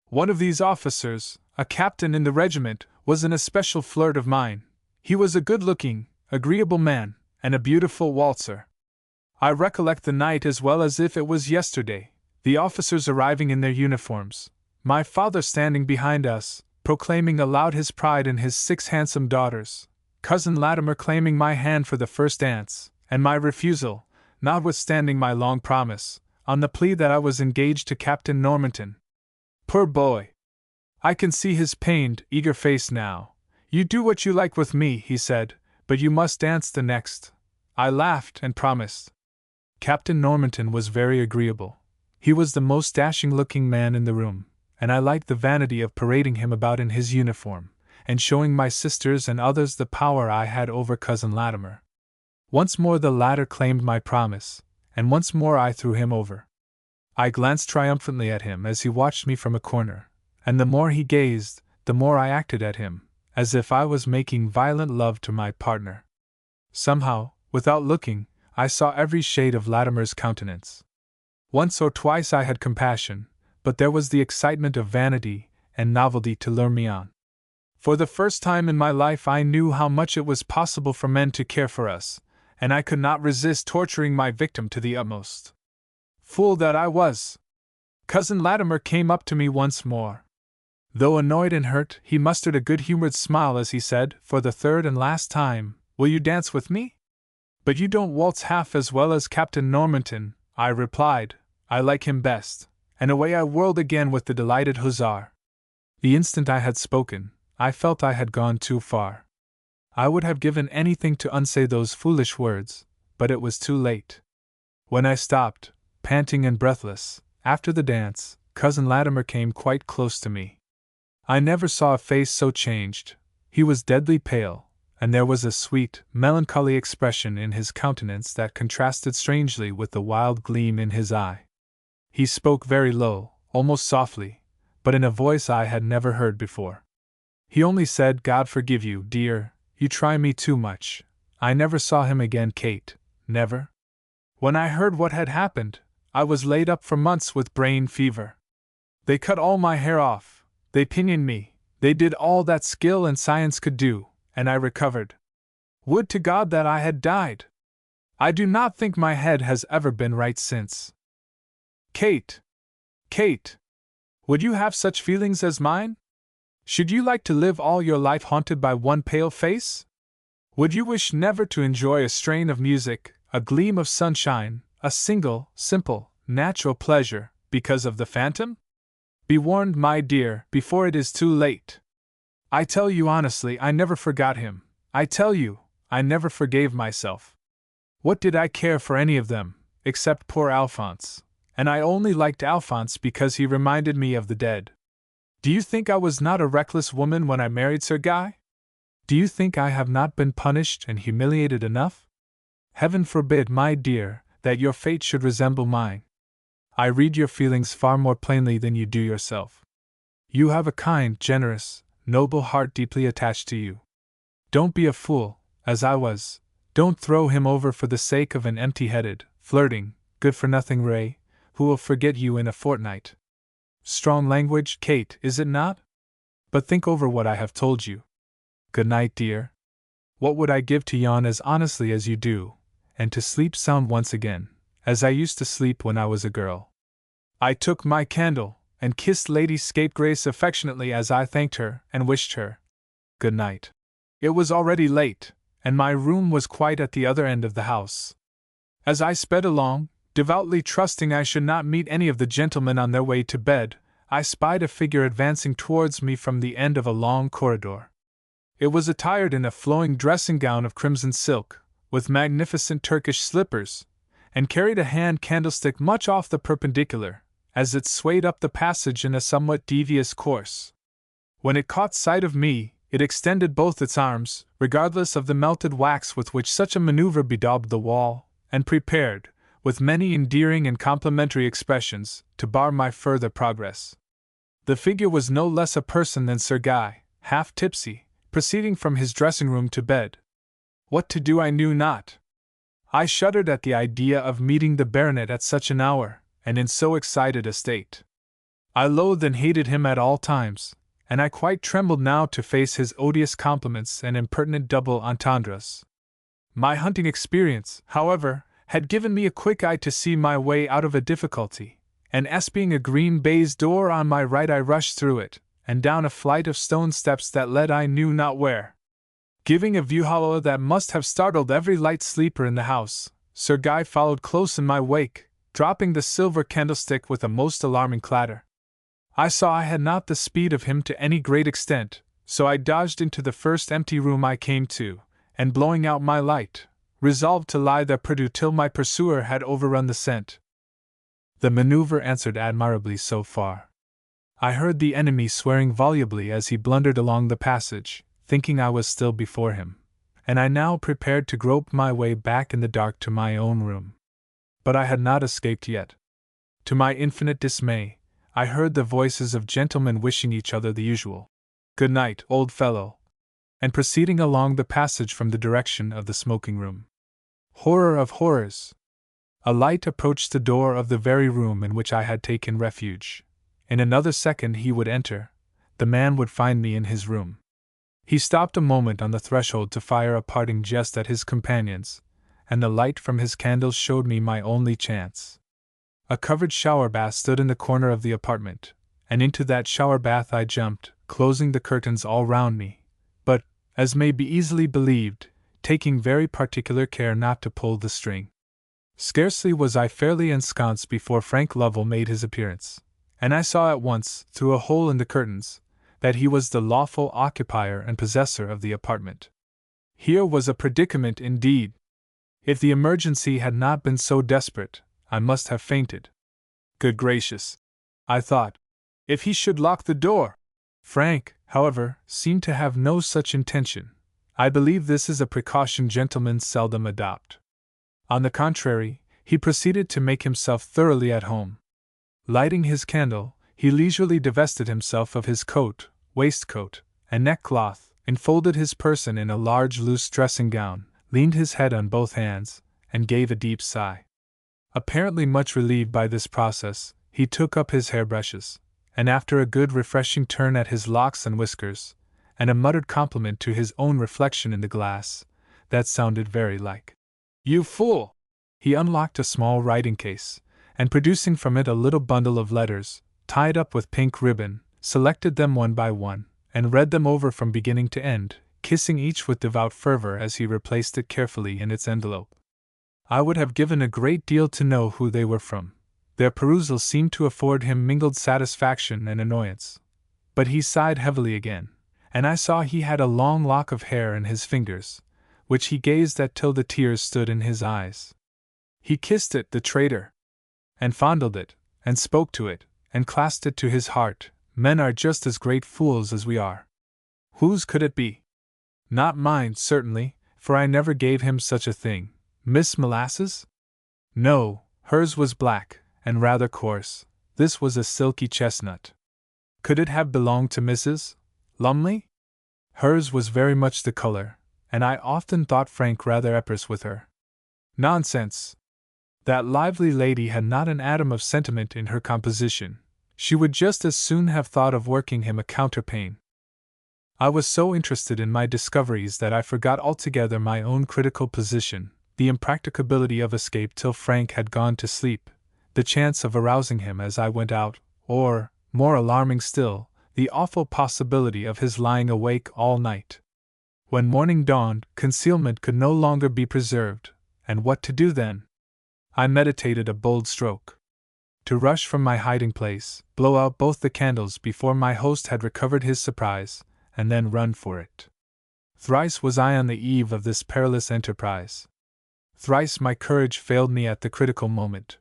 Speaker 1: One of these officers, a captain in the regiment, was an especial flirt of mine. He was a good-looking, agreeable man, and a beautiful waltzer. I recollect the night as well as if it was yesterday, the officers arriving in their uniforms, my father standing behind us, proclaiming aloud his pride in his 6 handsome daughters, Cousin Latimer claiming my hand for the first dance, and my refusal, notwithstanding my long promise, on the plea that I was engaged to Captain Normanton. Poor boy! I can see his pained, eager face now. You do what you like with me, he said, but you must dance the next. I laughed and promised. Captain Normanton was very agreeable. He was the most dashing-looking man in the room, and I liked the vanity of parading him about in his uniform, and showing my sisters and others the power I had over Cousin Latimer. Once more the latter claimed my promise, and once more I threw him over. I glanced triumphantly at him as he watched me from a corner, and the more he gazed, the more I acted at him, as if I was making violent love to my partner. Somehow, without looking, I saw every shade of Latimer's countenance. Once or twice I had compassion, but there was the excitement of vanity and novelty to lure me on. For the first time in my life I knew how much it was possible for men to care for us, and I could not resist torturing my victim to the utmost. Fool that I was! Cousin Latimer came up to me once more. Though annoyed and hurt, he mustered a good-humored smile as he said, for the third and last time, "Will you dance with me?" "But you don't waltz half as well as Captain Normanton," I replied. "I like him best," and away I whirled again with the delighted hussar. The instant I had spoken, I felt I had gone too far. I would have given anything to unsay those foolish words, but it was too late. When I stopped, panting and breathless. After the dance, Cousin Latimer came quite close to me. I never saw a face so changed. He was deadly pale, and there was a sweet, melancholy expression in his countenance that contrasted strangely with the wild gleam in his eye. He spoke very low, almost softly, but in a voice I had never heard before. He only said, "God forgive you, dear, you try me too much." I never saw him again, Kate, never. When I heard what had happened, I was laid up for months with brain fever. They cut all my hair off, they pinioned me, they did all that skill and science could do, and I recovered. Would to God that I had died! I do not think my head has ever been right since. Kate! Kate! Would you have such feelings as mine? Should you like to live all your life haunted by one pale face? Would you wish never to enjoy a strain of music, a gleam of sunshine, a single, simple, natural pleasure, because of the phantom? Be warned, my dear, before it is too late. I tell you honestly, I never forgot him. I tell you, I never forgave myself. What did I care for any of them, except poor Alphonse? And I only liked Alphonse because he reminded me of the dead. Do you think I was not a reckless woman when I married Sir Guy? Do you think I have not been punished and humiliated enough? Heaven forbid, my dear, that your fate should resemble mine. I read your feelings far more plainly than you do yourself. You have a kind, generous, noble heart deeply attached to you. Don't be a fool, as I was. Don't throw him over for the sake of an empty-headed, flirting, good-for-nothing ray, who will forget you in a fortnight. Strong language, Kate, is it not? But think over what I have told you. Good night, dear. What would I give to yawn as honestly as you do, and to sleep sound once again, as I used to sleep when I was a girl. I took my candle, and kissed Lady Scapegrace affectionately as I thanked her and wished her good night. It was already late, and my room was quite at the other end of the house. As I sped along, devoutly trusting I should not meet any of the gentlemen on their way to bed, I spied a figure advancing towards me from the end of a long corridor. It was attired in a flowing dressing gown of crimson silk, with magnificent Turkish slippers, and carried a hand candlestick much off the perpendicular, as it swayed up the passage in a somewhat devious course. When it caught sight of me, it extended both its arms, regardless of the melted wax with which such a maneuver bedaubed the wall, and prepared, with many endearing and complimentary expressions, to bar my further progress. The figure was no less a person than Sir Guy, half tipsy, proceeding from his dressing-room to bed. What to do I knew not. I shuddered at the idea of meeting the baronet at such an hour, and in so excited a state. I loathed and hated him at all times, and I quite trembled now to face his odious compliments and impertinent double entendres. My hunting experience, however, had given me a quick eye to see my way out of a difficulty, and espying a green baize door on my right I rushed through it, and down a flight of stone steps that led I knew not where. Giving a view-hollow that must have startled every light sleeper in the house, Sir Guy followed close in my wake, dropping the silver candlestick with a most alarming clatter. I saw I had not the speed of him to any great extent, so I dodged into the first empty room I came to, and blowing out my light, resolved to lie there perdu till my pursuer had overrun the scent. The maneuver answered admirably so far. I heard the enemy swearing volubly as he blundered along the passage, thinking I was still before him, and I now prepared to grope my way back in the dark to my own room. But I had not escaped yet. To my infinite dismay, I heard the voices of gentlemen wishing each other the usual "Good night, old fellow," and proceeding along the passage from the direction of the smoking room. Horror of horrors! A light approached the door of the very room in which I had taken refuge. In another second he would enter. The man would find me in his room. He stopped a moment on the threshold to fire a parting jest at his companions, and the light from his candles showed me my only chance. A covered shower bath stood in the corner of the apartment, and into that shower bath I jumped, closing the curtains all round me, but, as may be easily believed, taking very particular care not to pull the string. Scarcely was I fairly ensconced before Frank Lovell made his appearance, and I saw at once, through a hole in the curtains, that he was the lawful occupier and possessor of the apartment. Here was a predicament indeed. If the emergency had not been so desperate, I must have fainted. Good gracious! I thought. If he should lock the door! Frank, however, seemed to have no such intention. I believe this is a precaution gentlemen seldom adopt. On the contrary, he proceeded to make himself thoroughly at home. Lighting his candle, he leisurely divested himself of his coat, waistcoat, and neckcloth, enfolded his person in a large loose dressing gown, leaned his head on both hands, and gave a deep sigh. Apparently much relieved by this process, he took up his hairbrushes, and after a good refreshing turn at his locks and whiskers, and a muttered compliment to his own reflection in the glass, that sounded very like, "You fool!" he unlocked a small writing case, and producing from it a little bundle of letters, tied up with pink ribbon, selected them one by one, and read them over from beginning to end, kissing each with devout fervor as he replaced it carefully in its envelope. I would have given a great deal to know who they were from. Their perusal seemed to afford him mingled satisfaction and annoyance. But he sighed heavily again, and I saw he had a long lock of hair in his fingers, which he gazed at till the tears stood in his eyes. He kissed it, the traitor! And fondled it, and spoke to it, and clasped it to his heart. Men are just as great fools as we are. Whose could it be? Not mine, certainly, for I never gave him such a thing. Miss Molasses? No, hers was black, and rather coarse. This was a silky chestnut. Could it have belonged to Mrs. Lumley? Hers was very much the color, and I often thought Frank rather epers with her. Nonsense! That lively lady had not an atom of sentiment in her composition. She would just as soon have thought of working him a counterpane. I was so interested in my discoveries that I forgot altogether my own critical position, the impracticability of escape till Frank had gone to sleep, the chance of arousing him as I went out, or, more alarming still, the awful possibility of his lying awake all night. When morning dawned, concealment could no longer be preserved, and what to do then? I meditated a bold stroke. To rush from my hiding place, blow out both the candles before my host had recovered his surprise, and then run for it. Thrice was I on the eve of this perilous enterprise. Thrice my courage failed me at the critical moment.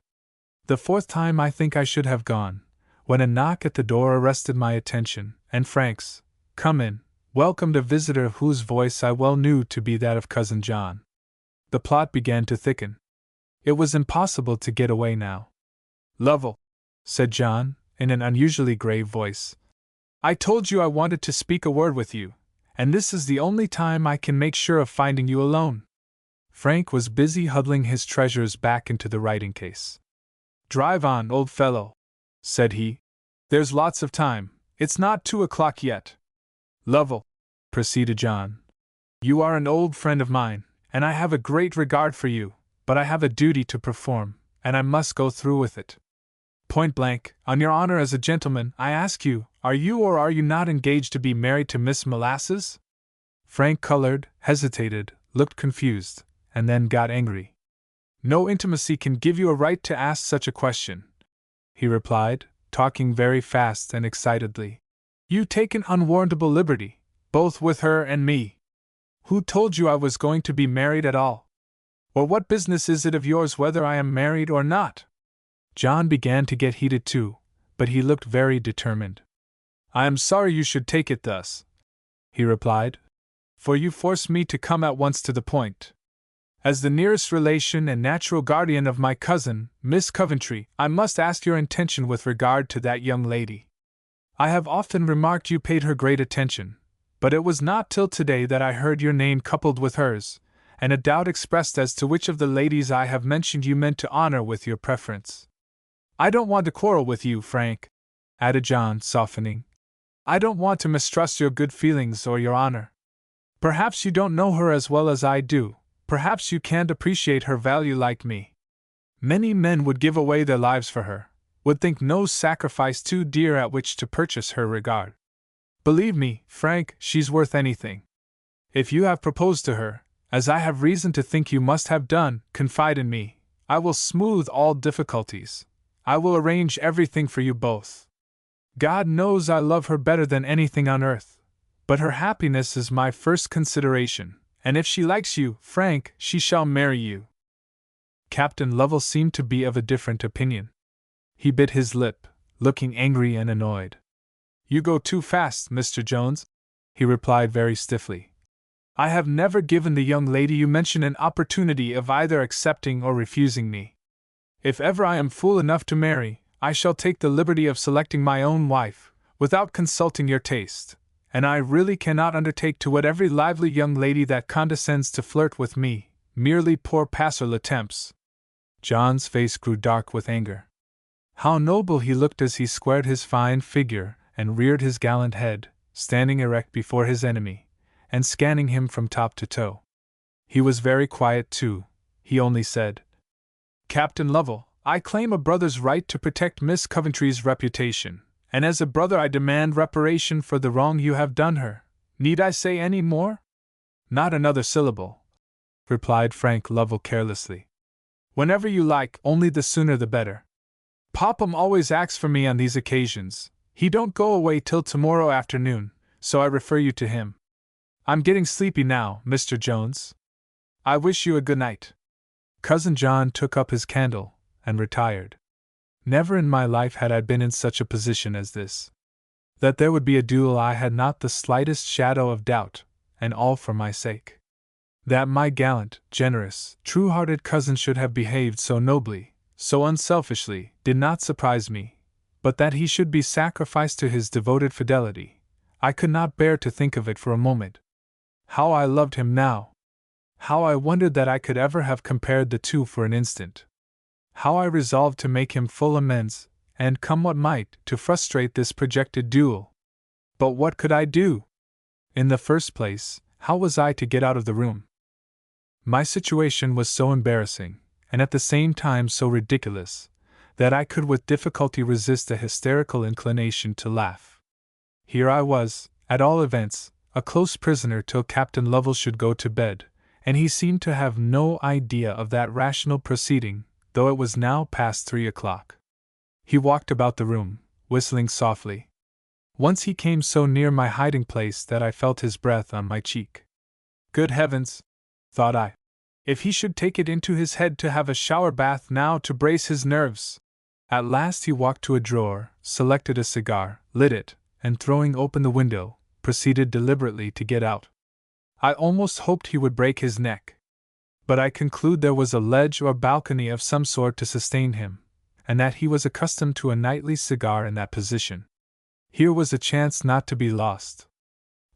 Speaker 1: The fourth time I think I should have gone, when a knock at the door arrested my attention, and Frank's "Come in" welcomed a visitor whose voice I well knew to be that of Cousin John. The plot began to thicken. It was impossible to get away now. "Lovell," said John, in an unusually grave voice, "I told you I wanted to speak a word with you, and this is the only time I can make sure of finding you alone." Frank was busy huddling his treasures back into the writing case. "Drive on, old fellow," said he. "There's lots of time. It's not 2 o'clock yet." "Lovell," proceeded John, "you are an old friend of mine, and I have a great regard for you, but I have a duty to perform, and I must go through with it. Point blank, on your honor as a gentleman, I ask you, are you or are you not engaged to be married to Miss Molasses?" Frank colored, hesitated, looked confused, and then got angry. "No intimacy can give you a right to ask such a question," he replied, talking very fast and excitedly. "You take an unwarrantable liberty, both with her and me. Who told you I was going to be married at all? Or what business is it of yours whether I am married or not?" John began to get heated too, but he looked very determined. "I am sorry you should take it thus," he replied, "for you force me to come at once to the point. As the nearest relation and natural guardian of my cousin, Miss Coventry, I must ask your intention with regard to that young lady. I have often remarked you paid her great attention, but it was not till today that I heard your name coupled with hers, and a doubt expressed as to which of the ladies I have mentioned you meant to honor with your preference. I don't want to quarrel with you, Frank," added John, softening. "I don't want to mistrust your good feelings or your honor. Perhaps you don't know her as well as I do. Perhaps you can't appreciate her value like me. Many men would give away their lives for her, would think no sacrifice too dear at which to purchase her regard. Believe me, Frank, she's worth anything. If you have proposed to her, as I have reason to think you must have done, confide in me. I will smooth all difficulties. I will arrange everything for you both. God knows I love her better than anything on earth, but her happiness is my first consideration. And if she likes you, Frank, she shall marry you." Captain Lovell seemed to be of a different opinion. He bit his lip, looking angry and annoyed. "You go too fast, Mr. Jones," he replied very stiffly. "I have never given the young lady you mention an opportunity of either accepting or refusing me. If ever I am fool enough to marry, I shall take the liberty of selecting my own wife, without consulting your taste, and I really cannot undertake to wed every lively young lady that condescends to flirt with me, merely pour passer le temps." John's face grew dark with anger. How noble he looked as he squared his fine figure and reared his gallant head, standing erect before his enemy, and scanning him from top to toe. He was very quiet, too. He only said, "Captain Lovell, I claim a brother's right to protect Miss Coventry's reputation, and as a brother I demand reparation for the wrong you have done her. Need I say any more?" "Not another syllable," replied Frank Lovell carelessly. "Whenever you like, only the sooner the better. Popham always acts for me on these occasions. He don't go away till tomorrow afternoon, so I refer you to him. I'm getting sleepy now, Mr. Jones. I wish you a good night." Cousin John took up his candle and retired. Never in my life had I been in such a position as this. That there would be a duel I had not the slightest shadow of doubt, and all for my sake. That my gallant, generous, true-hearted cousin should have behaved so nobly, so unselfishly, did not surprise me, but that he should be sacrificed to his devoted fidelity, I could not bear to think of it for a moment. How I loved him now! How I wondered that I could ever have compared the two for an instant! How I resolved to make him full amends, and, come what might, to frustrate this projected duel! But what could I do? In the first place, how was I to get out of the room? My situation was so embarrassing, and at the same time so ridiculous, that I could with difficulty resist a hysterical inclination to laugh. Here I was, at all events, a close prisoner till Captain Lovell should go to bed, and he seemed to have no idea of that rational proceeding, though it was now past 3 o'clock. He walked about the room, whistling softly. Once he came so near my hiding place that I felt his breath on my cheek. Good heavens, thought I, if he should take it into his head to have a shower bath now to brace his nerves! At last he walked to a drawer, selected a cigar, lit it, and throwing open the window, proceeded deliberately to get out. I almost hoped he would break his neck. But I conclude there was a ledge or balcony of some sort to sustain him, and that he was accustomed to a nightly cigar in that position. Here was a chance not to be lost.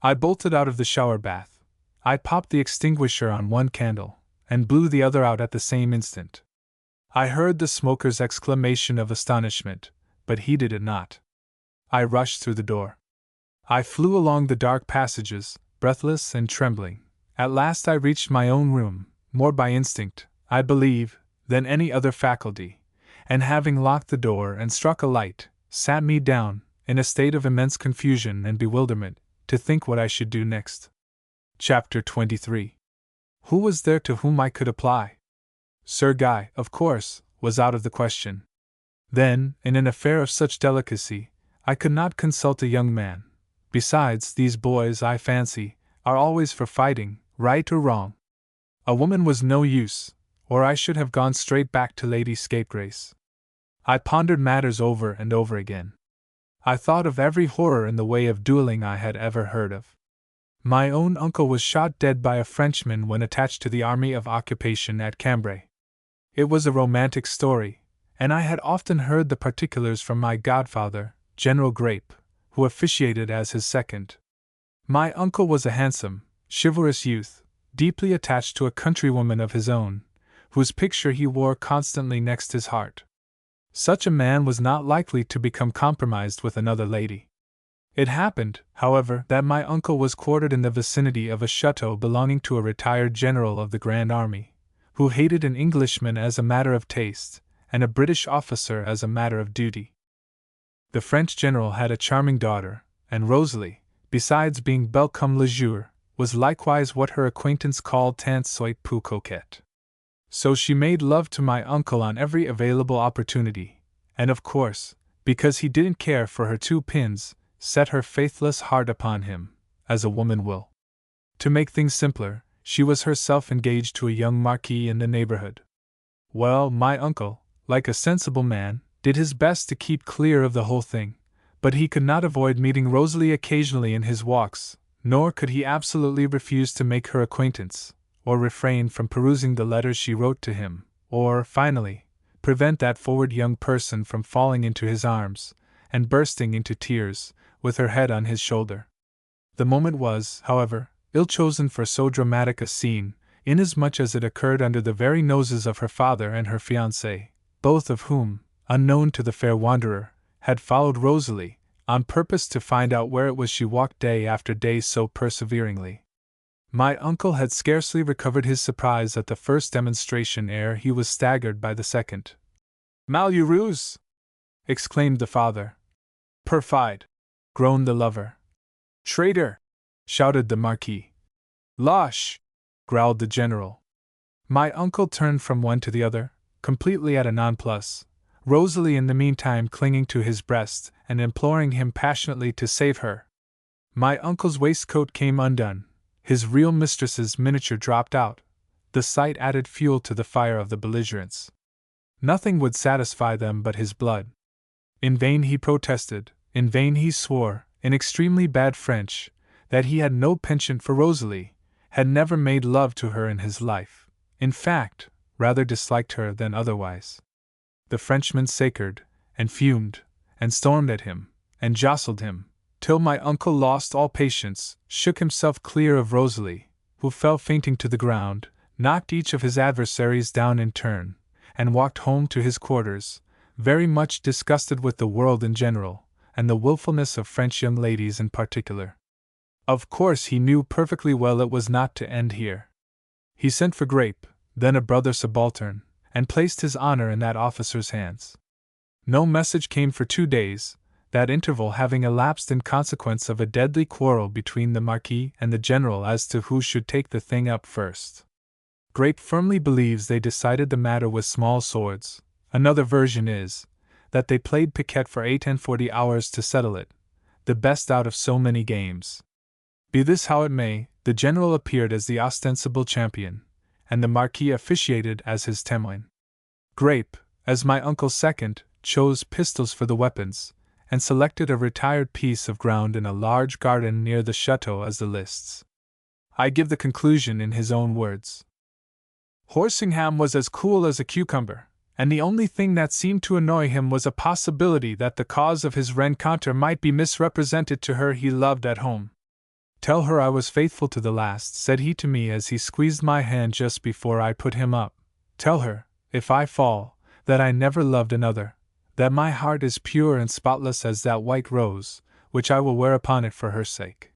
Speaker 1: I bolted out of the shower bath. I popped the extinguisher on one candle, and blew the other out at the same instant. I heard the smoker's exclamation of astonishment, but heeded it not. I rushed through the door. I flew along the dark passages, breathless and trembling. At last I reached my own room, more by instinct, I believe, than any other faculty, and having locked the door and struck a light, sat me down, in a state of immense confusion and bewilderment, to think what I should do next. Chapter 23. Who was there to whom I could apply? Sir Guy, of course, was out of the question. Then, in an affair of such delicacy, I could not consult a young man. Besides, these boys, I fancy, are always for fighting, right or wrong. A woman was no use, or I should have gone straight back to Lady Scapegrace. I pondered matters over and over again. I thought of every horror in the way of dueling I had ever heard of. My own uncle was shot dead by a Frenchman when attached to the Army of Occupation at Cambrai. It was a romantic story, and I had often heard the particulars from my godfather, General Grape, who officiated as his second. My uncle was a handsome, chivalrous youth, deeply attached to a countrywoman of his own, whose picture he wore constantly next his heart. Such a man was not likely to become compromised with another lady. It happened, however, that my uncle was quartered in the vicinity of a chateau belonging to a retired general of the Grand Army, who hated an Englishman as a matter of taste, and a British officer as a matter of duty. The French general had a charming daughter, and Rosalie, besides being belle comme le jour, was likewise what her acquaintance called tant soit peu coquette. So she made love to my uncle on every available opportunity, and of course, because he didn't care for her 2 pins, set her faithless heart upon him, as a woman will. To make things simpler, she was herself engaged to a young marquis in the neighborhood. Well, my uncle, like a sensible man, did his best to keep clear of the whole thing, but he could not avoid meeting Rosalie occasionally in his walks, nor could he absolutely refuse to make her acquaintance, or refrain from perusing the letters she wrote to him, or, finally, prevent that forward young person from falling into his arms, and bursting into tears, with her head on his shoulder. The moment was, however, ill-chosen for so dramatic a scene, inasmuch as it occurred under the very noses of her father and her fiancé, both of whom, unknown to the fair wanderer, had followed Rosalie, on purpose to find out where it was she walked day after day so perseveringly. My uncle had scarcely recovered his surprise at the first demonstration ere he was staggered by the second. "Malheureux!" exclaimed the father. "Perfide!" groaned the lover. "Traitor!" shouted the Marquis. "Lâche!" growled the general. My uncle turned from one to the other, completely at a nonplus, Rosalie in the meantime clinging to his breast and imploring him passionately to save her. My uncle's waistcoat came undone, his real mistress's miniature dropped out. The sight added fuel to the fire of the belligerents. Nothing would satisfy them but his blood. In vain he protested, in vain he swore, in extremely bad French, that he had no penchant for Rosalie, had never made love to her in his life, in fact, rather disliked her than otherwise. The Frenchman sacred, and fumed, and stormed at him, and jostled him, till my uncle lost all patience, shook himself clear of Rosalie, who fell fainting to the ground, knocked each of his adversaries down in turn, and walked home to his quarters, very much disgusted with the world in general, and the wilfulness of French young ladies in particular. Of course he knew perfectly well it was not to end here. He sent for Grape, then a brother subaltern, and placed his honor in that officer's hands. No message came for 2 days, that interval having elapsed in consequence of a deadly quarrel between the Marquis and the General as to who should take the thing up first. Grape firmly believes they decided the matter with small swords. Another version is, that they played piquet for 48 hours to settle it, the best out of so many games. Be this how it may, the General appeared as the ostensible champion, and the Marquis officiated as his témoin. Grape, as my uncle's second, chose pistols for the weapons, and selected a retired piece of ground in a large garden near the chateau as the lists. I give the conclusion in his own words. Horsingham was as cool as a cucumber, and the only thing that seemed to annoy him was a possibility that the cause of his rencontre might be misrepresented to her he loved at home. "Tell her I was faithful to the last," said he to me as he squeezed my hand just before I put him up. "Tell her, if I fall, that I never loved another, that my heart is pure and spotless as that white rose, which I will wear upon it for her sake."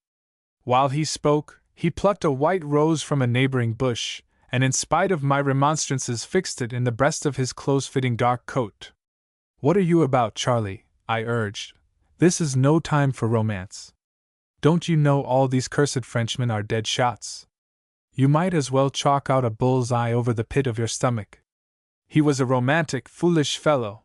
Speaker 1: While he spoke, he plucked a white rose from a neighboring bush, and in spite of my remonstrances fixed it in the breast of his close-fitting dark coat. "What are you about, Charlie?" I urged. "This is no time for romance. Don't you know all these cursed Frenchmen are dead shots? You might as well chalk out a bull's eye over the pit of your stomach." He was a romantic, foolish fellow.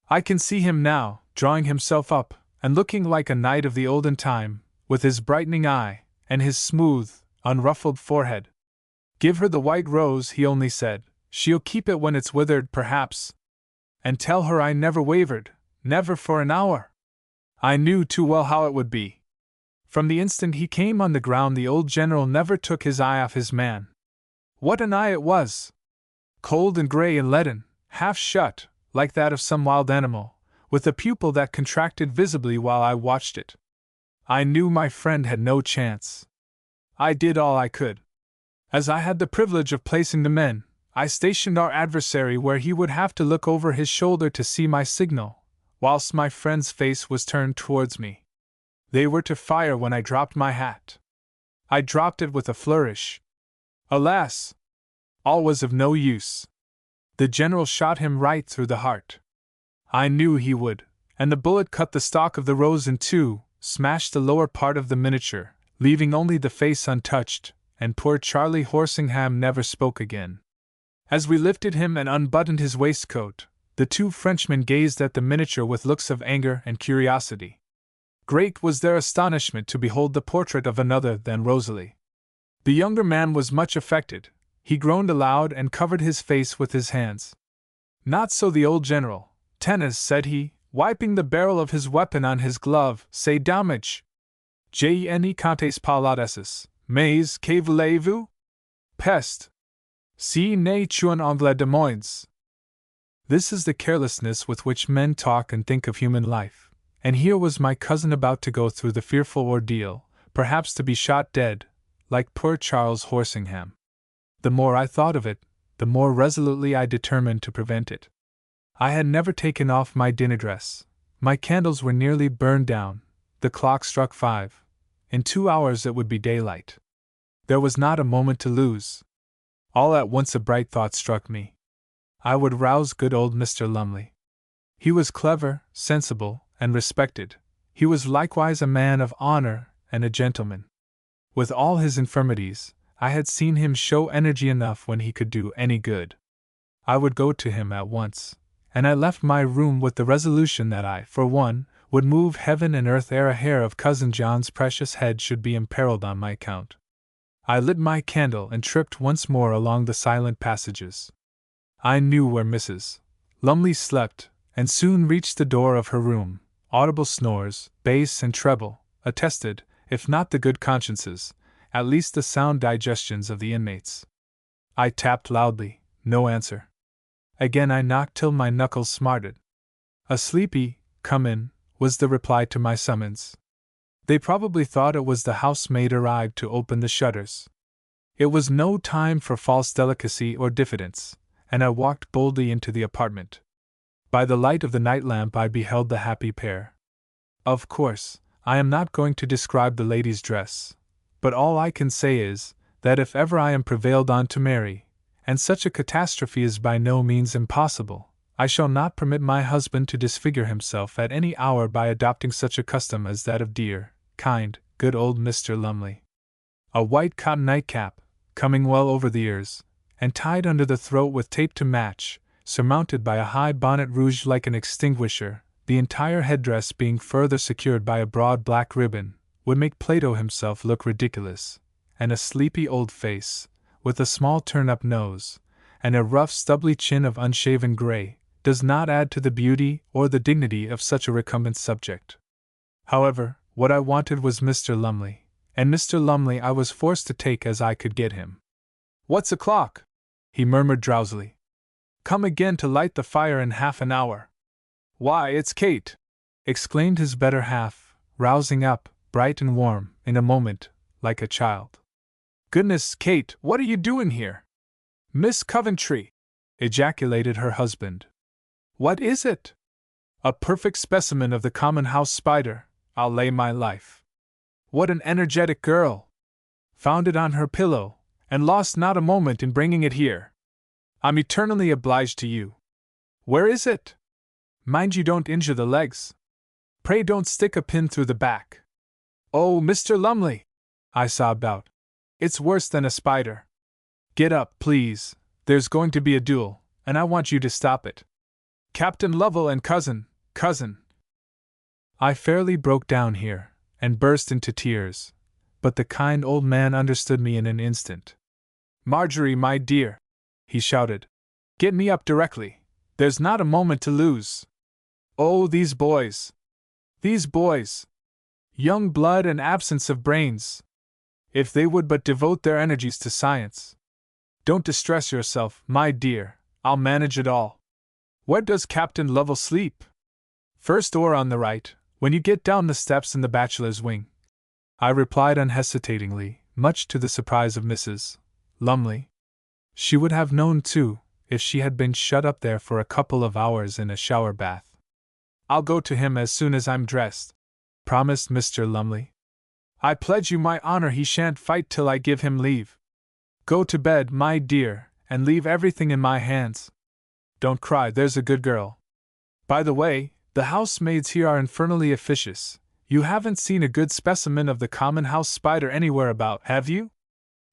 Speaker 1: I can see him now, drawing himself up, and looking like a knight of the olden time, with his brightening eye, and his smooth, unruffled forehead. "Give her the white rose," he only said. "She'll keep it when it's withered, perhaps. And tell her I never wavered, never for an hour." I knew too well how it would be. From the instant he came on the ground the old general never took his eye off his man. What an eye it was! Cold and grey and leaden, half shut, like that of some wild animal, with a pupil that contracted visibly while I watched it. I knew my friend had no chance. I did all I could. As I had the privilege of placing the men, I stationed our adversary where he would have to look over his shoulder to see my signal, whilst my friend's face was turned towards me. They were to fire when I dropped my hat. I dropped it with a flourish. Alas! All was of no use. The general shot him right through the heart. I knew he would, and the bullet cut the stalk of the rose in two, smashed the lower part of the miniature, leaving only the face untouched, and poor Charlie Horsingham never spoke again. As we lifted him and unbuttoned his waistcoat, the two Frenchmen gazed at the miniature with looks of anger and curiosity. Great was their astonishment to behold the portrait of another than Rosalie. The younger man was much affected. He groaned aloud and covered his face with his hands. Not so the old general. Tennis, said he, wiping the barrel of his weapon on his glove, say damage. Gene cantes paladesses, mais que voulez-vous? Peste. Si ne tuan anglais de moins. This is the carelessness with which men talk and think of human life, and here was my cousin about to go through the fearful ordeal, perhaps to be shot dead, like poor Charles Horsingham. The more I thought of it, the more resolutely I determined to prevent it. I had never taken off my dinner dress. My candles were nearly burned down. The clock struck 5. In 2 hours it would be daylight. There was not a moment to lose. All at once a bright thought struck me. I would rouse good old Mr. Lumley. He was clever, sensible, and respected. He was likewise a man of honor and a gentleman. With all his infirmities, I had seen him show energy enough when he could do any good. I would go to him at once, and I left my room with the resolution that I, for one, would move heaven and earth ere a hair of Cousin John's precious head should be imperiled on my account. I lit my candle and tripped once more along the silent passages. I knew where Mrs. Lumley slept, and soon reached the door of her room. Audible snores, bass and treble, attested, if not the good consciences, at least the sound digestions of the inmates. I tapped loudly, no answer. Again I knocked till my knuckles smarted. A sleepy, come in, was the reply to my summons. They probably thought it was the housemaid arrived to open the shutters. It was no time for false delicacy or diffidence, and I walked boldly into the apartment. By the light of the night lamp I beheld the happy pair. Of course, I am not going to describe the lady's dress, but all I can say is, that if ever I am prevailed on to marry, and such a catastrophe is by no means impossible, I shall not permit my husband to disfigure himself at any hour by adopting such a custom as that of dear, kind, good old Mr. Lumley. A white cotton nightcap, coming well over the ears, and tied under the throat with tape to match, surmounted by a high bonnet rouged like an extinguisher, the entire headdress being further secured by a broad black ribbon, would make Plato himself look ridiculous, and a sleepy old face, with a small turn-up nose, and a rough stubbly chin of unshaven gray, does not add to the beauty or the dignity of such a recumbent subject. However, what I wanted was Mr. Lumley, and Mr. Lumley I was forced to take as I could get him. "What's o'clock?" he murmured drowsily. "Come again to light the fire in half an hour." "Why, it's Kate!" exclaimed his better half, rousing up, bright and warm, in a moment, like a child. "Goodness, Kate, what are you doing here?" "Miss Coventry!" ejaculated her husband. "What is it?" "A perfect specimen of the common house spider, I'll lay my life." "What an energetic girl!" "Found it on her pillow, and lost not a moment in bringing it here." "I'm eternally obliged to you." "Where is it?" "Mind you don't injure the legs." "Pray don't stick a pin through the back." "Oh, Mr. Lumley!" I sobbed out. "It's worse than a spider." "Get up, please, there's going to be a duel, and I want you to stop it." "Captain Lovell and cousin. I fairly broke down here, and burst into tears, but the kind old man understood me in an instant. "Marjorie, my dear," he shouted, "get me up directly, there's not a moment to lose. Oh, these boys! These boys! Young blood and absence of brains! If they would but devote their energies to science. Don't distress yourself, my dear, I'll manage it all. Where does Captain Lovell sleep?" "First door on the right, when you get down the steps in the bachelor's wing," I replied unhesitatingly, much to the surprise of Mrs. Lumley. She would have known, too, if she had been shut up there for a couple of hours in a shower bath. "I'll go to him as soon as I'm dressed," promised Mr. Lumley. "I pledge you my honor he shan't fight till I give him leave. Go to bed, my dear, and leave everything in my hands. Don't cry, there's a good girl. By the way, the housemaids here are infernally officious. You haven't seen a good specimen of the common house spider anywhere about, have you?"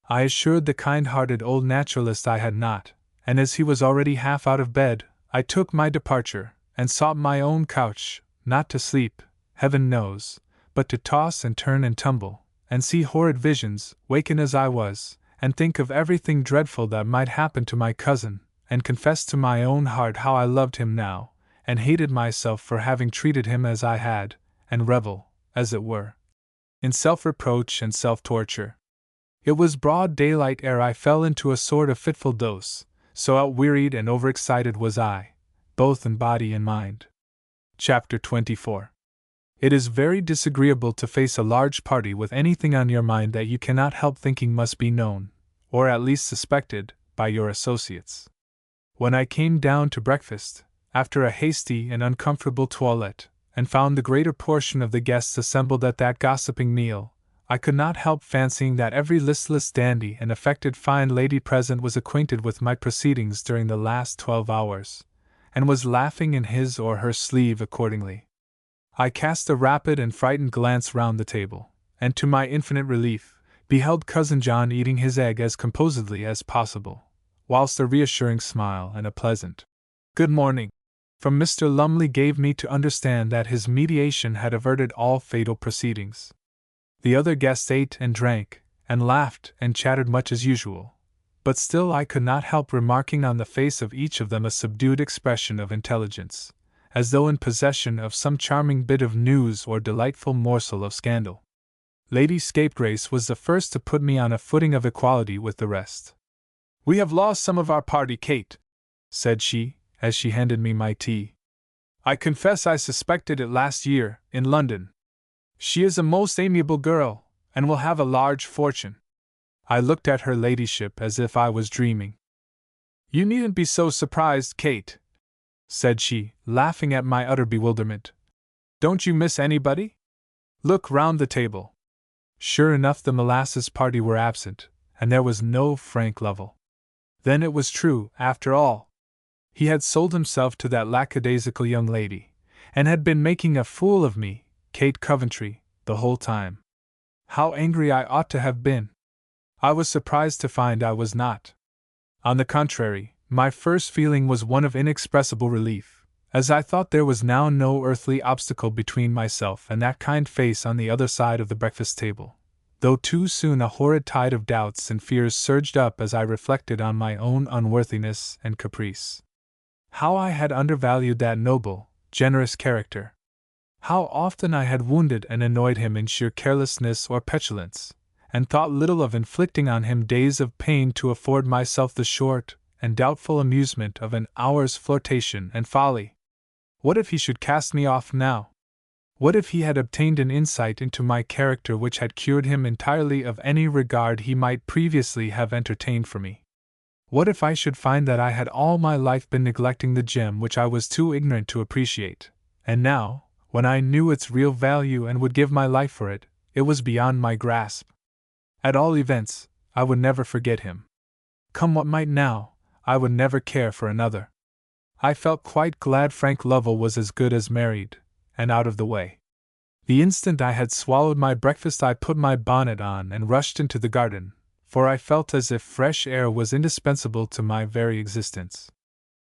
Speaker 1: I assured the kind-hearted old naturalist I had not, and as he was already half out of bed, I took my departure, and sought my own couch, not to sleep, heaven knows, but to toss and turn and tumble, and see horrid visions, waken as I was, and think of everything dreadful that might happen to my cousin, and confessed to my own heart how I loved him now, and hated myself for having treated him as I had, and revel, as it were, in self-reproach and self-torture. It was broad daylight ere I fell into a sort of fitful dose, so outwearied and overexcited was I, both in body and mind. Chapter 24. It is very disagreeable to face a large party with anything on your mind that you cannot help thinking must be known, or at least suspected, by your associates. When I came down to breakfast, after a hasty and uncomfortable toilette, and found the greater portion of the guests assembled at that gossiping meal, I could not help fancying that every listless dandy and affected fine lady present was acquainted with my proceedings during the last 12 hours, and was laughing in his or her sleeve accordingly. I cast a rapid and frightened glance round the table, and to my infinite relief, beheld Cousin John eating his egg as composedly as possible, whilst a reassuring smile and a pleasant "Good morning" from Mr. Lumley gave me to understand that his mediation had averted all fatal proceedings. The other guests ate and drank, and laughed and chattered much as usual, but still I could not help remarking on the face of each of them a subdued expression of intelligence, as though in possession of some charming bit of news or delightful morsel of scandal. Lady Scapegrace was the first to put me on a footing of equality with the rest. "We have lost some of our party, Kate," said she, as she handed me my tea. "I confess I suspected it last year, in London. She is a most amiable girl, and will have a large fortune." I looked at her ladyship as if I was dreaming. "You needn't be so surprised, Kate," said she, laughing at my utter bewilderment. "Don't you miss anybody? Look round the table." Sure enough, the molasses party were absent, and there was no Frank Lovell. Then it was true, after all. He had sold himself to that lackadaisical young lady, and had been making a fool of me, Kate Coventry, the whole time. How angry I ought to have been! I was surprised to find I was not. On the contrary, my first feeling was one of inexpressible relief, as I thought there was now no earthly obstacle between myself and that kind face on the other side of the breakfast table, though too soon a horrid tide of doubts and fears surged up as I reflected on my own unworthiness and caprice. How I had undervalued that noble, generous character! How often I had wounded and annoyed him in sheer carelessness or petulance, and thought little of inflicting on him days of pain to afford myself the short and doubtful amusement of an hour's flirtation and folly! What if he should cast me off now? What if he had obtained an insight into my character which had cured him entirely of any regard he might previously have entertained for me? What if I should find that I had all my life been neglecting the gem which I was too ignorant to appreciate, and now, when I knew its real value and would give my life for it, it was beyond my grasp? At all events, I would never forget him. Come what might now, I would never care for another. I felt quite glad Frank Lovell was as good as married, and out of the way. The instant I had swallowed my breakfast I put my bonnet on and rushed into the garden, for I felt as if fresh air was indispensable to my very existence.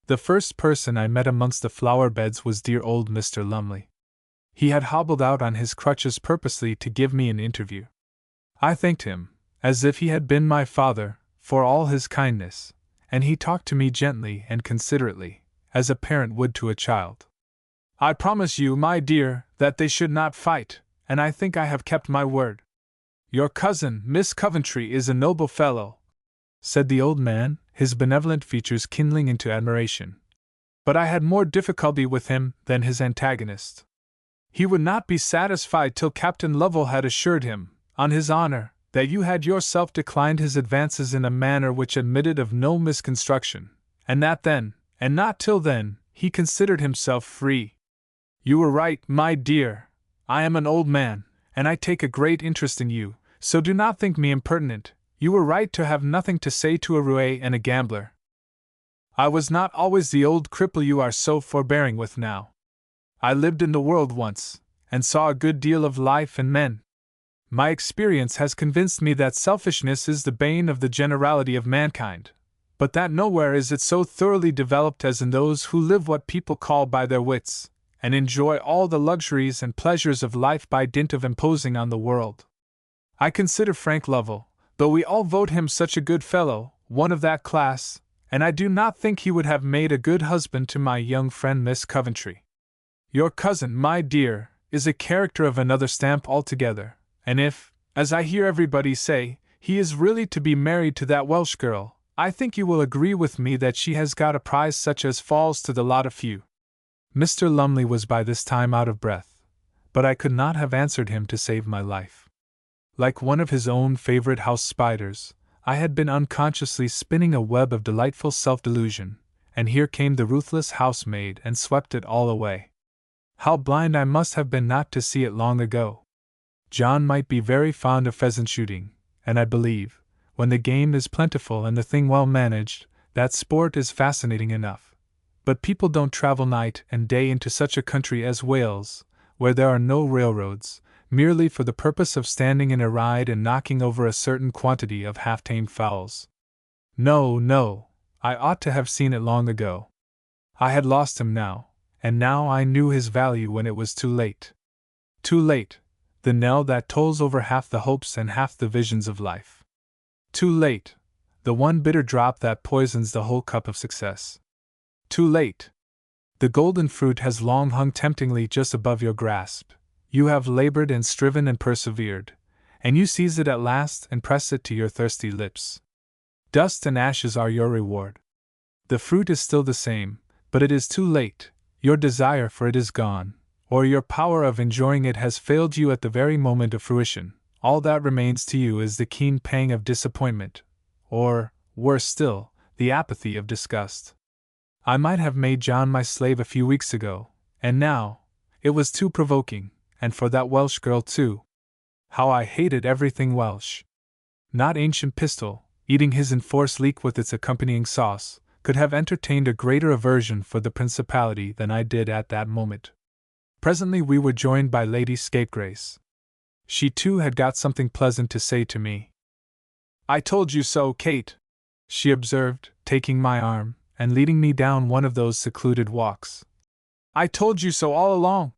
Speaker 1: The first person I met amongst the flower beds was dear old Mr. Lumley. He had hobbled out on his crutches purposely to give me an interview. I thanked him, as if he had been my father, for all his kindness, and he talked to me gently and considerately, as a parent would to a child. "I promise you, my dear, that they should not fight, and I think I have kept my word. Your cousin, Miss Coventry, is a noble fellow," said the old man, his benevolent features kindling into admiration. "But I had more difficulty with him than his antagonist. He would not be satisfied till Captain Lovell had assured him, on his honor, that you had yourself declined his advances in a manner which admitted of no misconstruction, and that then, and not till then, he considered himself free. You were right, my dear. I am an old man, and I take a great interest in you, so do not think me impertinent. You were right to have nothing to say to a roué and a gambler. I was not always the old cripple you are so forbearing with now. I lived in the world once, and saw a good deal of life and men. My experience has convinced me that selfishness is the bane of the generality of mankind, but that nowhere is it so thoroughly developed as in those who live what people call by their wits, and enjoy all the luxuries and pleasures of life by dint of imposing on the world. I consider Frank Lovell, though we all vote him such a good fellow, one of that class, and I do not think he would have made a good husband to my young friend Miss Coventry. Your cousin, my dear, is a character of another stamp altogether, and if, as I hear everybody say, he is really to be married to that Welsh girl, I think you will agree with me that she has got a prize such as falls to the lot of few." Mr. Lumley was by this time out of breath, but I could not have answered him to save my life. Like one of his own favorite house spiders, I had been unconsciously spinning a web of delightful self-delusion, and here came the ruthless housemaid and swept it all away. How blind I must have been not to see it long ago! John might be very fond of pheasant shooting, and I believe, when the game is plentiful and the thing well managed, that sport is fascinating enough. But people don't travel night and day into such a country as Wales, where there are no railroads, merely for the purpose of standing in a ride and knocking over a certain quantity of half-tamed fowls. No, no, I ought to have seen it long ago. I had lost him now, and now I knew his value when it was too late. Too late, the knell that tolls over half the hopes and half the visions of life. Too late, the one bitter drop that poisons the whole cup of success. Too late. The golden fruit has long hung temptingly just above your grasp. You have labored and striven and persevered, and you seize it at last and press it to your thirsty lips. Dust and ashes are your reward. The fruit is still the same, but it is too late. Your desire for it is gone, or your power of enjoying it has failed you at the very moment of fruition. All that remains to you is the keen pang of disappointment, or, worse still, the apathy of disgust. I might have made John my slave a few weeks ago, and now, it was too provoking, and for that Welsh girl too. How I hated everything Welsh! Not ancient pistol, eating his enforced leek with its accompanying sauce, could have entertained a greater aversion for the principality than I did at that moment. Presently we were joined by Lady Scapegrace. She too had got something pleasant to say to me. "I told you so, Kate," she observed, taking my arm, and leading me down one of those secluded walks. "I told you so all along.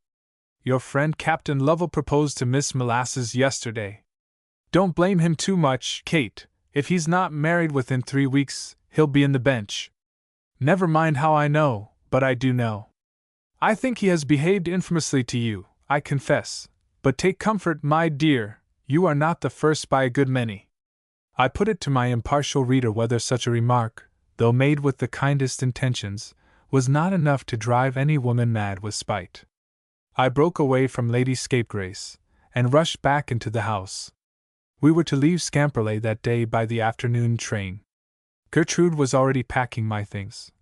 Speaker 1: Your friend Captain Lovell proposed to Miss Molasses yesterday. Don't blame him too much, Kate. If he's not married within 3 weeks, he'll be in the bench. Never mind how I know, but I do know. I think he has behaved infamously to you, I confess, but take comfort, my dear, you are not the first by a good many." I put it to my impartial reader whether such a remark, though made with the kindest intentions, was not enough to drive any woman mad with spite. I broke away from Lady Scapegrace, and rushed back into the house. We were to leave Scamperley that day by the afternoon train. Gertrude was already packing my things,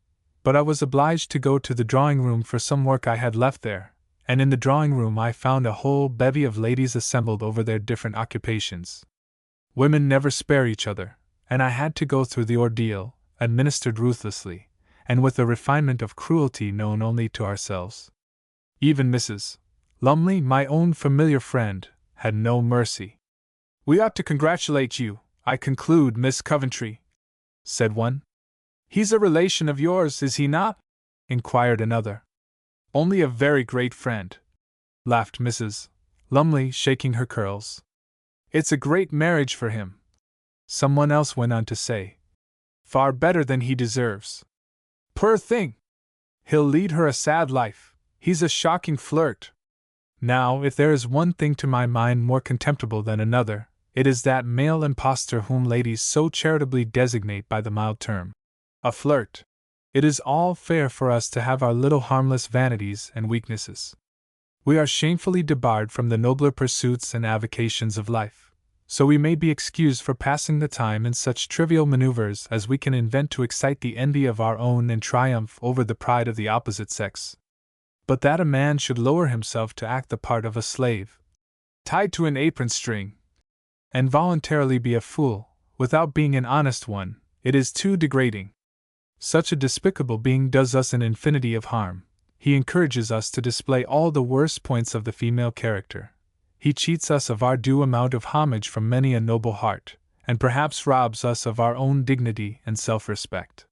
Speaker 1: but I was obliged to go to the drawing-room for some work I had left there, and in the drawing-room I found a whole bevy of ladies assembled over their different occupations. Women never spare each other, and I had to go through the ordeal, administered ruthlessly, and with a refinement of cruelty known only to ourselves. Even Mrs. Lumley, my own familiar friend, had no mercy. "We ought to congratulate you, I conclude, Miss Coventry," said one. "He's a relation of yours, is he not?" inquired another. "Only a very great friend," laughed Mrs. Lumley, shaking her curls. "It's a great marriage for him," someone else went on to say. "Far better than he deserves. Poor thing! He'll lead her a sad life. He's a shocking flirt." Now, if there is one thing to my mind more contemptible than another, it is that male impostor whom ladies so charitably designate by the mild term, a flirt. It is all fair for us to have our little harmless vanities and weaknesses. We are shamefully debarred from the nobler pursuits and avocations of life, so we may be excused for passing the time in such trivial maneuvers as we can invent to excite the envy of our own and triumph over the pride of the opposite sex. But that a man should lower himself to act the part of a slave, tied to an apron string, and voluntarily be a fool, without being an honest one, it is too degrading. Such a despicable being does us an infinity of harm. He encourages us to display all the worst points of the female character. He cheats us of our due amount of homage from many a noble heart, and perhaps robs us of our own dignity and self-respect.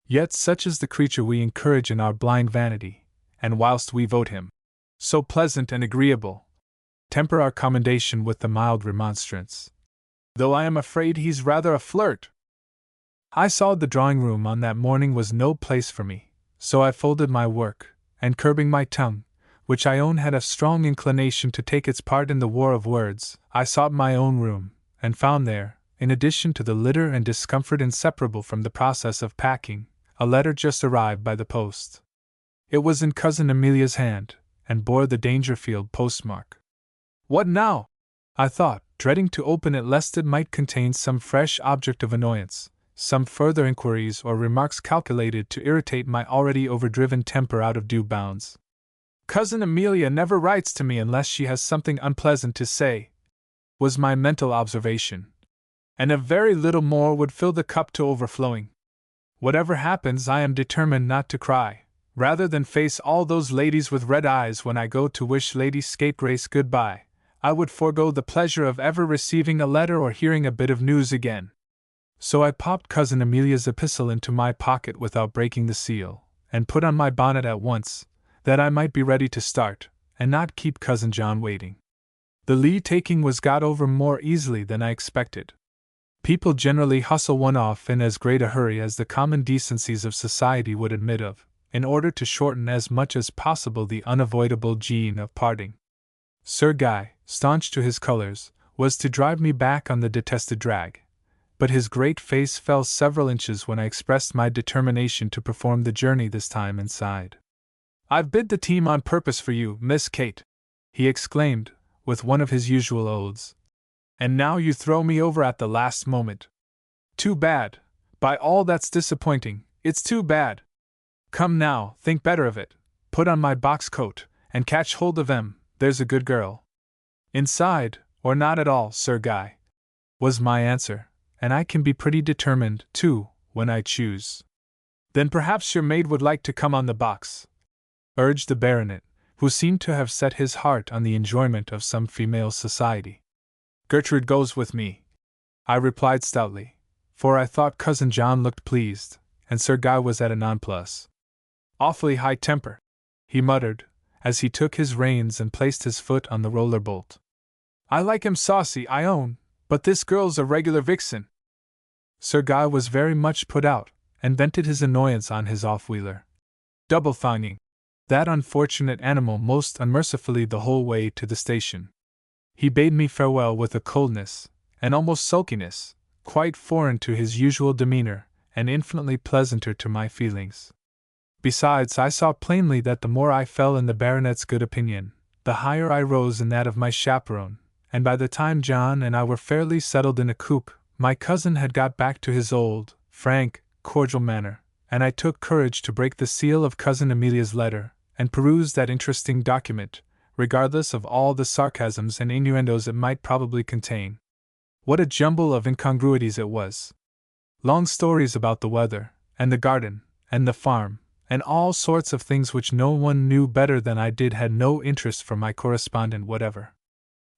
Speaker 1: Yet such is the creature we encourage in our blind vanity, and whilst we vote him so pleasant and agreeable, temper our commendation with the mild remonstrance, "Though I am afraid he's rather a flirt." I saw the drawing-room on that morning was no place for me, so I folded my work, and curbing my tongue, which I own had a strong inclination to take its part in the war of words, I sought my own room, and found there, in addition to the litter and discomfort inseparable from the process of packing, a letter just arrived by the post. It was in Cousin Amelia's hand, and bore the Dangerfield postmark. What now? I thought, dreading to open it lest it might contain some fresh object of annoyance, some further inquiries or remarks calculated to irritate my already overdriven temper out of due bounds. Cousin Amelia never writes to me unless she has something unpleasant to say, was my mental observation, and a very little more would fill the cup to overflowing. Whatever happens, I am determined not to cry, rather than face all those ladies with red eyes when I go to wish Lady Scapegrace good-bye. I would forego the pleasure of ever receiving a letter or hearing a bit of news again. So I popped Cousin Amelia's epistle into my pocket without breaking the seal, and put on my bonnet at once, that I might be ready to start, and not keep Cousin John waiting. The leave-taking was got over more easily than I expected. People generally hustle one off in as great a hurry as the common decencies of society would admit of, in order to shorten as much as possible the unavoidable gene of parting. Sir Guy, staunch to his colors, was to drive me back on the detested drag, but his great face fell several inches when I expressed my determination to perform the journey this time inside. "I've bid the team on purpose for you, Miss Kate," he exclaimed, with one of his usual oaths. "And now you throw me over at the last moment. Too bad. By all that's disappointing, it's too bad. Come now, think better of it. Put on my box coat, and catch hold of them, there's a good girl." "Inside, or not at all, Sir Guy," was my answer, "and I can be pretty determined, too, when I choose." "Then perhaps your maid would like to come on the box," urged the baronet, who seemed to have set his heart on the enjoyment of some female society. "Gertrude goes with me," I replied stoutly, for I thought Cousin John looked pleased, and Sir Guy was at a nonplus. "Awfully high temper," he muttered, as he took his reins and placed his foot on the roller bolt. "I like him saucy, I own, but this girl's a regular vixen." Sir Guy was very much put out, and vented his annoyance on his off-wheeler, double-thonging that unfortunate animal most unmercifully the whole way to the station. He bade me farewell with a coldness, and almost sulkiness, quite foreign to his usual demeanor, and infinitely pleasanter to my feelings. Besides, I saw plainly that the more I fell in the baronet's good opinion, the higher I rose in that of my chaperone, and by the time John and I were fairly settled in a coupe, my cousin had got back to his old, frank, cordial manner, and I took courage to break the seal of Cousin Amelia's letter, and peruse that interesting document, regardless of all the sarcasms and innuendos it might probably contain. What a jumble of incongruities it was! Long stories about the weather, and the garden, and the farm, and all sorts of things which no one knew better than I did had no interest for my correspondent whatever.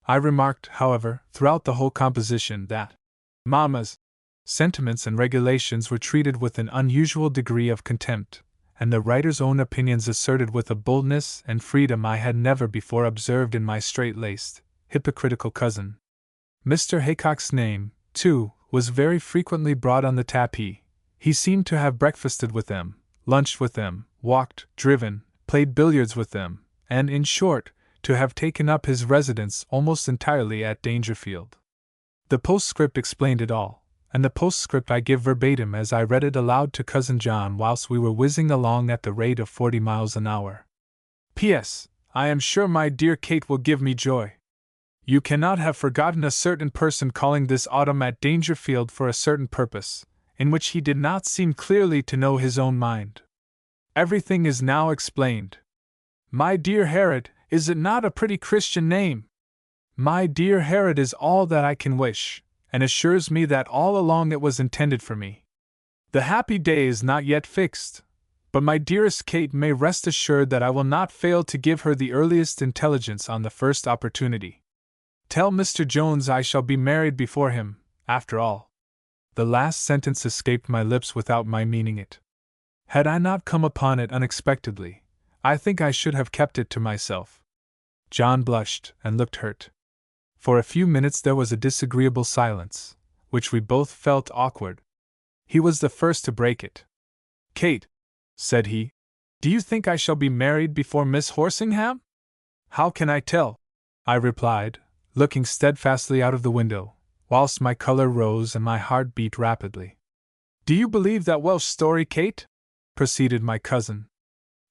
Speaker 1: I remarked, however, throughout the whole composition that Mamma's sentiments and regulations were treated with an unusual degree of contempt, and the writer's own opinions asserted with a boldness and freedom I had never before observed in my straight-laced, hypocritical cousin. Mr. Haycock's name, too, was very frequently brought on the tapis. He seemed to have breakfasted with them, lunched with them, walked, driven, played billiards with them, and, in short, to have taken up his residence almost entirely at Dangerfield. The postscript explained it all, and the postscript I give verbatim as I read it aloud to Cousin John whilst we were whizzing along at the rate of 40 miles an hour. "P.S. I am sure my dear Kate will give me joy. You cannot have forgotten a certain person calling this autumn at Dangerfield for a certain purpose, in which he did not seem clearly to know his own mind. Everything is now explained. My dear Herod, is it not a pretty Christian name? My dear Herod is all that I can wish, and assures me that all along it was intended for me. The happy day is not yet fixed, but my dearest Kate may rest assured that I will not fail to give her the earliest intelligence on the first opportunity. Tell Mr. Jones I shall be married before him, after all." The last sentence escaped my lips without my meaning it. Had I not come upon it unexpectedly, I think I should have kept it to myself. John blushed and looked hurt. For a few minutes there was a disagreeable silence, which we both felt awkward. He was the first to break it. "Kate," said he, "do you think I shall be married before Miss Horsingham?" "How can I tell?" I replied, looking steadfastly out of the window, whilst my color rose and my heart beat rapidly. "Do you believe that Welsh story, Kate?" proceeded my cousin.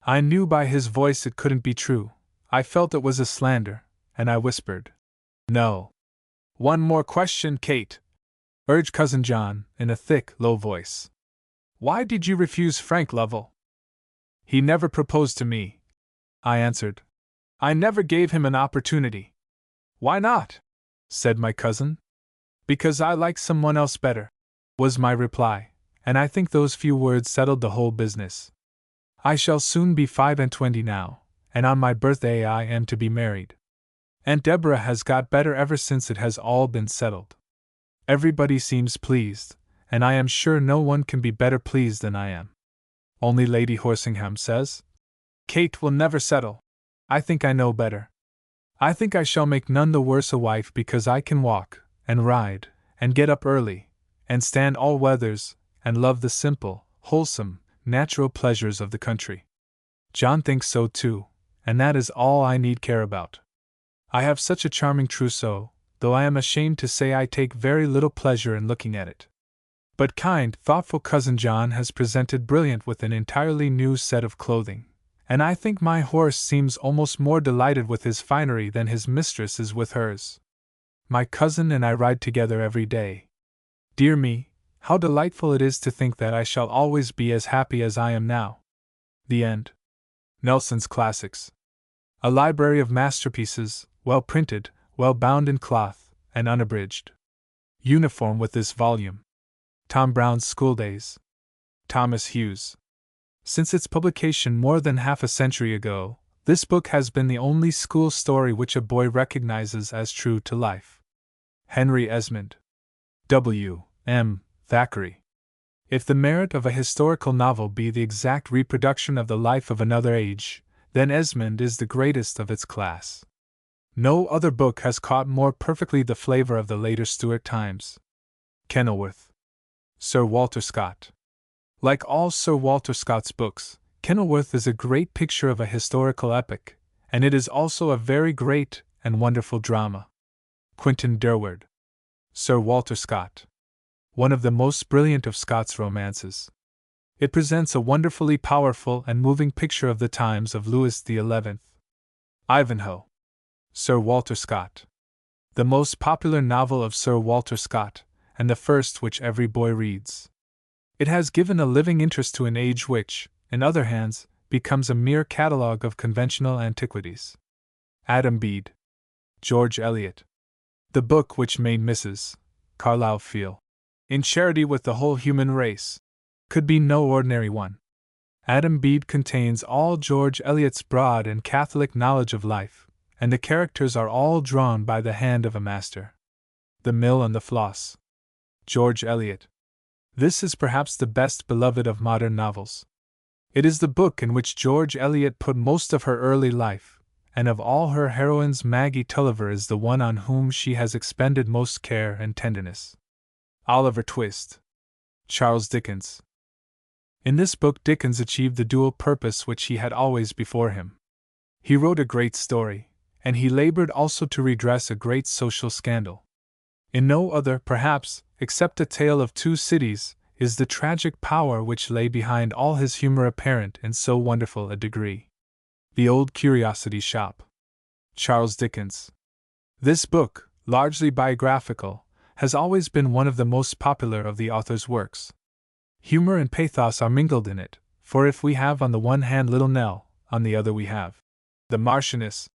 Speaker 1: I knew by his voice it couldn't be true. I felt it was a slander, and I whispered, "No." "One more question, Kate," urged Cousin John, in a thick, low voice. "Why did you refuse Frank Lovell?" "He never proposed to me," I answered. "I never gave him an opportunity." "Why not?" said my cousin. "Because I like someone else better," was my reply, and I think those few words settled the whole business. I shall soon be 25 now, and on my birthday I am to be married. Aunt Deborah has got better ever since it has all been settled. Everybody seems pleased, and I am sure no one can be better pleased than I am. Only Lady Horsingham says Kate will never settle. I think I know better. I think I shall make none the worse a wife because I can walk, and ride, and get up early, and stand all weathers, and love the simple, wholesome, natural pleasures of the country. John thinks so too, and that is all I need care about. I have such a charming trousseau, though I am ashamed to say I take very little pleasure in looking at it. But kind, thoughtful Cousin John has presented Brilliant with an entirely new set of clothing, and I think my horse seems almost more delighted with his finery than his mistress is with hers. My cousin and I ride together every day. Dear me, how delightful it is to think that I shall always be as happy as I am now. The End. Nelson's Classics. A library of masterpieces, well printed, well bound in cloth, and unabridged. Uniform with this volume. Tom Brown's Schooldays. Thomas Hughes. Since its publication more than half a century ago, this book has been the only school story which a boy recognizes as true to life. Henry Esmond. W. M. Thackeray. If the merit of a historical novel be the exact reproduction of the life of another age, then Esmond is the greatest of its class. No other book has caught more perfectly the flavor of the later Stuart times. Kenilworth. Sir Walter Scott. Like all Sir Walter Scott's books, Kenilworth is a great picture of a historical epic, and it is also a very great and wonderful drama. Quentin Durward. Sir Walter Scott. One of the most brilliant of Scott's romances. It presents a wonderfully powerful and moving picture of the times of Louis XI. Ivanhoe. Sir Walter Scott. The most popular novel of Sir Walter Scott, and the first which every boy reads. It has given a living interest to an age which, in other hands, becomes a mere catalogue of conventional antiquities. Adam Bede. George Eliot. The book which made Mrs. Carlyle feel in charity with the whole human race, could be no ordinary one. Adam Bede contains all George Eliot's broad and catholic knowledge of life, and the characters are all drawn by the hand of a master. The Mill and the Floss. George Eliot. This is perhaps the best beloved of modern novels. It is the book in which George Eliot put most of her early life, and of all her heroines Maggie Tulliver is the one on whom she has expended most care and tenderness. Oliver Twist. Charles Dickens. In this book Dickens achieved the dual purpose which he had always before him. He wrote a great story, and he labored also to redress a great social scandal. In no other, perhaps, except A Tale of Two Cities, is the tragic power which lay behind all his humor apparent in so wonderful a degree. The Old Curiosity Shop. Charles Dickens. This book, largely biographical, has always been one of the most popular of the author's works. Humor and pathos are mingled in it, for if we have on the one hand Little Nell, on the other we have the Marchioness,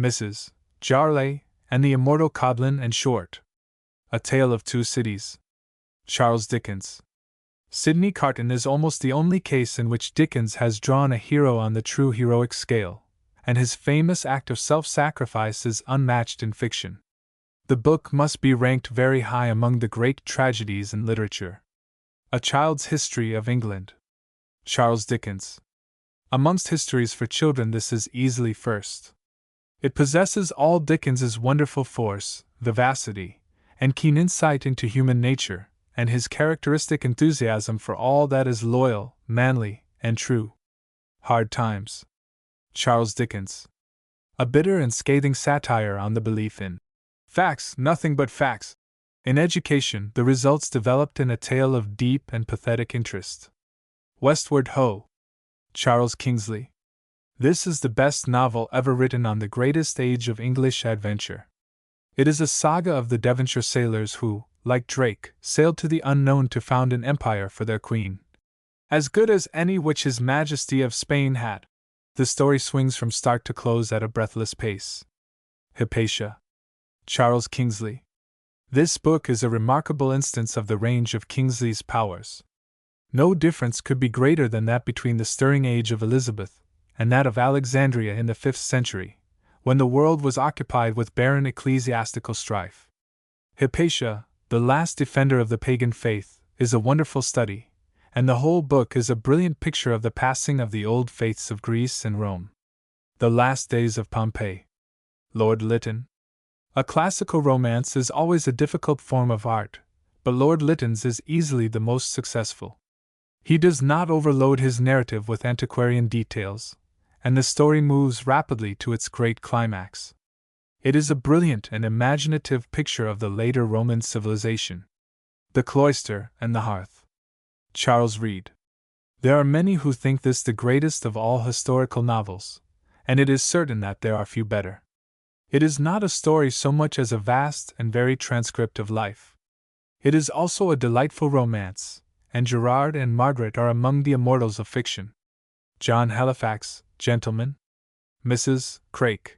Speaker 1: Mrs. Jarley, and the immortal Codlin and Short. A Tale of Two Cities. Charles Dickens. Sidney Carton is almost the only case in which Dickens has drawn a hero on the true heroic scale, and his famous act of self-sacrifice is unmatched in fiction. The book must be ranked very high among the great tragedies in literature. A Child's History of England. Charles Dickens. Amongst histories for children this is easily first. It possesses all Dickens's wonderful force, vivacity, and keen insight into human nature, and his characteristic enthusiasm for all that is loyal, manly, and true. Hard Times. Charles Dickens. A bitter and scathing satire on the belief in facts, nothing but facts. In education, the results developed in a tale of deep and pathetic interest. Westward Ho! Charles Kingsley. This is the best novel ever written on the greatest age of English adventure. It is a saga of the Devonshire sailors who, like Drake, sailed to the unknown to found an empire for their queen, as good as any which His Majesty of Spain had. The story swings from start to close at a breathless pace. Hypatia. Charles Kingsley. This book is a remarkable instance of the range of Kingsley's powers. No difference could be greater than that between the stirring age of Elizabeth and that of Alexandria in the 5th century, when the world was occupied with barren ecclesiastical strife. Hypatia, the last defender of the pagan faith, is a wonderful study, and the whole book is a brilliant picture of the passing of the old faiths of Greece and Rome. The Last Days of Pompeii. Lord Lytton. A classical romance is always a difficult form of art, but Lord Lytton's is easily the most successful. He does not overload his narrative with antiquarian details, and the story moves rapidly to its great climax. It is a brilliant and imaginative picture of the later Roman civilization. The Cloister and the Hearth. Charles Reade. There are many who think this the greatest of all historical novels, and it is certain that there are few better. It is not a story so much as a vast and varied transcript of life. It is also a delightful romance, and Gerard and Margaret are among the immortals of fiction. John Halifax, Gentleman. Mrs. Craik.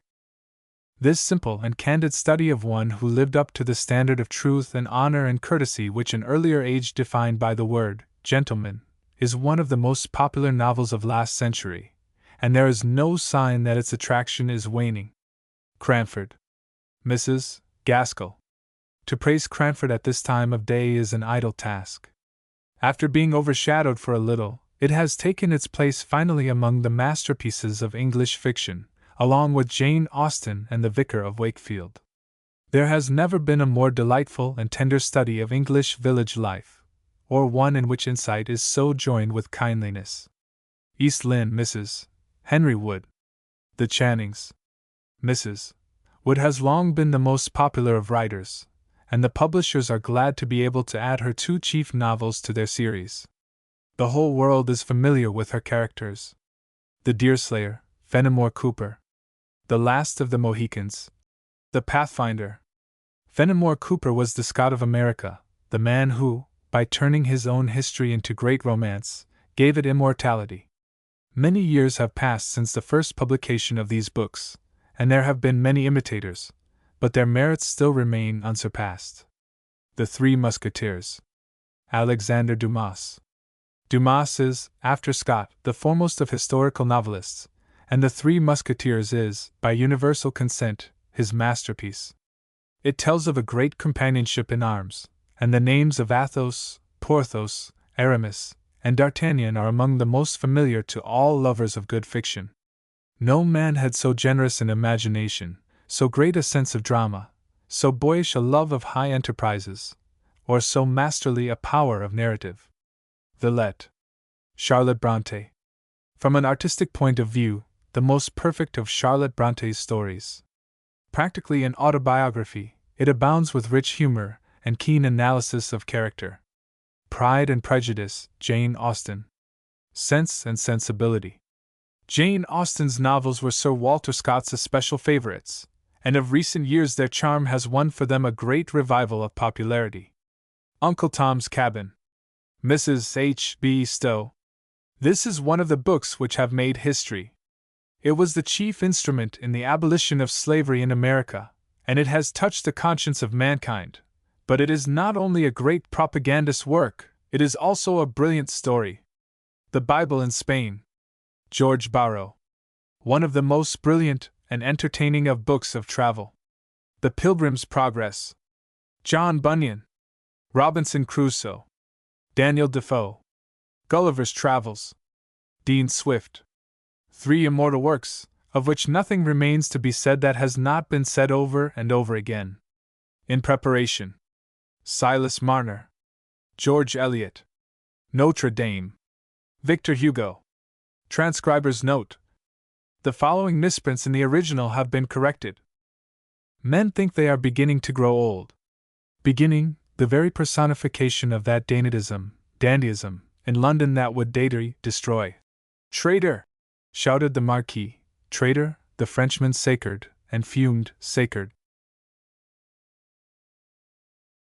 Speaker 1: This simple and candid study of one who lived up to the standard of truth and honor and courtesy which an earlier age defined by the word gentleman is one of the most popular novels of last century, and there is no sign that its attraction is waning. Cranford. Mrs. Gaskell. To praise Cranford at this time of day is an idle task. After being overshadowed for a little, it has taken its place finally among the masterpieces of English fiction, along with Jane Austen and The Vicar of Wakefield. There has never been a more delightful and tender study of English village life, or one in which insight is so joined with kindliness. East Lynne, Mrs. Henry Wood. The Channings. Mrs. Wood has long been the most popular of writers, and the publishers are glad to be able to add her 2 chief novels to their series. The whole world is familiar with her characters. The Deerslayer, Fenimore Cooper. The Last of the Mohicans. The Pathfinder. Fenimore Cooper was the Scot of America, the man who, by turning his own history into great romance, gave it immortality. Many years have passed since the first publication of these books, and there have been many imitators, but their merits still remain unsurpassed. The Three Musketeers. Alexander Dumas. Dumas is, after Scott, the foremost of historical novelists, and The Three Musketeers is, by universal consent, his masterpiece. It tells of a great companionship in arms, and the names of Athos, Porthos, Aramis, and D'Artagnan are among the most familiar to all lovers of good fiction. No man had so generous an imagination, so great a sense of drama, so boyish a love of high enterprises, or so masterly a power of narrative. Villette. Charlotte Brontë. From an artistic point of view, the most perfect of Charlotte Bronté's stories. Practically an autobiography, it abounds with rich humor and keen analysis of character. Pride and Prejudice, Jane Austen. Sense and Sensibility. Jane Austen's novels were Sir Walter Scott's especial favorites, and of recent years their charm has won for them a great revival of popularity. Uncle Tom's Cabin. Mrs. H.B. Stowe. This is one of the books which have made history. It was the chief instrument in the abolition of slavery in America, and it has touched the conscience of mankind. But it is not only a great propagandist work, it is also a brilliant story. The Bible in Spain. George Borrow. One of the most brilliant and entertaining of books of travel. The Pilgrim's Progress. John Bunyan. Robinson Crusoe. Daniel Defoe. Gulliver's Travels. Dean Swift. 3 immortal works, of which nothing remains to be said that has not been said over and over again. In Preparation. Silas Marner. George Eliot. Notre Dame. Victor Hugo. Transcriber's note: the following misprints in the original have been corrected. Men think they are beginning to grow old. Beginning, the very personification of that dandyism, in London that would daily destroy. Traitor! Shouted the Marquis. Traitor, the Frenchman sacred, and fumed, sacred,